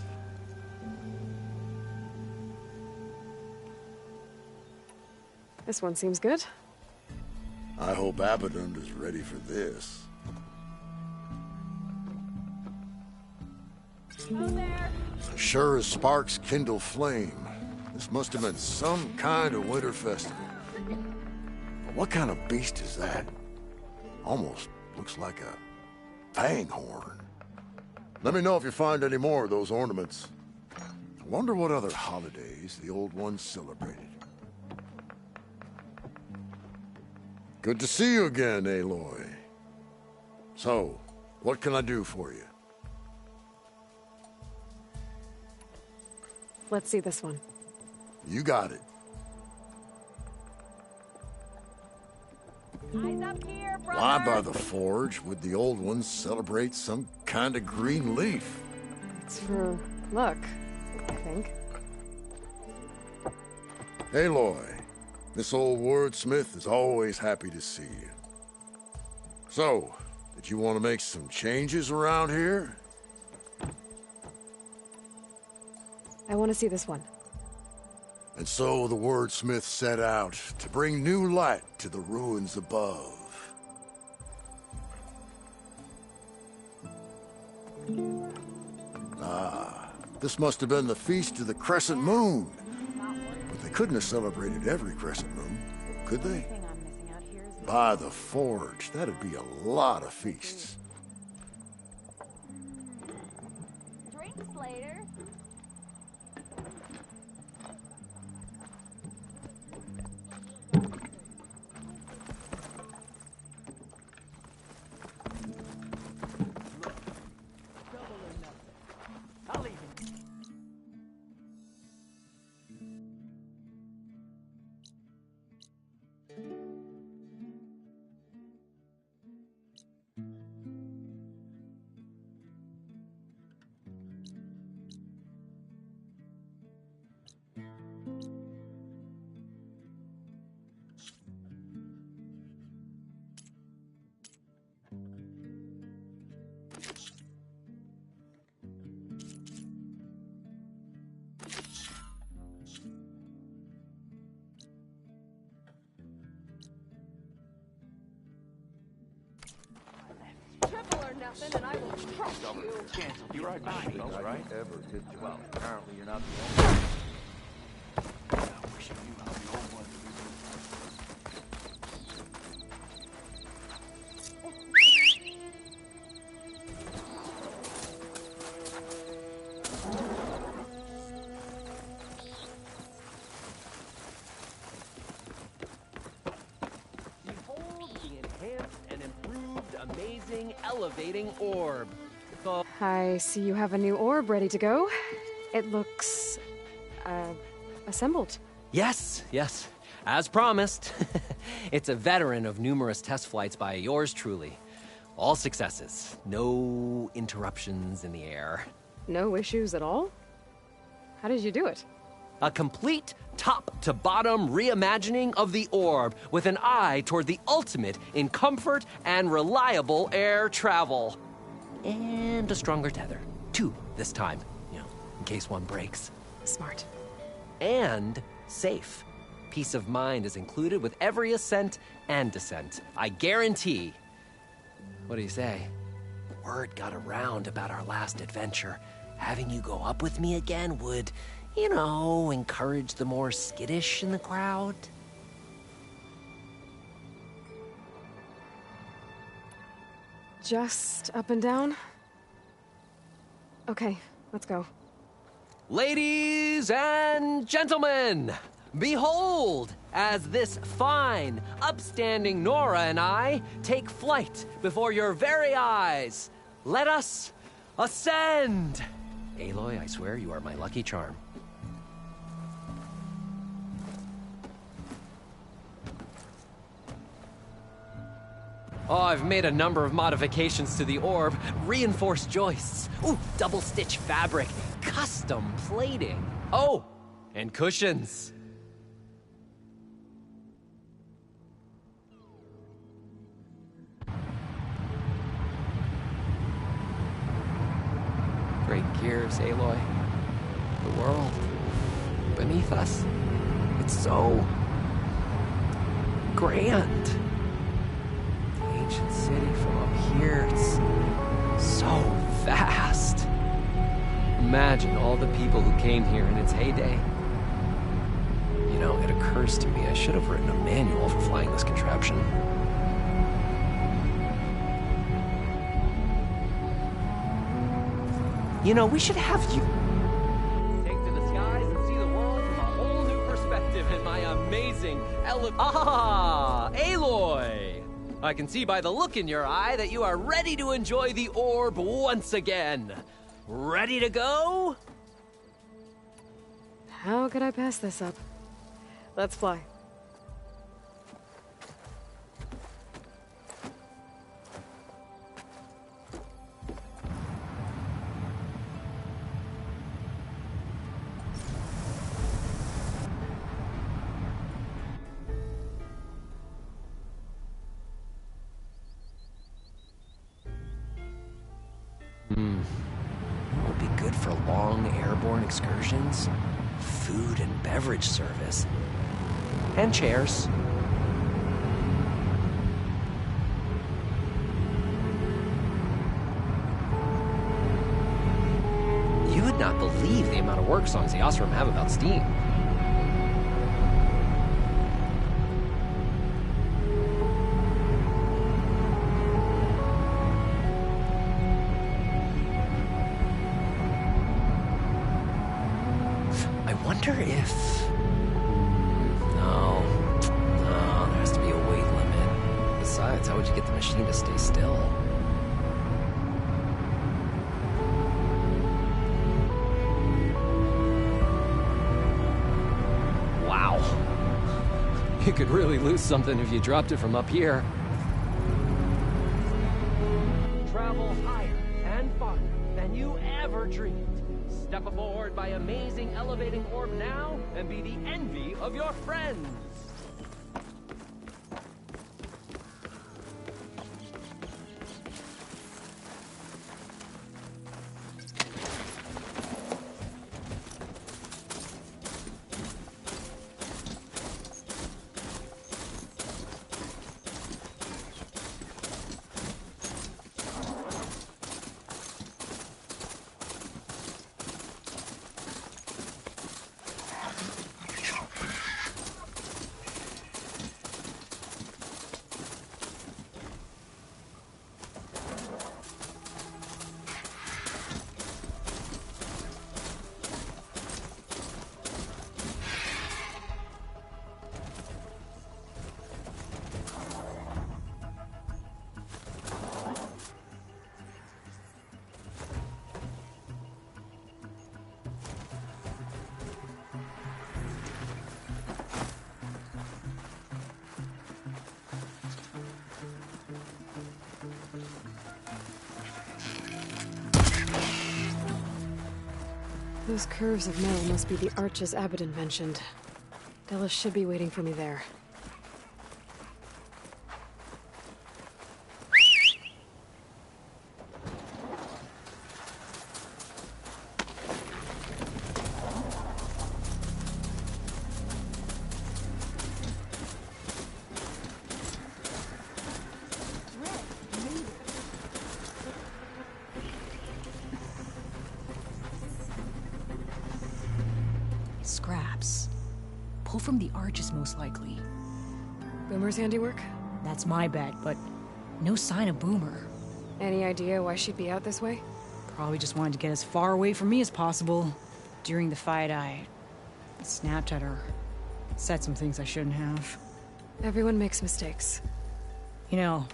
This one seems good. I hope Abaddon is ready for this. Sure as sparks kindle flame. This must have been some kind of winter festival. But what kind of beast is that? Almost looks like a fang horn. Let me know if you find any more of those ornaments. I wonder what other holidays the old ones celebrated. Good to see you again, Aloy. So, what can I do for you? Let's see this one. You got it. Eyes up here, brother. Why by the forge would the old ones celebrate some kind of green leaf? It's for luck, I think. Aloy, this old wordsmith is always happy to see you. So, did you want to make some changes around here? I want to see this one. And so the wordsmith set out to bring new light to the ruins above. This must have been the Feast of the Crescent Moon. But they couldn't have celebrated every Crescent Moon, could they? By the forge, that'd be a lot of feasts. Drinks later. And I will trust you. Cancel. Be right back, folks, right? Ever hit you. Well, apparently you're not the only one. I wish I knew how the old ones Behold the enhanced and improved, amazing, elevating orb. I see you have a new orb ready to go. It looks... assembled. Yes, yes. As promised. It's a veteran of numerous test flights by yours truly. All successes. No interruptions in the air. No issues at all? How did you do it? A complete top-to-bottom reimagining of the orb with an eye toward the ultimate in comfort and reliable air travel. And a stronger tether. 2 this time, in case one breaks. Smart. And safe. Peace of mind is included with every ascent and descent. I guarantee. What do you say? Word got around about our last adventure. Having you go up with me again would, encourage the more skittish in the crowd. Just up and down? Okay, let's go. Ladies and gentlemen, behold, as this fine, upstanding Nora and I take flight before your very eyes. Let us ascend! Aloy, I swear you are my lucky charm. Oh, I've made a number of modifications to the orb. Reinforced joists. Ooh, double-stitch fabric. Custom plating. Oh, and cushions. Great gears, Aloy. The world beneath us. It's so grand. Ancient city from up here, it's so vast. Imagine all the people who came here in its heyday. It occurs to me I should have written a manual for flying this contraption. We should have you take to the skies and see the world from a whole new perspective in my amazing Aloy! I can see by the look in your eye that you are ready to enjoy the orb once again. Ready to go? How could I pass this up? Let's fly. Would be good for long airborne excursions, food and beverage service, and chairs. You would not believe the amount of work songs the Oseram have about steam. I wonder if... No, there has to be a weight limit. Besides, how would you get the machine to stay still? Wow. You could really lose something if you dropped it from up here. Travel higher and farther than you ever dreamed. Step aboard my amazing elevating orb now and be the envy of your friends. Those curves of metal must be the arches Abaddon mentioned. Della should be waiting for me there. Scraps. Pull from the arches, most likely. Boomer's handiwork? That's my bet, but no sign of Boomer. Any idea why she'd be out this way? Probably just wanted to get as far away from me as possible. During the fight, I snapped at her. Said some things I shouldn't have. Everyone makes mistakes. You know,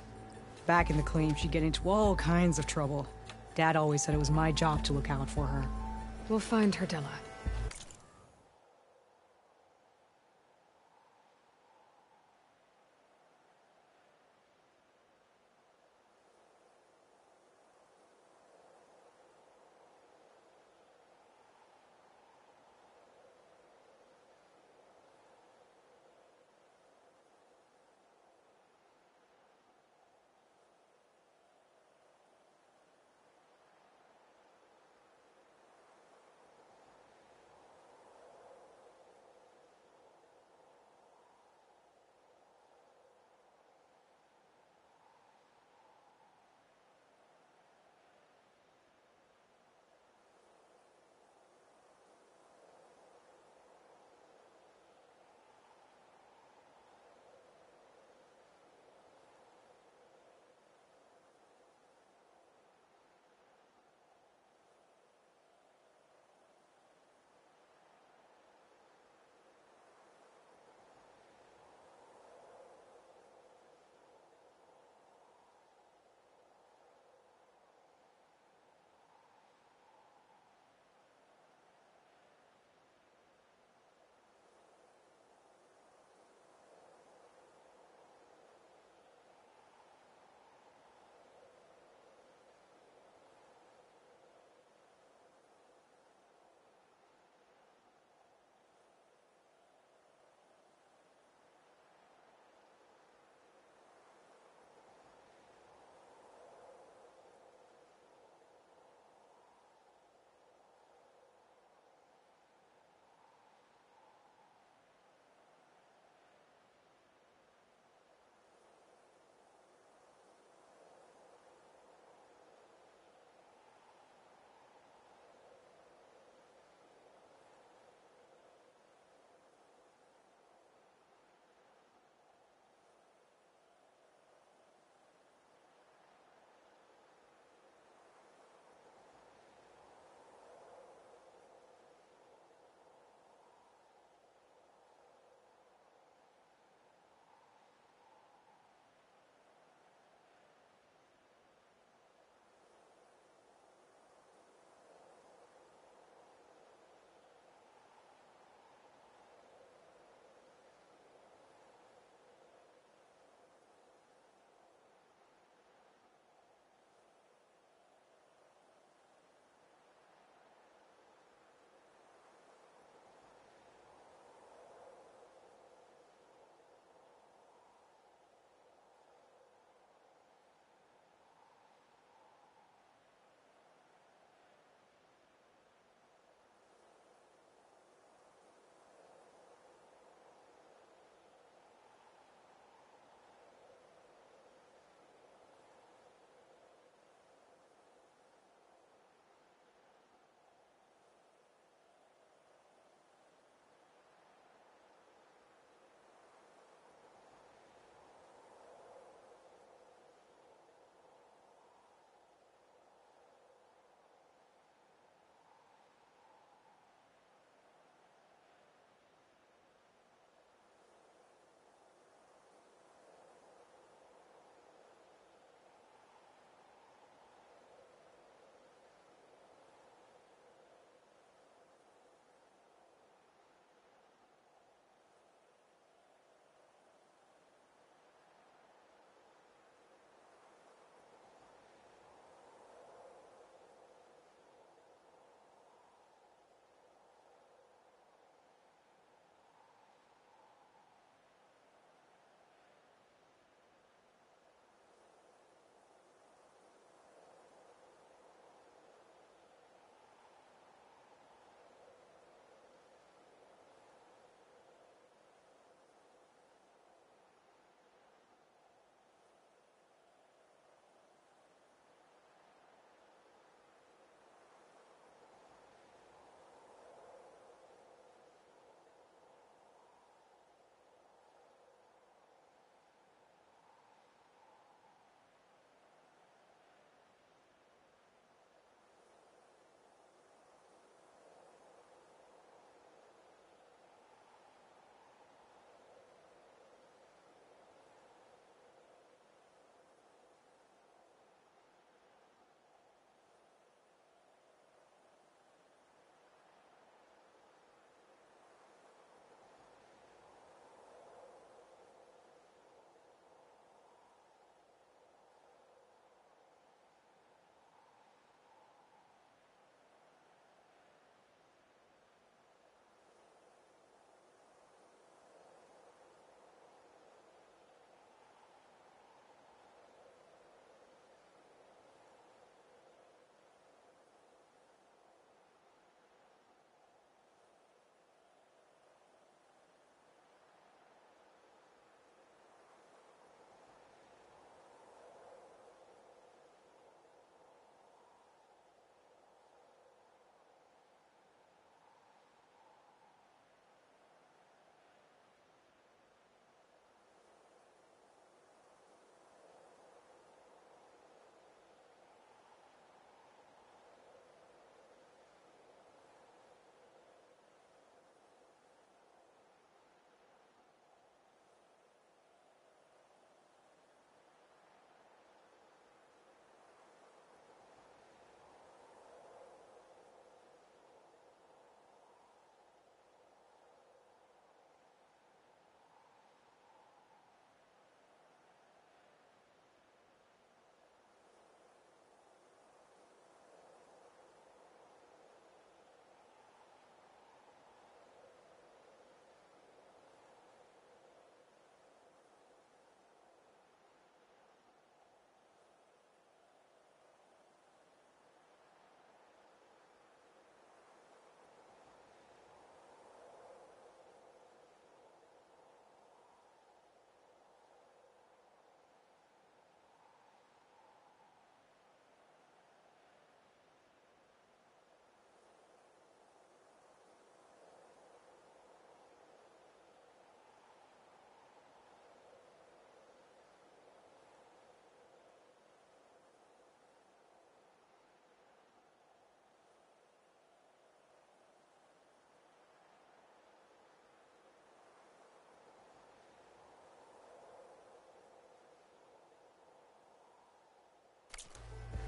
back in the claim, she'd get into all kinds of trouble. Dad always said it was my job to look out for her. We'll find her, Della.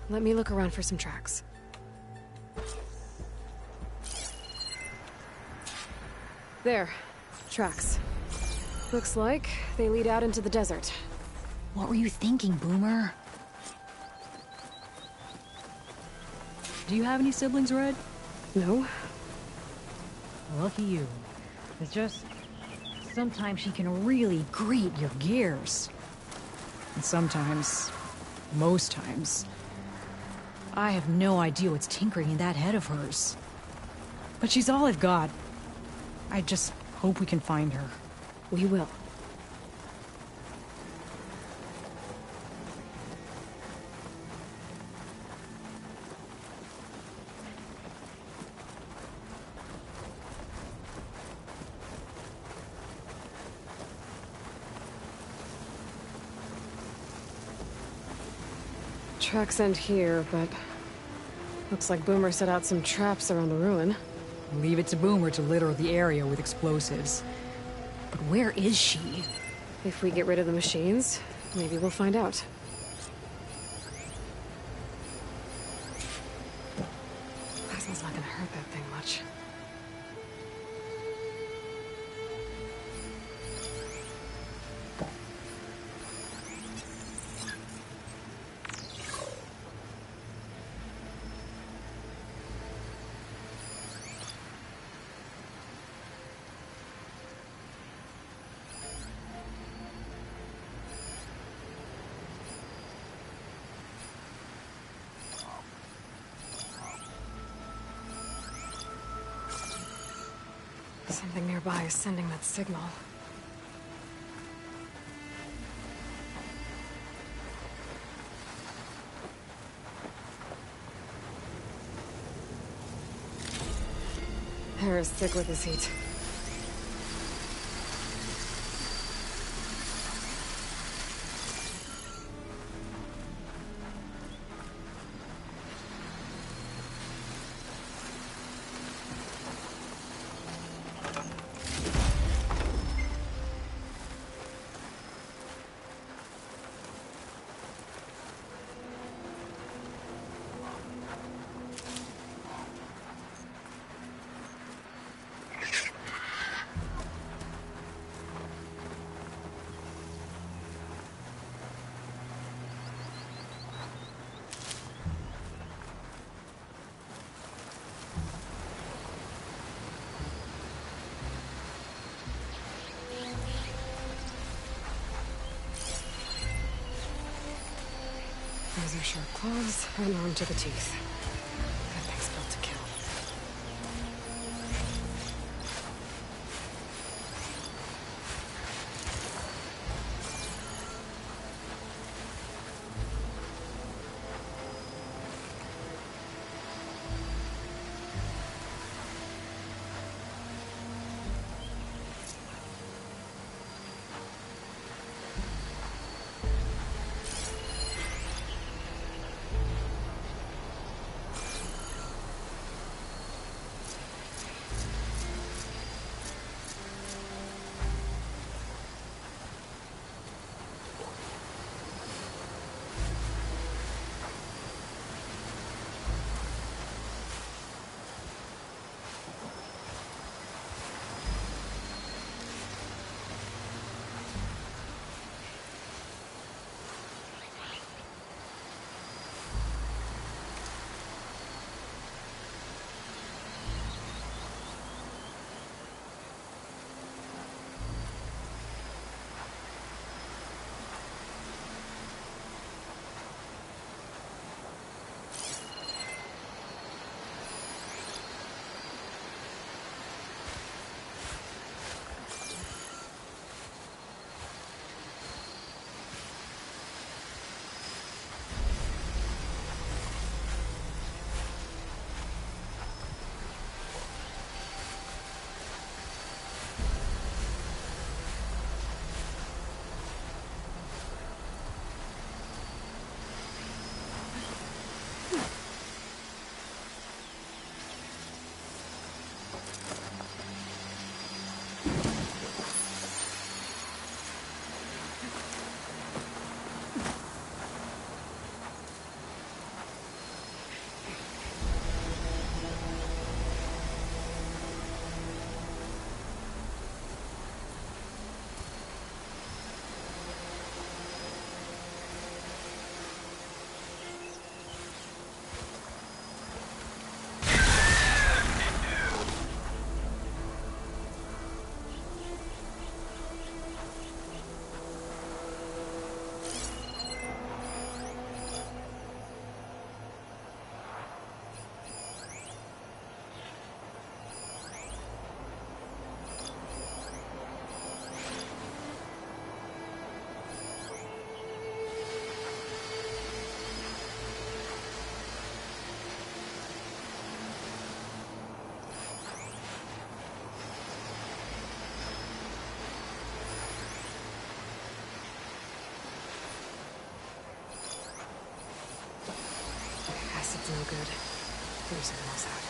Let me look around for some tracks. There. Tracks. Looks like they lead out into the desert. What were you thinking, Boomer? Do you have any siblings, Red? No. Lucky you. It's just... sometimes she can really grate your gears. And sometimes... most times... I have no idea what's tinkering in that head of hers. But she's all I've got. I just hope we can find her. We will. Tracks end here, but looks like Boomer set out some traps around the ruin. Leave it to Boomer to litter the area with explosives. But where is she? If we get rid of the machines, maybe we'll find out. Plasma's not gonna hurt that thing much. Something nearby is sending that signal. Air is thick with this heat. Those are sharp claws and armed to the teeth. That thing's built to kill. That's no good. Figure something else out.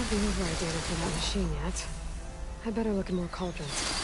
The override data for that machine yet. I better look at more cauldrons.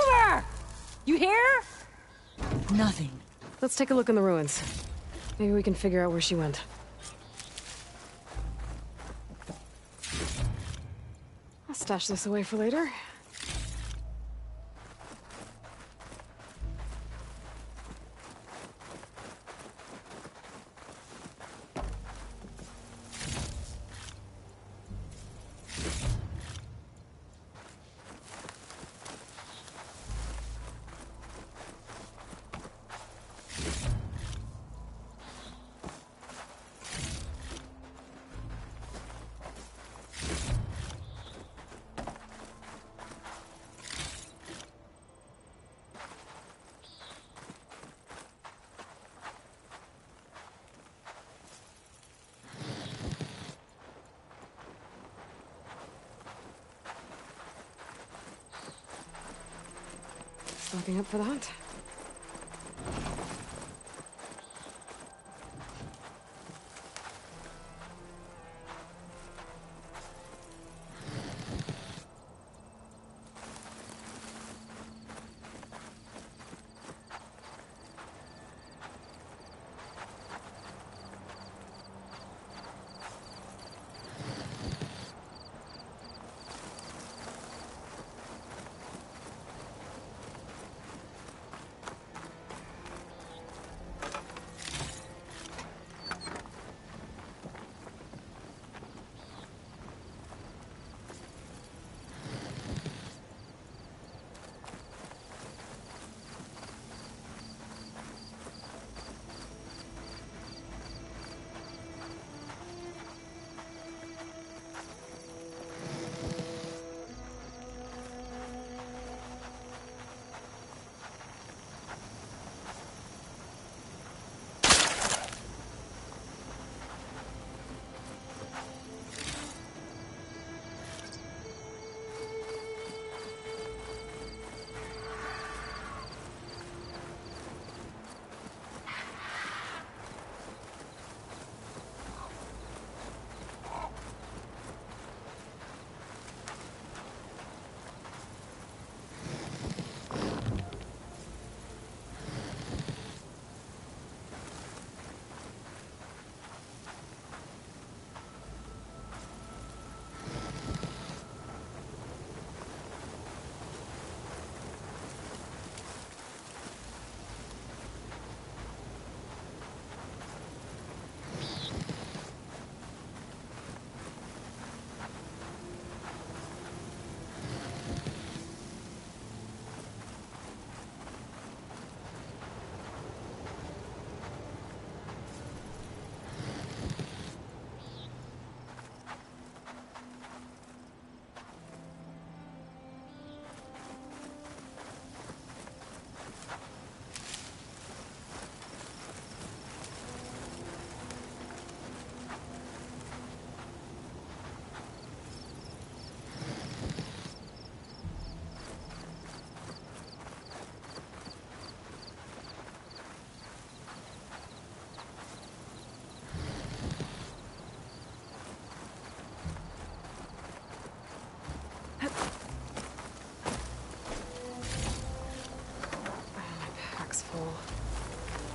Boomer! You hear? Nothing. Let's take a look in the ruins. Maybe we can figure out where she went. I'll stash this away for later. Stocking up for the hunt.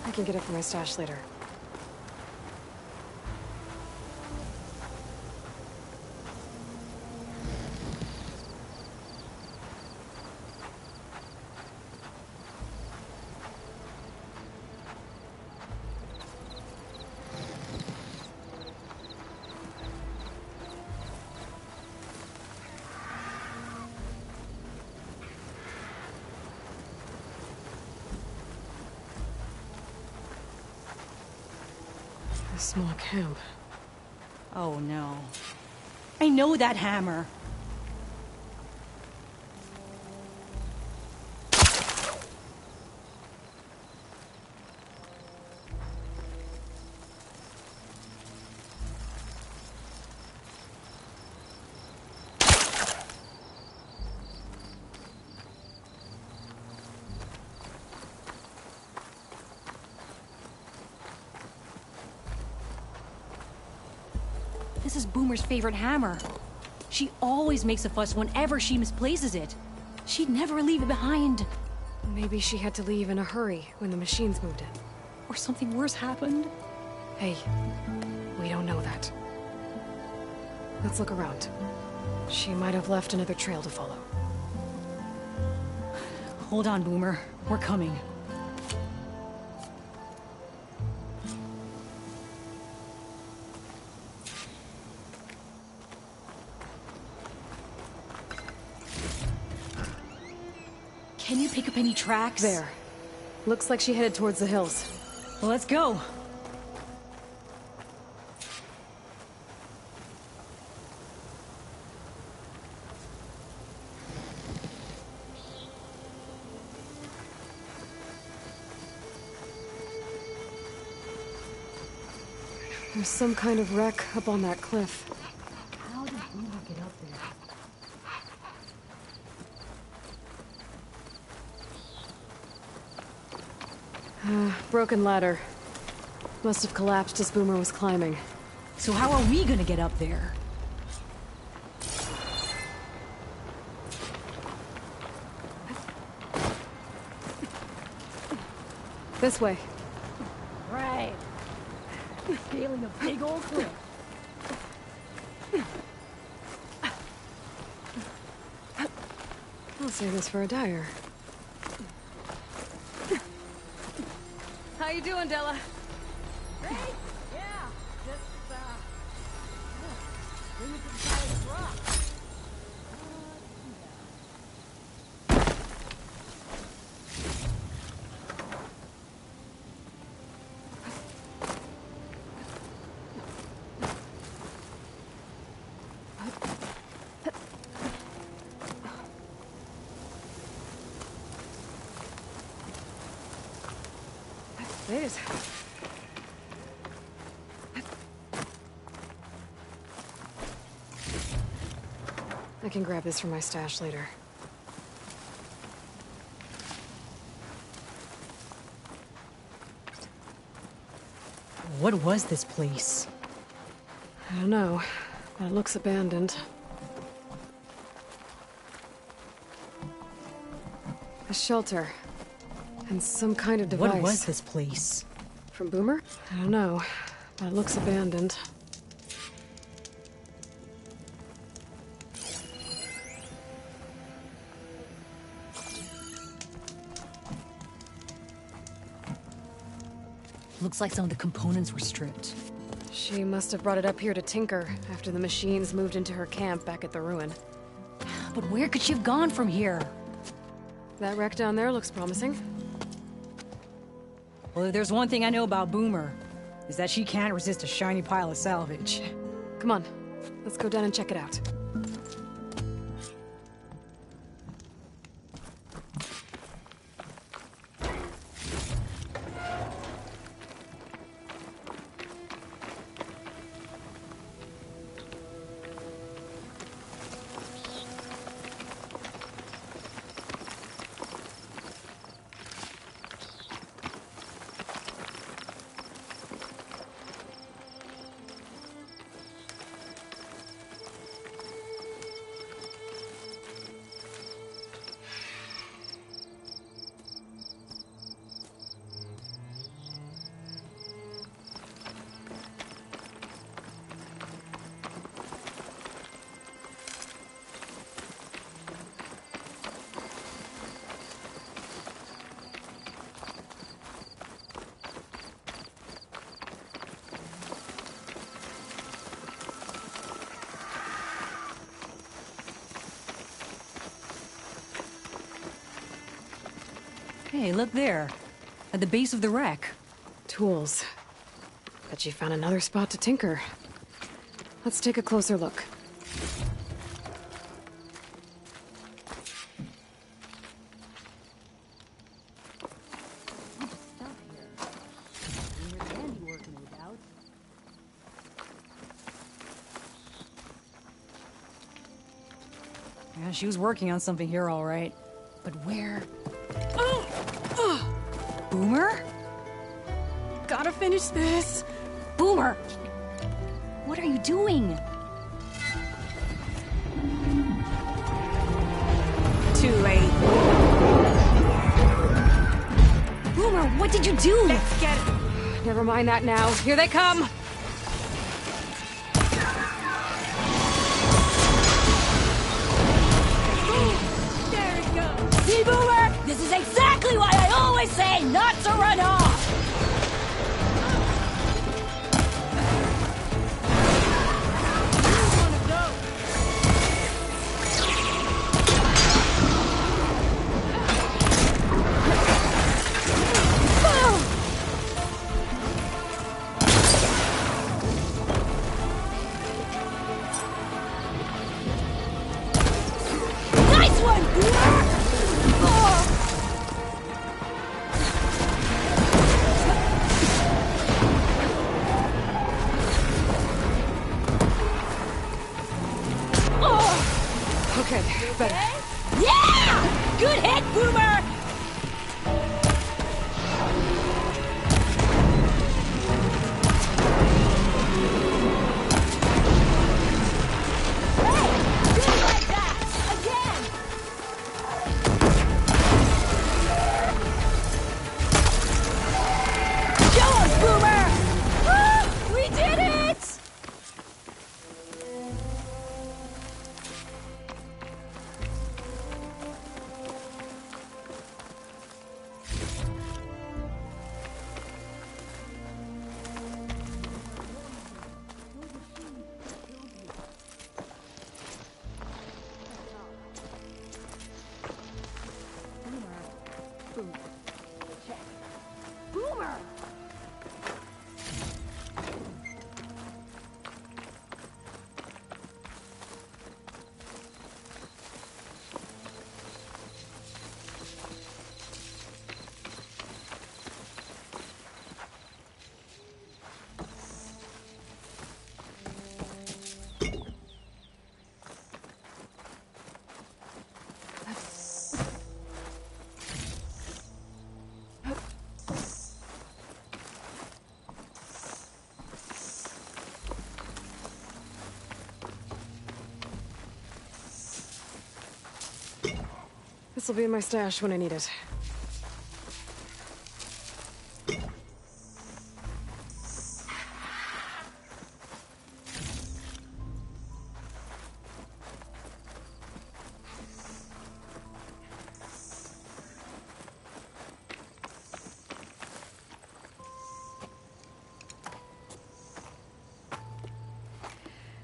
I can get it from my stash later. A small camp. Oh no. I know that hammer. This is Boomer's favorite hammer. She always makes a fuss whenever she misplaces it. She'd never leave it behind. Maybe she had to leave in a hurry when the machines moved in. Or something worse happened. Hey, we don't know that. Let's look around. She might have left another trail to follow. Hold on, Boomer. We're coming. Can you pick up any tracks? There. Looks like she headed towards the hills. Well, let's go. There's some kind of wreck up on that cliff. How did Boomer get up there? Broken ladder. Must have collapsed as Boomer was climbing. So how are we gonna get up there? This way. Right. Scaling a big old cliff. I'll save this for a dyer. How you doing, Della? Great. Yeah. Just bring it to the side of this rock. It is. I can grab this from my stash later. What was this place? I don't know, but it looks abandoned. A shelter. And some kind of device. What was this place? From Boomer? I don't know, but it looks abandoned. Looks like some of the components were stripped. She must have brought it up here to tinker after the machines moved into her camp back at the ruin. But where could she have gone from here? That wreck down there looks promising. Well, if there's one thing I know about Boomer, is that she can't resist a shiny pile of salvage. Come on, let's go down and check it out. Hey, look there. At the base of the wreck. Tools. Bet you found another spot to tinker. Let's take a closer look. Yeah, she was working on something here, all right. But where? Boomer? Gotta finish this. Boomer! What are you doing? Too late. Boomer, what did you do? Let's get it. Never mind that now. Here they come! There it goes. See, Boomer? This is exactly why I always say not to run off! Nice one, Boomer! Okay, better. Yeah! Good hit, Boomer! Boomer! This'll be in my stash when I need it.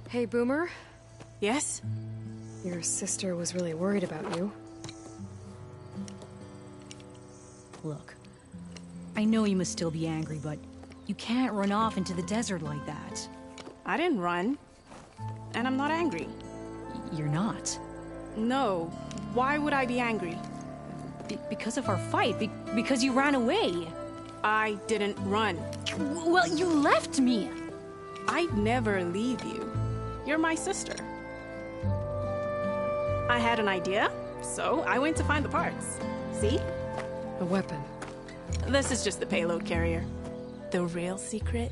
Hey, Boomer? Yes? Your sister was really worried about you. Look, I know you must still be angry, but you can't run off into the desert like that. I didn't run. And I'm not angry. You're not? No. Why would I be angry? Because of our fight. Because you ran away. I didn't run. Well, you left me. I'd never leave you. You're my sister. I had an idea, so I went to find the parts. See? A weapon. This is just the payload carrier. The real secret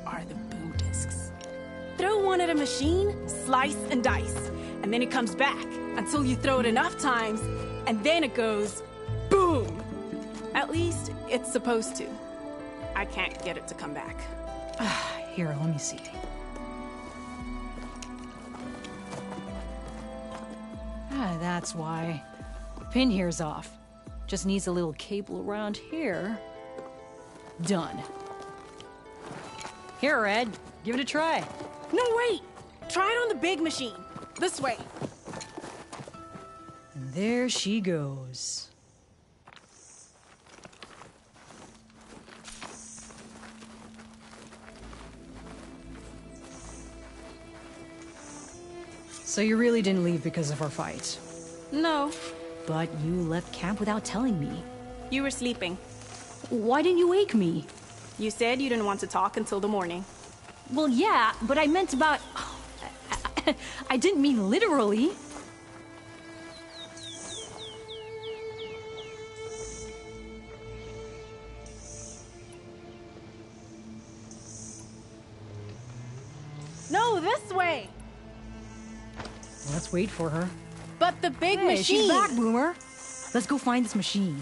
are the boom discs. Throw one at a machine, slice and dice, and then it comes back until you throw it enough times, and then it goes boom. At least it's supposed to. I can't get it to come back. Here, let me see. That's why. Pin here's off. Just needs a little cable around here. Done. Here, Red. Give it a try. No, wait! Try it on the big machine. This way. And there she goes. So you really didn't leave because of our fight? No. But you left camp without telling me. You were sleeping. Why didn't you wake me? You said you didn't want to talk until the morning. Well, yeah, but I meant about... I didn't mean literally. No, this way! Let's wait for her. But the big Hey, machine. she's back, Boomer. Let's go find this machine.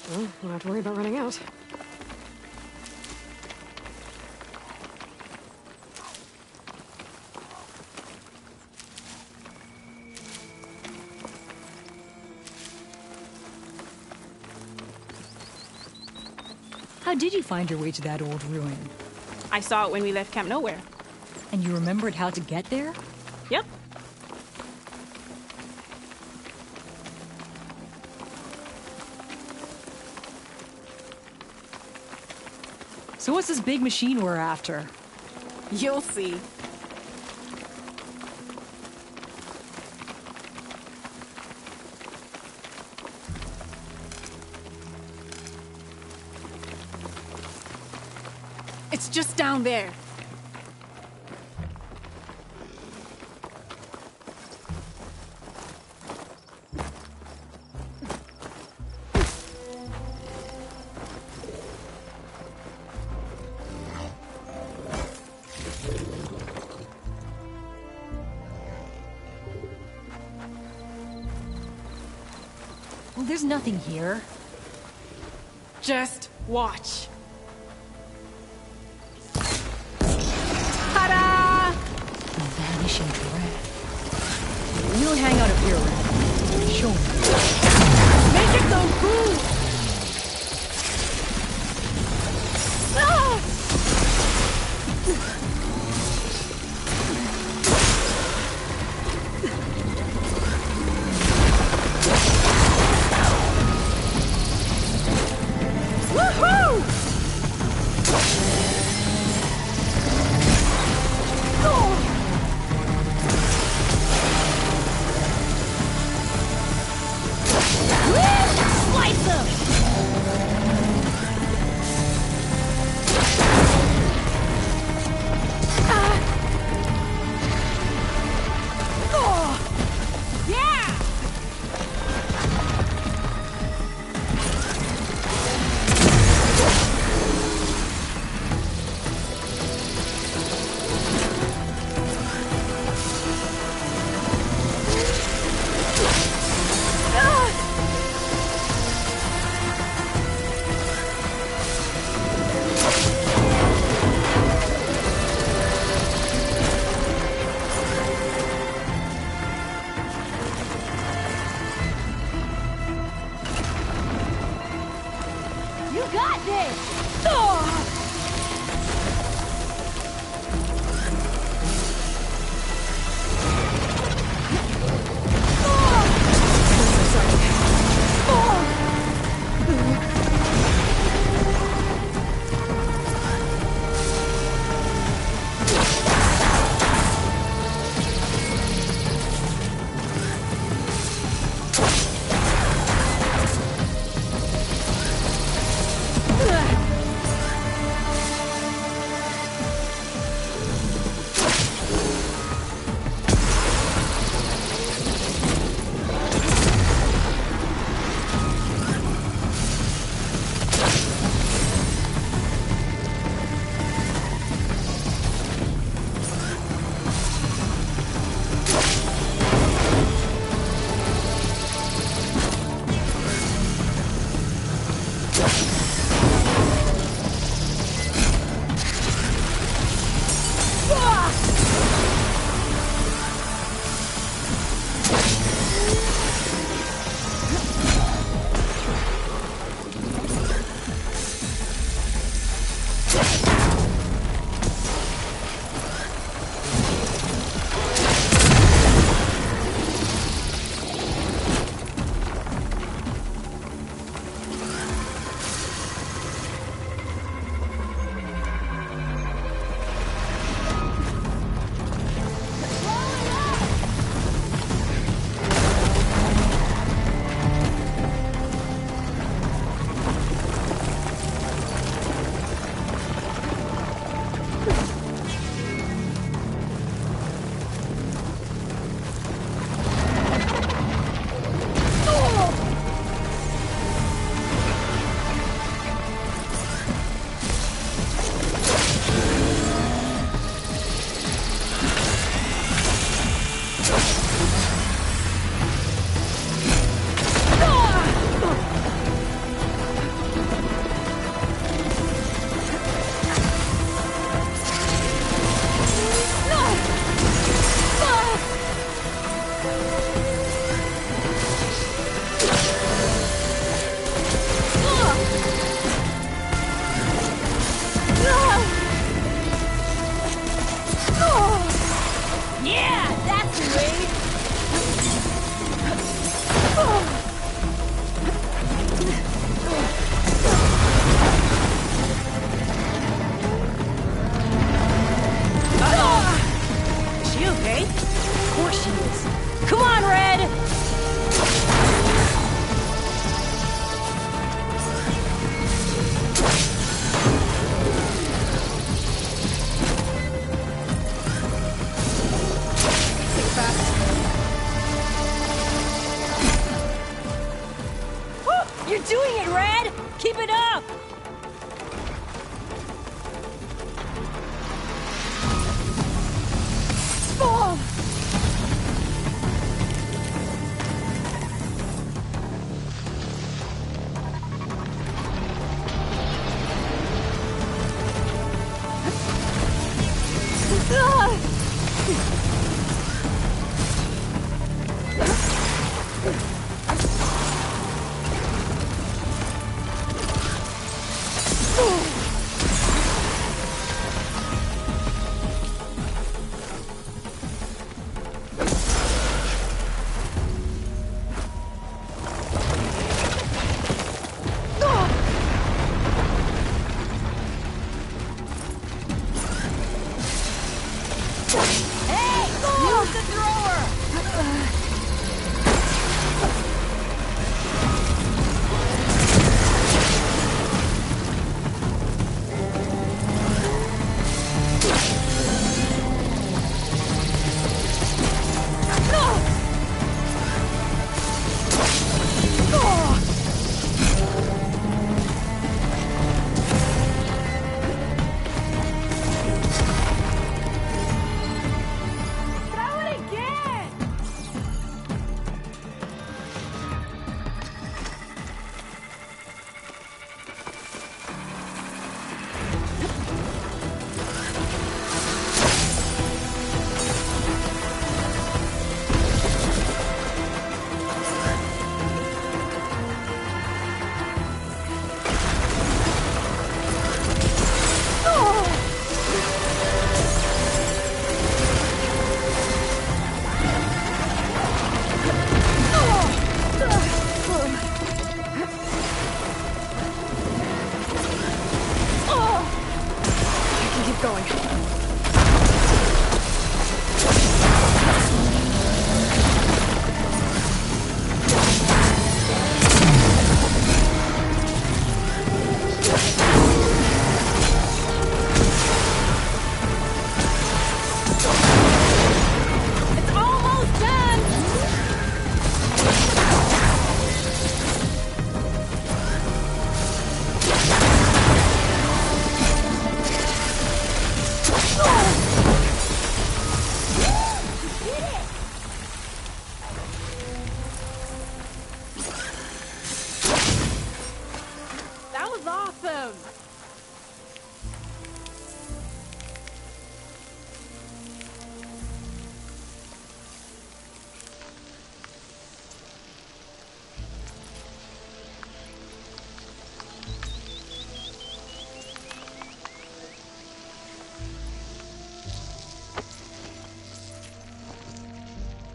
Well, don't have to worry about running out. How did you find your way to that old ruin? I saw it when we left Camp Nowhere. And you remembered how to get there? Yep. So what's this big machine we're after? You'll see. It's just down there. Well, there's nothing here. Just watch. The vanishing dread. We'll hang out up here, Red. Show me. Make it go boom! Ah! Woohoo! Slice them! Yeah! You got this! doing it, Red! Keep it up! Oh!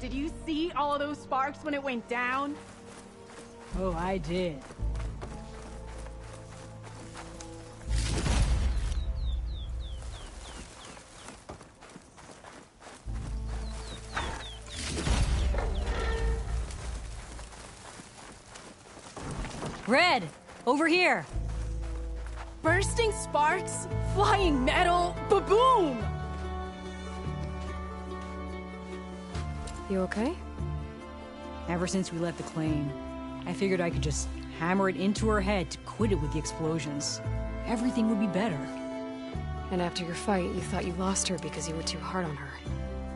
Did you see all of those sparks when it went down? Oh, I did. Red, over here. Bursting sparks, flying metal, ba-boom! You okay? Ever since we left the claim, I figured I could just hammer it into her head to quit it with the explosions. Everything would be better. And after your fight, you thought you lost her because you were too hard on her.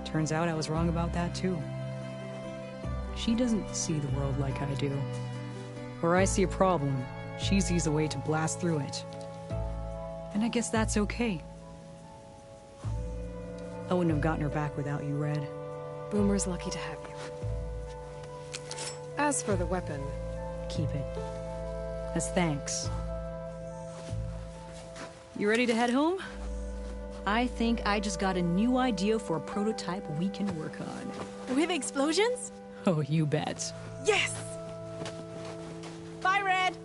Turns out I was wrong about that too. She doesn't see the world like I do. Where I see a problem, she sees a way to blast through it. And I guess that's okay. I wouldn't have gotten her back without you, Red. Boomer's lucky to have you. As for the weapon... Keep it. As thanks. You ready to head home? I think I just got a new idea for a prototype we can work on. With explosions? Oh, you bet. Yes! Bye, Red!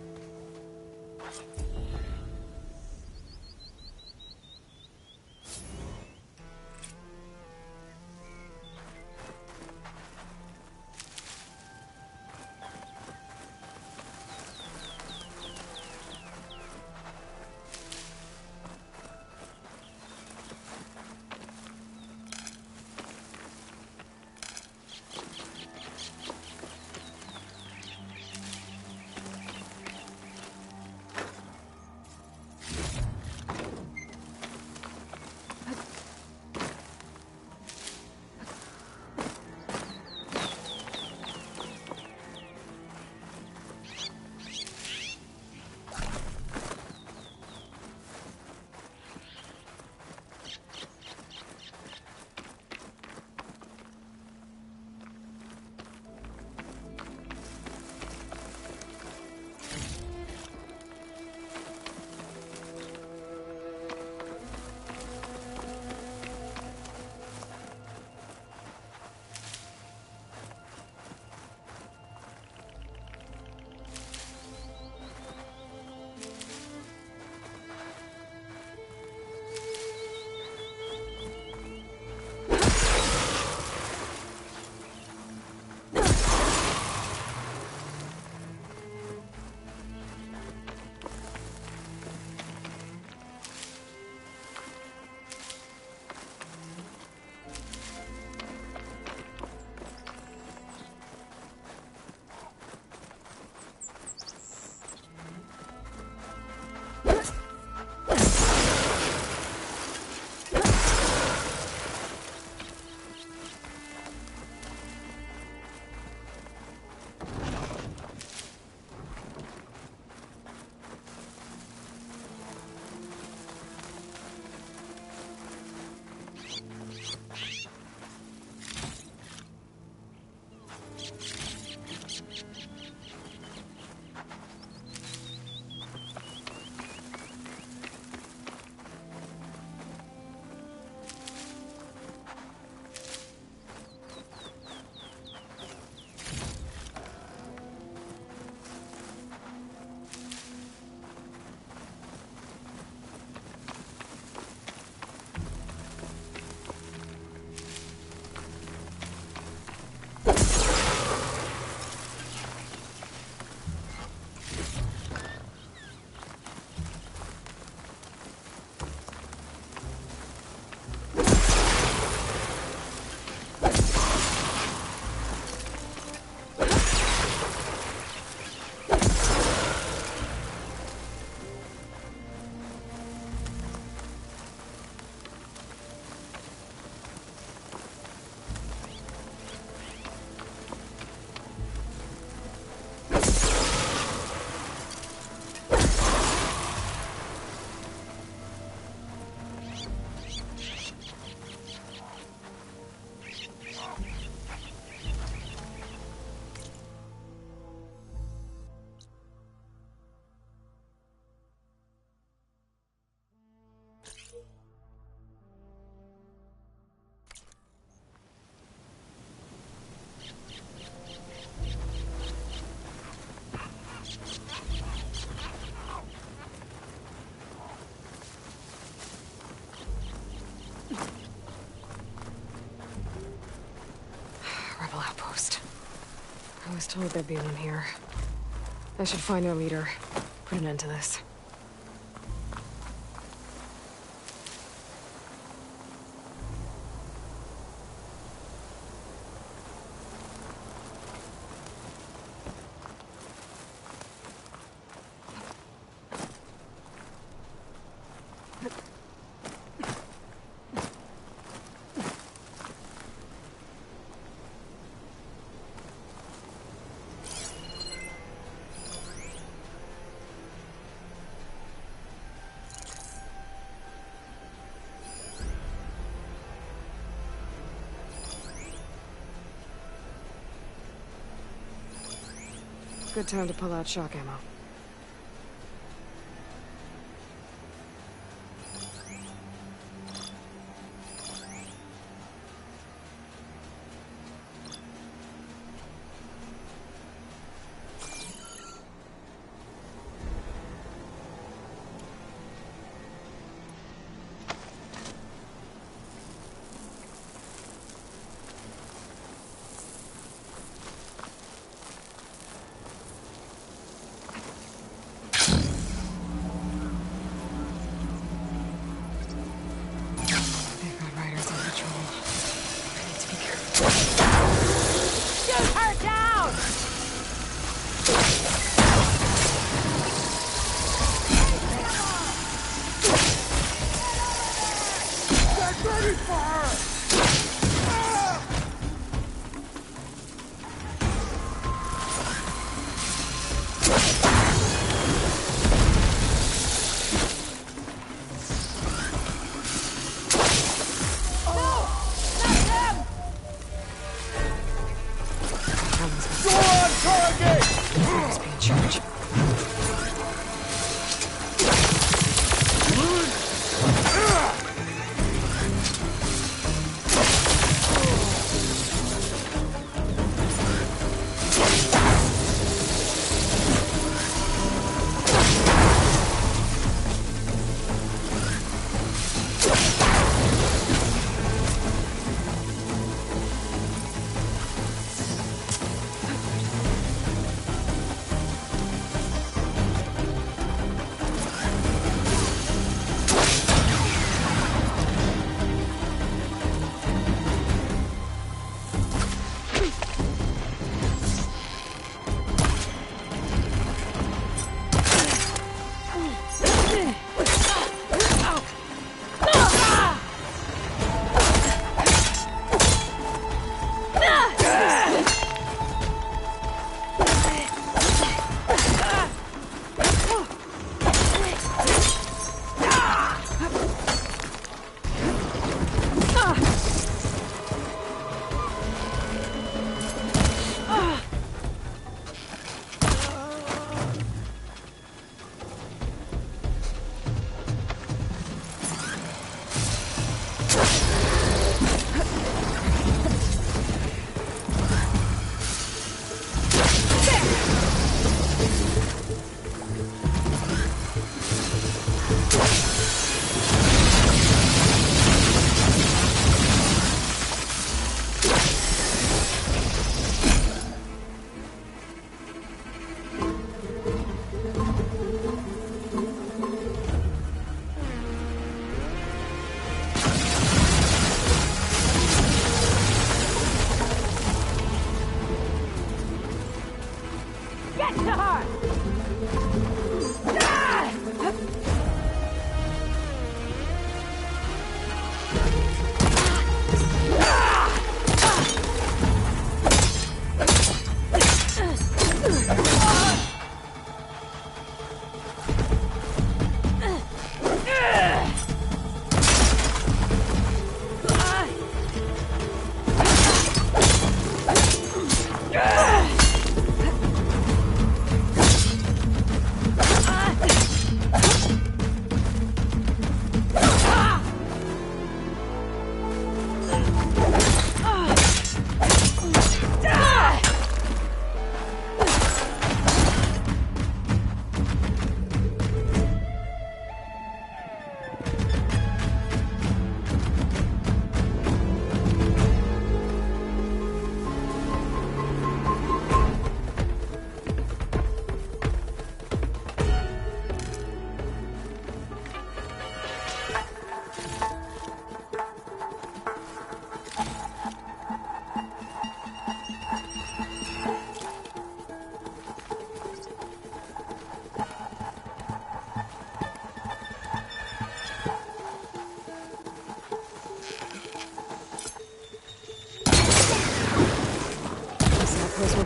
told there'd be one here. I should find their leader. Put an end to this. Good time to pull out shock ammo.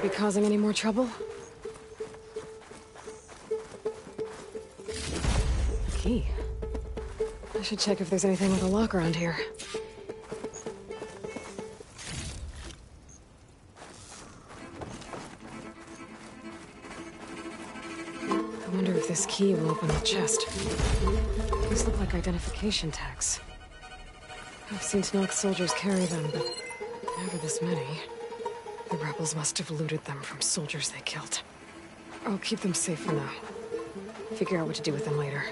be causing any more trouble? A key. I should check if there's anything with a lock around here. I wonder if this key will open the chest. These look like identification tags. I've seen Snox soldiers carry them, but never this many. The rebels must have looted them from soldiers they killed. I'll keep them safe for now. Figure out what to do with them later.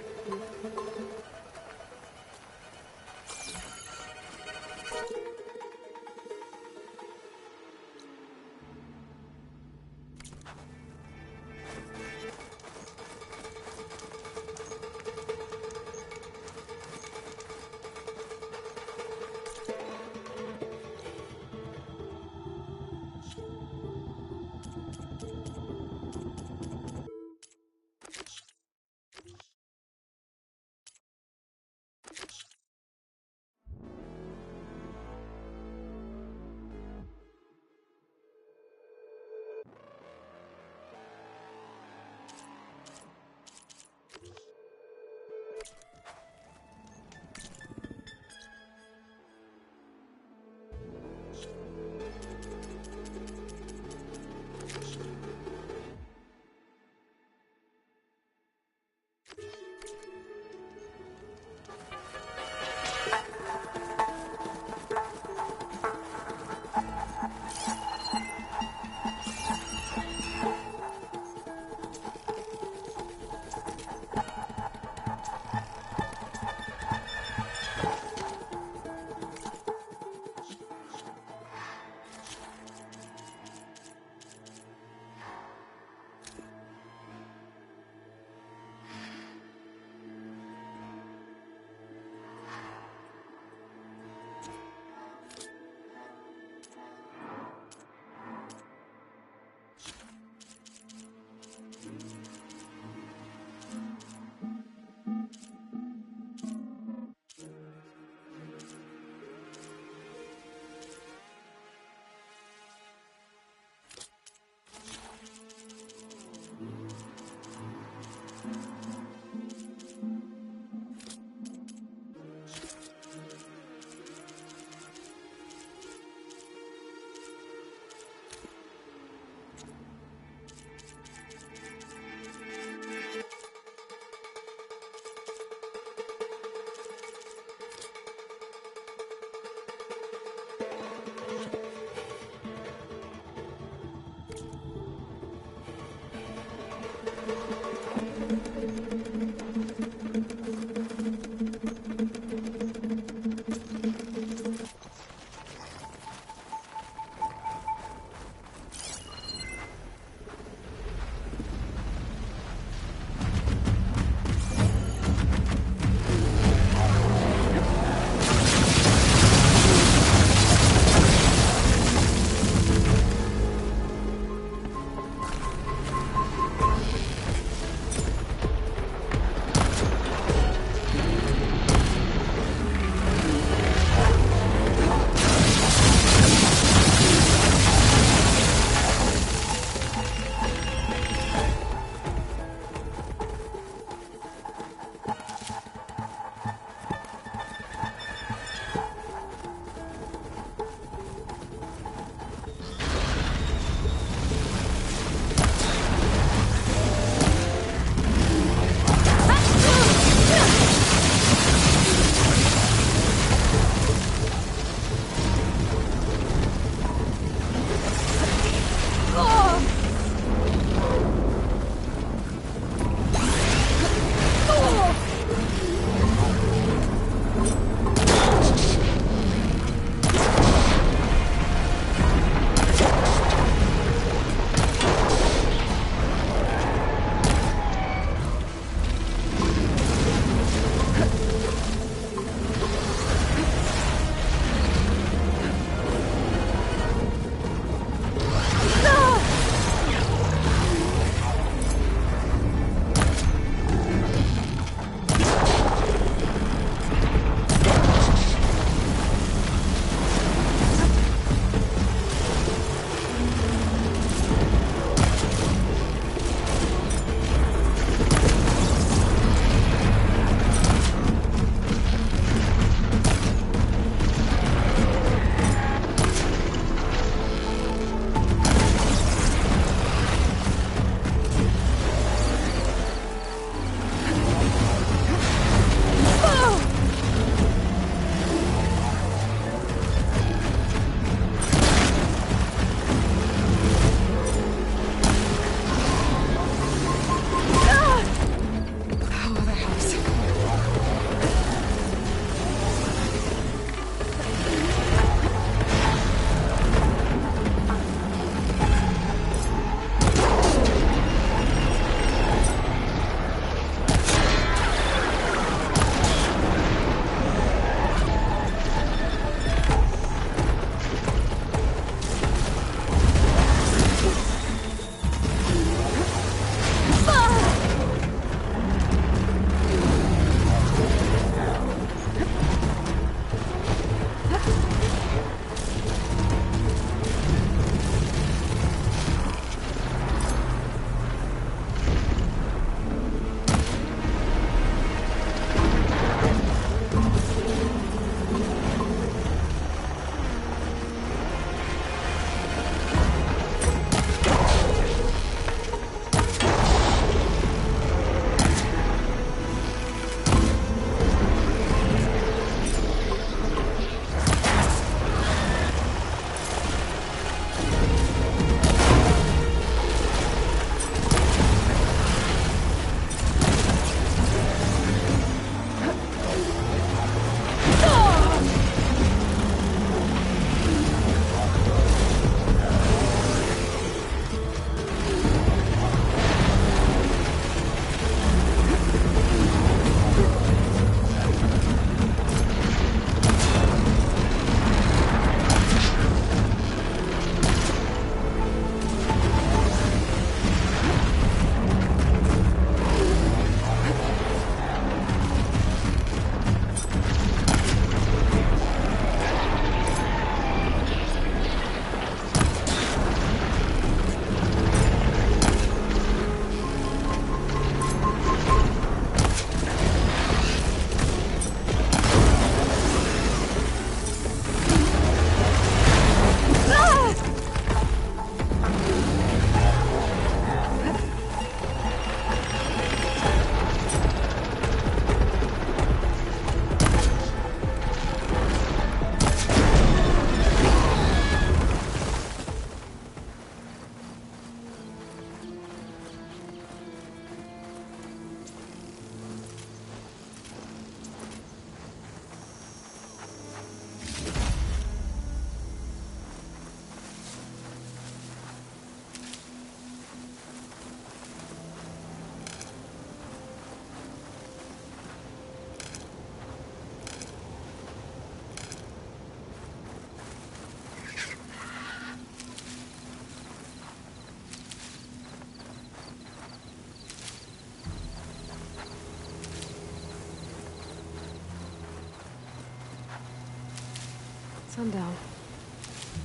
Sundown.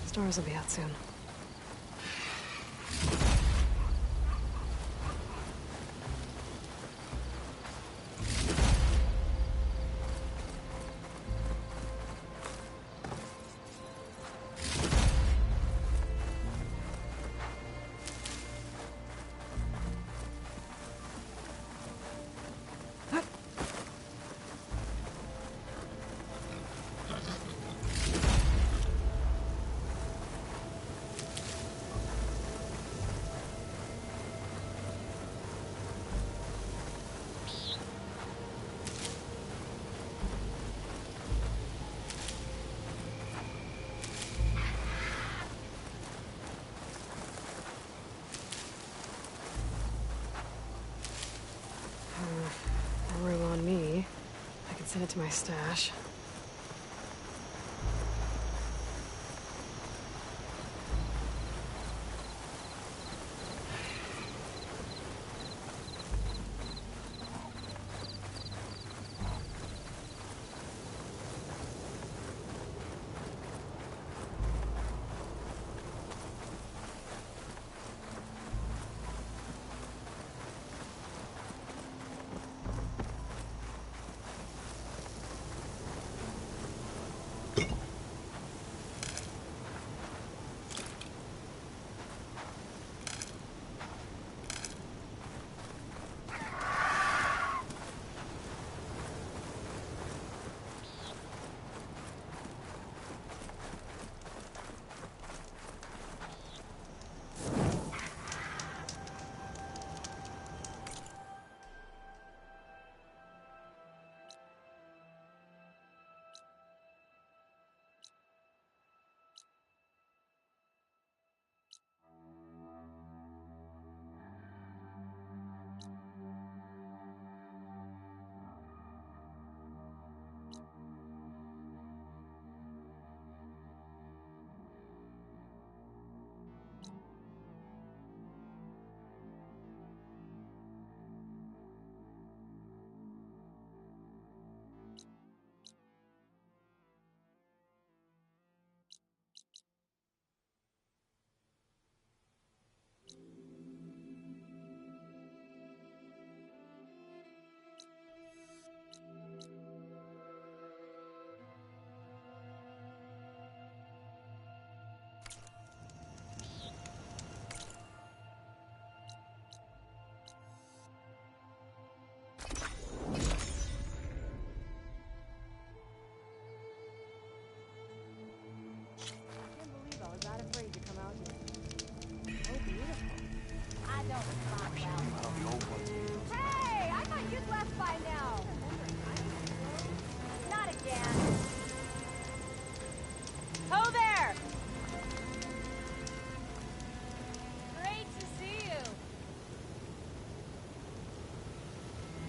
Stars will be out soon. No room on me. I can send it to my stash.